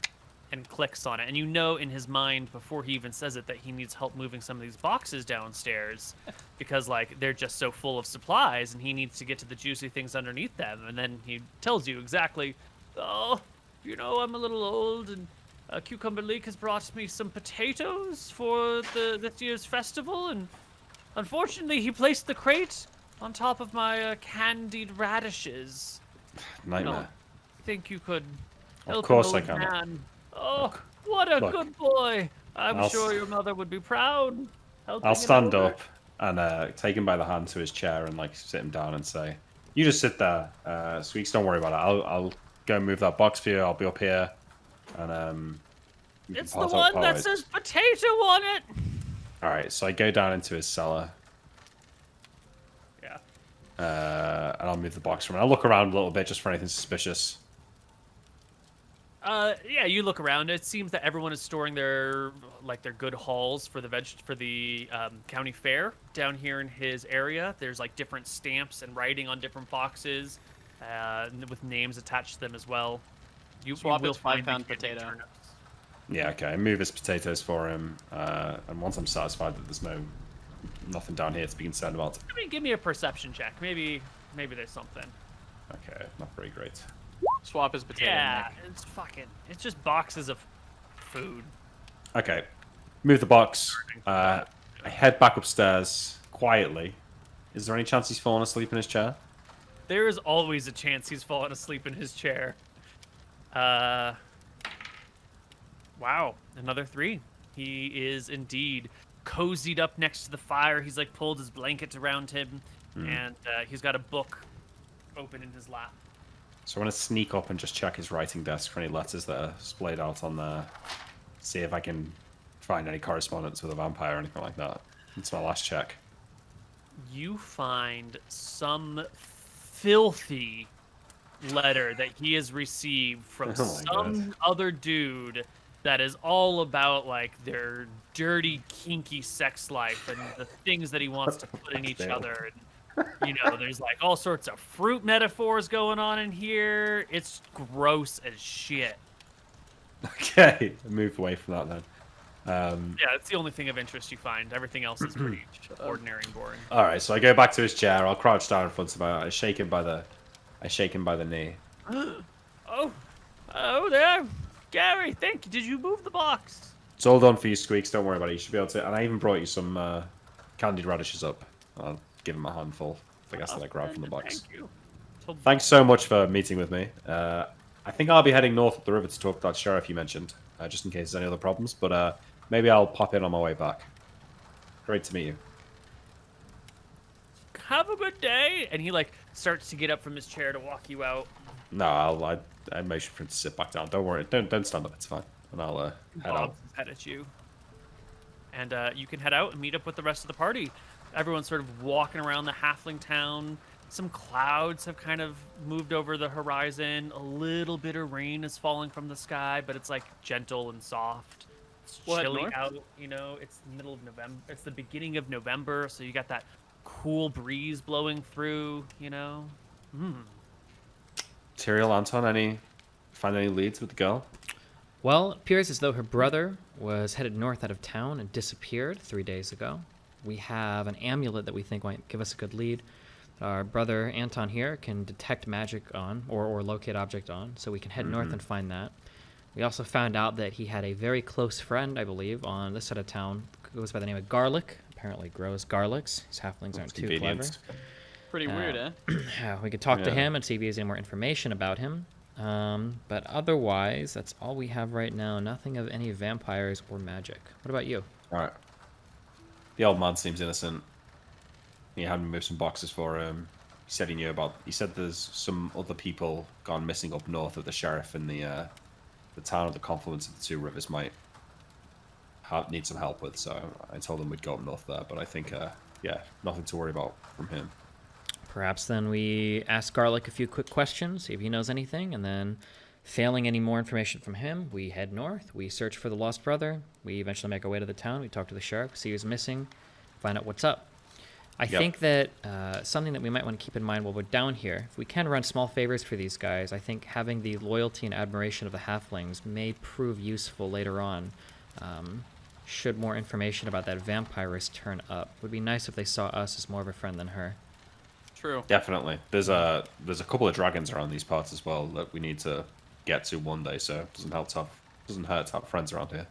Speaker 1: and clicks on it. And you know in his mind before he even says it that he needs help moving some of these boxes downstairs because like they're just so full of supplies and he needs to get to the juicy things underneath them. And then he tells you exactly, oh, you know, I'm a little old and Cucumber Leak has brought me some potatoes for this year's festival, and unfortunately he placed the crate on top of my candied radishes.
Speaker 3: Nightmare.
Speaker 1: I think you could help
Speaker 3: Of course
Speaker 1: an
Speaker 3: I
Speaker 1: old
Speaker 3: can.
Speaker 1: man. Oh, what a
Speaker 3: Look.
Speaker 1: good boy. I'm
Speaker 3: I'll
Speaker 1: sure
Speaker 3: s-
Speaker 1: your mother would be proud. helping
Speaker 3: I'll
Speaker 1: him
Speaker 3: stand
Speaker 1: over.
Speaker 3: up and take him by the hand to his chair and like sit him down and say, "You just sit there, Squeaks. Don't worry about it. I'll go and move that box for you. I'll be up here, and you can
Speaker 1: It's the
Speaker 3: part
Speaker 1: one that
Speaker 3: ways."
Speaker 1: says potato on it.
Speaker 3: All right, so I go down into his cellar,
Speaker 1: Yeah.
Speaker 3: and I'll move the box from it. I'll look around a little bit just for anything suspicious.
Speaker 1: Yeah, you look around. It seems that everyone is storing their good hauls for the county fair down here in his area. There's like different stamps and writing on different boxes, with names attached to them as well. You
Speaker 4: Swap
Speaker 1: will
Speaker 4: his
Speaker 1: find the
Speaker 4: 5-pound
Speaker 1: candy
Speaker 4: potato.
Speaker 1: turnips.
Speaker 3: Yeah, okay. I move his potatoes for him, and once I'm satisfied that there's nothing down here to be concerned about.
Speaker 1: I mean, give me a perception check. Maybe there's something.
Speaker 3: Okay, not very great.
Speaker 4: Swap his potato.
Speaker 1: Yeah,
Speaker 4: Nick.
Speaker 1: it's just boxes of food.
Speaker 3: Okay, move the box. I head back upstairs quietly. Is there any chance he's fallen asleep in his chair?
Speaker 1: There is always a chance he's fallen asleep in his chair. Wow, another 3. He is indeed cozied up next to the fire. He's like pulled his blanket around him, and he's got a book open in his lap.
Speaker 3: So I'm going to sneak up and just check his writing desk for any letters that are splayed out on there. See if I can find any correspondence with a vampire or anything like that. It's my last check.
Speaker 1: You find some filthy letter that he has received from
Speaker 3: Oh my
Speaker 1: some other dude that is all about like their dirty, kinky sex life and the things that he wants to put in each
Speaker 3: Damn.
Speaker 1: other. And, you know, there's like all sorts of fruit metaphors going on in here. It's gross as shit.
Speaker 3: Okay, I moved away from that then.
Speaker 1: Yeah, it's the only thing of interest you find. Everything else is pretty ordinary and boring.
Speaker 3: All right, so I go back to his chair. I'll crouch down in front of him. I shake him by the knee.
Speaker 1: Oh, there. Gary, thank you. Did you move the box?
Speaker 3: It's all done for you, Squeaks. Don't worry about it. You should be able to. And I even brought you some candied radishes up. I'll give him a handful. I guess that I grabbed from the box.
Speaker 1: Thank you.
Speaker 3: Thanks so much for meeting with me. I think I'll be heading north up the river to talk to that sheriff you mentioned, just in case there's any other problems. But maybe I'll pop in on my way back. Great to meet you.
Speaker 1: Have a good day. And he like starts to get up from his chair to walk you out.
Speaker 3: No, I make sure for him to sit back down. Don't worry. Don't stand up. It's fine. And I'll head
Speaker 1: Bob's
Speaker 3: out.
Speaker 1: his head at you. And you can head out and meet up with the rest of the party. Everyone's sort of walking around the halfling town. Some clouds have kind of moved over the horizon. A little bit of rain is falling from the sky, but it's like gentle and soft. It's
Speaker 4: We'll head
Speaker 1: chilly
Speaker 4: north?
Speaker 1: out, you know. It's the middle of November. It's the beginning of November, so you got that cool breeze blowing through, you know.
Speaker 3: Tyrael, Anton, find any leads with the girl?
Speaker 2: Well, it appears as though her brother was headed north out of town and disappeared 3 days ago. We have an amulet that we think might give us a good lead. Our brother Anton here can detect magic on, or locate object on, so we can head north and find that. We also found out that he had a very close friend, I believe, on this side of town, goes by the name of Garlic. Apparently grows garlics. His halflings aren't too clever.
Speaker 3: Convenient.
Speaker 4: Pretty weird, eh?
Speaker 2: Yeah, we could talk to
Speaker 3: Yeah.
Speaker 2: him and see if he has any more information about him. But otherwise, that's all we have right now. Nothing of any vampires or magic. What about you?
Speaker 3: All right. The old man seems innocent. He had me move some boxes for him. He said he knew about. He said there's some other people gone missing up north of the sheriff in the town of the confluence of the two rivers might need some help with. So I told him we'd go up north there. But I think, yeah, nothing to worry about from him.
Speaker 2: Perhaps then we ask Garlic a few quick questions, see if he knows anything, and then Failing any more information from him, we head north. We search for the lost brother. We eventually make our way to the town. We talk to the sheriff, see who's missing, find out what's up. I think that something that we might want to keep in mind while we're down here, if we can run small favors for these guys, I think having the loyalty and admiration of the halflings may prove useful later on. Should more information about that vampiress turn up, would be nice if they saw us as more of a friend than her.
Speaker 4: True.
Speaker 3: Definitely. There's a couple of dragons around these parts as well that we need to get to one day, so it doesn't hurt to have friends around here.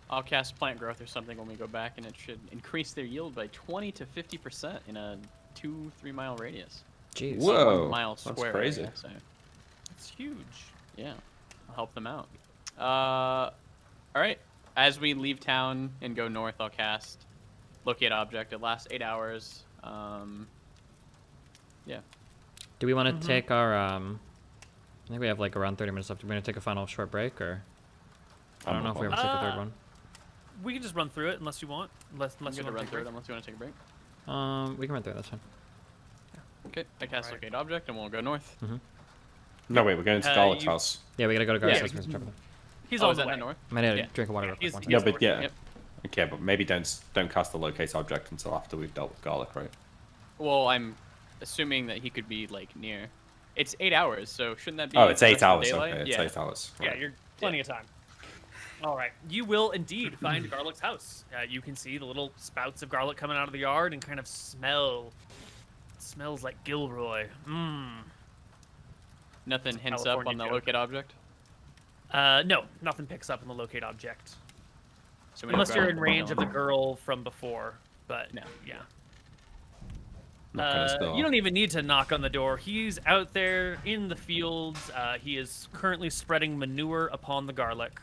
Speaker 4: I'll cast plant growth or something when we go back, and it should increase their yield by 20 to 50% in a 2-3 mile radius.
Speaker 2: Jeez.
Speaker 3: Whoa,
Speaker 4: 1 mile
Speaker 3: that's
Speaker 4: square.
Speaker 3: crazy.
Speaker 4: Area, so.
Speaker 1: It's huge.
Speaker 4: Yeah, I'll help them out. All right. As we leave town and go north, I'll cast Locate Object. It lasts 8 hours. Yeah.
Speaker 2: Do we want to take our, I think we have like around 30 minutes left. Do we want to take a final short break, or? I don't know if we ever took a third one.
Speaker 1: We can just run through it unless you want. Unless
Speaker 4: I'm
Speaker 1: you
Speaker 4: going to
Speaker 1: want
Speaker 4: run
Speaker 1: to
Speaker 4: through
Speaker 1: take
Speaker 4: it unless you want to take a break.
Speaker 2: We can run through it, that's fine.
Speaker 4: Okay, I cast
Speaker 1: Alright.
Speaker 4: Locate Object, and we'll go north.
Speaker 3: No, wait, we're going to Garlic's house.
Speaker 2: Yeah, we gotta go to Gar's
Speaker 4: Yeah.
Speaker 2: house. Mr. Trevor.
Speaker 1: He's
Speaker 4: Oh,
Speaker 1: on
Speaker 4: is
Speaker 1: the
Speaker 4: that
Speaker 1: way.
Speaker 4: not north?
Speaker 2: Might need
Speaker 4: Yeah.
Speaker 2: a drink of water real quick.
Speaker 1: He's-
Speaker 2: One
Speaker 1: he's
Speaker 3: No,
Speaker 2: second.
Speaker 1: the
Speaker 3: but yeah.
Speaker 4: Yep.
Speaker 3: Okay, but maybe don't cast the locate object until after we've dealt with Garlic, right?
Speaker 4: Well, I'm assuming that he could be, like, near. It's 8 hours, so shouldn't that be...
Speaker 3: Oh, it's
Speaker 4: the
Speaker 3: 8
Speaker 4: rest of
Speaker 3: hours.
Speaker 4: daylight?
Speaker 3: Okay, it's
Speaker 4: Yeah.
Speaker 3: 8 hours.
Speaker 1: Yeah,
Speaker 3: Right.
Speaker 1: you're plenty of time. All right, you will indeed find Garlic's house. You can see the little spouts of garlic coming out of the yard and kind of smells like Gilroy.
Speaker 4: Nothing hints up
Speaker 1: California
Speaker 4: on the
Speaker 1: joke.
Speaker 4: Locate Object?
Speaker 1: No, nothing picks up on the locate object.
Speaker 4: So we
Speaker 1: Unless
Speaker 4: don't
Speaker 1: you're
Speaker 4: grab
Speaker 1: in
Speaker 4: the
Speaker 1: range of the
Speaker 4: bundle.
Speaker 1: girl from before, but
Speaker 4: No.
Speaker 1: yeah.
Speaker 3: Knock on his door.
Speaker 1: You don't even need to knock on the door. He's out there in the fields. He is currently spreading manure upon the garlic.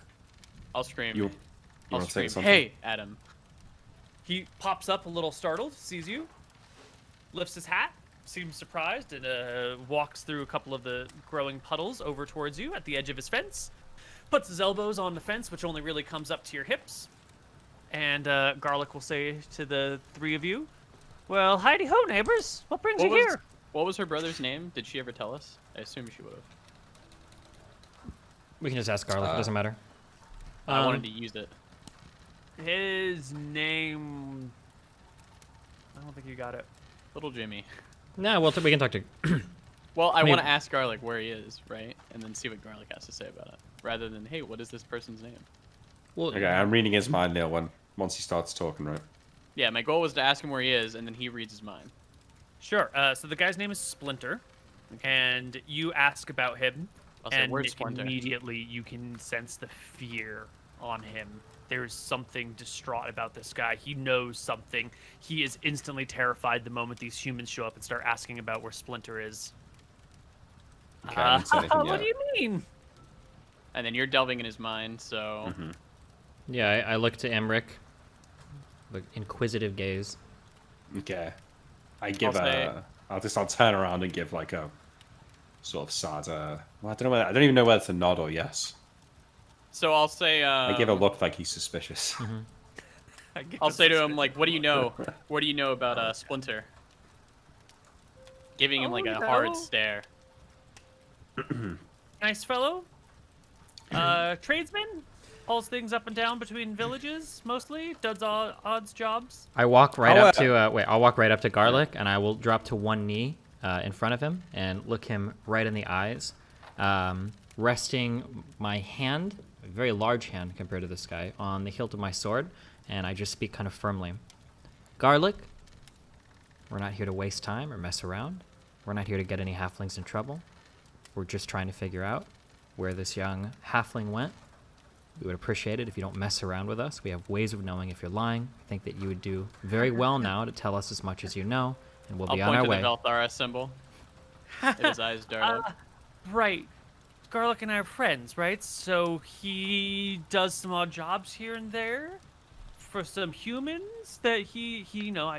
Speaker 4: I'll scream.
Speaker 3: You
Speaker 4: I'll
Speaker 3: want to
Speaker 4: scream,
Speaker 3: say something?
Speaker 4: hey, Adam.
Speaker 1: He pops up a little startled, sees you, lifts his hat, seems surprised, and walks through a couple of the growing puddles over towards you at the edge of his fence. Puts his elbows on the fence, which only really comes up to your hips. And Garlic will say to the three of you, "Well, hidey ho, neighbors. What brings you here?"
Speaker 4: What was her brother's name? Did she ever tell us? I assume she would have.
Speaker 2: We can just ask Garlic. It doesn't matter.
Speaker 4: I wanted to use it.
Speaker 1: His name... I don't think you got it.
Speaker 4: Little Jimmy.
Speaker 2: No, we can talk to.
Speaker 4: Well, I
Speaker 2: mean-
Speaker 4: want to ask Garlic where he is, right? And then see what Garlic has to say about it. Rather than, hey, what is this person's name?
Speaker 2: Well,
Speaker 3: Okay, I'm reading his mind, Neal, once he starts talking, right?
Speaker 4: Yeah, my goal was to ask him where he is, and then he reads his mind.
Speaker 1: Sure. So the guy's name is Splinter, and you ask about him,
Speaker 4: I'll say,
Speaker 1: and
Speaker 4: where's Splinter?
Speaker 1: immediately you can sense the fear on him. There's something distraught about this guy. He knows something. He is instantly terrified the moment these humans show up and start asking about where Splinter is.
Speaker 3: Okay, I didn't say anything
Speaker 1: What
Speaker 3: yet.
Speaker 1: do you mean?
Speaker 4: And then you're delving in his mind, so...
Speaker 2: yeah, I look to Emric. The inquisitive gaze.
Speaker 3: Okay. I'll turn around and give like a sort of sad, well, I don't even know whether to nod or yes.
Speaker 4: So I'll say...
Speaker 3: I give a look like he's suspicious.
Speaker 4: I'll say to him, like, what do you know? What do you know about Splinter? Giving him, like, a hard stare.
Speaker 1: Nice fellow. Tradesman. Hauls things up and down between villages, mostly. Does odds jobs.
Speaker 2: I walk right up to. I'll walk right up to Garlic, and I will drop to one knee in front of him and look him right in the eyes, resting my hand, a very large hand compared to this guy, on the hilt of my sword, and I just speak kind of firmly. Garlic, we're not here to waste time or mess around. We're not here to get any halflings in trouble. We're just trying to figure out where this young halfling went. We would appreciate it if you don't mess around with us. We have ways of knowing if you're lying. I think that you would do very well now to tell us as much as you know, and we'll
Speaker 4: I'll
Speaker 2: be on
Speaker 4: point
Speaker 2: our
Speaker 4: to
Speaker 2: way.
Speaker 4: the Velthara symbol. And his eyes dart up.
Speaker 1: Right. Garlic and I are friends, right? So he does some odd jobs here and there for some humans that he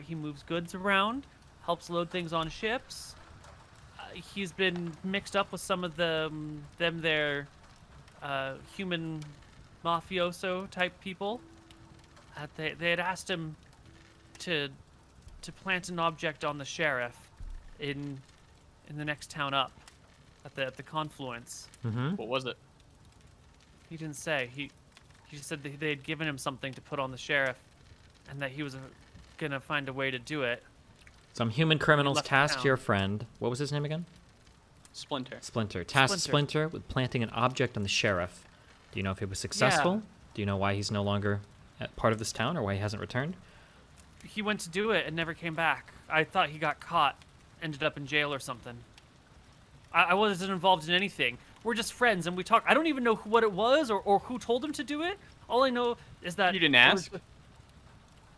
Speaker 1: moves goods around, helps load things on ships. He's been mixed up with some of their human mafioso type people. They had asked him to plant an object on the sheriff in the next town up. at the confluence.
Speaker 2: Mm-hmm.
Speaker 4: What was it?
Speaker 1: He didn't say. He just said that they had given him something to put on the sheriff, and that he was gonna find a way to do it.
Speaker 2: Some human criminals
Speaker 1: left
Speaker 2: tasked
Speaker 1: town.
Speaker 2: your friend. What was his name again?
Speaker 4: Splinter.
Speaker 2: Splinter. Tasked
Speaker 1: Splinter.
Speaker 2: Splinter with planting an object on the sheriff. Do you know if he was successful?
Speaker 1: Yeah.
Speaker 2: Do you know why he's no longer part of this town or why he hasn't returned?
Speaker 1: He went to do it and never came back. I thought he got caught, ended up in jail or something. I wasn't involved in anything. We're just friends and we talk. I don't even know what it was or who told him to do it. All I know is that
Speaker 4: You didn't
Speaker 1: it was-
Speaker 4: ask?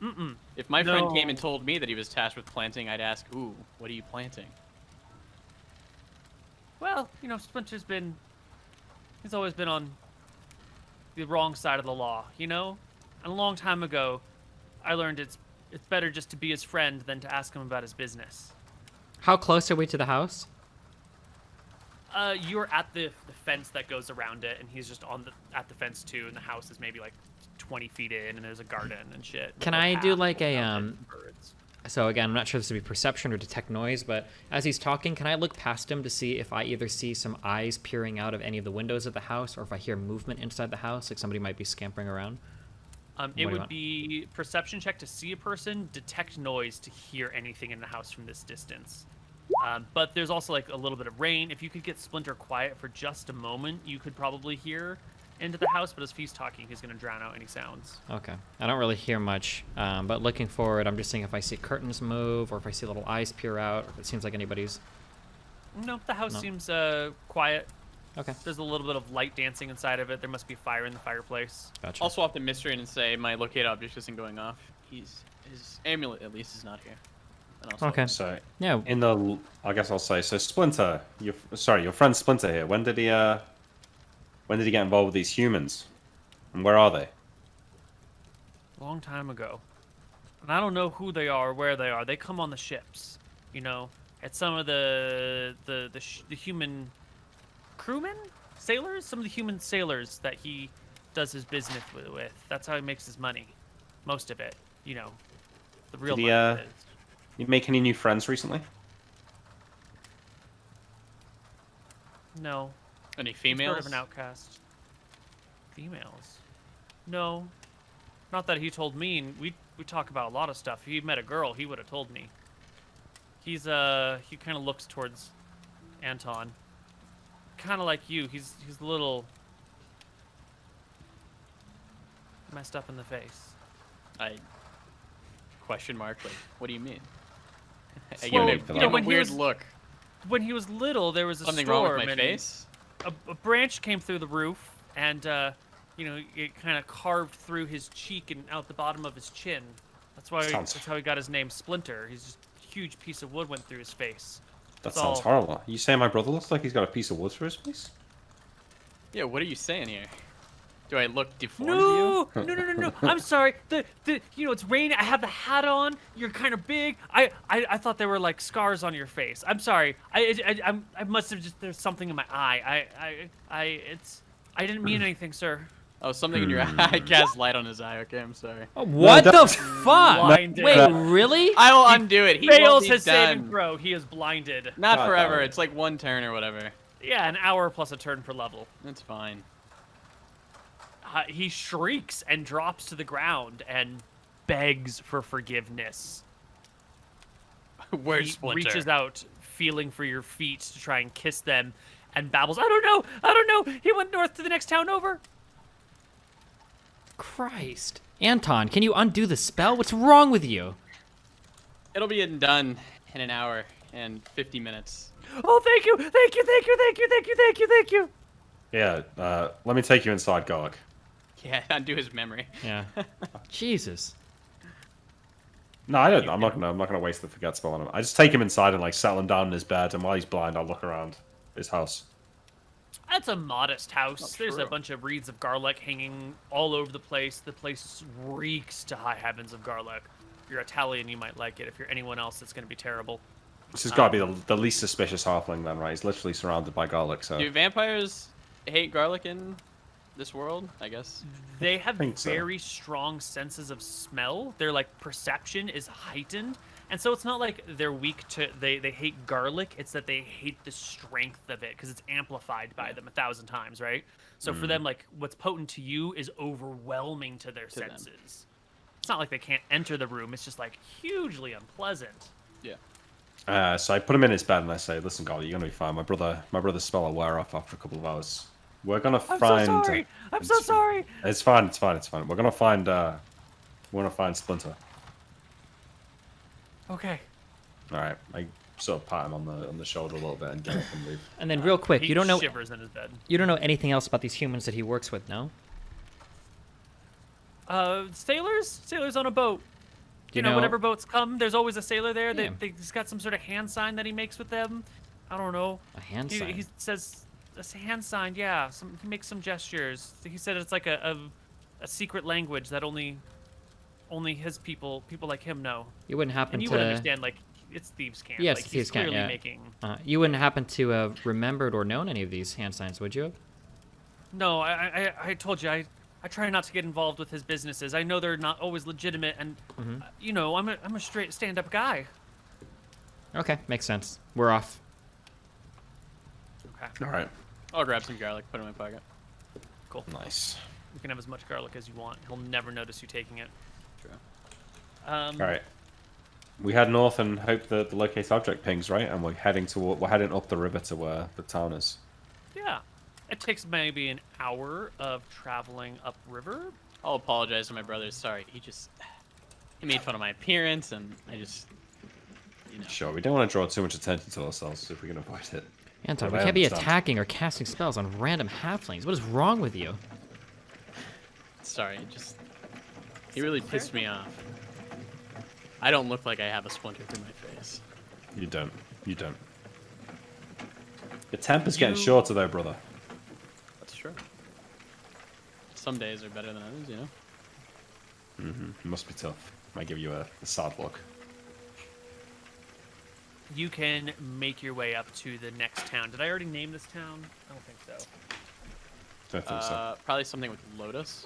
Speaker 1: Mm-mm.
Speaker 4: If my friend came
Speaker 1: No.
Speaker 4: and told me that he was tasked with planting, I'd ask, ooh, what are you planting?
Speaker 1: Well, you know, he's always been on the wrong side of the law, you know? And a long time ago, I learned it's better just to be his friend than to ask him about his business.
Speaker 2: How close are we to the house?
Speaker 1: You're at the fence that goes around it, and he's just at the fence too, and the house is maybe like 20 feet in, and there's a garden and shit.
Speaker 2: Can
Speaker 1: and a
Speaker 2: I do
Speaker 1: path
Speaker 2: like a,
Speaker 1: around it and birds.
Speaker 2: So again, I'm not sure if this would be perception or detect noise, but as he's talking, can I look past him to see if I either see some eyes peering out of any of the windows of the house, or if I hear movement inside the house, like somebody might be scampering around?
Speaker 1: It
Speaker 2: What do you
Speaker 1: would
Speaker 2: want?
Speaker 1: be perception check to see a person, detect noise to hear anything in the house from this distance. But there's also like a little bit of rain. If you could get Splinter quiet for just a moment, you could probably hear into the house. But as he's talking, he's going to drown out any sounds.
Speaker 2: Okay. I don't really hear much, but looking forward, I'm just seeing if I see curtains move, or if I see little eyes peer out, or if it seems like anybody's...
Speaker 1: No, the house
Speaker 2: No.
Speaker 1: seems quiet.
Speaker 2: Okay,
Speaker 1: There's a little bit of light dancing inside of it. There must be fire in the fireplace.
Speaker 2: gotcha.
Speaker 4: I'll swap the mystery and say my locate object isn't going off. His amulet at least is not here. And I'll swap
Speaker 2: Okay.
Speaker 4: it.
Speaker 3: So
Speaker 2: Yeah,
Speaker 3: I guess I'll say, so Splinter, your friend Splinter here. When did he get involved with these humans? And where are they?
Speaker 1: A long time ago. And I don't know who they are or where they are. They come on the ships. You know, at some of the human crewmen, sailors, some of the human sailors that he does his business with. That's how he makes his money. Most of it, you know, the real
Speaker 3: Did he,
Speaker 1: money is.
Speaker 3: You make any new friends recently?
Speaker 1: No.
Speaker 4: Any
Speaker 1: He's
Speaker 4: females?
Speaker 1: sort of an outcast. Females? No. Not that he told me. And we talk about a lot of stuff. If he met a girl, he would have told me. He kind of looks towards Anton. Kind of like you. He's a little messed up in the face.
Speaker 4: Question mark. Like, what do you mean? I
Speaker 3: Well,
Speaker 4: give him
Speaker 3: you know,
Speaker 4: a
Speaker 1: when he
Speaker 4: weird
Speaker 1: was-
Speaker 4: look.
Speaker 1: When he was little, there was a
Speaker 4: Something
Speaker 1: storm
Speaker 4: wrong with my
Speaker 1: and
Speaker 4: face?
Speaker 1: a branch came through the roof, and you know, it kind of carved through his cheek and out the bottom of his chin. That's
Speaker 3: Sounds-
Speaker 1: how he got his name Splinter. He's just a huge piece of wood went through his face.
Speaker 3: That
Speaker 1: It's
Speaker 3: sounds
Speaker 1: all-
Speaker 3: horrible. You saying my brother looks like he's got a piece of wood through his face?
Speaker 4: Yeah, what are you saying here? Do I look deformed
Speaker 1: No,
Speaker 4: to you?
Speaker 1: no. I'm sorry. The you know, it's raining. I have the hat on. You're kind of big. I thought there were like scars on your face. I'm sorry. I must have just there's something in my eye. I didn't mean anything, sir.
Speaker 4: Oh, something in your eye. Cast light on his eye. Okay, I'm sorry.
Speaker 2: What the
Speaker 3: that's-
Speaker 2: fuck?
Speaker 1: Blinded.
Speaker 2: Wait,
Speaker 3: No.
Speaker 2: really?
Speaker 4: I will undo it. He
Speaker 1: Fails
Speaker 4: won't be
Speaker 1: his saving
Speaker 4: done.
Speaker 1: throw. He is blinded.
Speaker 4: Not
Speaker 3: God
Speaker 4: forever.
Speaker 3: damn it.
Speaker 4: It's like one turn or whatever.
Speaker 1: Yeah, an hour plus a turn per level.
Speaker 4: That's fine.
Speaker 1: He shrieks and drops to the ground and begs for forgiveness.
Speaker 4: Where's
Speaker 1: He
Speaker 4: Splinter?
Speaker 1: reaches out, feeling for your feet to try and kiss them, and babbles, I don't know. He went north to the next town over.
Speaker 2: Christ. Anton, can you undo the spell? What's wrong with you?
Speaker 4: It'll be done in an hour and 50 minutes.
Speaker 1: Oh, thank you.
Speaker 3: Yeah. Let me take you inside, Garlic.
Speaker 4: Yeah, undo his memory.
Speaker 2: Yeah. Jesus.
Speaker 3: No, I don't. I'm not gonna waste the forget spell on him. I just take him inside and like settle him down in his bed, and while he's blind, I'll look around his house.
Speaker 1: That's a modest house.
Speaker 4: Not
Speaker 1: There's a
Speaker 4: true.
Speaker 1: bunch of reeds of garlic hanging all over the place. The place reeks to high heavens of garlic. If you're Italian, you might like it. If you're anyone else, it's going to be terrible.
Speaker 3: This has got to be the least suspicious halfling, then, right? He's literally surrounded by garlic, so.
Speaker 4: Do vampires hate garlic in this world? I guess.
Speaker 1: They have
Speaker 3: think so.
Speaker 1: very strong senses of smell. Their like perception is heightened, And so it's not like they're weak to they hate garlic. It's that they hate the strength of it because it's amplified by them 1,000 times, right? So for them, like what's potent to you is overwhelming to their
Speaker 4: them.
Speaker 1: senses. It's not like they can't enter the room. It's just like hugely unpleasant.
Speaker 4: Yeah.
Speaker 3: So I put him in his bed and I say, "Listen, Golly, you're gonna be fine. My brother's spell will wear off after a couple of hours. We're gonna
Speaker 1: I'm
Speaker 3: find.
Speaker 1: so sorry. I'm so sorry.
Speaker 3: It's fine. It's fine. It's fine. We're gonna find. We're gonna find Splinter.
Speaker 1: Okay.
Speaker 3: All right. I sort of pat him on the shoulder a little bit and get up and leave.
Speaker 2: And then real quick,
Speaker 1: He
Speaker 2: you don't know
Speaker 1: shivers in his bed.
Speaker 2: anything else about these humans that he works with, no?
Speaker 1: Sailors on a boat. You know, whatever boats come, there's always a sailor there.
Speaker 2: Yeah.
Speaker 1: He's got some sort of hand sign that he makes with them. I don't know.
Speaker 2: A hand sign?
Speaker 1: He says a hand sign. Yeah, he makes some gestures. He said it's like a secret language that only his people like him know.
Speaker 2: You wouldn't happen
Speaker 1: And you
Speaker 2: to...
Speaker 1: would understand, like it's thieves' camp.
Speaker 2: Yes,
Speaker 1: like,
Speaker 2: thieves'
Speaker 1: he's
Speaker 2: camp,
Speaker 1: clearly
Speaker 2: yeah.
Speaker 1: making.
Speaker 2: You wouldn't happen to have remembered or known any of these hand signs, would you have?
Speaker 1: No, I told you I try not to get involved with his businesses. I know they're not always legitimate, and you know I'm a straight stand-up guy.
Speaker 2: Okay, makes sense. We're off.
Speaker 1: Okay,
Speaker 3: All right.
Speaker 4: I'll grab some garlic, put it in my pocket.
Speaker 1: cool.
Speaker 3: Nice.
Speaker 1: You can have as much garlic as you want. He'll never notice you taking it.
Speaker 4: True.
Speaker 3: All right. We head north and hope that the locate object pings, right? And we're heading up the river to where the town is.
Speaker 1: Yeah, it takes maybe an hour of traveling upriver.
Speaker 4: I'll apologize to my brother. Sorry, he made fun of my appearance, and I just, you know.
Speaker 3: Sure, we don't want to draw too much attention to ourselves if we can avoid it.
Speaker 2: Anton,
Speaker 3: But
Speaker 2: we
Speaker 3: I
Speaker 2: can't be
Speaker 3: understand.
Speaker 2: attacking or casting spells on random halflings. What is wrong with you?
Speaker 4: Sorry, he really pissed me off. I don't look like I have a splinter through my face.
Speaker 3: You don't. You don't. Your temper's getting shorter, though, brother.
Speaker 4: That's true. Some days are better than others, you know.
Speaker 3: It must be tough. Might give you a sad look.
Speaker 1: You can make your way up to the next town. Did I already name this town? I don't think so.
Speaker 3: Don't think so.
Speaker 4: Probably something with Lotus.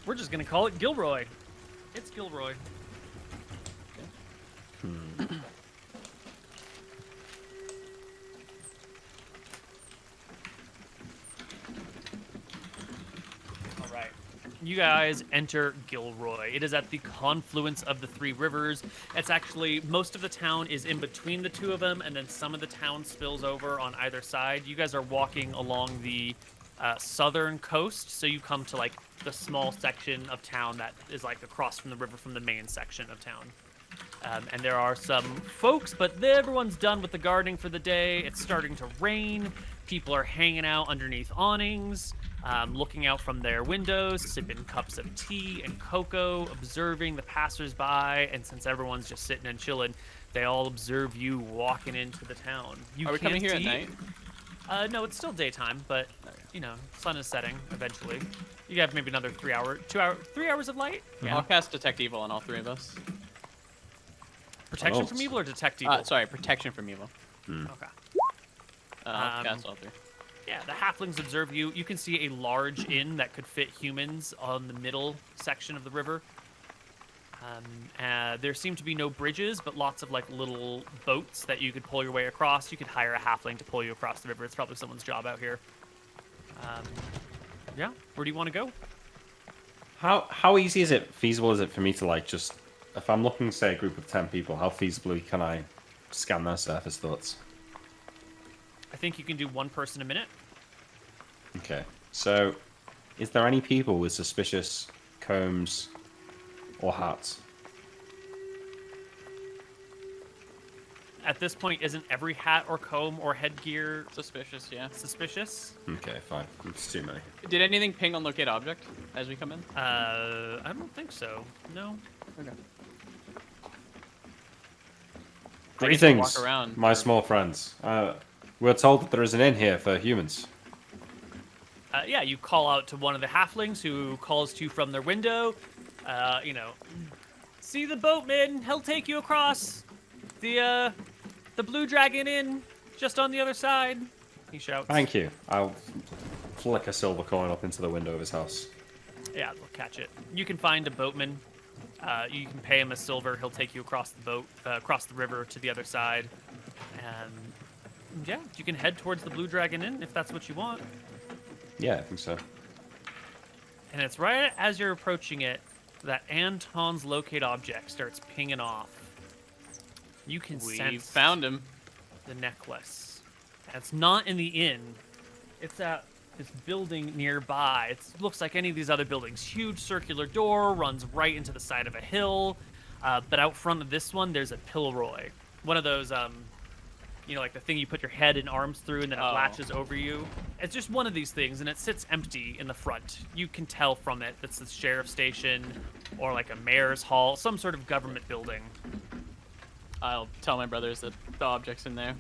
Speaker 1: We're just gonna call it Gilroy. It's Gilroy. All right. You guys enter Gilroy. It is at the confluence of the three rivers. It's actually, most of the town is in between the two of them, and then some of the town spills over on either side. You guys are walking along the southern coast, so you come to like the small section of town that is like across from the river from the main section of town. And there are some folks, but everyone's done with the gardening for the day. It's starting to rain. People are hanging out underneath awnings, looking out from their windows, sipping cups of tea and cocoa, observing the passersby. And since everyone's just sitting and chilling, they all observe you walking into the town.
Speaker 4: Are we coming here at night?
Speaker 1: No, it's still daytime, but you know, sun is setting eventually. You have maybe another 3 hours of light.
Speaker 2: Yeah.
Speaker 4: I'll cast Detect Evil on all three of us.
Speaker 1: Protection
Speaker 3: Oh.
Speaker 1: from evil or detect evil?
Speaker 4: Sorry, Protection from Evil.
Speaker 1: Okay.
Speaker 4: I'll cast all three.
Speaker 1: Yeah, the halflings observe you. You can see a large inn that could fit humans on the middle section of the river. There seem to be no bridges, but lots of like little boats that you could pull your way across. You could hire a halfling to pull you across the river. It's probably someone's job out here. Yeah, where do you want to go?
Speaker 3: How easy is it, feasible is it for me to like just, if I'm looking, say, a group of 10 people, how feasibly can I scan their surface thoughts?
Speaker 1: I think you can do one person a minute.
Speaker 3: Okay, so is there any people with suspicious combs or hats?
Speaker 1: At this point, isn't every hat or comb or headgear
Speaker 4: Suspicious, yeah.
Speaker 1: suspicious?
Speaker 3: Okay, fine. It's too many.
Speaker 4: Did anything ping on Locate Object as we come in?
Speaker 1: I don't think so. No.
Speaker 4: Okay.
Speaker 3: Greetings,
Speaker 4: walk around
Speaker 3: my
Speaker 4: for-
Speaker 3: small friends. We're told that there is an inn here for humans.
Speaker 1: Yeah, you call out to one of the halflings who calls to you from their window. You know, see the boatman? He'll take you across the Blue Dragon Inn, just on the other side. He shouts.
Speaker 3: Thank you. I'll flick a silver coin up into the window of his house.
Speaker 1: Yeah, they'll catch it. You can find a boatman. You can pay him a silver. He'll take you across the boat, across the river to the other side. And yeah, you can head towards the Blue Dragon Inn if that's what you want.
Speaker 3: Yeah, I think so.
Speaker 1: And it's right as you're approaching it that Anton's locate object starts pinging off. You can
Speaker 4: We
Speaker 1: sense
Speaker 4: found him.
Speaker 1: the necklace. And it's not in the inn. It's at this building nearby. It looks like any of these other buildings. Huge circular door runs right into the side of a hill. But out front of this one, there's a Pilroy. One of those, you know, like the thing you put your head and arms through and then it
Speaker 4: Oh.
Speaker 1: latches over you. It's just one of these things, and it sits empty in the front. You can tell from it that's the sheriff's station or like a mayor's hall, some sort of government building.
Speaker 4: I'll tell my brothers that the object's in there.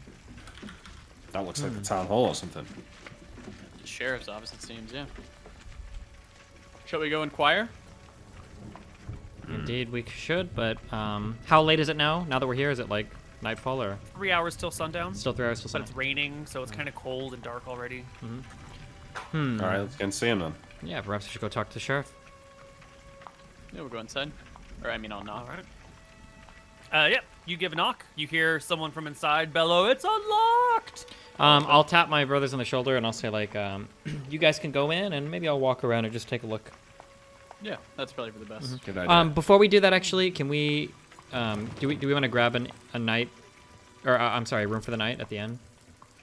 Speaker 3: That looks like the town hall or something.
Speaker 4: The sheriff's office, it seems, yeah. Shall we go inquire?
Speaker 2: Indeed, we should. But how late is it now? Now that we're here, is it like nightfall or
Speaker 1: 3 hours till sundown.
Speaker 2: still 3 hours till
Speaker 1: But
Speaker 2: sunset?
Speaker 1: it's raining, so it's kind of cold and dark already.
Speaker 3: All right, let's go and see him then.
Speaker 2: Yeah, perhaps we should go talk to the sheriff.
Speaker 4: Yeah, we'll go inside. Or, I mean, I'll knock.
Speaker 1: All right. Yep. You give a knock. You hear someone from inside bellow, "It's unlocked!"
Speaker 2: I'll tap my brothers on the shoulder and I'll say like, you guys can go in and maybe I'll walk around and just take a look.
Speaker 4: Yeah, that's probably for the best.
Speaker 3: Good idea.
Speaker 2: Before we do that, actually, can we, do we want to grab a night, or I'm sorry, room for the night at the end?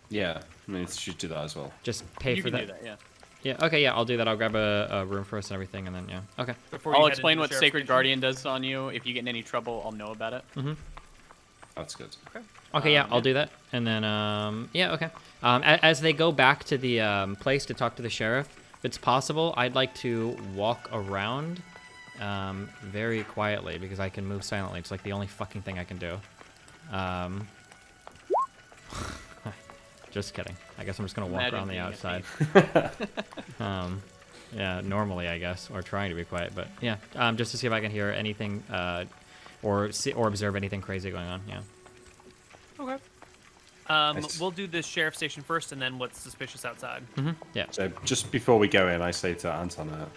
Speaker 3: Yeah, I mean, you should do that as well.
Speaker 2: Just pay
Speaker 4: You
Speaker 2: for
Speaker 4: can
Speaker 2: that.
Speaker 4: do that, yeah.
Speaker 2: Yeah. Okay. Yeah, I'll do that. I'll grab a room for us and everything, and then yeah. Okay.
Speaker 1: Before you
Speaker 4: I'll
Speaker 1: head
Speaker 4: explain
Speaker 1: into
Speaker 4: what
Speaker 1: the sheriff's
Speaker 4: Sacred
Speaker 1: station.
Speaker 4: Guardian does on you. If you get in any trouble, I'll know about it.
Speaker 3: That's good.
Speaker 2: Okay. Yeah, I'll do that, and then yeah. Okay. As they go back to the place to talk to the sheriff, if it's possible, I'd like to walk around very quietly because I can move silently. It's like the only fucking thing I can do. Just kidding. I guess I'm just gonna walk
Speaker 4: Imagine
Speaker 2: around the
Speaker 4: being a
Speaker 2: outside. Yeah, normally I guess, or trying to be quiet, but yeah, just to see if I can hear anything, or see or observe anything crazy going on. Yeah.
Speaker 1: Okay.
Speaker 3: Nice.
Speaker 1: We'll do the sheriff's station first, and then what's suspicious outside.
Speaker 2: Yeah.
Speaker 3: So just before we go in, I say to Anton,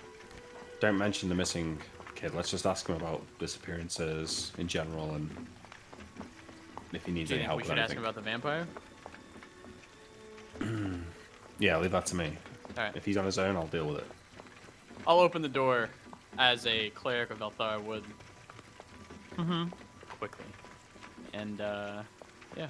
Speaker 3: don't mention the missing kid. Let's just ask him about disappearances in general and if he needs
Speaker 4: Do you
Speaker 3: any
Speaker 4: think
Speaker 3: help
Speaker 4: we
Speaker 3: with
Speaker 4: should ask
Speaker 3: anything.
Speaker 4: him about the vampire?
Speaker 3: Yeah, leave that to me.
Speaker 4: Alright.
Speaker 3: If he's on his own, I'll deal with it.
Speaker 4: I'll open the door as a cleric of Elthar would. Quickly. And, yeah.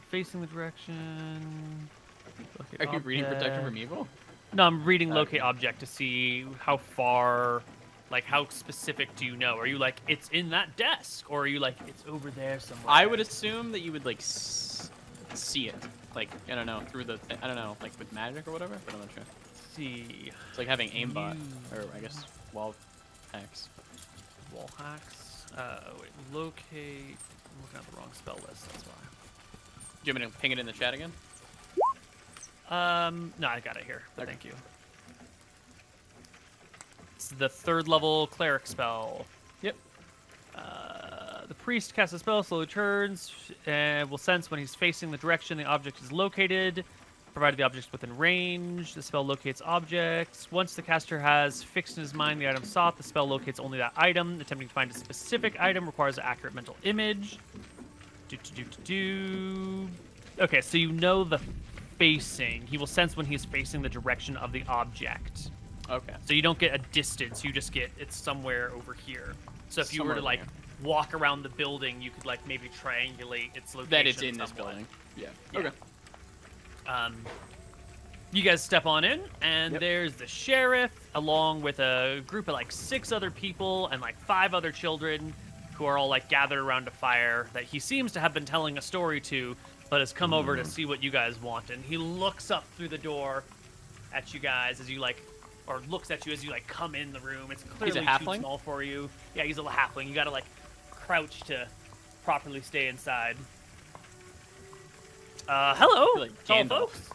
Speaker 1: Facing the direction.
Speaker 4: Are you reading Protection from Evil?
Speaker 1: No, I'm reading locate object to see how far, like how specific do you know? Are you like it's in that desk, or are you like it's over there somewhere?
Speaker 4: I would assume that you would, like, see it. Like, I don't know, through the, I don't know, like with magic or whatever, but I'm not sure.
Speaker 1: see
Speaker 4: It's like having aimbot, or I guess wall hacks.
Speaker 1: wall hacks. Wait, locate. I'm looking at the wrong spell list. That's why.
Speaker 4: Do you want me to ping it in the chat again?
Speaker 1: No, I got it here. But
Speaker 4: Okay.
Speaker 1: thank you. It's the 3rd level cleric spell.
Speaker 4: Yep.
Speaker 1: The priest casts a spell, slowly turns, and will sense when he's facing the direction the object is located, provided the object is within range. The spell locates objects. Once the caster has fixed in his mind the item sought, the spell locates only that item. Attempting to find a specific item requires an accurate mental image. Okay, so you know the facing. He will sense when he's facing the direction of the object.
Speaker 4: Okay.
Speaker 1: So you don't get a distance, you just get it's somewhere over here. So if you were
Speaker 4: Somewhere
Speaker 1: to like
Speaker 4: there.
Speaker 1: walk around the building, you could like maybe triangulate its location.
Speaker 4: That it's in this
Speaker 1: somewhat.
Speaker 4: building. Yeah.
Speaker 1: Yeah.
Speaker 4: Okay.
Speaker 1: You guys step on in, and
Speaker 4: Yep.
Speaker 1: there's the sheriff, along with a group of like 6 other people and like 5 other children, who are all like gathered around a fire that he seems to have been telling a story to, but has come over to see what you guys want. And he looks up through the door at you guys as you like, or looks at you as you like come in the room. It's clearly too
Speaker 4: halfling?
Speaker 1: small for you. Yeah, he's a halfling. You gotta like crouch to properly stay inside. Hello,
Speaker 4: Like
Speaker 1: tall
Speaker 4: Gandalf.
Speaker 1: folks.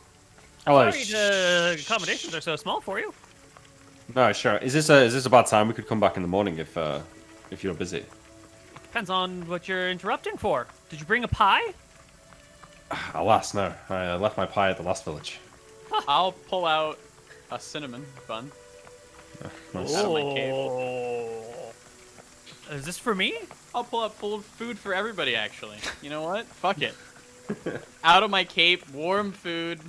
Speaker 3: Hello.
Speaker 1: Sorry, the accommodations are so small for you.
Speaker 3: No, sure. Is this a bad time? We could come back in the morning if you're busy.
Speaker 1: Depends on what you're interrupting for. Did you bring a pie?
Speaker 3: Alas, no. I left my pie at the last village.
Speaker 4: I'll pull out a cinnamon bun.
Speaker 3: Nice.
Speaker 4: Out of my cave.
Speaker 1: Oh. Is this for me?
Speaker 4: I'll pull out full food for everybody, actually. You know what? Fuck it. Out of my cape, warm food,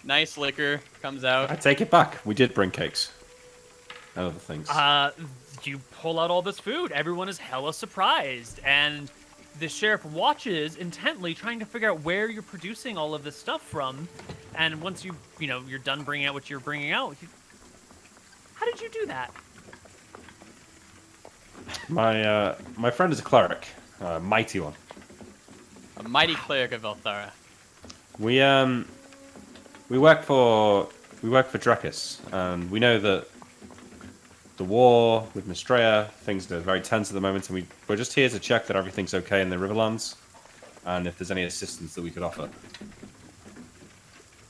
Speaker 4: nice liquor comes out.
Speaker 3: I take it back. We did bring cakes. And other things.
Speaker 1: You pull out all this food. Everyone is hella surprised, and the sheriff watches intently, trying to figure out where you're producing all of this stuff from. And once you're done bringing out what you're bringing out, how did you do that?
Speaker 3: My friend is a cleric, a mighty one.
Speaker 4: A mighty cleric of Elthara.
Speaker 3: We work for Drekis, and we know that the war with Mistrea, things are very tense at the moment, and we're just here to check that everything's okay in the Riverlands, and if there's any assistance that we could offer.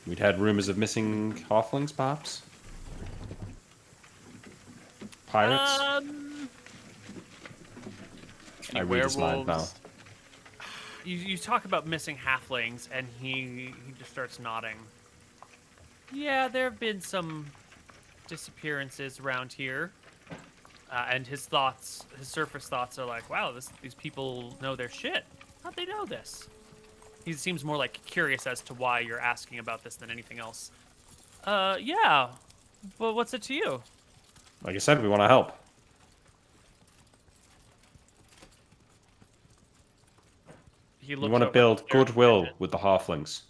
Speaker 3: We'd had rumors of missing halflings, perhaps? Pirates? I read his mind now.
Speaker 4: werewolves?
Speaker 1: You talk about missing halflings, and he just starts nodding. Yeah, there have been some disappearances around here, and his surface thoughts are like, wow, these people know their shit. How'd they know this? He seems more like curious as to why you're asking about this than anything else. Yeah. Well, what's it to you?
Speaker 3: Like I said, we want to help.
Speaker 1: He
Speaker 3: We
Speaker 1: looks
Speaker 3: want to
Speaker 1: over
Speaker 3: build
Speaker 1: at the sheriff
Speaker 3: goodwill
Speaker 1: again.
Speaker 3: with the halflings.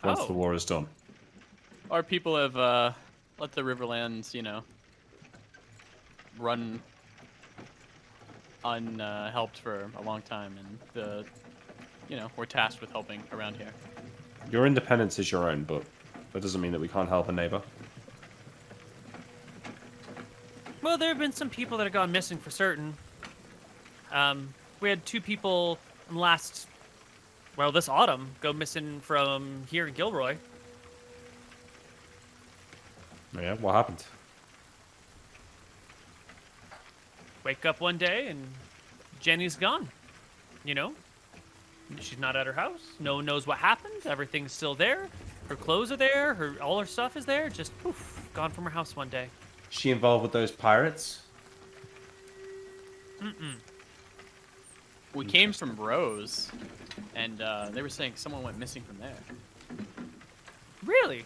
Speaker 3: Once
Speaker 1: Oh.
Speaker 3: the war is done.
Speaker 4: Our people have let the Riverlands, run unhelped for a long time, and we're tasked with helping around here.
Speaker 3: Your independence is your own, but that doesn't mean that we can't help a neighbor.
Speaker 1: Well, there have been some people that have gone missing for certain. We had 2 people this autumn go missing from here in Gilroy.
Speaker 3: Yeah, what happened?
Speaker 1: Wake up one day and Jenny's gone. She's not at her house. No one knows what happened. Everything's still there. Her clothes are there. All her stuff is there. Just poof, gone from her house one day.
Speaker 3: She involved with those pirates?
Speaker 4: We came from Rose, and they were saying someone went missing from there.
Speaker 1: Really?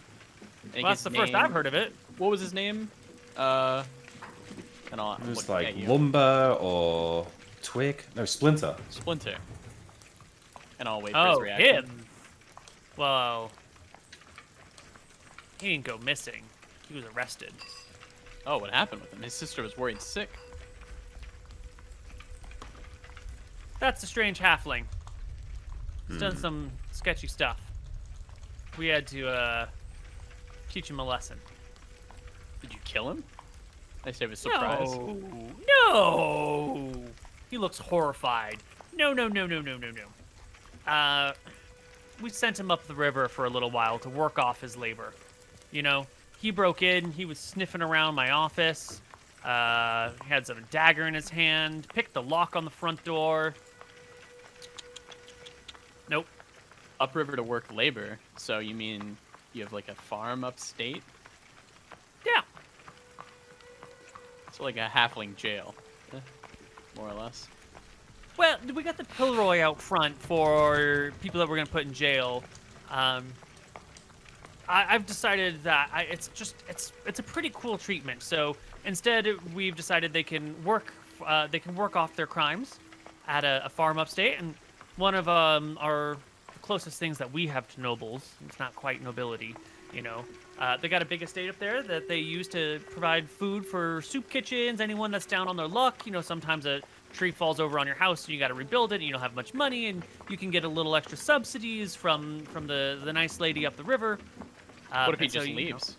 Speaker 4: And
Speaker 1: Well, that's the first I've heard of it.
Speaker 4: What was his name? And I'll
Speaker 3: It was
Speaker 4: look
Speaker 3: like
Speaker 4: at you.
Speaker 3: lumber or twig? No, splinter.
Speaker 4: Splinter. And I'll wait for his
Speaker 1: Oh,
Speaker 4: reaction.
Speaker 1: him. Well, he didn't go missing. He was arrested.
Speaker 4: Oh, what happened with him? His sister was worried sick.
Speaker 1: That's a strange halfling. He's done some sketchy stuff. We had to teach him a lesson.
Speaker 4: Did you kill him? I say with surprise.
Speaker 1: No. He looks horrified. No. We sent him up the river for a little while to work off his labor. He broke in. He was sniffing around my office. He had some dagger in his hand. Picked the lock on the front door. Nope.
Speaker 4: Upriver to work labor. So you mean you have like a farm upstate?
Speaker 1: Yeah.
Speaker 4: So like a halfling jail, more or less.
Speaker 1: Well, we got the Pilroy out front for people that we're gonna put in jail. I've decided that it's a pretty cool treatment. So instead, we've decided they can work off their crimes at a farm upstate, and one of our closest things that we have to nobles. It's not quite nobility, They got a big estate up there that they use to provide food for soup kitchens. Anyone that's down on their luck, sometimes a tree falls over on your house and you got to rebuild it, and you don't have much money, and you can get a little extra subsidies from the nice lady up the river.
Speaker 4: What if he
Speaker 1: and so,
Speaker 4: just leaves?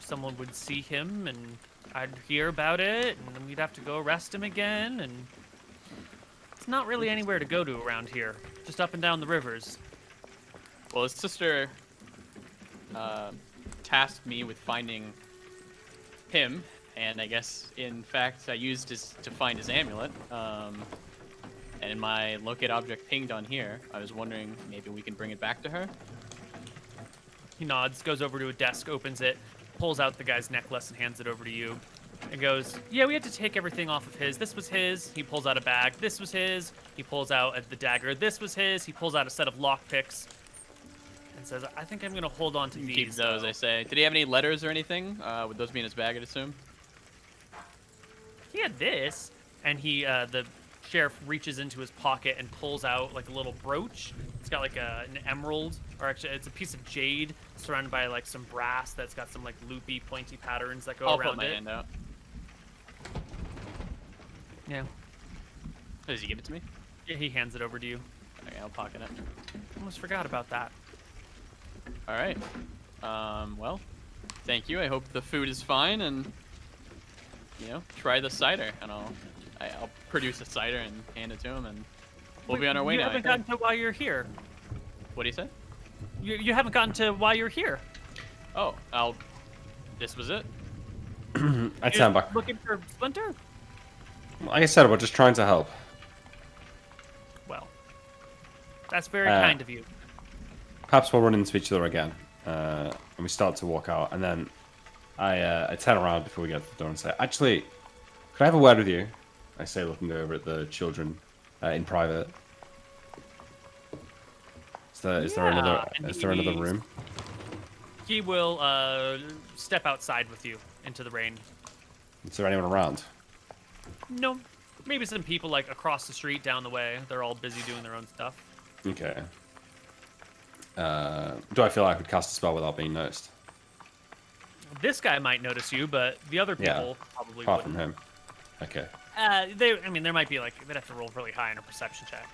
Speaker 1: Someone would see him, and I'd hear about it, and then we'd have to go arrest him again, and it's not really anywhere to go to around here. Just up and down the rivers.
Speaker 4: Well, his sister tasked me with finding him And I guess, in fact, I used his to find his amulet. And my locate object pinged on here. I was wondering maybe we can bring it back to her.
Speaker 1: He nods, goes over to a desk, opens it, pulls out the guy's necklace, and hands it over to you. And goes, yeah, we had to take everything off of his. This was his. He pulls out a bag. This was his. He pulls out the dagger. This was his. He pulls out a set of lockpicks and says, I think I'm going to hold on to these.
Speaker 4: Keep those, I say. Did he have any letters or anything? Would those be in his bag, I'd assume?
Speaker 1: He had this. And the sheriff reaches into his pocket and pulls out like a little brooch. It's got like an emerald, or actually it's a piece of jade surrounded by like some brass that's got some like loopy, pointy patterns that go
Speaker 4: I'll
Speaker 1: around
Speaker 4: put my
Speaker 1: it.
Speaker 4: hand out.
Speaker 1: Yeah.
Speaker 4: Does he give it to me?
Speaker 1: Yeah, he hands it over to you.
Speaker 4: Okay, I'll pocket it.
Speaker 1: Almost forgot about that.
Speaker 4: All right. Well, thank you. I hope the food is fine, and try the cider, and I'll produce a cider and hand it to him, and we'll be on our way
Speaker 1: you
Speaker 4: now.
Speaker 1: haven't gotten to why you're here.
Speaker 4: What do you say?
Speaker 1: You haven't gotten to why you're here.
Speaker 4: Oh, this was it.
Speaker 3: I stand back.
Speaker 1: Looking for Splinter?
Speaker 3: Like I said, we're just trying to help.
Speaker 1: Well, that's very kind of you.
Speaker 3: Perhaps we'll run into each other again, and we start to walk out, and then I turn around before we get to the door and say, actually, could I have a word with you? I say, looking over at the children in private. Is there another room?
Speaker 1: He will step outside with you into the rain.
Speaker 3: Is there anyone around?
Speaker 1: No, maybe some people like across the street down the way. They're all busy doing their own stuff.
Speaker 3: Okay. Do I feel like I could cast a spell without being noticed?
Speaker 1: This guy might notice you, but the other people probably
Speaker 3: apart
Speaker 1: wouldn't.
Speaker 3: from him. Okay.
Speaker 1: There might be they'd have to roll really high on a perception check.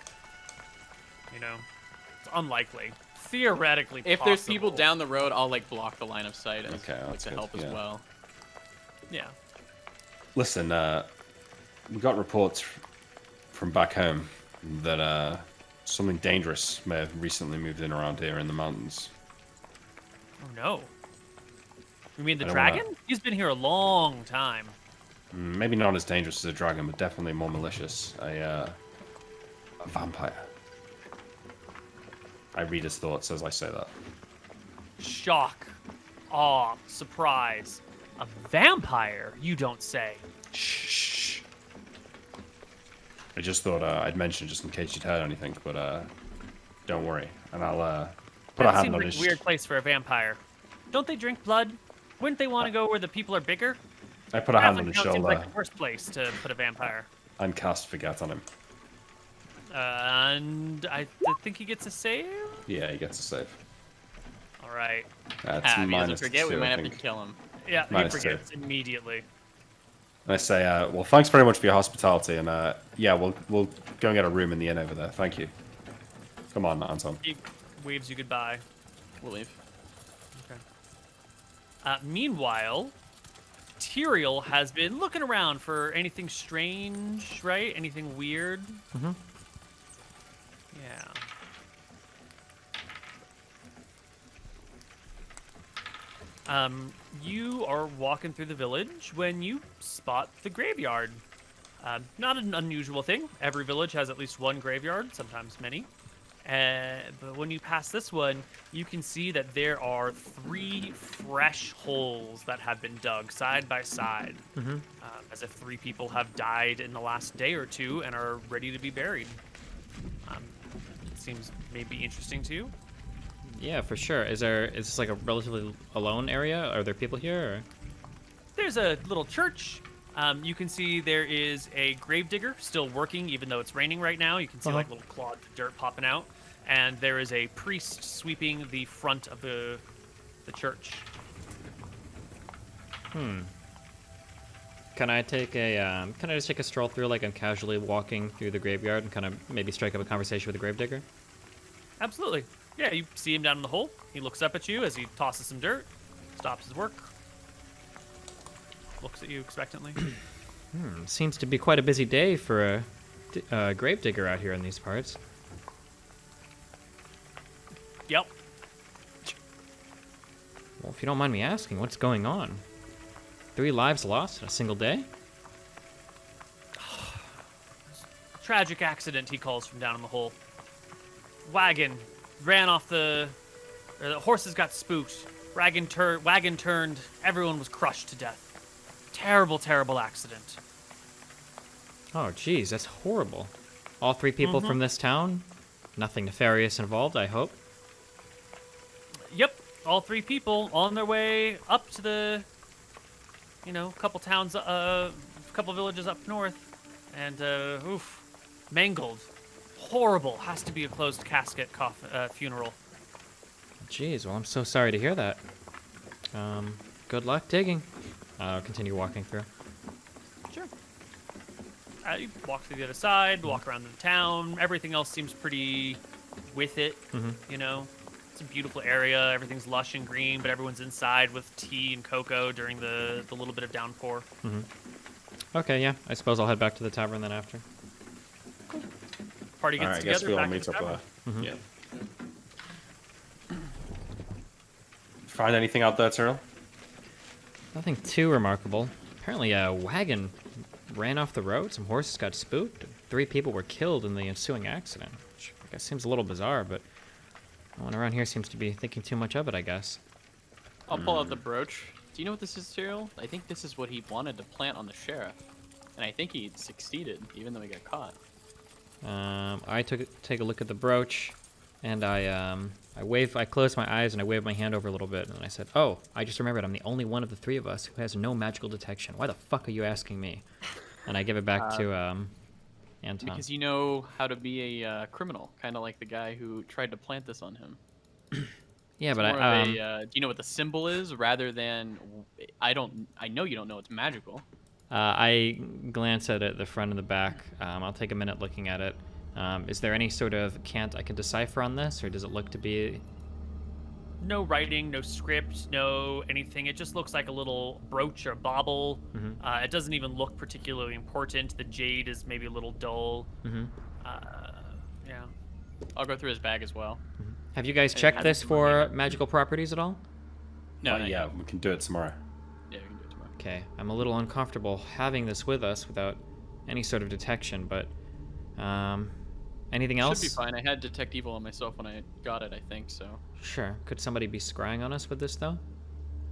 Speaker 1: It's unlikely. Theoretically,
Speaker 4: If there's
Speaker 1: possible.
Speaker 4: people down the road, I'll block the line of sight as,
Speaker 3: Okay, that's
Speaker 4: to
Speaker 3: good,
Speaker 4: help as
Speaker 3: yeah.
Speaker 4: well.
Speaker 1: Yeah.
Speaker 3: Listen, we got reports from back home that something dangerous may have recently moved in around here in the mountains.
Speaker 1: Oh no. You mean the
Speaker 3: I don't
Speaker 1: dragon?
Speaker 3: wanna-
Speaker 1: He's been here a long time.
Speaker 3: Maybe not as dangerous as a dragon, but definitely more malicious. A vampire. I read his thoughts as I say that.
Speaker 1: Shock, awe, surprise. A vampire, you don't say.
Speaker 3: Shh. I just thought I'd mention just in case you'd heard anything, but don't worry. And I'll put a
Speaker 1: That
Speaker 3: hand
Speaker 1: seems
Speaker 3: on
Speaker 1: like
Speaker 3: his...
Speaker 1: a weird place for a vampire. Don't they drink blood? Wouldn't they want to go where the people are bigger?
Speaker 3: I put a hand on his
Speaker 1: Ravnica seems
Speaker 3: shoulder
Speaker 1: like the worst place to put a vampire.
Speaker 3: and cast Forget on him.
Speaker 1: And I think he gets a save?
Speaker 3: Yeah, he gets a save.
Speaker 1: All right.
Speaker 3: That's
Speaker 4: If he doesn't
Speaker 3: minus
Speaker 4: forget, we
Speaker 3: 2,
Speaker 4: might
Speaker 3: I
Speaker 4: have to
Speaker 3: think.
Speaker 4: kill him.
Speaker 1: Yeah, he
Speaker 3: Minus two.
Speaker 1: forgets immediately.
Speaker 3: And I say, well, thanks very much for your hospitality, and yeah, we'll go and get a room in the inn over there. Thank you. Come on, Anton.
Speaker 1: He waves you goodbye.
Speaker 4: We'll leave.
Speaker 1: Okay. Meanwhile, Tyrael has been looking around for anything strange, right? Anything weird?
Speaker 2: Mm-hmm.
Speaker 1: Yeah. You are walking through the village when you spot the graveyard. Not an unusual thing. Every village has at least one graveyard, sometimes many. But when you pass this one, you can see that there are 3 fresh holes that have been dug side by side, as if 3 people have died in the last day or 2 and are ready to be buried. It seems maybe interesting to you.
Speaker 2: Yeah, for sure. Is this like a relatively alone area? Are there people here? Or?
Speaker 1: There's a little church. You can see there is a gravedigger still working, even though it's raining right now. You can see like little clods of dirt popping out. And there is a priest sweeping the front of the church.
Speaker 2: Can I take a can I just take a stroll through, like I'm casually walking through the graveyard and kind of maybe strike up a conversation with the gravedigger?
Speaker 1: Absolutely. Yeah, you see him down in the hole. He looks up at you as he tosses some dirt, stops his work, looks at you expectantly.
Speaker 2: Seems to be quite a busy day for a gravedigger out here in these parts.
Speaker 1: Yep.
Speaker 2: Well, if you don't mind me asking, what's going on? 3 lives lost in a single day?
Speaker 1: Tragic accident, he calls from down in the hole. Wagon ran off the horses got spooked. Wagon turned. Everyone was crushed to death. Terrible, terrible accident.
Speaker 2: Oh, geez, that's horrible. All 3 people from this town? Nothing nefarious involved, I hope.
Speaker 1: Yep, all 3 people on their way up to the, couple towns, couple villages up north, and mangled. Horrible. Has to be a closed casket funeral.
Speaker 2: Jeez, well, I'm so sorry to hear that. Good luck digging. I'll continue walking through.
Speaker 1: Sure. You walk through the other side, walk around the town. Everything else seems pretty with it, It's a beautiful area. Everything's lush and green, but everyone's inside with tea and cocoa during the little bit of downpour.
Speaker 2: Okay, yeah. I suppose I'll head back to the tavern then after.
Speaker 1: Party gets
Speaker 3: Alright, I
Speaker 1: together.
Speaker 3: guess we all
Speaker 1: back
Speaker 3: meet
Speaker 1: at the
Speaker 3: up
Speaker 1: tavern.
Speaker 3: there. Yeah. Find anything out there, Cyril?
Speaker 2: Nothing too remarkable. Apparently a wagon ran off the road, some horses got spooked, 3 people were killed in the ensuing accident, which I guess seems a little bizarre, but no one around here seems to be thinking too much of it, I guess.
Speaker 4: I'll pull out the brooch. Do you know what this is, Cyril? I think this is what he wanted to plant on the sheriff. And I think he succeeded, even though he got caught.
Speaker 2: I take a look at the brooch, and I closed my eyes and I waved my hand over a little bit, and I said, "Oh, I just remembered I'm the only one of the 3 of us who has no magical detection. Why the fuck are you asking me?" And I give it back to Anton.
Speaker 4: Because you know how to be a criminal, kind of like the guy who tried to plant this on him.
Speaker 2: Yeah,
Speaker 4: It's
Speaker 2: but
Speaker 4: more of do you know what the symbol is, rather than I know you don't know it's magical.
Speaker 2: I glance at it, the front and the back. I'll take a minute looking at it. Is there any sort of cant I can decipher on this, or does it look to be...
Speaker 1: No writing, no script, no anything. It just looks like a little brooch or bauble. It doesn't even look particularly important. The jade is maybe a little dull. Yeah.
Speaker 4: I'll go through his bag as well.
Speaker 2: Have you guys checked this for magical properties at all?
Speaker 4: No,
Speaker 3: yeah, we can do it tomorrow.
Speaker 4: Yeah, we can do it tomorrow.
Speaker 2: Okay, I'm a little uncomfortable having this with us without any sort of detection, but anything else?
Speaker 4: Should be fine. I had detect evil on myself when I got it, I think, so.
Speaker 2: Sure. Could somebody be scrying on us with this, though?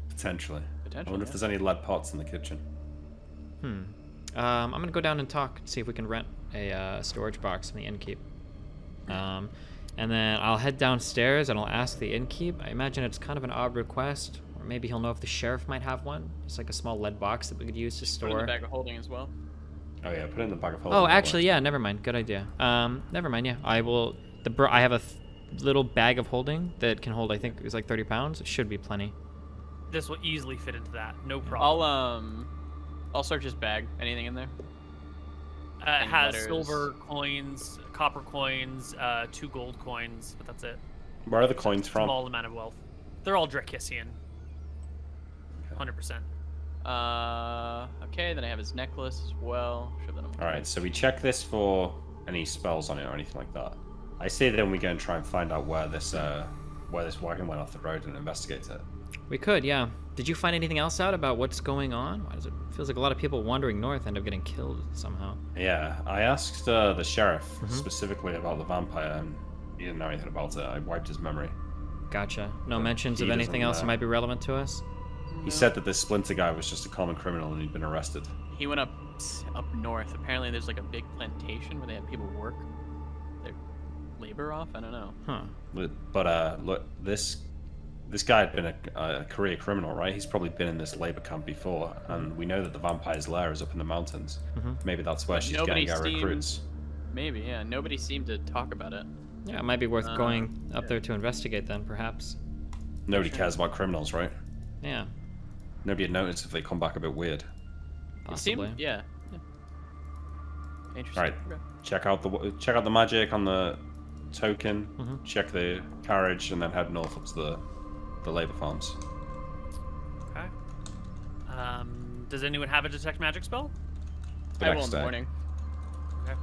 Speaker 3: Potentially. I wonder if
Speaker 4: Yeah.
Speaker 3: there's any lead pots in the kitchen.
Speaker 2: I'm gonna go down and talk, see if we can rent a storage box in the innkeep. And then I'll head downstairs and I'll ask the innkeep. I imagine it's kind of an odd request, or maybe he'll know if the sheriff might have one. It's like a small lead box that we could use to
Speaker 4: Put it in
Speaker 2: store.
Speaker 4: the bag of holding as well.
Speaker 3: Oh yeah, put it in the bag of holding.
Speaker 2: Oh, actually, yeah. Never mind. Good idea. Never mind. Yeah, I will. I have a little bag of holding that can hold. I think it's like 30 pounds. It should be plenty.
Speaker 1: This will easily fit into that. No problem.
Speaker 4: I'll search his bag. Anything in there?
Speaker 1: It has silver coins, copper coins, 2 gold coins, but that's it.
Speaker 3: Where are the coins from?
Speaker 1: Small amount of wealth. They're all Drakissian. 100%.
Speaker 4: Okay, then I have his necklace as well. Sure that I'm
Speaker 3: Alright, so we check this for any spells on it or anything like that. I say then we go and try and find out where this wagon went off the road and investigate it.
Speaker 2: We could, yeah. Did you find anything else out about what's going on? Why does it feels like a lot of people wandering north end up getting killed somehow?
Speaker 3: Yeah, I asked the sheriff specifically about the vampire, and he didn't know anything about it. I wiped his memory.
Speaker 2: Gotcha. No mentions
Speaker 3: he
Speaker 2: of anything
Speaker 3: doesn't,
Speaker 2: else that might be relevant to us?
Speaker 3: He said that this Splinter guy was just a common criminal and he'd been arrested.
Speaker 4: He went up north. Apparently, there's like a big plantation where they have people work their labor off. I don't know.
Speaker 2: Huh.
Speaker 3: But look, this guy had been a career criminal, right? He's probably been in this labor camp before, and we know that the vampire's lair is up in the mountains. Maybe that's where she's getting our recruits.
Speaker 4: Maybe, yeah. Nobody seemed to talk about it.
Speaker 2: Yeah, it might be worth going up there to investigate then, perhaps.
Speaker 3: Nobody cares about criminals, right?
Speaker 2: Yeah,
Speaker 3: Nobody would notice if they come back a bit weird.
Speaker 2: possibly.
Speaker 4: Yeah. Interesting.
Speaker 3: All right, check out the magic on the token. Check the carriage, and then head north up to the labor farms.
Speaker 1: Okay. Does anyone have a detect magic spell?
Speaker 3: The
Speaker 4: I will
Speaker 3: next
Speaker 4: in the
Speaker 3: day.
Speaker 4: morning.
Speaker 1: Okay.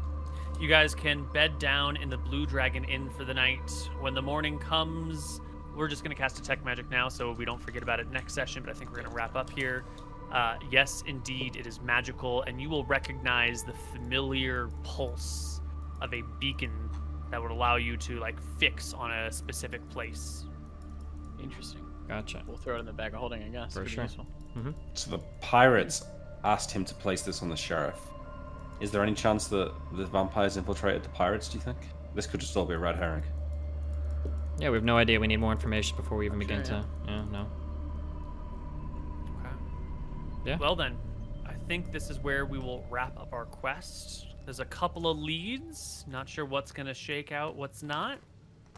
Speaker 1: You guys can bed down in the Blue Dragon Inn for the night. When the morning comes, we're just going to cast Detect Magic now so we don't forget about it next session, but I think we're going to wrap up here. Yes, indeed, it is magical, and you will recognize the familiar pulse of a beacon that would allow you to like fix on a specific place.
Speaker 4: Interesting.
Speaker 2: Gotcha.
Speaker 4: We'll throw it in the bag of holding, I guess.
Speaker 2: For
Speaker 4: Pretty
Speaker 2: sure.
Speaker 4: useful.
Speaker 3: So the pirates asked him to place this on the sheriff. Is there any chance that the vampires infiltrated the pirates, do you think? This could just all be a red herring.
Speaker 2: Yeah, we have no idea. We need more information before we even begin
Speaker 4: Sure,
Speaker 2: to. Yeah, no.
Speaker 1: Okay.
Speaker 2: Yeah.
Speaker 1: Well then, I think this is where we will wrap up our quest. There's a couple of leads. Not sure what's gonna shake out, what's not.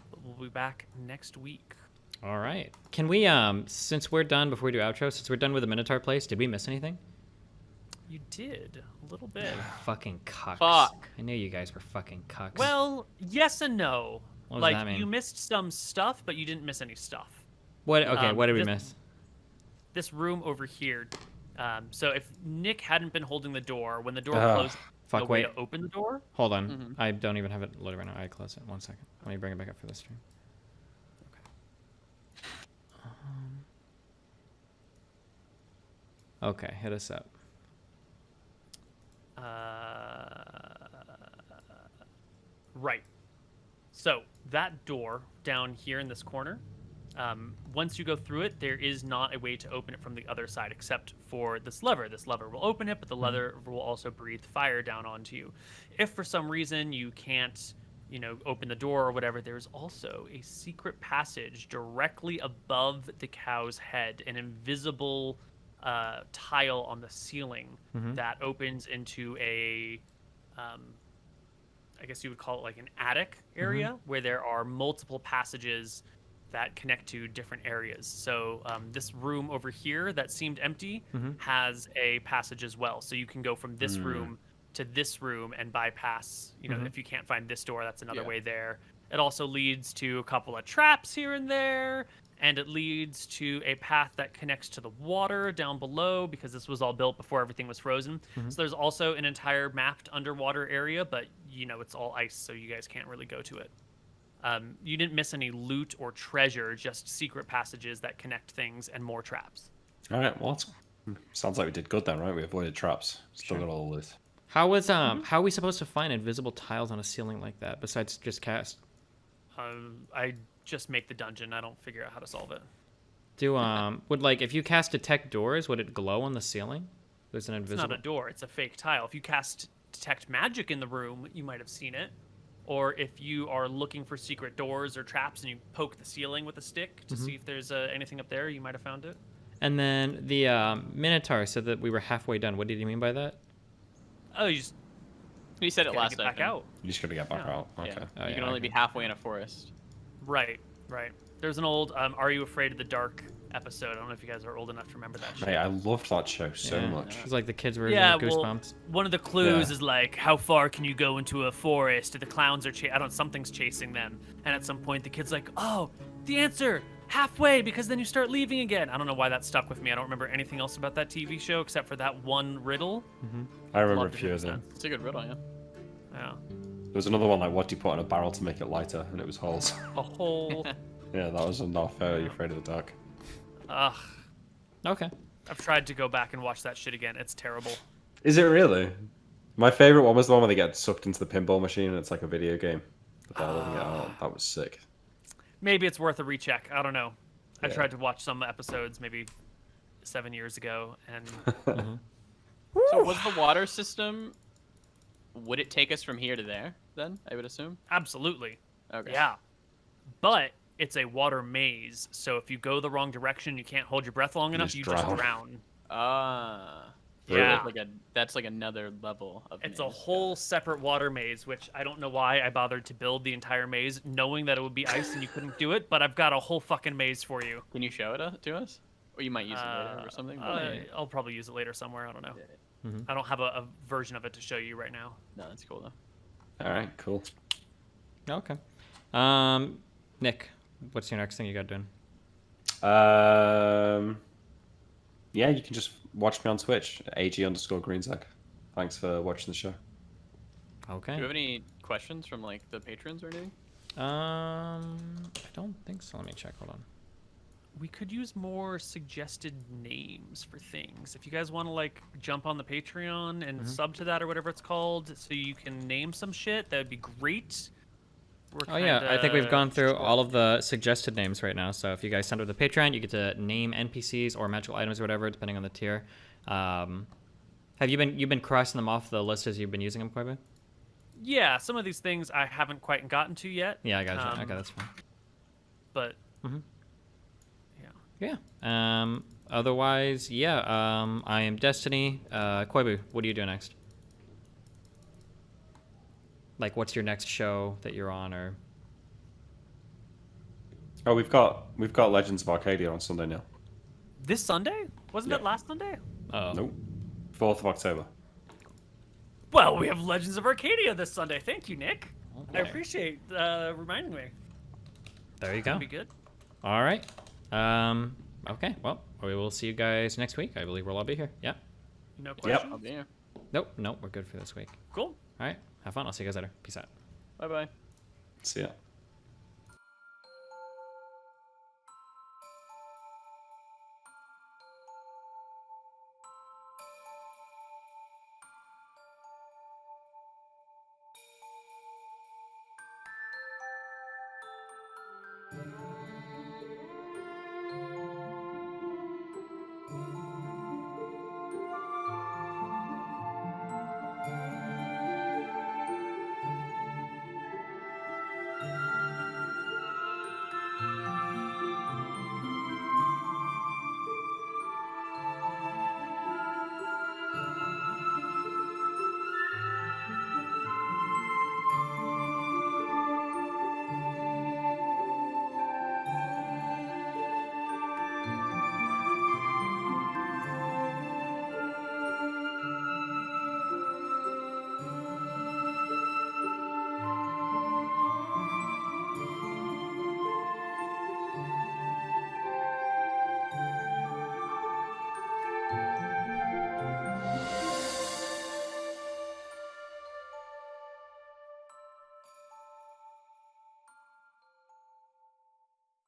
Speaker 1: But we'll be back next week.
Speaker 2: All right. Can we, since we're done, before we do outro, since we're done with the Minotaur place, did we miss anything?
Speaker 1: You did a little bit.
Speaker 2: Fucking cucks.
Speaker 4: Fuck.
Speaker 2: I knew you guys were fucking cucks.
Speaker 1: Well, yes and no.
Speaker 2: What does
Speaker 1: like
Speaker 2: that mean?
Speaker 1: you missed some stuff, but you didn't miss any stuff.
Speaker 2: What? Okay, what did we
Speaker 1: this-
Speaker 2: miss?
Speaker 1: This room over here. So if Nick hadn't been holding the door, when the door
Speaker 3: Ugh.
Speaker 1: closed,
Speaker 2: Fuck,
Speaker 1: no way
Speaker 2: wait.
Speaker 1: to open the door.
Speaker 2: Hold on. I don't even have it loaded right now. I close it. 1 second. Let me bring it back up for the stream. Okay, hit us up.
Speaker 1: Right. So that door down here in this corner, once you go through it, there is not a way to open it from the other side except for this lever. This lever will open it, but the lever will also breathe fire down onto you. If for some reason you can't, open the door or whatever, there's also a secret passage directly above the cow's head, an invisible tile on the ceiling that opens into a I guess you would call it like an attic area where there are multiple passages that connect to different areas. So this room over here that seemed empty has a passage as well. So you can go from this room to this room and bypass, if you can't find this door, that's another way there. It also leads to a couple of traps here and there, and it leads to a path that connects to the water down below because this was all built before everything was frozen. So there's also an entire mapped underwater area, but it's all ice, so you guys can't really go to it. You didn't miss any loot or treasure, just secret passages that connect things and more traps.
Speaker 3: All right, well, sounds like we did good then, right? We avoided traps. Still got all this.
Speaker 2: How was how are we supposed to find invisible tiles on a ceiling like that besides just cast?
Speaker 1: I just make the dungeon. I don't figure out how to solve it.
Speaker 2: Would if you cast detect doors, would it glow on the ceiling? There's an invisible.
Speaker 1: It's not a door. It's a fake tile. If you cast detect magic in the room, you might have seen it. Or if you are looking for secret doors or traps and you poke the ceiling with a stick to see if there's anything up there, you might have found it.
Speaker 2: And then the Minotaur said that we were halfway done. What did he mean by that?
Speaker 1: Oh, you just
Speaker 4: We said it
Speaker 1: gotta
Speaker 4: last
Speaker 1: get
Speaker 4: time.
Speaker 1: back out.
Speaker 3: You just gotta get back
Speaker 1: Yeah.
Speaker 3: out. Okay.
Speaker 4: Yeah.
Speaker 2: Oh,
Speaker 4: You
Speaker 2: yeah,
Speaker 4: can only
Speaker 2: okay.
Speaker 4: be halfway in a forest.
Speaker 1: Right. There's an old Are You Afraid of the Dark episode. I don't know if you guys are old enough to remember that shit.
Speaker 3: Mate, I loved that show so much.
Speaker 2: It's like the kids' version
Speaker 1: Yeah,
Speaker 2: of
Speaker 1: well,
Speaker 2: Goosebumps.
Speaker 1: one of the clues
Speaker 3: Yeah.
Speaker 1: is like, how far can you go into a forest? The clowns are something's chasing them, and at some point the kid's like, oh, the answer, halfway, because then you start leaving again. I don't know why that stuck with me. I don't remember anything else about that TV show except for that one riddle.
Speaker 3: I remember a
Speaker 1: Loved it
Speaker 3: few of
Speaker 1: since
Speaker 3: them.
Speaker 4: It's a good riddle, yeah.
Speaker 1: Yeah,
Speaker 3: There was another one like, what do you put in a barrel to make it lighter? And it was holes.
Speaker 1: a whole.
Speaker 3: Yeah, that was enough. Are You Afraid of the Dark?
Speaker 1: Ugh,
Speaker 2: Okay.
Speaker 1: I've tried to go back and watch that shit again. It's terrible.
Speaker 3: Is it really? My favorite one was the one where they get sucked into the pinball machine and it's like a video game. But they're living it out. That was sick.
Speaker 1: Maybe it's worth a recheck. I don't know. I
Speaker 3: Yeah.
Speaker 1: tried to watch some episodes maybe 7 years ago, and
Speaker 4: So was the water system, would it take us from here to there then, I would assume?
Speaker 1: absolutely.
Speaker 4: Okay.
Speaker 1: Yeah. But it's a water maze, so if you go the wrong direction, you can't hold your breath long enough,
Speaker 3: just
Speaker 1: you
Speaker 3: drown.
Speaker 1: just drown.
Speaker 4: Ah.
Speaker 1: Yeah.
Speaker 4: That's like another level of
Speaker 1: It's a
Speaker 4: maze.
Speaker 1: whole separate water maze, which I don't know why I bothered to build the entire maze, knowing that it would be ice and you couldn't do it, but I've got a whole fucking maze for you.
Speaker 4: Can you show it to us? Or you might use it later or something?
Speaker 1: I'll probably use it later somewhere, I don't know.
Speaker 4: Yeah.
Speaker 1: I don't have a version of it to show you right now.
Speaker 4: No, that's cool though.
Speaker 3: All right, cool.
Speaker 2: Okay. Nick, what's your next thing you got doing?
Speaker 3: Yeah, you can just watch me on Twitch, AG_Greensack. Thanks for watching the show.
Speaker 2: Okay.
Speaker 4: Do you have any questions from like the patrons or anything?
Speaker 2: I don't think so. Let me check. Hold on.
Speaker 1: we could use more suggested names for things. If you guys want to like jump on the Patreon and sub to that or whatever it's called, so you can name some shit, that would be great.
Speaker 2: Oh yeah, I think we've gone through all of the suggested names right now. So if you guys send over the Patreon, you get to name NPCs or magical items or whatever, depending on the tier. Have you've been crossing them off the list as you've been using them, Koibu?
Speaker 1: Yeah, some of these things I haven't quite gotten to yet.
Speaker 2: Yeah, I got you. Okay, that's fine.
Speaker 1: But
Speaker 2: Yeah. Otherwise, yeah. I am Destiny. Koibu, what do you do next? Like, what's your next show that you're on, or?
Speaker 3: Oh, we've got Legends of Arcadia on Sunday now.
Speaker 1: this Sunday? Wasn't it last Sunday?
Speaker 2: Oh.
Speaker 3: Nope. 4th of October.
Speaker 1: Well, we have Legends of Arcadia this Sunday. Thank you, Nick. I
Speaker 2: Okay.
Speaker 1: appreciate reminding me.
Speaker 2: There you go.
Speaker 1: That'd be good.
Speaker 2: All right. Okay. Well, we will see you guys next week. I believe we'll all be here. Yeah.
Speaker 1: No questions.
Speaker 4: I'll be here.
Speaker 2: Nope. We're good for this week.
Speaker 1: Cool.
Speaker 2: All right. Have fun. I'll see you guys later. Peace out.
Speaker 4: Bye bye.
Speaker 3: See ya.